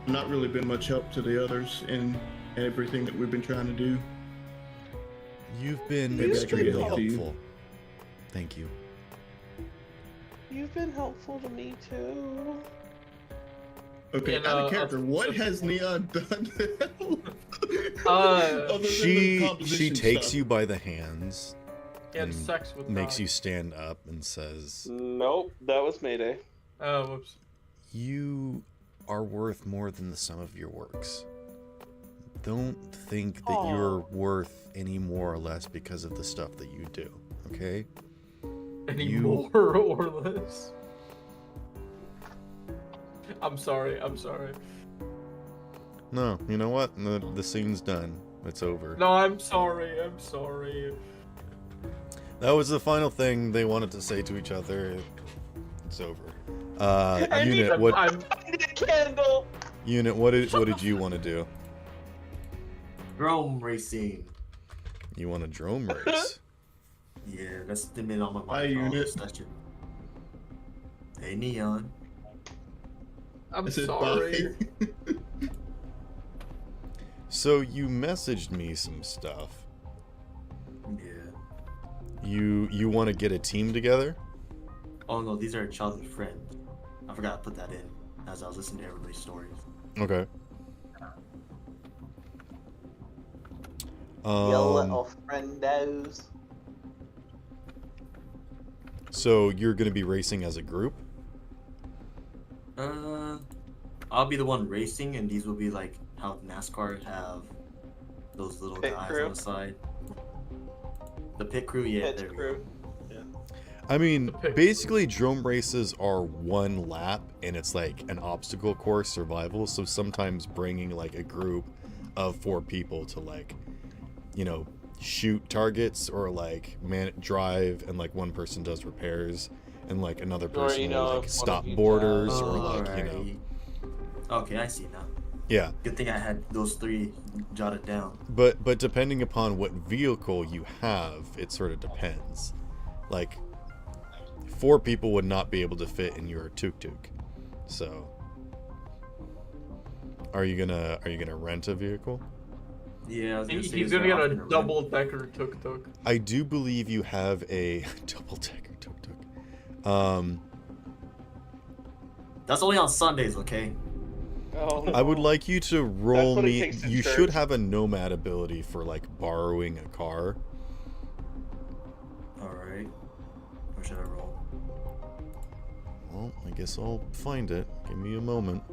S5: not really been much help to the others in everything that we've been trying to do.
S1: You've been
S5: Maybe I can
S1: extremely
S5: be helpful to you.
S1: helpful. Thank you.
S2: You've been helpful to me too.
S5: Okay,
S7: You
S5: out
S7: know,
S5: of character, what has Neon done to help? Other than the
S1: She
S5: composition
S1: takes
S5: stuff.
S1: you by the hands
S7: had
S1: and
S7: sex with
S1: makes
S7: Doc.
S1: you stand up and says,
S2: Nope, that was Mayday.
S7: Oh, whoops.
S1: "You are worth more than the sum of your works. Don't think that you're worth any more or less because of the stuff that you do, okay?
S7: Any
S1: You-
S7: more or less? I'm sorry.
S1: No, you know what? The scene's done. It's over."
S7: No, I'm sorry.
S1: That was the final thing they wanted to say to each other. It's over.
S2: I need
S1: Unit, what?
S2: I need a candle.
S1: Unit, what did you want to do?
S3: Drone racing.
S1: You want a drone race?
S3: Yeah, that's the minute on my
S5: Hi,
S3: mind.
S5: unit.
S3: Hey, Neon.
S7: I'm
S5: I said
S7: sorry.
S5: bye.
S1: So you messaged me some stuff.
S3: Yeah.
S1: You want to get a team together?
S3: Oh no, these are childhood friends. I forgot to put that in as I was listening to everybody's stories.
S1: Okay.
S2: Your little friendos.
S1: So you're gonna be racing as a group?
S3: I'll be the one racing, and these will be like how NASCAR have those little
S2: Pit
S3: guys
S2: crew.
S3: on the side. The pit crew, yeah,
S2: Pit
S3: there we
S2: crew.
S3: go.
S1: I mean,
S7: The pick-
S1: basically drone races are one lap and it's like an obstacle course survival, so sometimes bringing like a group of 4 people to like, you know, shoot targets or like drive, and like one person does repairs and like another person
S2: you
S1: will
S2: know,
S1: like
S2: if one
S1: stop
S2: of you
S1: borders
S2: dies.
S1: or like, you know.
S3: Alrighty. Okay, I see now.
S1: Yeah.
S3: Good thing I had those 3 jotted down.
S1: But depending upon what vehicle you have, it sort of depends. Like 4 people would not be able to fit in your tuk-tuk. So are you gonna rent a vehicle?
S3: Yeah, I was gonna say,
S7: He's
S3: is
S7: gonna
S3: there
S7: get a
S3: often rent?
S7: double-decker tuk-tuk.
S1: I do believe you have a double-decker tuk-tuk.
S3: That's only on Sundays, okay?
S2: Oh, no.
S1: I would like you to roll
S2: what it
S1: me.
S2: takes to
S1: You
S2: church.
S1: should have a nomad ability for like borrowing a car.
S3: Alright. Where should I roll?
S1: Well, I guess I'll find it. Give me a moment.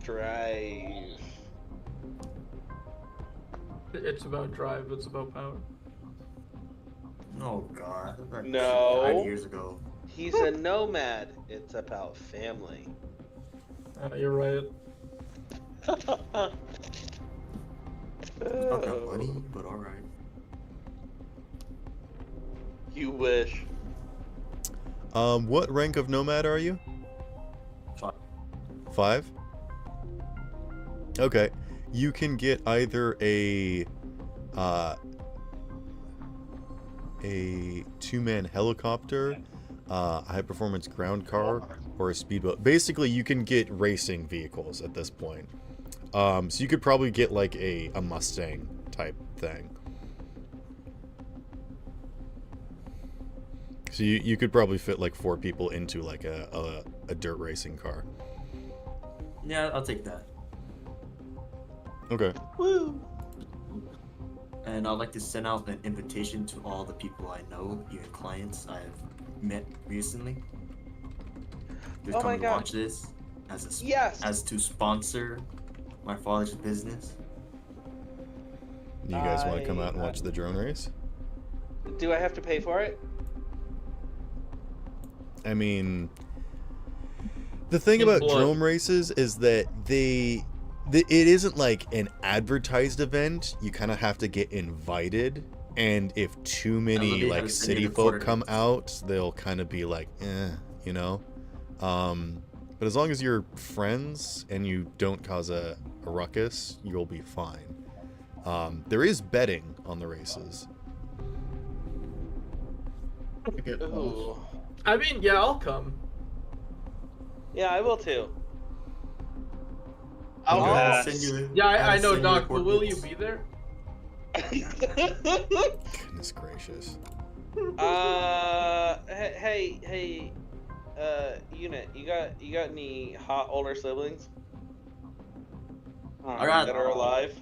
S2: Drive.
S7: It's about drive. It's about power.
S3: Oh god. That
S2: No.
S3: died years ago.
S2: He's a nomad. It's about family.
S7: You're right.
S3: It's not that money, but alright.
S2: You wish.
S1: What rank of nomad are you?
S3: 5.
S1: 5? Okay. You can get either a 2-man helicopter, a high-performance ground car, or a speedboat. Basically, you can get racing vehicles at this point. So you could probably get like a Mustang type thing. So you could probably fit like 4 people into like a dirt racing car.
S3: Yeah, I'll take that.
S1: Okay.
S2: Woo.
S3: And I'd like to send out an invitation to all the people I know, even clients I've met recently. To
S2: Oh
S3: come
S2: my
S3: and
S2: God.
S3: watch this as
S2: Yes.
S3: as to sponsor my father's business.
S1: Do you guys want to come out and
S2: I-
S1: watch the drone race?
S2: Do I have to pay for it?
S1: I mean, the thing
S7: In
S1: about
S7: blood.
S1: drone races is that it isn't like an advertised event. You kind of have to get invited, and if too many
S3: they
S1: like
S3: have to send
S1: city
S3: you the
S1: folk come
S3: coordinates.
S1: out, they'll kind of be like, you know. But as long as you're friends and you don't cause a ruckus, you'll be fine. There is betting on the races.
S5: I get
S2: Ooh.
S7: I mean, yeah, I'll come.
S2: Yeah, I will too.
S4: I'll
S3: Okay,
S4: pass.
S3: send you-
S7: Yeah, I
S3: I'll
S7: know,
S3: send you the
S7: Doc, but will you
S3: coordinates.
S7: be there?
S1: Goodness gracious.
S2: Hey, unit, you got any hot older siblings?
S3: I got-
S2: that are alive.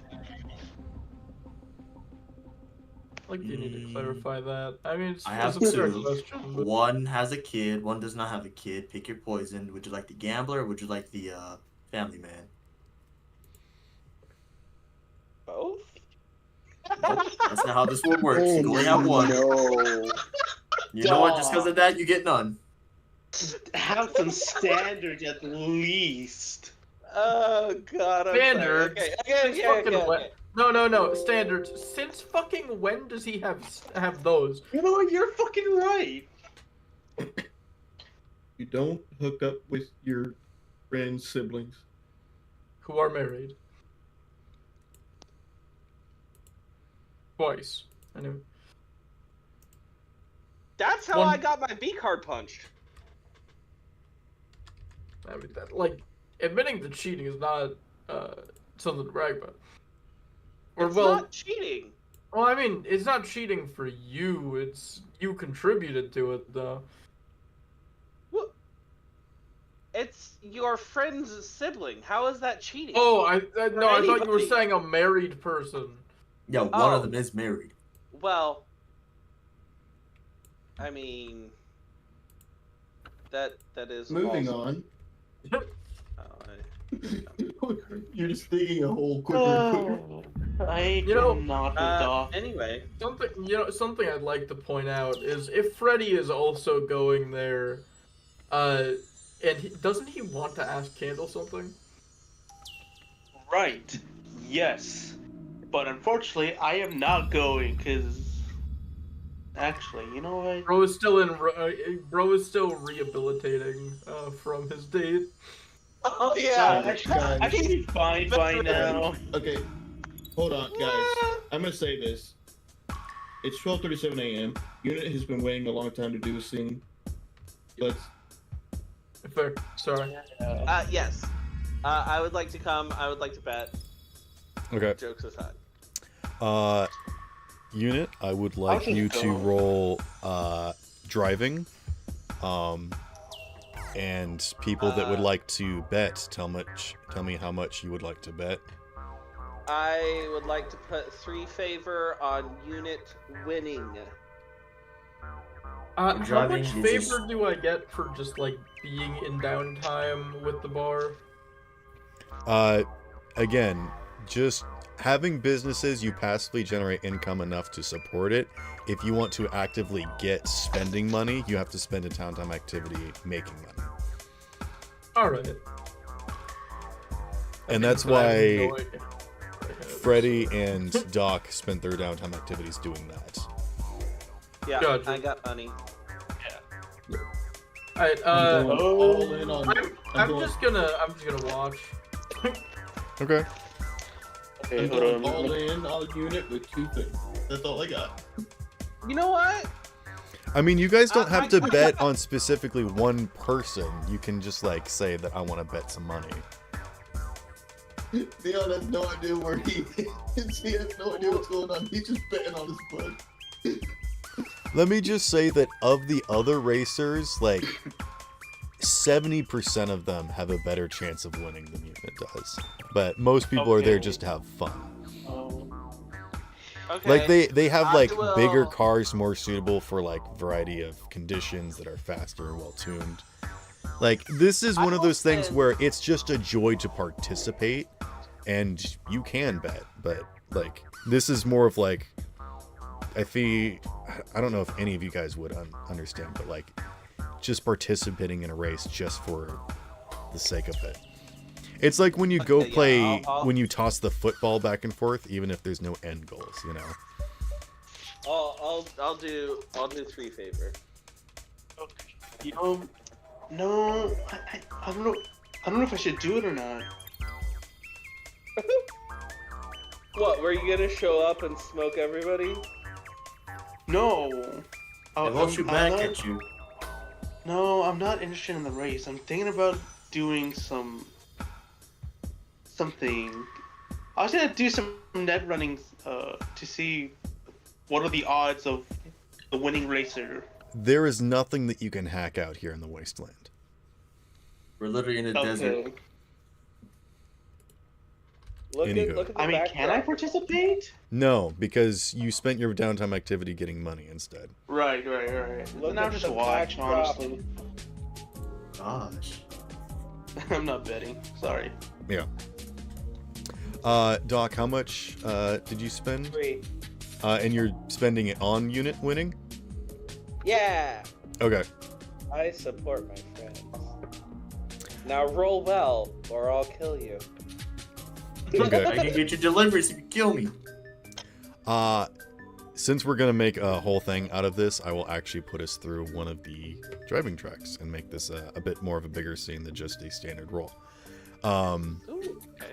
S7: Like, you need to clarify that. I mean,
S3: I have
S7: it's a fair
S3: two.
S7: question. But...
S3: One has a kid, one does not have a kid. Pick your poison. Would you like the gambler or would you like the family man?
S2: Both?
S3: Nope, that's not how this one works. You only have one.
S4: No.
S3: You know what? Just because of that, you get none.
S4: Have some standards at least.
S2: Oh god, I'm
S7: Standards.
S2: sorry.
S7: Since fucking
S2: Okay.
S7: when? No. Standards. Since fucking when does he have those?
S4: You know what? You're fucking right.
S5: You don't hook up with your friends' siblings.
S7: Who are married? Twice. Anyway.
S2: That's how
S7: One-
S2: I got my B card punched.
S7: I mean, that, like, admitting that cheating is not something to brag about. Or
S2: It's
S7: well,
S2: not cheating.
S7: well, I mean, it's not cheating for you. It's you contributed to it, though.
S2: What? It's your friend's sibling. How is that cheating?
S7: Oh, I thought you were
S2: anybody.
S7: saying a married person.
S3: Yeah, one
S2: Oh.
S3: of them is married.
S2: Well, I mean, that is
S5: Moving
S2: also-
S5: on.
S2: Oh,
S5: You're just digging a hole quicker and quicker.
S4: I
S7: You know,
S4: not with Doc.
S2: anyway,
S7: Something I'd like to point out is if Freddy is also going there, and doesn't he want to ask Candle something?
S4: Right. Yes. But unfortunately, I am not going because. Actually, you know what?
S7: Bro is still rehabilitating from his date.
S2: oh yeah.
S4: I should be fine by now.
S5: Okay, hold on, guys. I'm gonna say this. It's 12:37 a.m. Unit has been waiting a long time to do this thing. Let's.
S7: Fair. Sorry.
S2: Yes. I would like to come. I would like to bet.
S1: Okay.
S2: Jokes aside.
S1: Unit, I would like
S4: can
S1: you
S4: go.
S1: to roll driving. And people that would like to bet, tell me how much you would like to bet.
S2: I would like to put 3 favor on unit winning.
S7: How
S3: Driving,
S7: much
S3: you
S7: favor
S3: just-
S7: do I get for just like being in downtime with the bar?
S1: Again, just having businesses, you passively generate income enough to support it. If you want to actively get spending money, you have to spend a downtime activity making money.
S7: All right.
S1: And that's
S7: But I have
S1: why
S7: no idea.
S1: Freddy and Doc spent their downtime activities doing that.
S2: Yeah,
S7: Gotcha.
S2: I got money.
S7: Alright,
S5: I'm going all in on.
S7: I'm
S5: going-
S7: just gonna watch.
S1: Okay.
S4: Okay,
S5: I'm
S4: hold
S5: going
S4: on.
S5: all in on unit with 2 things. That's all I got.
S2: You know what?
S1: I mean, you guys don't have
S2: I-
S1: to bet on specifically one person. You can just like say that I want to bet some money.
S5: Leon has no idea where he is. He has no idea what's going on. He's just betting on his blood.
S1: Let me just say that of the other racers, like 70% of them have a better chance of winning than Unit does. But most people are there
S4: Okay.
S1: just to have fun.
S4: Oh.
S2: Okay.
S1: Like they have
S2: I
S1: like bigger
S2: will-
S1: cars more suitable for like variety of conditions that are faster and well tuned. Like this is one of those things where it's just a joy to participate and you can bet, but like this is more of like I don't know if any of you guys would understand, but like just participating in a race just for the sake of it. It's like when you go
S2: Okay, yeah,
S1: play
S2: I'll-
S1: when you toss the football back and forth, even if there's no end goals, you know.
S2: I'll do 3 favor.
S4: Okay. You know, no, I don't know. I don't know if I should do it or not.
S2: What? Were you gonna show up and smoke everybody?
S4: No.
S3: They will shoot back at you.
S4: No, I'm not interested in the race. I'm thinking about doing something. I was gonna do some net running to see what are the odds of the winning racer.
S1: There is nothing that you can hack out here in the wasteland.
S3: We're literally in a desert.
S4: Okay.
S1: Anywho.
S9: look at the
S4: I mean, can I
S9: backdrop.
S4: participate?
S1: No, because you spent your downtime activity getting money instead.
S4: Right.
S9: Look
S4: Then I'll
S9: at
S4: just
S9: the
S4: watch,
S9: backdrop.
S4: honestly.
S3: Gosh.
S4: I'm not betting. Sorry.
S1: Yeah. Doc, how much did you spend?
S9: 3.
S1: And you're spending it on unit winning?
S9: Yeah,
S1: Okay.
S9: I support my friends. Now roll well, or I'll kill you.
S1: Okay.
S3: I can get your deliveries if you kill me.
S1: Since we're gonna make a whole thing out of this, I will actually put us through one of the driving tracks and make this a bit more of a bigger scene than just a standard roll.
S2: Ooh, okay.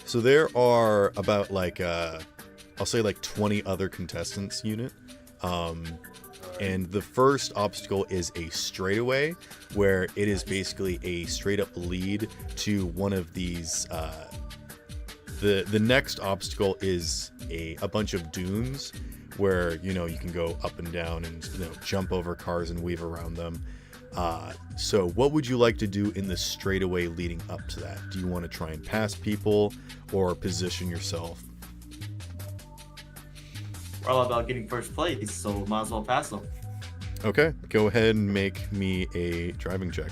S1: So there are about like I'll say like 20 other contestants unit. And the first obstacle is a straightaway, where it is basically a straight up lead to one of these. The next obstacle is a bunch of dunes, where you can go up and down and jump over cars and weave around them. So what would you like to do in the straightaway leading up to that? Do you want to try and pass people or position yourself?
S3: We're all about getting first place, so might as well pass them.
S1: Okay, go ahead and make me a driving check.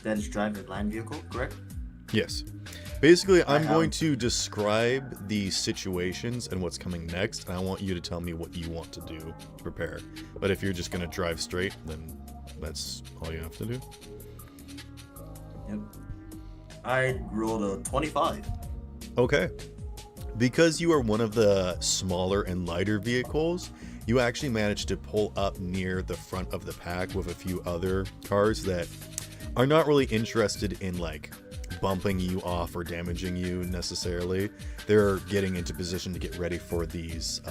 S3: That is driving a land vehicle, correct?
S1: Yes. Basically, I'm going to describe the situations and what's coming next, and I want you to tell me what you want to do to prepare. But if you're just going to drive straight, then that's all you have to do.
S3: Yep. I rolled a 25.
S1: Okay. Because you are one of the smaller and lighter vehicles, you actually managed to pull up near the front of the pack with a few other cars that are not really interested in like bumping you off or damaging you necessarily. They're getting into position to get ready for these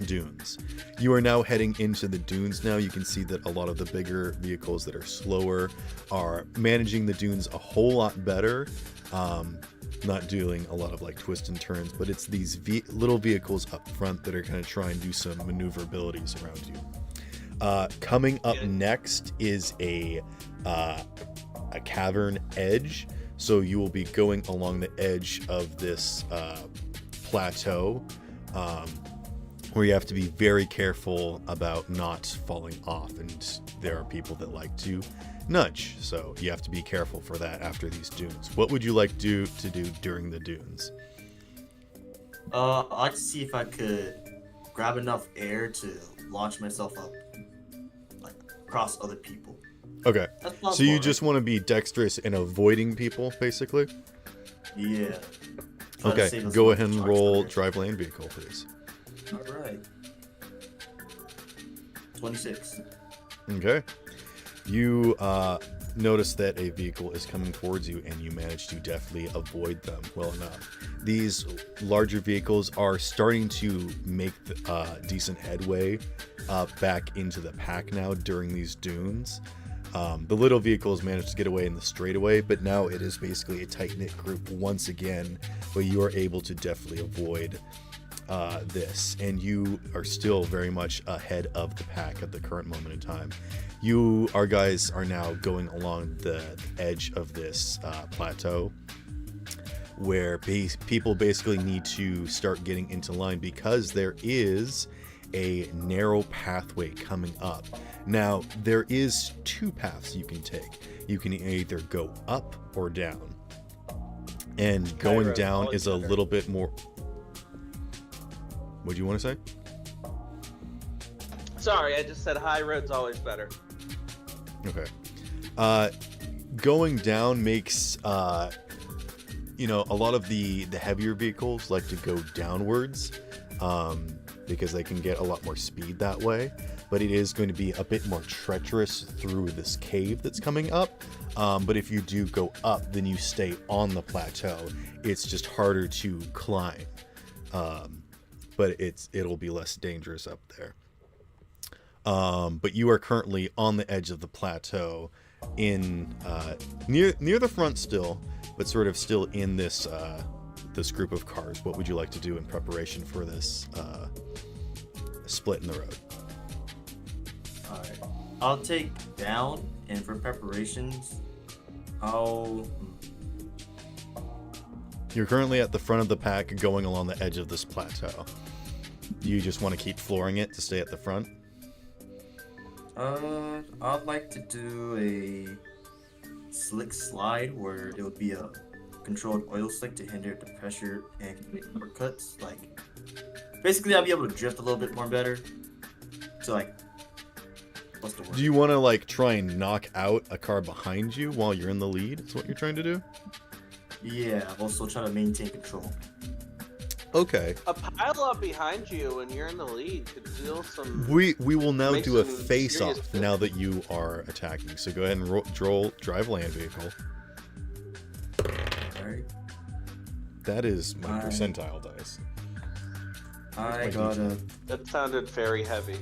S1: dunes. You are now heading into the dunes now. You can see that a lot of the bigger vehicles that are slower are managing the dunes a whole lot better. Not doing a lot of like twists and turns, but it's these little vehicles up front that are going to try and do some maneuverabilities around you. Coming up next is a cavern edge, so you will be going along the edge of this plateau, where you have to be very careful about not falling off, and there are people that like to nudge, so you have to be careful for that after these dunes. What would you like to do during the dunes?
S3: I'd like to see if I could grab enough air to launch myself up, like across other people.
S1: Okay,
S3: That's
S1: so you
S3: possible,
S1: just want to be dexterous in avoiding people, basically?
S3: right? Yeah. Try to
S1: Okay,
S3: save us
S1: go
S3: from
S1: ahead and
S3: sharks
S1: roll
S3: later.
S1: drive land vehicle, please.
S3: All right. 26.
S1: Okay. You notice that a vehicle is coming towards you, and you manage to definitely avoid them well enough. These larger vehicles are starting to make decent headway back into the pack now during these dunes. The little vehicles managed to get away in the straightaway, but now it is basically a tight-knit group once again, but you are able to definitely avoid this, and you are still very much ahead of the pack at the current moment in time. Our guys are now going along the edge of this plateau, where people basically need to start getting into line because there is a narrow pathway coming up. Now, there is two paths you can take. You can either go up or down, and going down is a little bit more... What do you want to say?
S2: Sorry, I just said high road's always better.
S1: Okay. Going down makes a lot of the heavier vehicles like to go downwards, because they can get a lot more speed that way, but it is going to be a bit more treacherous through this cave that's coming up. But if you do go up, then you stay on the plateau. It's just harder to climb, but it'll be less dangerous up there. But you are currently on the edge of the plateau, in near the front still, but sort of still in this group of cars. What would you like to do in preparation for this split in the road?
S3: All right. I'll take down, and for preparations, I'll
S1: You're currently at the front of the pack going along the edge of this plateau. Do you just want to keep flooring it to stay at the front?
S3: I'd like to do a slick slide where it would be a controlled oil slick to hinder the pressure and make shortcuts. Like, basically, I'll be able to drift a little bit more better. So, like, what's the word?
S1: Do you want to, like, try and knock out a car behind you while you're in the lead? Is what you're trying to do?
S3: Yeah, also try to maintain control.
S1: Okay.
S2: A pile up behind you when you're in the lead could deal some.
S1: We will now
S2: Make
S1: do a
S2: some
S1: face-off
S2: serious
S1: now that you are attacking. So go ahead and drive land vehicle.
S3: Alright.
S1: That is my
S3: Alright.
S1: percentile dice.
S3: I got a.
S2: That sounded very heavy.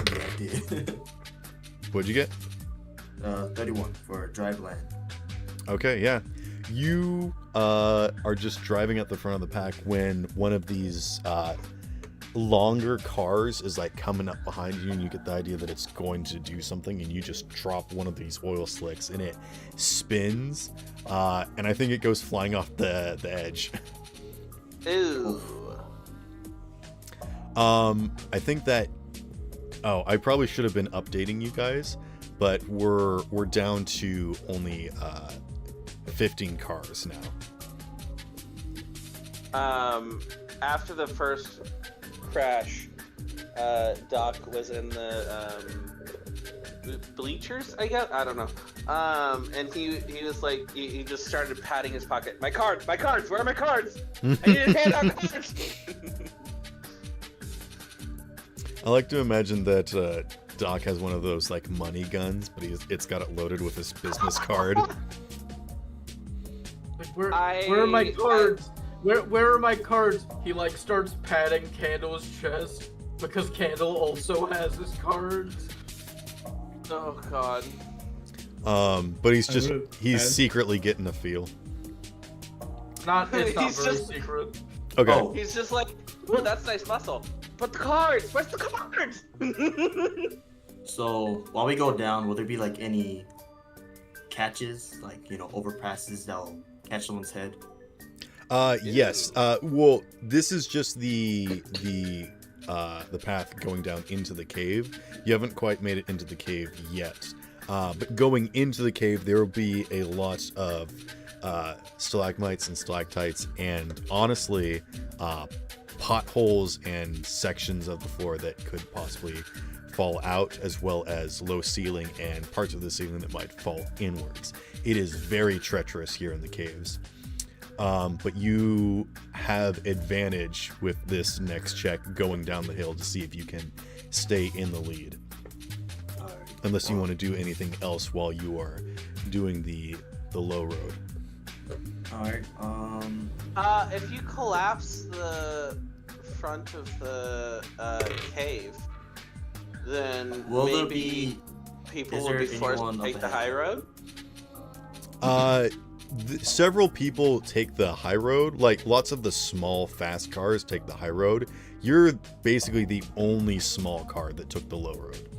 S3: Yeah, I did.
S1: What'd you get?
S3: 31 for drive land.
S1: Okay, yeah. You are just driving at the front of the pack when one of these longer cars is like coming up behind you, and you get the idea that it's going to do something, and you just drop one of these oil slicks and it spins, and I think it goes flying off the edge.
S2: Ew.
S1: I think that. Oh, I probably should have been updating you guys, but we're down to only 15 cars now.
S2: After the first crash, Doc was in the bleachers, I guess. I don't know. And he was like, he just started patting his pocket. My cards! Where are my cards? I need to hand out cards.
S1: I like to imagine that Doc has one of those like money guns, but it's got it loaded with his business card.
S7: Like, where are my cards? Where are my cards? He like starts patting Candle's chest because Candle also has his cards.
S2: Oh God.
S1: But he's secretly getting a feel.
S7: It's not very
S2: just-
S7: secret.
S1: Okay.
S3: Oh.
S2: He's just like, ooh, that's nice muscle. But the cards! Where's the cards?
S3: So while we go down, will there be like any catches, like, you know, overpasses that'll catch someone's head?
S1: Yes. Well, this is just the path going down into the cave. You haven't quite made it into the cave yet. But going into the cave, there will be a lot of stalagmites and stalactites, and honestly, potholes and sections of the floor that could possibly fall out, as well as low ceiling and parts of the ceiling that might fall inwards. It is very treacherous here in the caves. But you have advantage with this next check going down the hill to see if you can stay in the lead. Unless you want to do anything else while you are doing the low road.
S3: Alright,
S2: If you collapse the front of the cave, then
S3: will there
S2: maybe
S3: be...
S2: people
S3: is
S2: will
S3: there
S2: be forced
S3: anyone
S2: to
S3: up
S2: take the
S3: ahead?
S2: high road.
S1: Several people take the high road. Like, lots of the small, fast cars take the high road. You're basically the only small car that took the low road.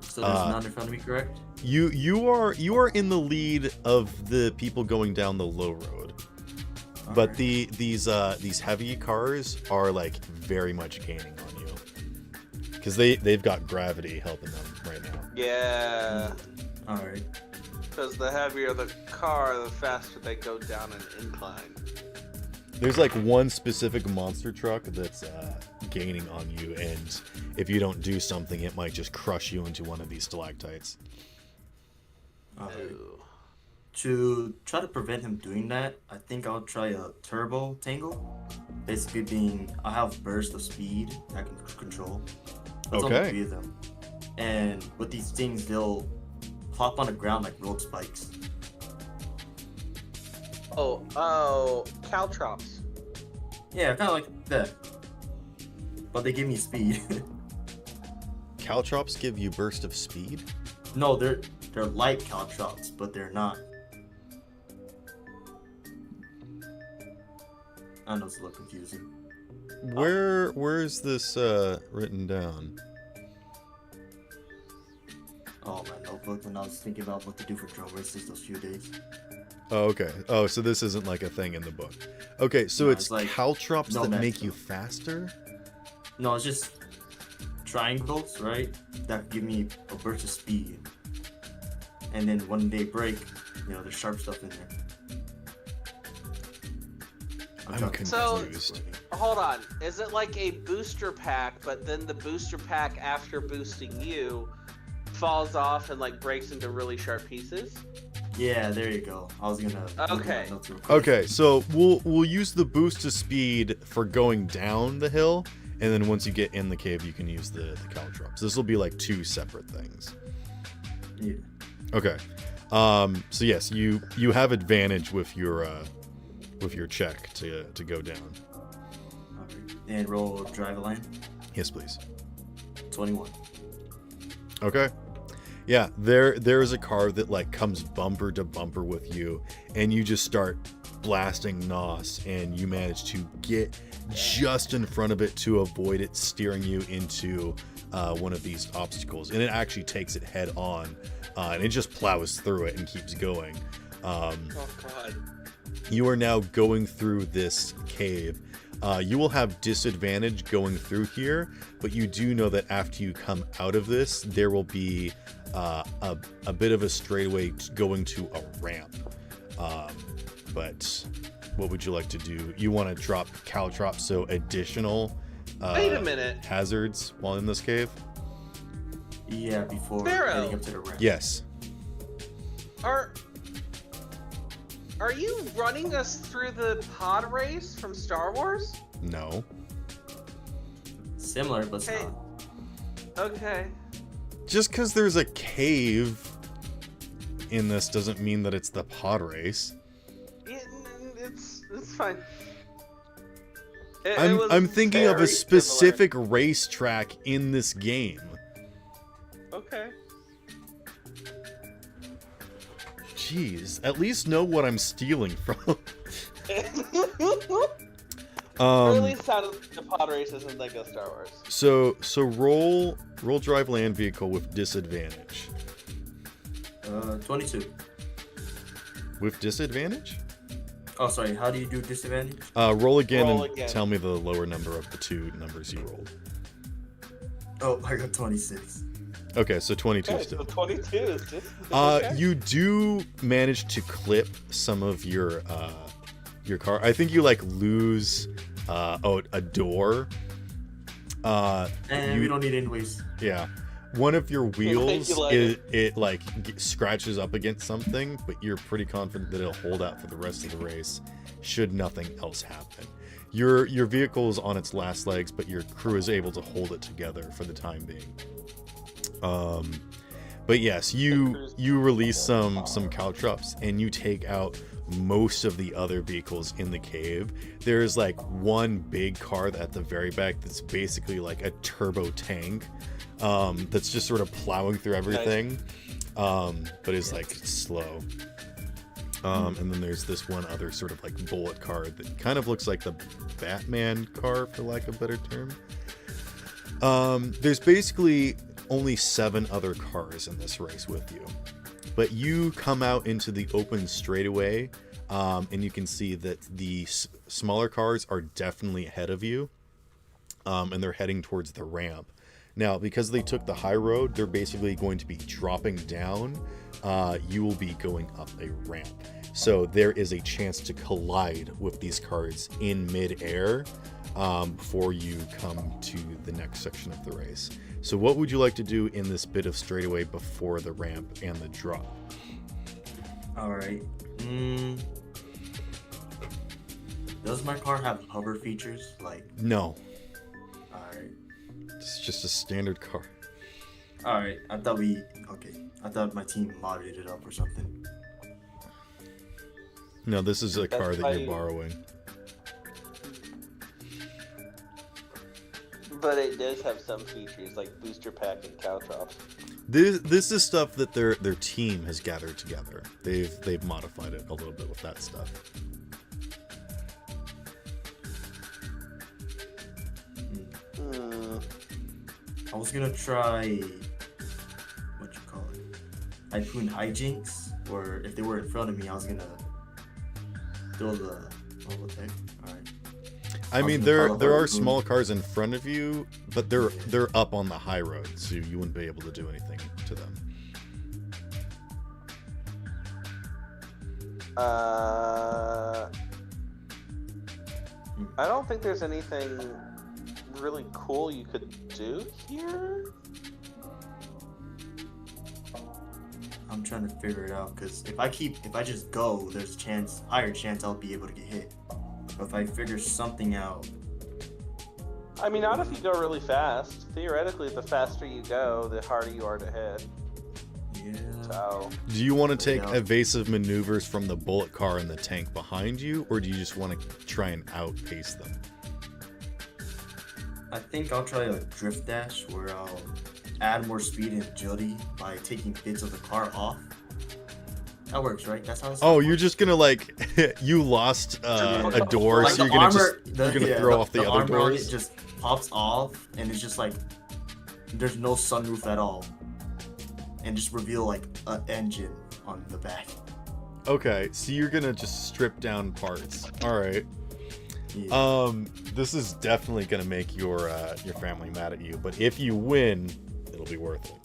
S3: So there's none in front of me, correct?
S1: You are in the lead of the people going down the low road. But
S3: Alright.
S1: these heavy cars are like very much gaining on you. Because they've got gravity helping them right now.
S2: Yeah,
S3: Alright.
S2: because the heavier the car, the faster they go down an incline.
S1: There's like one specific monster truck that's gaining on you, and if you don't do something, it might just crush you into one of these stalactites.
S3: Alright.
S2: Ooh.
S3: To try to prevent him doing that, I think I'll try a turbo tangle. Basically being, I have burst of speed I can control. There's only
S1: Okay.
S3: 3 of them. And with these things, they'll plop on the ground like road spikes.
S2: Oh, caltrops.
S3: Yeah, kind of like that. But they give me speed.
S1: Caltrops give you burst of speed?
S3: No, they're like caltrops, but they're not. I know it's a little confusing.
S1: Where is this written down?
S3: Oh, my notebook when I was thinking about what to do for drum races those few days.
S1: Oh, okay. Oh, so this isn't like a thing in the book. Okay, so
S3: No,
S1: it's
S3: it's like
S1: caltrops
S3: no
S1: that
S3: magic
S1: make you
S3: stuff.
S1: faster?
S3: No, it's just triangles, right? That give me a burst of speed. And then when they break, there's sharp stuff in there.
S1: I'm
S3: talking-
S1: confused.
S2: Hold on. Is it like a booster pack, but then the booster pack after boosting you falls off and like breaks into really sharp pieces?
S3: Yeah, there you go. I was gonna.
S2: Okay.
S1: Okay, so we'll use the boost to speed for going down the hill, and then once you get in the cave, you can use the caltrops. This will be like two separate things.
S3: Yeah.
S1: Okay. So yes, you have advantage with your check to go down.
S3: Okay. And roll drive a line.
S1: Yes, please.
S3: 21.
S1: Okay. Yeah, there is a car that like comes bumper to bumper with you, and you just start blasting NOS, and you manage to get just in front of it to avoid it steering you into one of these obstacles, and it actually takes it head on, and it just plows through it and keeps going.
S2: Oh god.
S1: You are now going through this cave. You will have disadvantage going through here, but you do know that after you come out of this, there will be a bit of a straightaway going to a ramp. But what would you like to do? You want to drop caltrops, so additional
S2: Wait a minute.
S1: hazards while in this cave?
S3: Yeah, before
S2: Sparrow.
S3: heading up to the ramp.
S1: Yes.
S2: Are you running us through the pod race from Star Wars?
S1: No.
S3: Similar, but it's
S2: Hey.
S3: not.
S2: Okay.
S1: Just because there's a cave in this doesn't mean that it's the pod race.
S2: It's fine.
S1: I'm thinking of a
S2: very
S1: specific racetrack in this game.
S2: similar. Okay.
S1: Jeez, at least know what I'm stealing from.
S2: Or at least sounded like the pod race isn't like a Star Wars.
S1: So roll drive land vehicle with disadvantage.
S3: 22.
S1: With disadvantage?
S3: Oh, sorry. How do you do disadvantage?
S1: Roll again
S2: Roll
S1: and
S2: again.
S1: tell me the lower number of the two numbers you rolled.
S3: Oh, I got 26.
S1: Okay, so 22
S2: Okay,
S1: still.
S2: so 22 is just okay.
S1: You do manage to clip some of your car. I think you like lose a door.
S3: And we don't need anyways.
S1: Yeah. One of your wheels,
S2: you like
S1: it like scratches up against something, but you're pretty confident that it'll hold out for the rest of the race should nothing else happen. Your vehicle is on its last legs, but your crew is able to hold it together for the time being. But yes, you release some caltrops and you take out most of the other vehicles in the cave. There's like one big car at the very back that's basically like a turbo tank, that's just sort of plowing through everything, but is like slow. And then there's this one other sort of like bullet car that kind of looks like the Batman car, for lack of a better term. There's basically only 7 other cars in this race with you, but you come out into the open straightaway, and you can see that the smaller cars are definitely ahead of you, and they're heading towards the ramp. Now, because they took the high road, they're basically going to be dropping down. You will be going up a ramp. So there is a chance to collide with these cars in mid-air before you come to the next section of the race. So what would you like to do in this bit of straightaway before the ramp and the drop?
S3: Alright. Does my car have hover features? Like,
S1: No,
S3: alright.
S1: it's just a standard car.
S3: Alright, I thought my team modded it up or something.
S1: No, this is a
S2: That's
S1: car
S2: why
S1: that you're
S2: you-
S1: borrowing.
S2: But it does have some features like booster pack and caltrops.
S1: This is stuff that their team has gathered together. They've modified it a little bit with that stuff.
S3: I was gonna try what you call it, typhoon hijinks, or if they were in front of me, I was gonna still the level tech. All right.
S1: I mean,
S3: gonna
S1: there
S3: call
S1: there
S3: her
S1: are
S3: room.
S1: small cars in front of you, but they're up on the high road, so you wouldn't be able to do anything to them.
S2: I don't think there's anything really cool you could do here.
S3: I'm trying to figure it out because if I just go, there's a higher chance I'll be able to get hit. But if I figure something out,
S2: I mean, not if you go really fast. Theoretically, the faster you go, the harder you are to hit.
S3: yeah.
S2: So,
S1: Do you want to take
S3: Yeah.
S1: evasive maneuvers from the bullet car and the tank behind you, or do you just want to try and outpace them?
S3: I think I'll try a drift dash where I'll add more speed and agility by taking bits of the car off. That works, right? That's how it's
S1: Oh, you're just gonna like you lost a door,
S3: like
S1: so
S3: the
S1: you're gonna
S3: armor,
S1: you're gonna throw off the other
S3: armor on it
S1: doors.
S3: just pops off, and it's just like there's no sunroof at all, and just reveal like an engine on the back.
S1: Okay, so you're gonna just strip down parts. All right.
S3: Yeah.
S1: This is definitely gonna make your family mad at you, but if you win, it'll be worth it.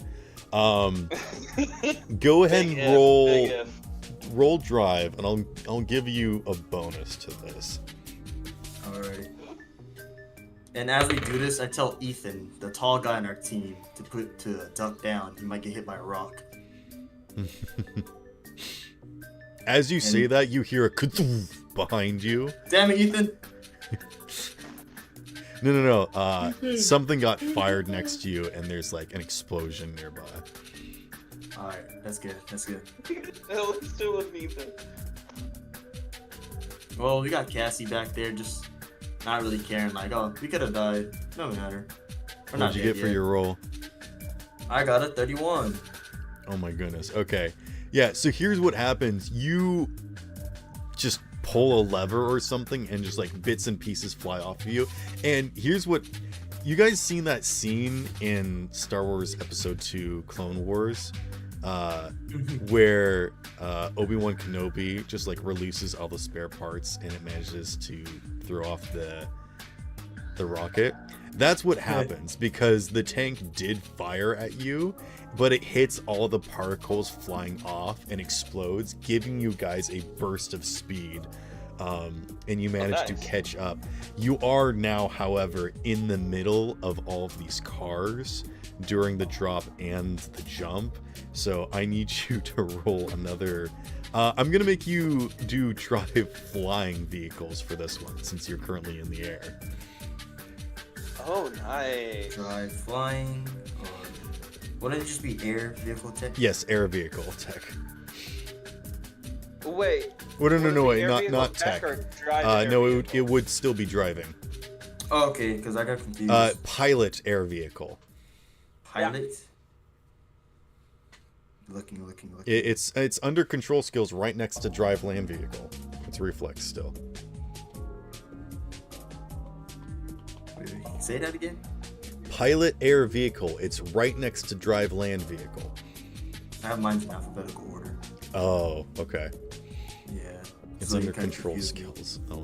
S1: Go ahead
S2: big
S1: and roll drive, and I'll give you a bonus to this.
S3: Alright. And as we do this, I tell Ethan, the tall guy on our team, to duck down. He might get hit by a rock.
S1: As you say that, you hear a ka-thoof behind you.
S3: Damn it, Ethan!
S1: No. Something got fired next to you, and there's like an explosion nearby.
S3: Alright, that's good. That's good.
S2: let's do it, Ethan.
S3: Well, we got Cassie back there, just not really caring. Like, oh, we could have died. No matter. We're
S1: What did you get for your roll?
S3: I got a 31.
S1: Oh my goodness. Okay. Yeah, so here's what happens. You just pull a lever or something and just like bits and pieces fly off of you. And here's what you guys seen that scene in Star Wars Episode 2 Clone Wars where Obi-Wan Kenobi just like releases all the spare parts and it manages to throw off the rocket. That's what happens because the tank did fire at you, but it hits all the particles flying off and explodes, giving you guys a burst of speed. And you manage to catch up. You are now, however, in the middle of all of these cars during the drop and the jump. So I need you to roll another. I'm going to make you do drive flying vehicles for this one, since you're currently in the air.
S2: Oh, nice.
S3: Drive flying. Wouldn't it just be air vehicle tech?
S1: Yes, air vehicle tech.
S2: Wait.
S1: Oh, no, wait,
S2: Air vehicle
S1: not tech.
S2: or drive air
S1: No,
S2: vehicle?
S1: it would still be driving.
S3: Oh, okay, because I got confused.
S1: Pilot air vehicle.
S3: Pilot? Looking.
S1: It's under control skills right next to drive land vehicle. It's reflex still.
S3: Wait, say that again?
S1: Pilot air vehicle. It's right next to drive land vehicle.
S3: I have mine in alphabetical order.
S1: Oh, okay.
S3: Yeah.
S1: It's
S3: So
S1: under
S3: you kinda
S1: control
S3: confused me.
S1: skills. Oh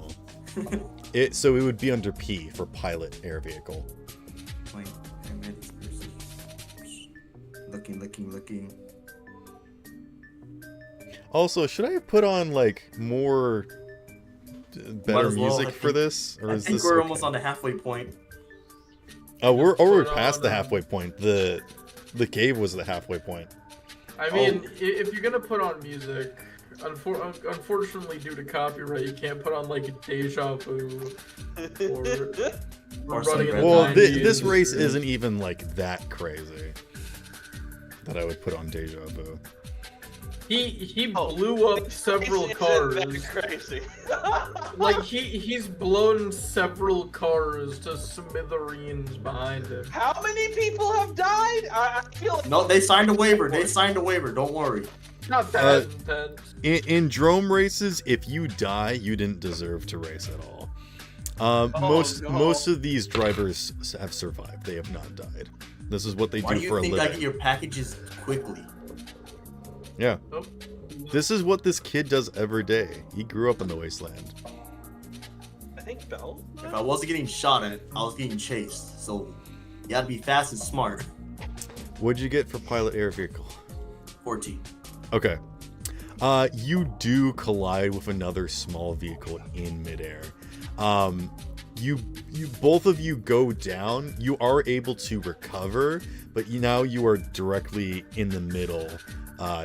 S1: well. So it would be under P for pilot air vehicle.
S3: Wait, looking.
S1: Also, should I have put on like more better
S3: as well,
S1: music
S3: I
S1: for
S3: think-
S1: this, or
S3: I
S1: is
S3: think
S1: this
S3: we're
S1: okay?
S3: almost on the halfway point.
S1: Oh, we're
S7: Put
S1: past
S7: on,
S1: the halfway point. The cave was the halfway point.
S7: I mean, if you're gonna put on music, unfortunately, due to copyright, you can't put on like Deja Vu or
S3: Or
S7: Running in the
S1: Well,
S7: 90s.
S1: this race isn't even like that crazy that I would put on Deja Vu.
S7: He blew up several cars.
S2: Crazy.
S7: Like he's blown several cars to smithereens behind him.
S2: How many people have died? I feel like
S3: No, they signed a waiver. Don't worry.
S7: Not that intense.
S1: In drone races, if you die, you didn't deserve to race at all. Most of these drivers have survived. They have not died. This is what they
S3: Why
S1: do
S3: do
S1: for
S3: you
S1: a
S3: think
S1: living.
S3: I get your packages quickly?
S1: Yeah.
S7: Oh.
S1: This is what this kid does every day. He grew up in the wasteland.
S2: I think Bell.
S3: If I wasn't getting shot at, I was getting chased. So you gotta be fast and smart.
S1: What'd you get for pilot air vehicle?
S3: 14.
S1: Okay. You do collide with another small vehicle in midair. You both of you go down. You are able to recover, but now you are directly in the middle,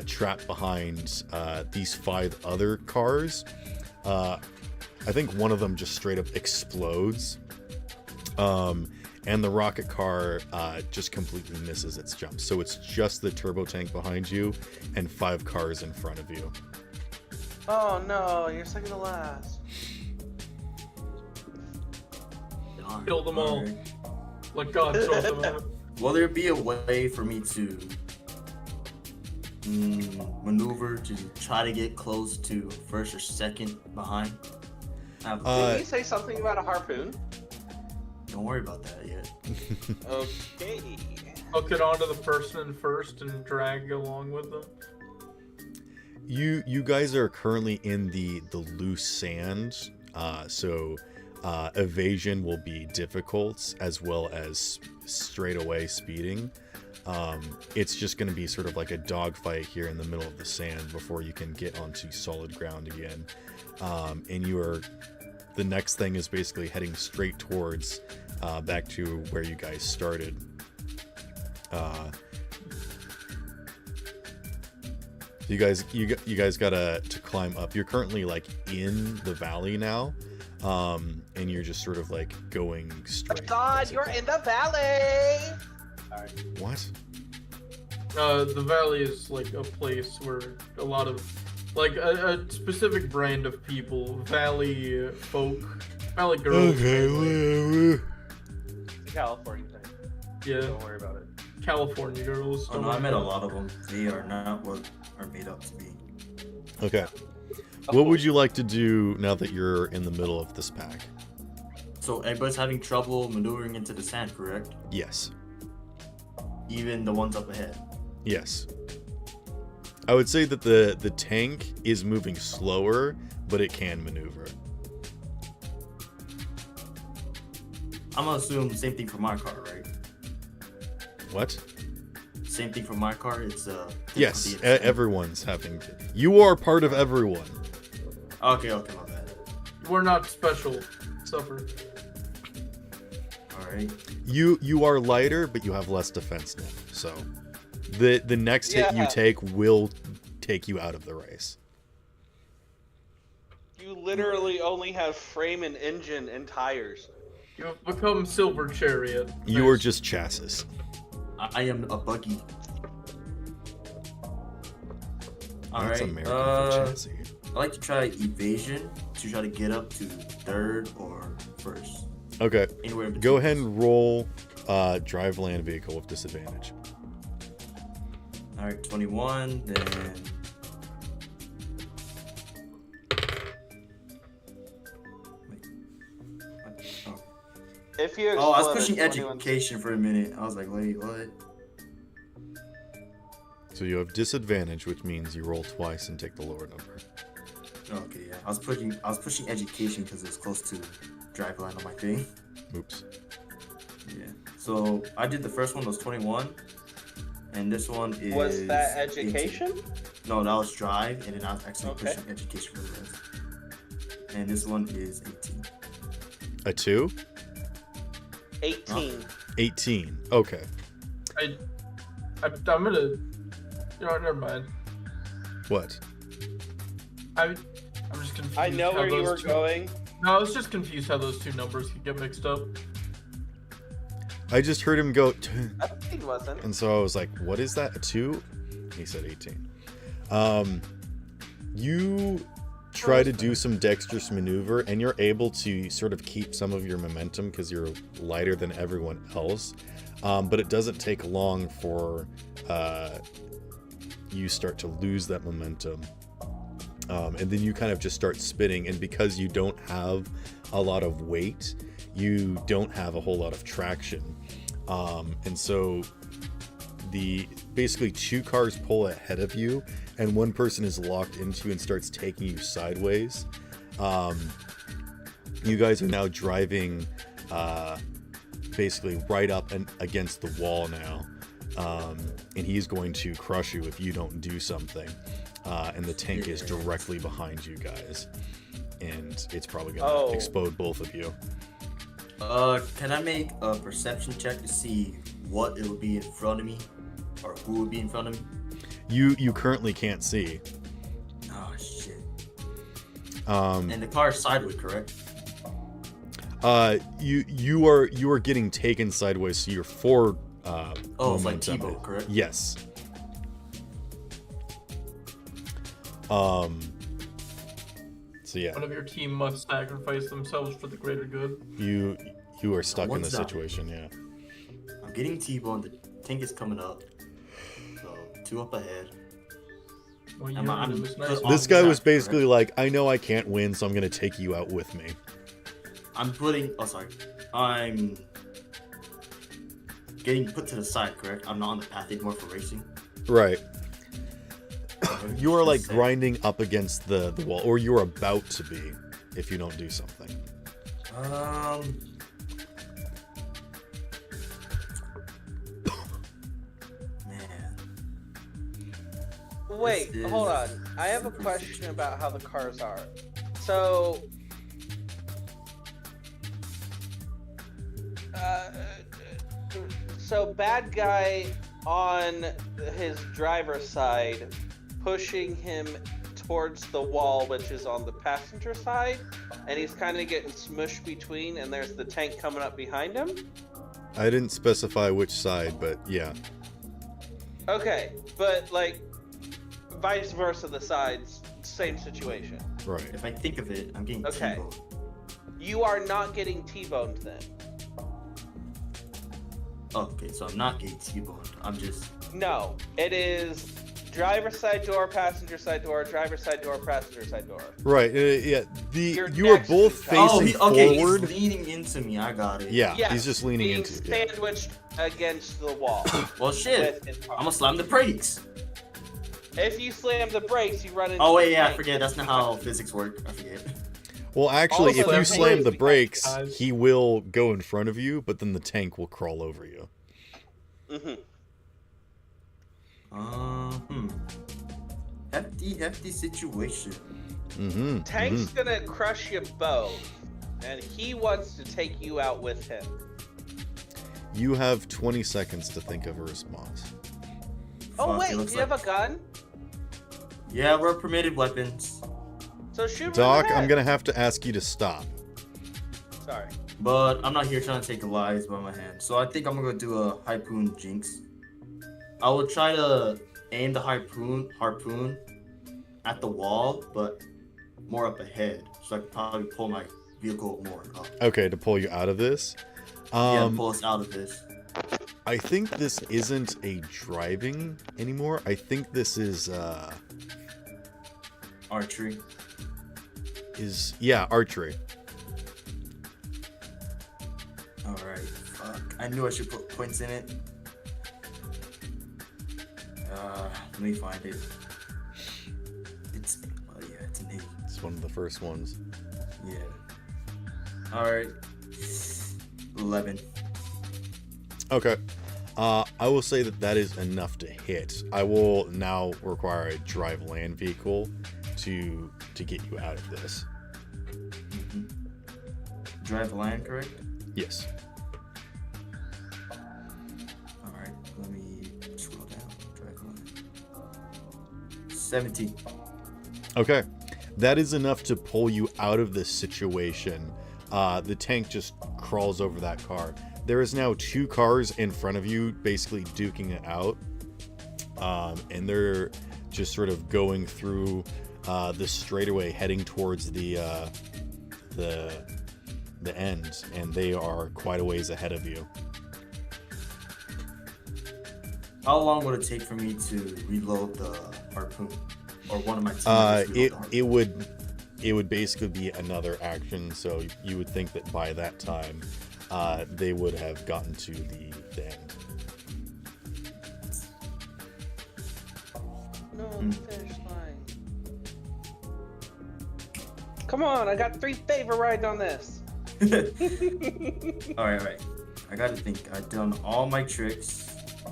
S1: trapped behind these 5 other cars. I think one of them just straight up explodes. And the rocket car just completely misses its jump. So it's just the turbo tank behind you and 5 cars in front of you.
S2: Oh no, you're second to last.
S7: Kill them all. Let God sort them out.
S3: Will there be a way for me to maneuver to try to get close to first or second behind?
S2: Did you say something about a harpoon?
S3: Don't worry about that yet.
S2: Okay.
S7: Hook it onto the person first and drag along with them.
S1: You guys are currently in the loose sand, so evasion will be difficult as well as straight away speeding. It's just going to be sort of like a dogfight here in the middle of the sand before you can get onto solid ground again. And the next thing is basically heading straight towards back to where you guys started. You guys gotta to climb up. You're currently like in the valley now, and you're just sort of like going straight.
S2: God, you're in the valley. Sorry.
S1: What?
S7: The valley is like a place where a lot of, like a specific brand of people, valley folk, valley girls.
S1: Okay, whatever.
S2: It's a California thing.
S7: Yeah,
S2: Don't worry about it.
S7: California girls.
S3: Oh no, I met a lot of them. They are not what are made up to be.
S1: Okay. What would you like to do now that you're in the middle of this pack?
S3: So everybody's having trouble maneuvering into the sand, correct?
S1: Yes.
S3: Even the ones up ahead.
S1: Yes. I would say that the tank is moving slower, but it can maneuver.
S3: I'm gonna assume the same thing for my car, right?
S1: What?
S3: Same thing for my car. It's
S1: Yes,
S3: difficulty in sand.
S1: everyone's having to. You are part of everyone.
S3: Okay, my bad.
S7: We're not special. Suffer.
S3: All right.
S1: You are lighter, but you have less defense now. So the next hit you
S2: Yeah.
S1: take will take you out of the race.
S2: You literally only have frame and engine and tires.
S7: You've become Silver Chariot.
S1: You are just chassis.
S3: I am a buggy. All
S1: That's
S3: right.
S1: American for chassis.
S3: I like to try evasion to try to get up to third or first.
S1: Okay.
S3: Anywhere in between.
S1: Go ahead and roll drive land vehicle with disadvantage.
S3: All right, 21. Then. Wait. What?
S2: If you
S3: Oh, I was
S2: explode
S3: pushing
S2: at 21
S3: education for a minute. I was like, wait, what?
S1: So you have disadvantage, which means you roll twice and take the lower number.
S3: Okay, yeah. I was pushing education because it's close to drive line on my thing.
S1: Oops.
S3: Yeah. So I did the first one was 21, and this one is.
S2: Was that
S3: 18.
S2: education?
S3: No, that was drive, and then I was actually
S2: Okay.
S3: pushing education for the rest. And this one is 18.
S1: A 2?
S2: 18.
S1: 18. Okay.
S7: I'm gonna. You know what? Never mind.
S1: What?
S7: I'm just confused.
S2: I know
S7: how
S2: where you
S7: those
S2: were
S7: two-
S2: going.
S7: No, I was just confused how those two numbers could get mixed up.
S1: I just heard him go,
S2: It wasn't.
S1: and so I was like, what is that? A 2? He said 18. You try to do some dexterous maneuver, and you're able to sort of keep some of your momentum because you're lighter than everyone else. But it doesn't take long for you start to lose that momentum. And then you kind of just start spinning, and because you don't have a lot of weight, you don't have a whole lot of traction. And so basically 2 cars pull ahead of you, and one person is locked into you and starts taking you sideways. You guys are now driving basically right up and against the wall now, and he's going to crush you if you don't do something. And the tank is directly behind you guys, and it's probably gonna explode both of you.
S3: Can I make a perception check to see what it would be in front of me, or who would be in front of me?
S1: You currently can't see.
S3: Oh shit.
S1: And
S3: the car is sideways, correct?
S1: You are getting taken sideways, so you're forward.
S3: It's like T-boat, correct?
S1: Yes. So yeah.
S7: One of your team must sacrifice themselves for the greater good.
S1: You are stuck in the situation, yeah.
S3: I'm getting T-boned. The tank is coming up. So 2 up ahead.
S7: Well,
S1: this guy was basically like, I know I can't win, so I'm gonna take you out with me.
S3: I'm getting put to the side, correct? I'm not on the path anymore for racing.
S1: Right. You are like grinding up against the wall, or you're about to be, if you don't do something.
S2: Wait, hold on. I have a question about how the cars are. So, bad guy on his driver's side, pushing him towards the wall, which is on the passenger side, and he's kind of getting smushed between, and there's the tank coming up behind him?
S1: I didn't specify which side, but yeah.
S2: Okay, but like, vice versa, the sides, same situation.
S1: Right.
S3: If I think of it, I'm getting T-boned.
S2: You are not getting T-boned then.
S3: Okay, so I'm not getting T-boned. I'm just...
S2: No, it is driver side door, passenger side door, driver side door, passenger side door.
S1: Right. Yeah. You are both facing forward.
S3: He's leaning into me. I got it.
S1: Yeah. He's just leaning into you.
S2: Being sandwiched against the wall.
S3: Well, shit. I'm gonna slam the brakes.
S2: If you slam the brakes, you run into.
S3: Oh wait, yeah. I forget. That's not how physics work. I forget.
S1: Well, actually,
S2: Also,
S1: if you slam the brakes, he will go in front of you, but then the tank will crawl over you.
S3: Hefty situation.
S2: Tank's gonna crush you both, and he wants to take you out with him.
S1: You have 20 seconds to think of a response.
S2: Oh wait, do you have a gun?
S3: Yeah, we're permitted weapons.
S2: So shoot him
S1: Doc,
S2: in the head.
S1: I'm gonna have to ask you to stop.
S2: Sorry.
S3: But I'm not here trying to take lives by my hand, so I think I'm gonna go do a harpoon jinx. I will try to aim the harpoon at the wall, but more up ahead, so I can probably pull my vehicle more up.
S1: Okay, to pull you out of this.
S3: Yeah, pull us out of this.
S1: I think this isn't a driving anymore. I think this is
S3: archery.
S1: Archery.
S3: Alright, fuck. I knew I should put points in it. Let me find it. It's an 8.
S1: It's one of the first ones.
S3: Yeah. Alright. 11.
S1: Okay. I will say that is enough to hit. I will now require a drive land vehicle to get you out of this.
S3: Drive land, correct?
S1: Yes.
S3: Alright, let me scroll down. Drive land. 17.
S1: Okay. That is enough to pull you out of this situation. The tank just crawls over that car. There is now 2 cars in front of you, basically duking it out. And they're just sort of going through the straightaway, heading towards the end, and they are quite a ways ahead of you.
S3: How long would it take for me to reload the harpoon, or one of my teammates?
S1: It would basically be another action, so you would think that by that time they would have gotten to the end.
S2: No, finish line. Come on, I got 3 favor rides on this.
S3: Alright. I gotta think. I've done all my tricks.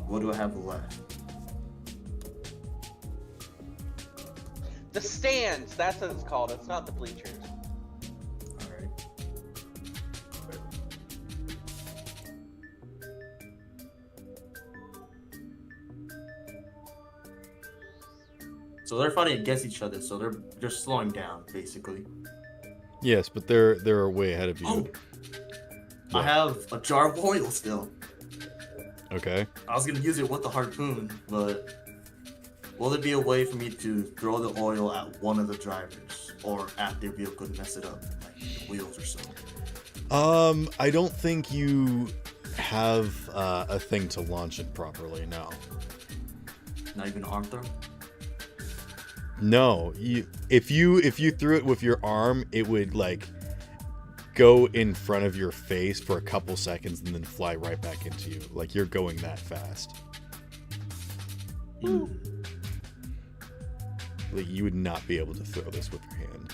S3: What do I have left?
S2: The stands, that's what it's called. It's not the bleachers.
S3: Alright. So they're fighting against each other, so they're just slowing down, basically.
S1: Yes, but they're way ahead of you.
S3: Oh! I have a jar of oil still.
S1: Okay.
S3: I was gonna use it with the harpoon, but will there be a way for me to throw the oil at one of the drivers or at their vehicle to mess it up, like the wheels or so?
S1: I don't think you have a thing to launch it properly. No.
S3: Not even an arm throw?
S1: No. If you threw it with your arm, it would like go in front of your face for a couple seconds and then fly right back into you. Like you're going that fast. Like you would not be able to throw this with your hand.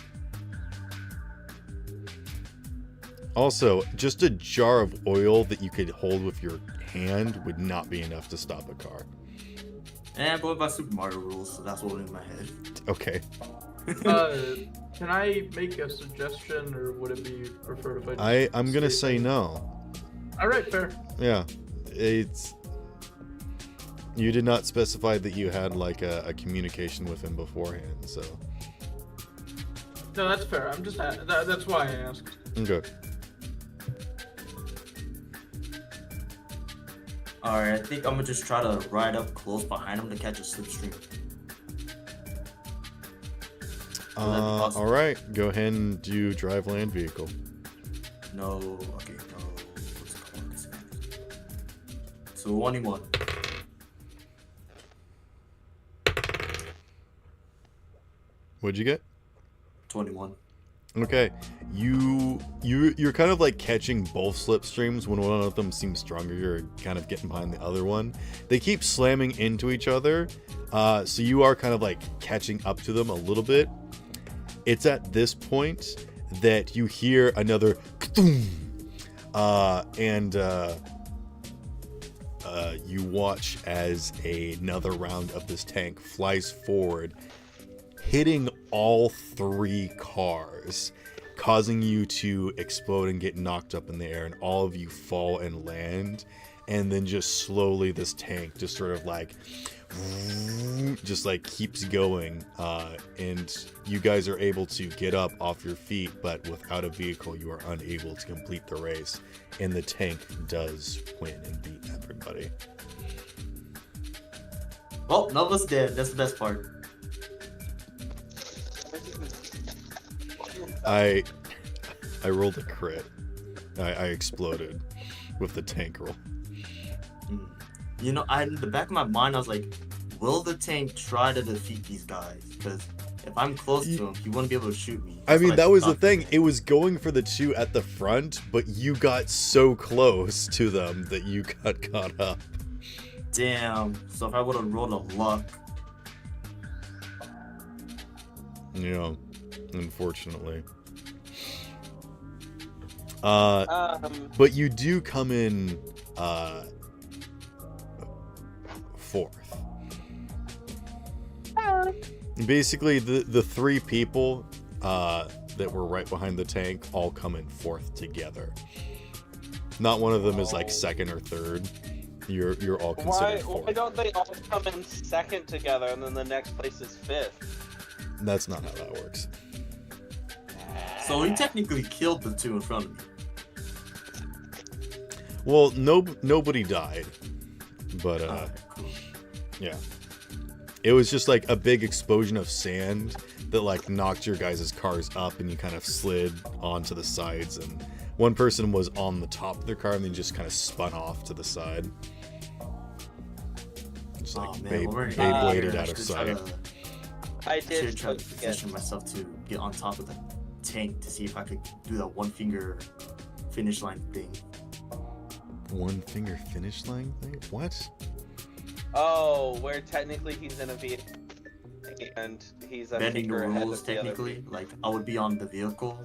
S1: Also, just a jar of oil that you could hold with your hand would not be enough to stop a car.
S3: And I'm going by Super Mario rules, so that's what was in my head.
S1: Okay.
S7: Can I make a suggestion, or would it be preferred if
S1: I'm gonna say no.
S7: All right, fair.
S1: Yeah, it's. You did not specify that you had like a communication with him beforehand, so.
S7: No, that's fair. I'm just that's why I asked.
S1: Okay.
S3: Alright, I think I'm gonna just try to ride up close behind him to catch a slipstream.
S1: All right. Go ahead and do drive land vehicle.
S3: No, okay, no. What's it called? So 1v1.
S1: What'd you get?
S3: 21.
S1: Okay, you're kind of like catching both slipstreams. When one of them seems stronger, you're kind of getting behind the other one. They keep slamming into each other, so you are kind of like catching up to them a little bit. It's at this point that you hear another and you watch as another round of this tank flies forward, hitting all 3 cars, causing you to explode and get knocked up in the air, and all of you fall and land. And then just slowly this tank just sort of like just like keeps going, and you guys are able to get up off your feet, but without a vehicle you are unable to complete the race, and the tank does win and beat everybody.
S3: Well, none of us dead. That's the best part.
S1: I rolled a crit. I exploded with the tank roll.
S3: You know, in the back of my mind, I was like, will the tank try to defeat these guys? Because if I'm close to him, he wouldn't be able to shoot me.
S1: I mean, that was the thing. It was going for the 2 at the front, but you got so close to them that you got caught up.
S3: Damn. So if I would have rolled a luck.
S1: Yeah, unfortunately. But you do come in 4th. Basically, the 3 people that were right behind the tank all come in 4th together. Not one of them is like 2nd or 3rd. You're all considered 4th.
S2: Why don't they all come in 2nd together and then the next place is 5th?
S1: That's not how that works.
S3: So he technically killed the 2 in front of me.
S1: Well, nobody died, but
S3: Cool.
S1: yeah, it was just like a big explosion of sand that like knocked your guys' cars up, and you kind of slid onto the sides, and one person was on the top of their car and then just kind of spun off to the side. Just like Beybladed out of sight.
S2: I
S3: should
S2: did
S3: try to position myself to get on top of the tank to see if I could do that 1 finger finish line thing.
S1: 1 finger finish line thing? What?
S2: Oh, where technically he's in a vehicle. and he's I
S3: bending
S2: think
S3: the
S2: we're ahead
S3: rules
S2: of the other
S3: technically.
S2: people.
S3: Like I would be on the vehicle,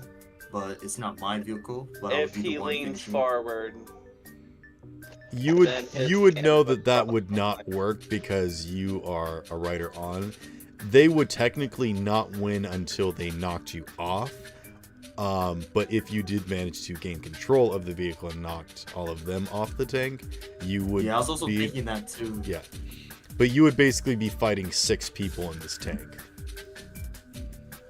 S3: but it's not my vehicle. But I would
S2: If
S3: be the
S2: he
S3: one
S2: leans
S3: finishing.
S2: forward,
S1: You would
S2: then his
S1: you would know
S2: camp would
S1: that would
S2: probably
S1: not work because you are a rider on. They would technically not win until they knocked you off. But if you did manage to gain control of the vehicle and knocked all of them off the tank, you would
S3: Yeah, I was also
S1: be,
S3: thinking that too.
S1: yeah. But you would basically be fighting 6 people in this tank.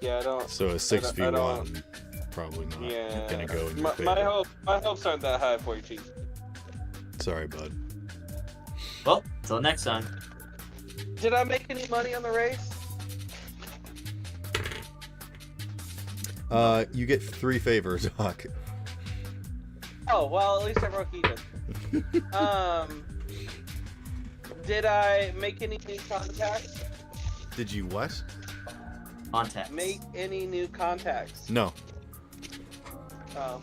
S2: Yeah, I don't.
S1: So a 6v1
S2: don't-
S1: probably not
S2: Yeah.
S1: gonna go in your
S2: My
S1: favor.
S2: hopes aren't that high for you, Chief.
S1: Sorry, bud.
S3: Well, till next time.
S2: Did I make any money on the race?
S1: You get 3 favors, Doc.
S2: Oh well, at least I broke even. Did I make any new contacts?
S1: Did you what?
S3: Contacts.
S2: Make any new contacts?
S1: No.
S2: Oh.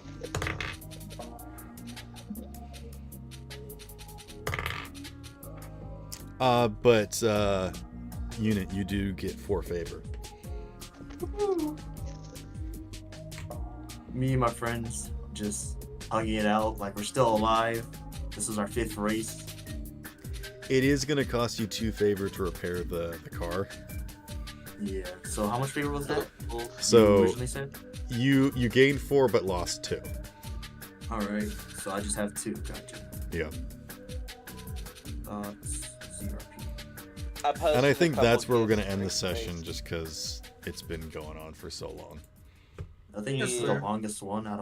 S1: But unit, you do get 4 favor.
S3: Me and my friends just hugging it out like we're still alive. This is our 5th race.
S1: It is gonna cost you 2 favor to repair the car.
S3: Yeah. So how much favor was that? You
S1: So
S3: originally said.
S1: you gained 4 but lost 2.
S3: All right. So I just have 2. Gotcha.
S1: Yeah.
S3: CRP.
S1: And I think that's where we're gonna end the session, just because it's been going on for so long.
S3: I think this is the longest one out of